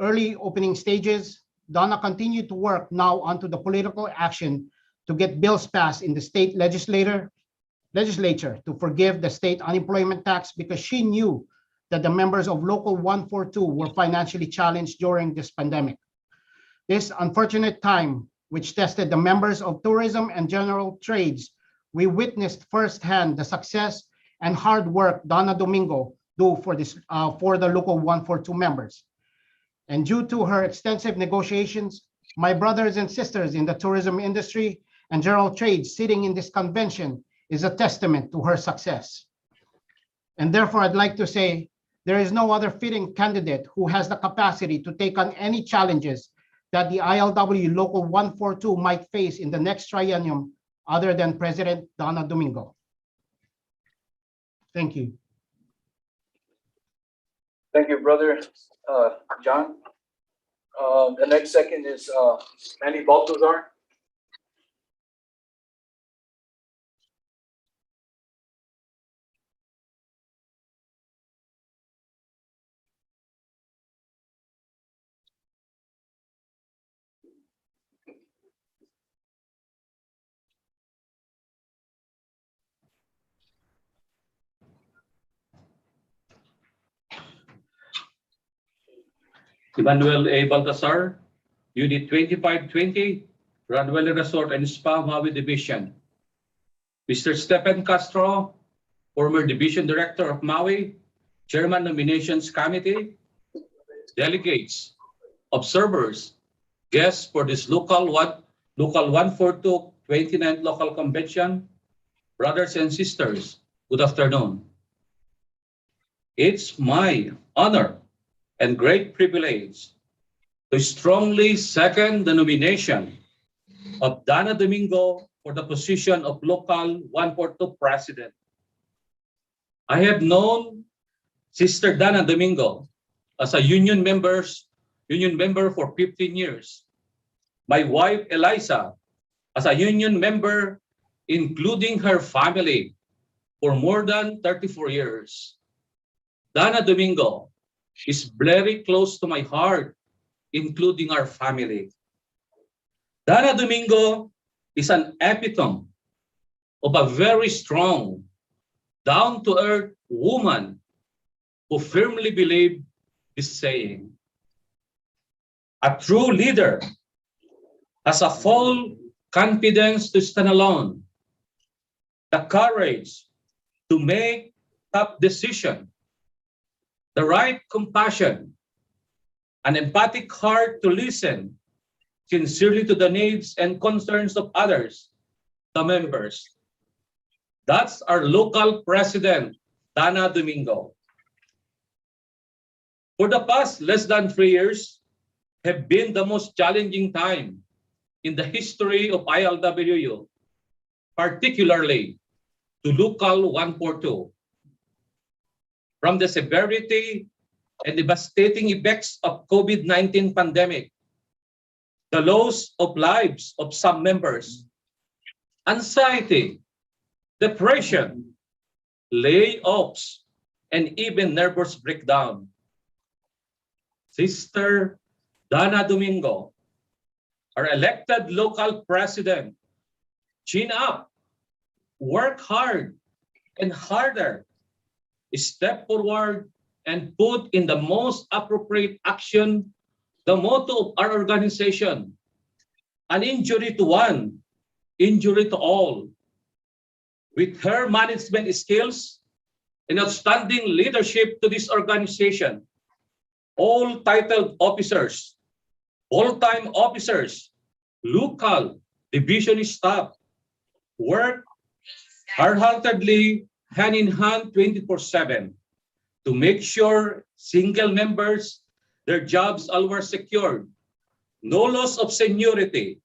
early opening stages, Donna continued to work now onto the political action to get bills passed in the state legislature to forgive the state unemployment tax because she knew that the members of Local 142 were financially challenged during this pandemic. This unfortunate time, which tested the members of tourism and general trades, we witnessed firsthand the success and hard work Donna Domingo do for the Local 142 members. And due to her extensive negotiations, my brothers and sisters in the tourism industry and general trades sitting in this convention is a testament to her success. And therefore, I'd like to say there is no other fitting candidate who has the capacity to take on any challenges that the ILWU Local 142 might face in the next triennium other than President Donna Domingo. Thank you. Thank you, brother John. The next second is Manny Baltazar. Emmanuel A. Baltasar, Unit 2520, Ranwell Resort and Spa, Maui Division. Mr. Stephen Castro, former Division Director of Maui, Chairman Nominations Committee, delegates, observers, guests for this Local 142 29th Local Convention, brothers and sisters, good afternoon. It's my honor and great privilege to strongly second the nomination of Donna Domingo for the position of Local 142 President. I have known Sister Donna Domingo as a union member for 15 years. My wife Eliza as a union member, including her family, for more than 34 years. Donna Domingo is very close to my heart, including our family. Donna Domingo is an epitome of a very strong, down-to-earth woman who firmly believes this saying. A true leader has a full confidence to stand alone, the courage to make tough decisions, the right compassion, an empathic heart to listen sincerely to the needs and concerns of others, the members. That's our local president, Donna Domingo. For the past less than 3 years have been the most challenging time in the history of ILWU, particularly to Local 142. From the severity and devastating effects of COVID-19 pandemic, the loss of lives of some members, anxiety, depression, layoffs, and even nervous breakdown. Sister Dana Domingo, our elected local president, chin up, work hard and harder, step forward and put in the most appropriate action the motto of our organization, an injury to one, injury to all. With her management skills and outstanding leadership to this organization, all titled officers, full-time officers, local division staff work hard-heartedly, hand in hand, 24/7 to make sure single members, their jobs all were secured, no loss of seniority,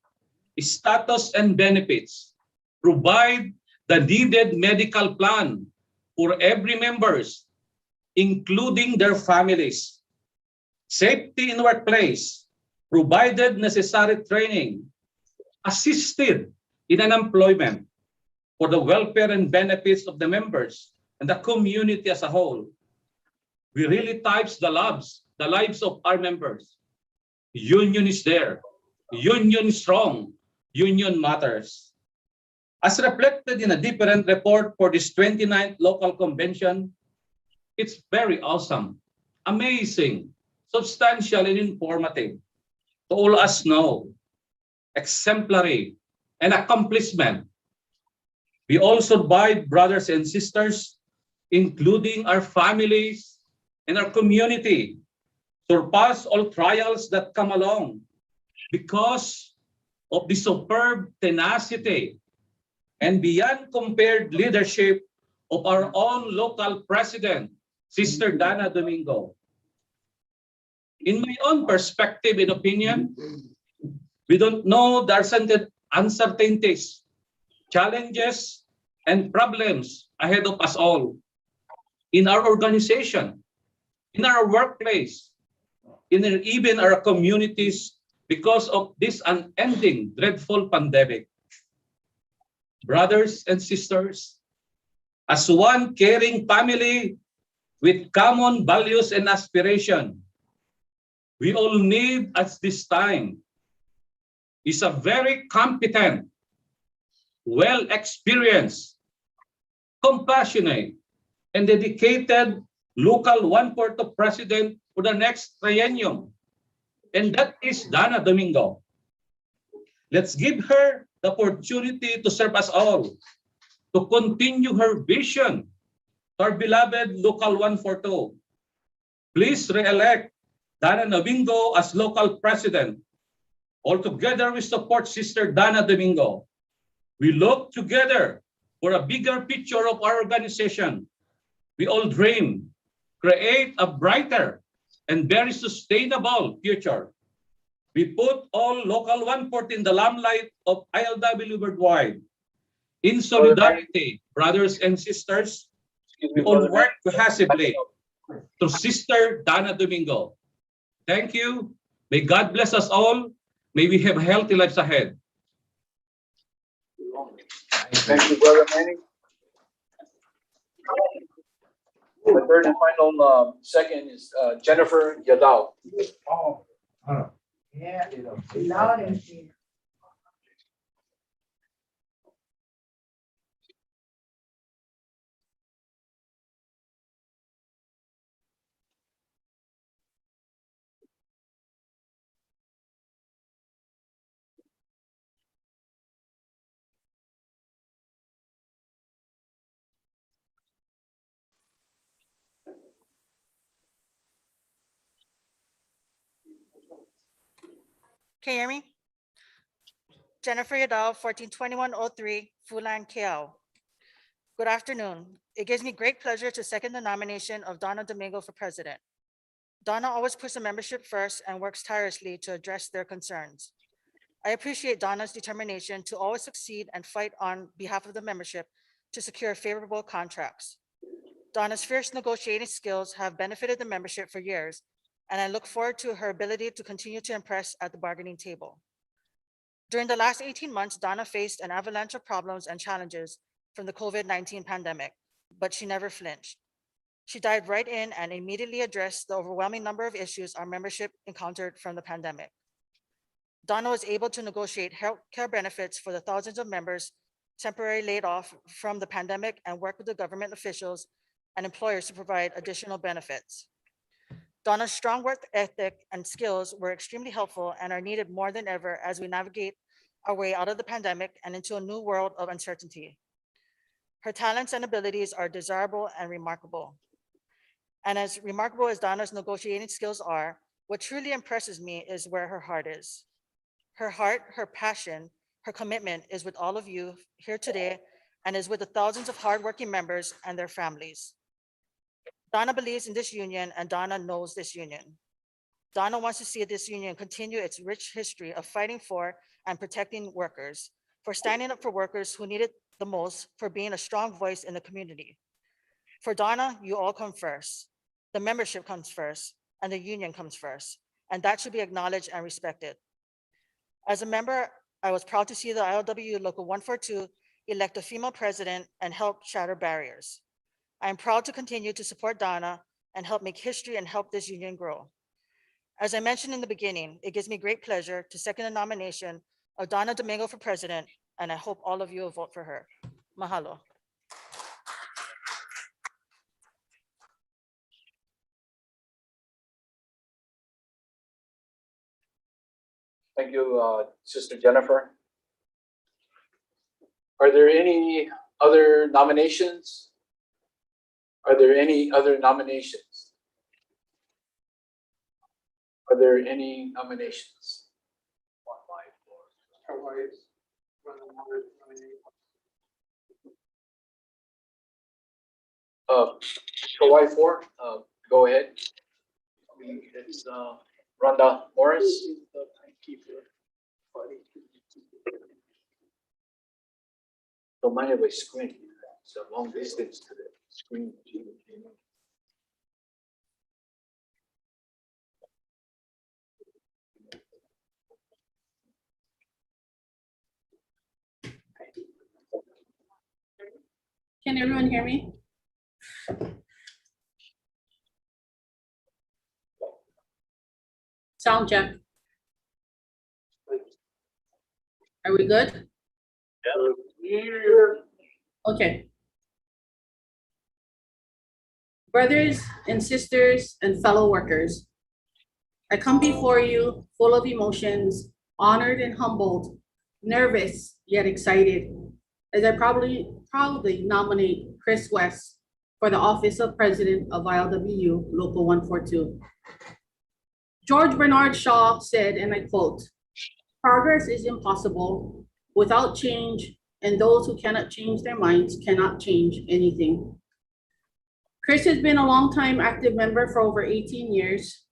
status and benefits, provide the needed medical plan for every members, including their families, safety in workplace, provided necessary training, assisted in unemployment for the welfare and benefits of the members and the community as a whole. We really touch the lives of our members. Union is there. Union is strong. Union matters. As reflected in a different report for this 29th local convention, it's very awesome, amazing, substantial, and informative. To all us know, exemplary, and accomplishment. We all survive, brothers and sisters, including our families and our community, surpass all trials that come along because of the superb tenacity and beyond compared leadership of our own local president, Sister Dana Domingo. In my own perspective and opinion, we don't know the uncertainties, challenges, and problems ahead of us all in our organization, in our workplace, even our communities because of this unending, dreadful pandemic. Brothers and sisters, as one caring family with common values and aspiration, we all need at this time is a very competent, well-experienced, compassionate, and dedicated local one-fourth of president for the next triennium. And that is Dana Domingo. Let's give her the opportunity to serve us all, to continue her vision to our beloved local 142. Please re-elect Dana Domingo as local president. Altogether, we support Sister Dana Domingo. We look together for a bigger picture of our organization. We all dream, create a brighter and very sustainable future. We put all local 140 in the limelight of ILWU worldwide. In solidarity, brothers and sisters, we all work cohesively to Sister Dana Domingo. Thank you. May God bless us all. May we have healthy lives ahead. Thank you, Brother Manny. The third and final second is Jennifer Yadao. Yeah, loud and clear. Can you hear me? Jennifer Yadal, 142103, Fulan, KL. Good afternoon. It gives me great pleasure to second the nomination of Donna Domingo for president. Donna always puts the membership first and works tirelessly to address their concerns. I appreciate Donna's determination to always succeed and fight on behalf of the membership to secure favorable contracts. Donna's fierce negotiating skills have benefited the membership for years, and I look forward to her ability to continue to impress at the bargaining table. During the last 18 months, Donna faced an avalanche of problems and challenges from the COVID-19 pandemic, but she never flinched. She dived right in and immediately addressed the overwhelming number of issues our membership encountered from the pandemic. Donna was able to negotiate health care benefits for the thousands of members temporarily laid off from the pandemic and work with the government officials and employers to provide additional benefits. Donna's strong work ethic and skills were extremely helpful and are needed more than ever as we navigate our way out of the pandemic and into a new world of uncertainty. Her talents and abilities are desirable and remarkable. And as remarkable as Donna's negotiating skills are, what truly impresses me is where her heart is. Her heart, her passion, her commitment is with all of you here today and is with the thousands of hardworking members and their families. Donna believes in this union and Donna knows this union. Donna wants to see this union continue its rich history of fighting for and protecting workers, for standing up for workers who need it the most, for being a strong voice in the community. For Donna, you all come first. The membership comes first and the union comes first, and that should be acknowledged and respected. As a member, I was proud to see the ILWU Local 142 elect a female president and help shatter barriers. I am proud to continue to support Donna and help make history and help this union grow. As I mentioned in the beginning, it gives me great pleasure to second the nomination of Donna Domingo for president, and I hope all of you will vote for her. Mahalo. Thank you, Sister Jennifer. Are there any other nominations? Are there any other nominations? Are there any nominations? Kawhi 4, go ahead. It's Rhonda Morris. Don't mind if I screen. It's a long distance to the screen. Can everyone hear me? Sound check. Are we good? Okay. Brothers and sisters and fellow workers, I come before you full of emotions, honored and humbled, nervous yet excited, as I proudly nominate Chris West for the office of President of ILWU Local 142. George Bernard Shaw said, and I quote, "Progress is impossible without change, and those who cannot change their minds cannot change anything." Chris has been a longtime active member for over 18 years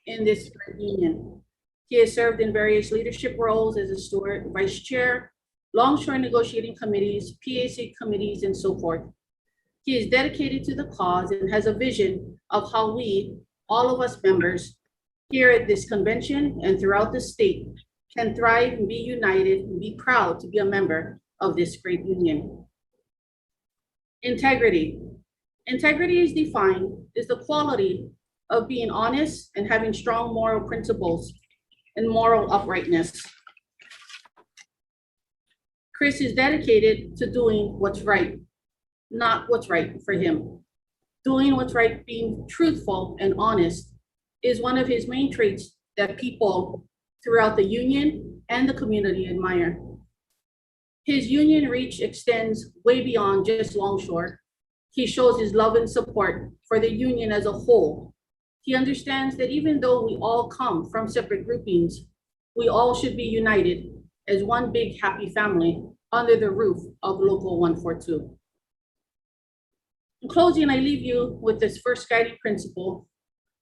in this union. He has served in various leadership roles as a steward, vice chair, longshore negotiating committees, PAC committees, and so forth. He is dedicated to the cause and has a vision of how we, all of us members, here at this convention and throughout the state, can thrive and be united and be proud to be a member of this great union. Integrity. Integrity is defined as the quality of being honest and having strong moral principles and moral uprightness. Chris is dedicated to doing what's right, not what's right for him. Doing what's right, being truthful and honest is one of his main traits that people throughout the union and the community admire. His union reach extends way beyond just Longshore. He shows his love and support for the union as a whole. He understands that even though we all come from separate groupings, we all should be united as one big happy family under the roof of Local 142. In closing, I leave you with this first guiding principle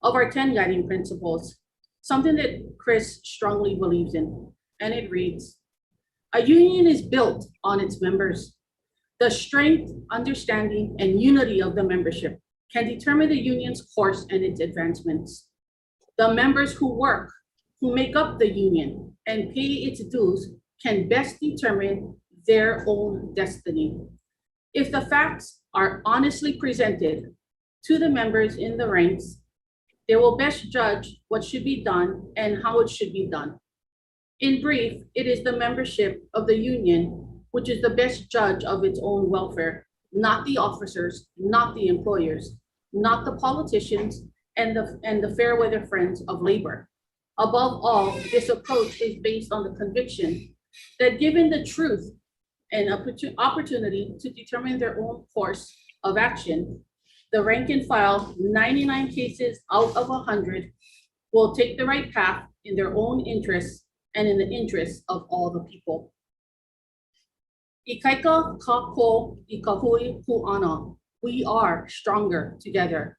of our 10 guiding principles, something that Chris strongly believes in, and it reads, "A union is built on its members. The strength, understanding, and unity of the membership can determine the union's course and its advancements. The members who work, who make up the union and pay its dues can best determine their own destiny. If the facts are honestly presented to the members in the ranks. They will best judge what should be done and how it should be done. In brief, it is the membership of the union which is the best judge of its own welfare, not the officers, not the employers, not the politicians, and the fair weather friends of labor. Above all, this approach is based on the conviction that given the truth and opportunity to determine their own course of action, the rank and file, 99 cases out of 100, will take the right path in their own interests and in the interests of all the people. Ikaika kako ikahui ku'ana. We are stronger together.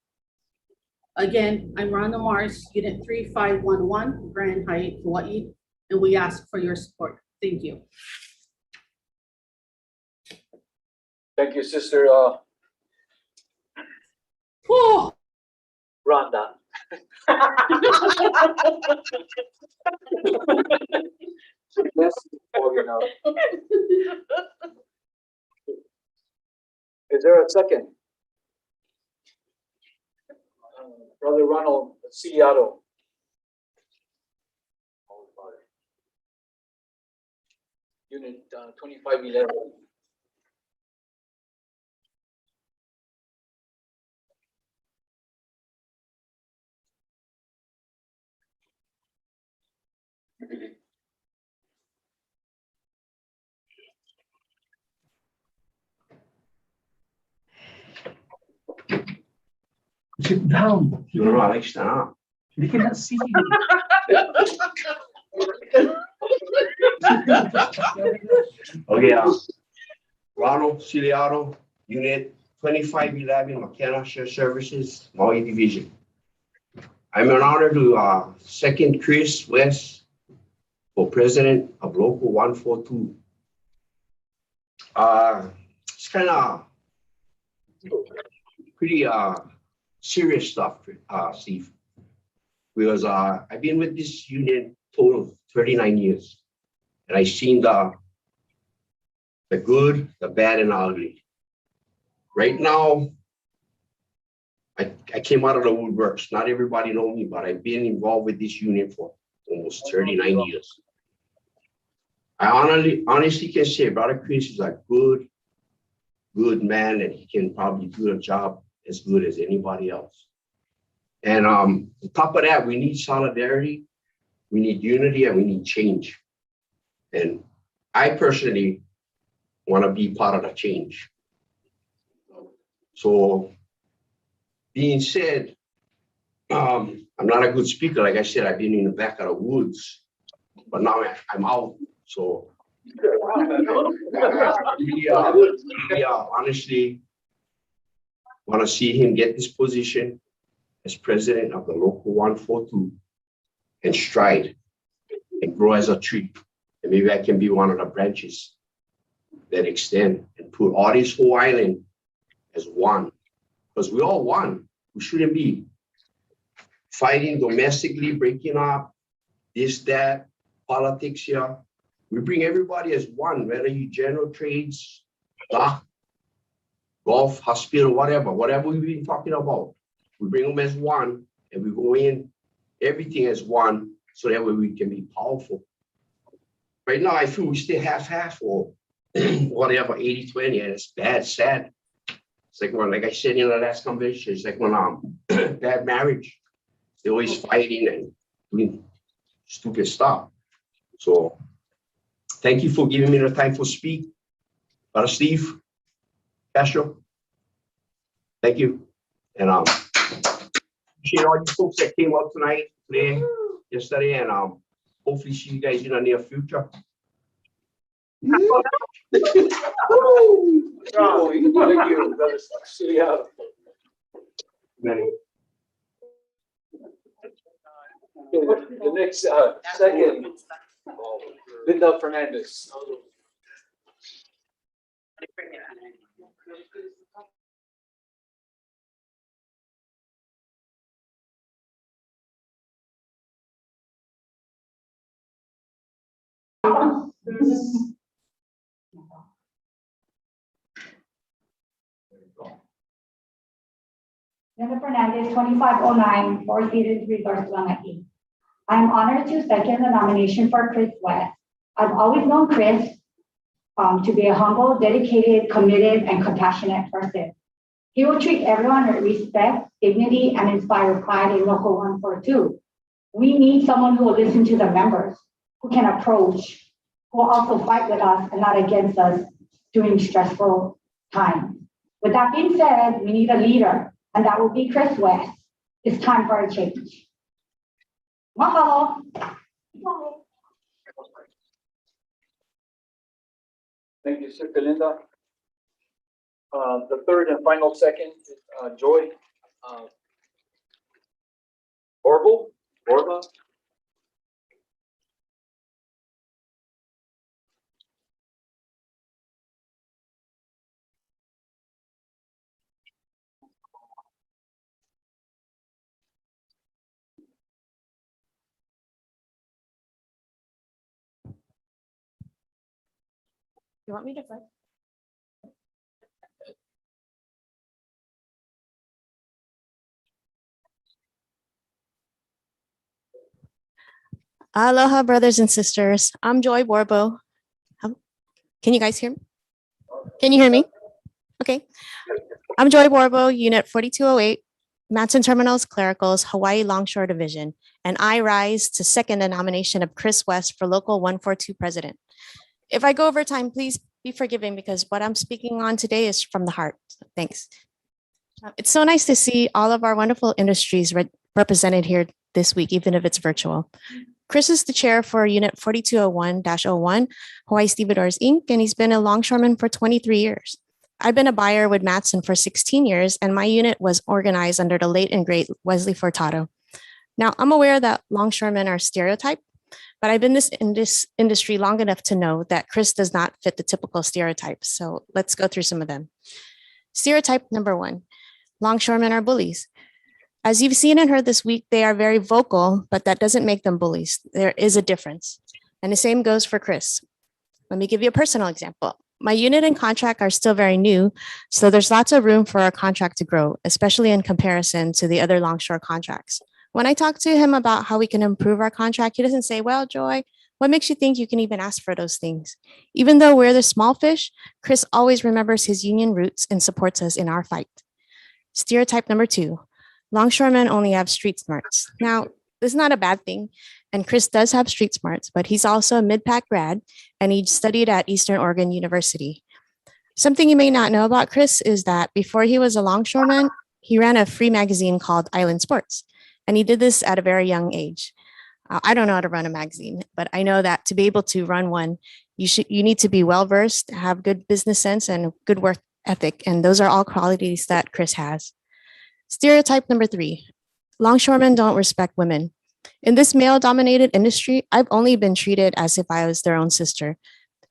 Again, I'm Rhonda Mars, Unit 3511, Grand Hyatt, Hawaii, and we ask for your support. Thank you. Thank you, Sister Oh, Rhonda. Yes, you know. Is there a second? Brother Ronald Seattle. Unit 2511. Sit down. No, no, Alex, stop. They cannot see you. Okay, Ronald Ciliato, Unit 2511, McKenna Shared Services, Maui Division. I'm an honor to second Chris West for President of Local 142. It's kind of pretty serious stuff, Steve, because I've been with this union total of 39 years, and I've seen the good, the bad, and the ugly. Right now, I came out of the woodworks. Not everybody know me, but I've been involved with this union for almost 39 years. I honestly can say Brother Chris is a good man, and he can probably do a job as good as anybody else. And on top of that, we need solidarity, we need unity, and we need change. And I personally want to be part of the change. So, being said, I'm not a good speaker. Like I said, I've been in the back of the woods, but now I'm out. So, honestly, want to see him get this position as president of the Local 142 and stride and grow as a tree. And maybe I can be one of the branches that extend and put all this whole island as one. Because we all one. We shouldn't be fighting domestically, breaking up, this, that, politics here. We bring everybody as one, whether you general trades, dock, golf, hospital, whatever we've been talking about. We bring them as one, and we go in everything as one, so that way we can be powerful. Right now, I feel we still half or whatever, 80-20, and it's bad, sad. It's like when, like I said in the last convention, it's like when bad marriage. They're always fighting and doing stupid stuff. So thank you for giving me the time to speak. Brother Steve, Castro, thank you. And appreciate all you folks that came out tonight, today, yesterday, and hopefully see you guys in the near future. Oh, thank you, Brother Seattle. The next second, Linda Fernandez. Linda Fernandez, 2509 Forest Leaders Resource Development. I am honored to second the nomination for Chris West. I've always known Chris to be a humble, dedicated, committed, and compassionate person. He will treat everyone with respect, dignity, and inspire pride in Local 142. We need someone who will listen to the members, who can approach, who will also fight with us and not against us during stressful times. With that being said, we need a leader, and that will be Chris West. It's time for a change. Mahalo. Thank you, Sister Linda. The third and final second, Joy Borba. You want me to first? Aloha, brothers and sisters. I'm Joy Borbo. Can you guys hear me? Can you hear me? Okay. I'm Joy Borbo, Unit 4208, Matson Terminals Clericals, Hawaii Longshore Division, and I rise to second the nomination of Chris West for Local 142 President. If I go over time, please be forgiving because what I'm speaking on today is from the heart. Thanks. It's so nice to see all of our wonderful industries represented here this week, even if it's virtual. Chris is the chair for Unit 4201-01, Hawaii Stevedores, Inc., and he's been a longshoreman for 23 years. I've been a buyer with Matson for 16 years, and my unit was organized under the late and great Wesley Furtado. Now, I'm aware that longshoremen are stereotyped, but I've been in this industry long enough to know that Chris does not fit the typical stereotypes. So let's go through some of them. Stereotype number 1, longshoremen are bullies. As you've seen and heard this week, they are very vocal, but that doesn't make them bullies. There is a difference. And the same goes for Chris. Let me give you a personal example. My unit and contract are still very new, so there's lots of room for our contract to grow, especially in comparison to the other longshore contracts. When I talk to him about how we can improve our contract, he doesn't say, well, Joy, what makes you think you can even ask for those things? Even though we're the small fish, Chris always remembers his union roots and supports us in our fight. Stereotype number 2, longshoremen only have street smarts. Now, this is not a bad thing, and Chris does have street smarts, but he's also a mid-pack grad, and he studied at Eastern Oregon University. Something you may not know about Chris is that before he was a longshoreman, he ran a free magazine called Island Sports, and he did this at a very young age. I don't know how to run a magazine, but I know that to be able to run one, you need to be well-versed, have good business sense, and good work ethic, and those are all qualities that Chris has. Stereotype number 3, longshoremen don't respect women. In this male-dominated industry, I've only been treated as if I was their own sister.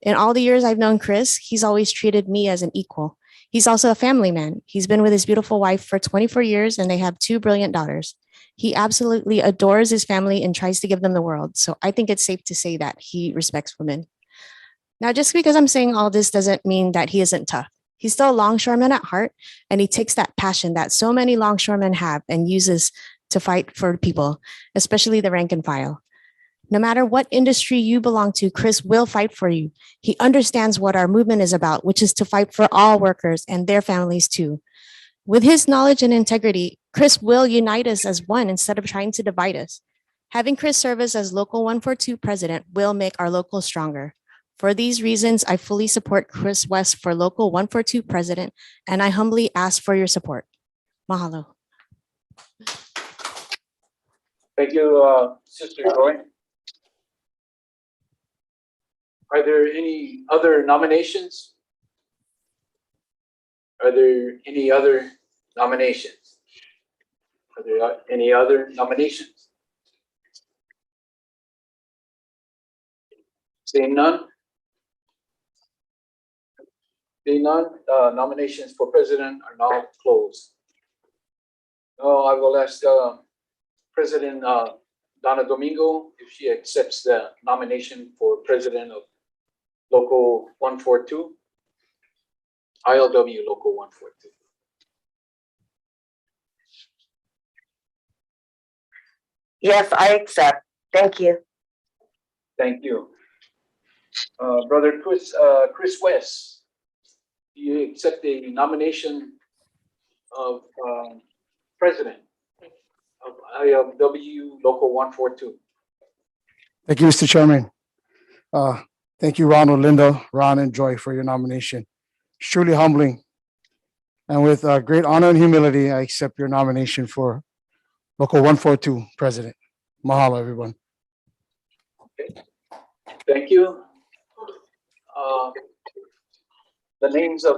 In all the years I've known Chris, he's always treated me as an equal. He's also a family man. He's been with his beautiful wife for 24 years, and they have 2 brilliant daughters. He absolutely adores his family and tries to give them the world. So I think it's safe to say that he respects women. Now, just because I'm saying all this doesn't mean that he isn't tough. He's still a longshoreman at heart, and he takes that passion that so many longshoremen have and uses to fight for people, especially the rank and file. No matter what industry you belong to, Chris will fight for you. He understands what our movement is about, which is to fight for all workers and their families too. With his knowledge and integrity, Chris will unite us as one instead of trying to divide us. Having Chris serve us as Local 142 president will make our local stronger. For these reasons, I fully support Chris West for Local 142 president, and I humbly ask for your support. Mahalo. Thank you, Sister Joy. Are there any other nominations? Are there any other nominations? Are there any other nominations? Seeing none? Seeing none, nominations for president are now closed. Now I will ask President Donna Domingo if she accepts the nomination for president of Local 142, ILWU Local 142. Yes, I accept. Thank you. Thank you. Brother Chris West, do you accept the nomination of President of ILWU Local 142? Thank you, Mr. Chairman. Thank you, Ronald, Linda, Ron, and Joy for your nomination. It's truly humbling. And with great honor and humility, I accept your nomination for Local 142 President. Mahalo, everyone. Thank you. The names of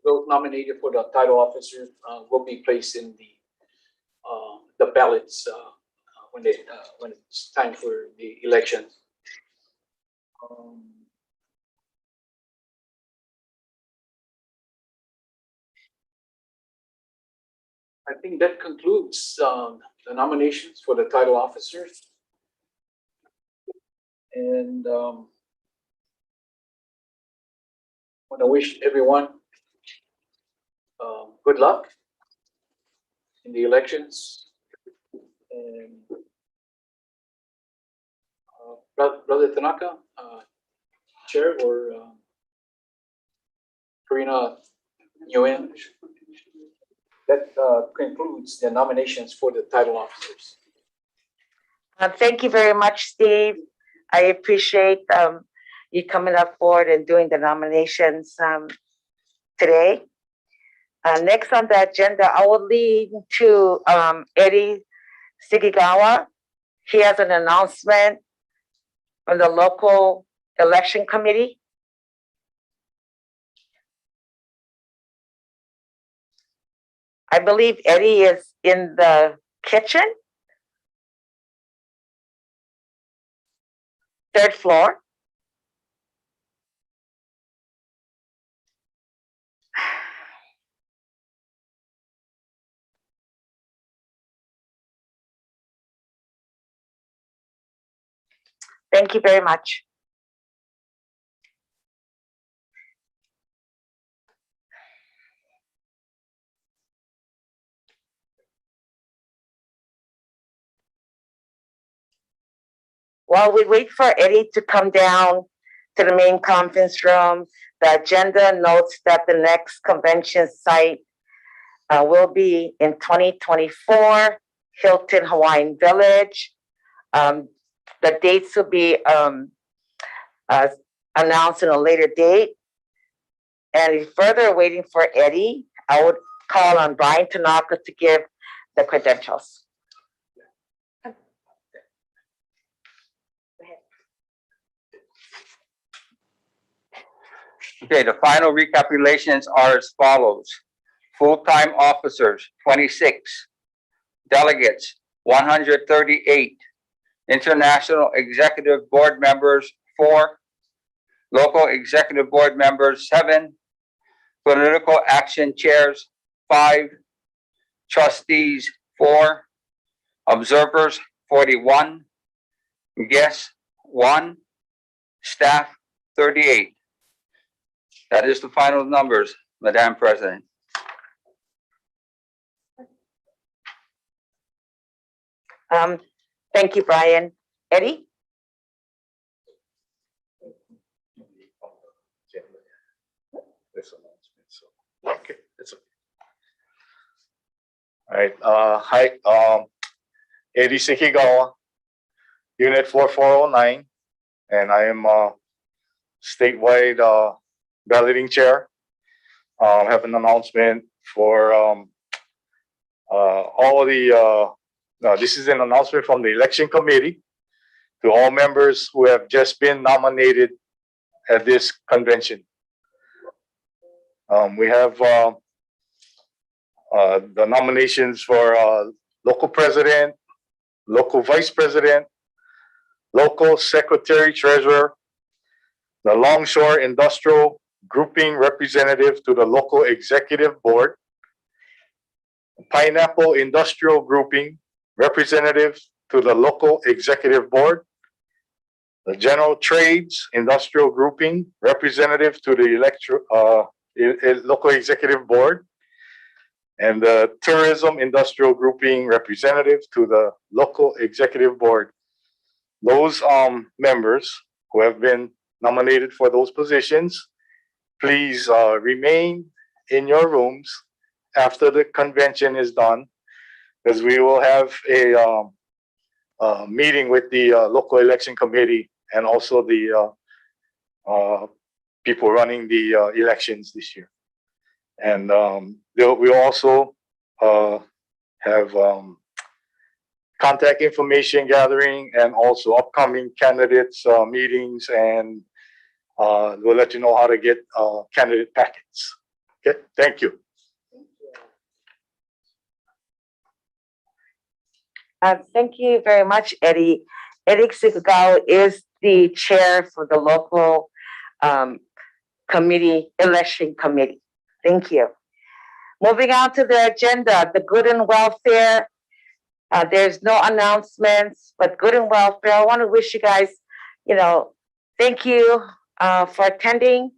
those nominated for the title officer will be placed in the ballots when it's time for the election. I think that concludes the nominations for the title officers. And want to wish everyone good luck in the elections. And Brother Tanaka, Chair, or Karina Nguyen, that concludes the nominations for the title officers. Thank you very much, Steve. I appreciate you coming up forward and doing the nominations today. Next on the agenda, I will lead to Eddie Sigigawa. He has an announcement from the local election committee. I believe Eddie is in the kitchen. Third floor. Thank you very much. While we wait for Eddie to come down to the main conference room, the agenda notes that the next convention site will be in 2024, Hilton Hawaiian Village. The dates will be announced in a later date. And further waiting for Eddie, I would call on Brian Tanaka to give the credentials. Okay, the final recapitulations are as follows. Full-time officers, 26. Delegates, 138. International Executive Board members, 4. Local Executive Board members, 7. Political Action Chairs, 5. Trustees, 4. Observers, 41. Guests, 1. Staff, 38. That is the final numbers, Madam President. Thank you, Brian. Eddie? Okay, it's okay. All right, hi, Eddie Sikigawa, Unit 4409, and I am statewide balloting chair. I have an announcement for all the, this is an announcement from the election committee to all members who have just been nominated at this convention. We have the nominations for local president, local vice president, local secretary treasurer, the Longshore Industrial Grouping representative to the local executive board, Pineapple Industrial Grouping representative to the local executive board, the General Trades Industrial Grouping representative to the local executive board, and the Tourism Industrial Grouping representative to the local executive board. Those members who have been nominated for those positions, please remain in your rooms after the convention is done, because we will have a meeting with the local election committee and also the people running the elections this year. And we'll also have contact information gathering and also upcoming candidates meetings, and we'll let you know how to get candidate packets. Okay, thank you. Thank you very much, Eddie. Eddie Sugao is the chair for the local election committee. Thank you. Moving on to the agenda, the good and welfare. There's no announcements, but good and welfare. I want to wish you guys, thank you for attending.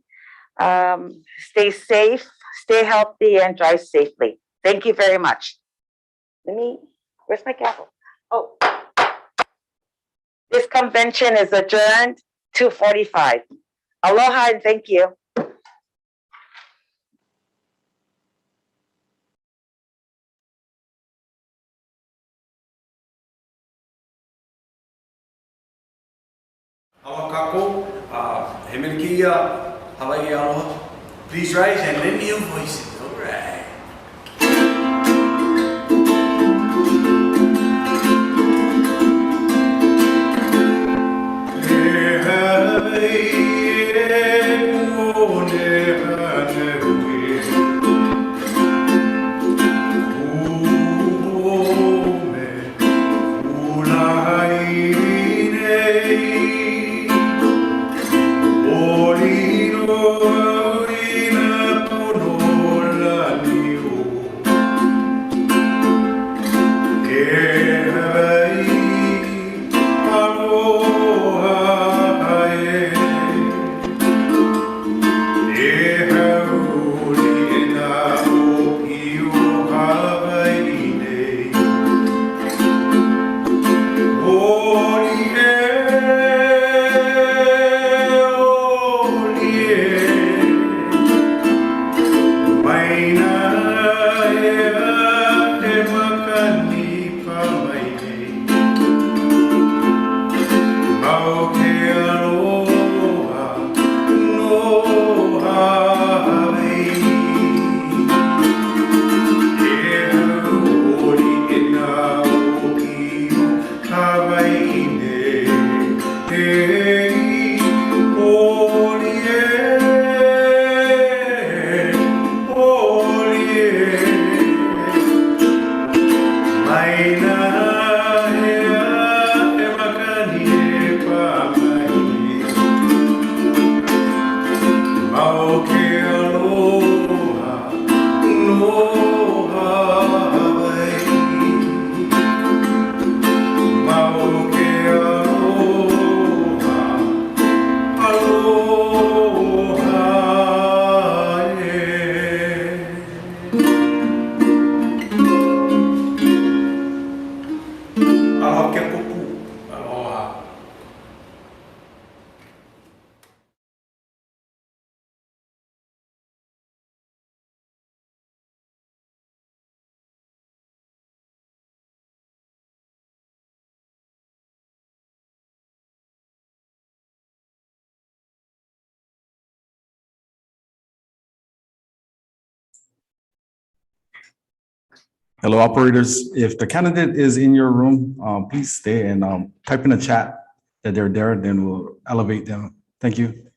Stay safe, stay healthy, and drive safely. Thank you very much. Where's my gavel? Oh. This convention is adjourned 2:45. Aloha and thank you. Awa kako, he menikia, Hawaii aloha. Please rise and lend me your voices. All right. Hello, operators. If the candidate is in your room, please stay and type in the chat that they're there, then we'll elevate them. Thank you.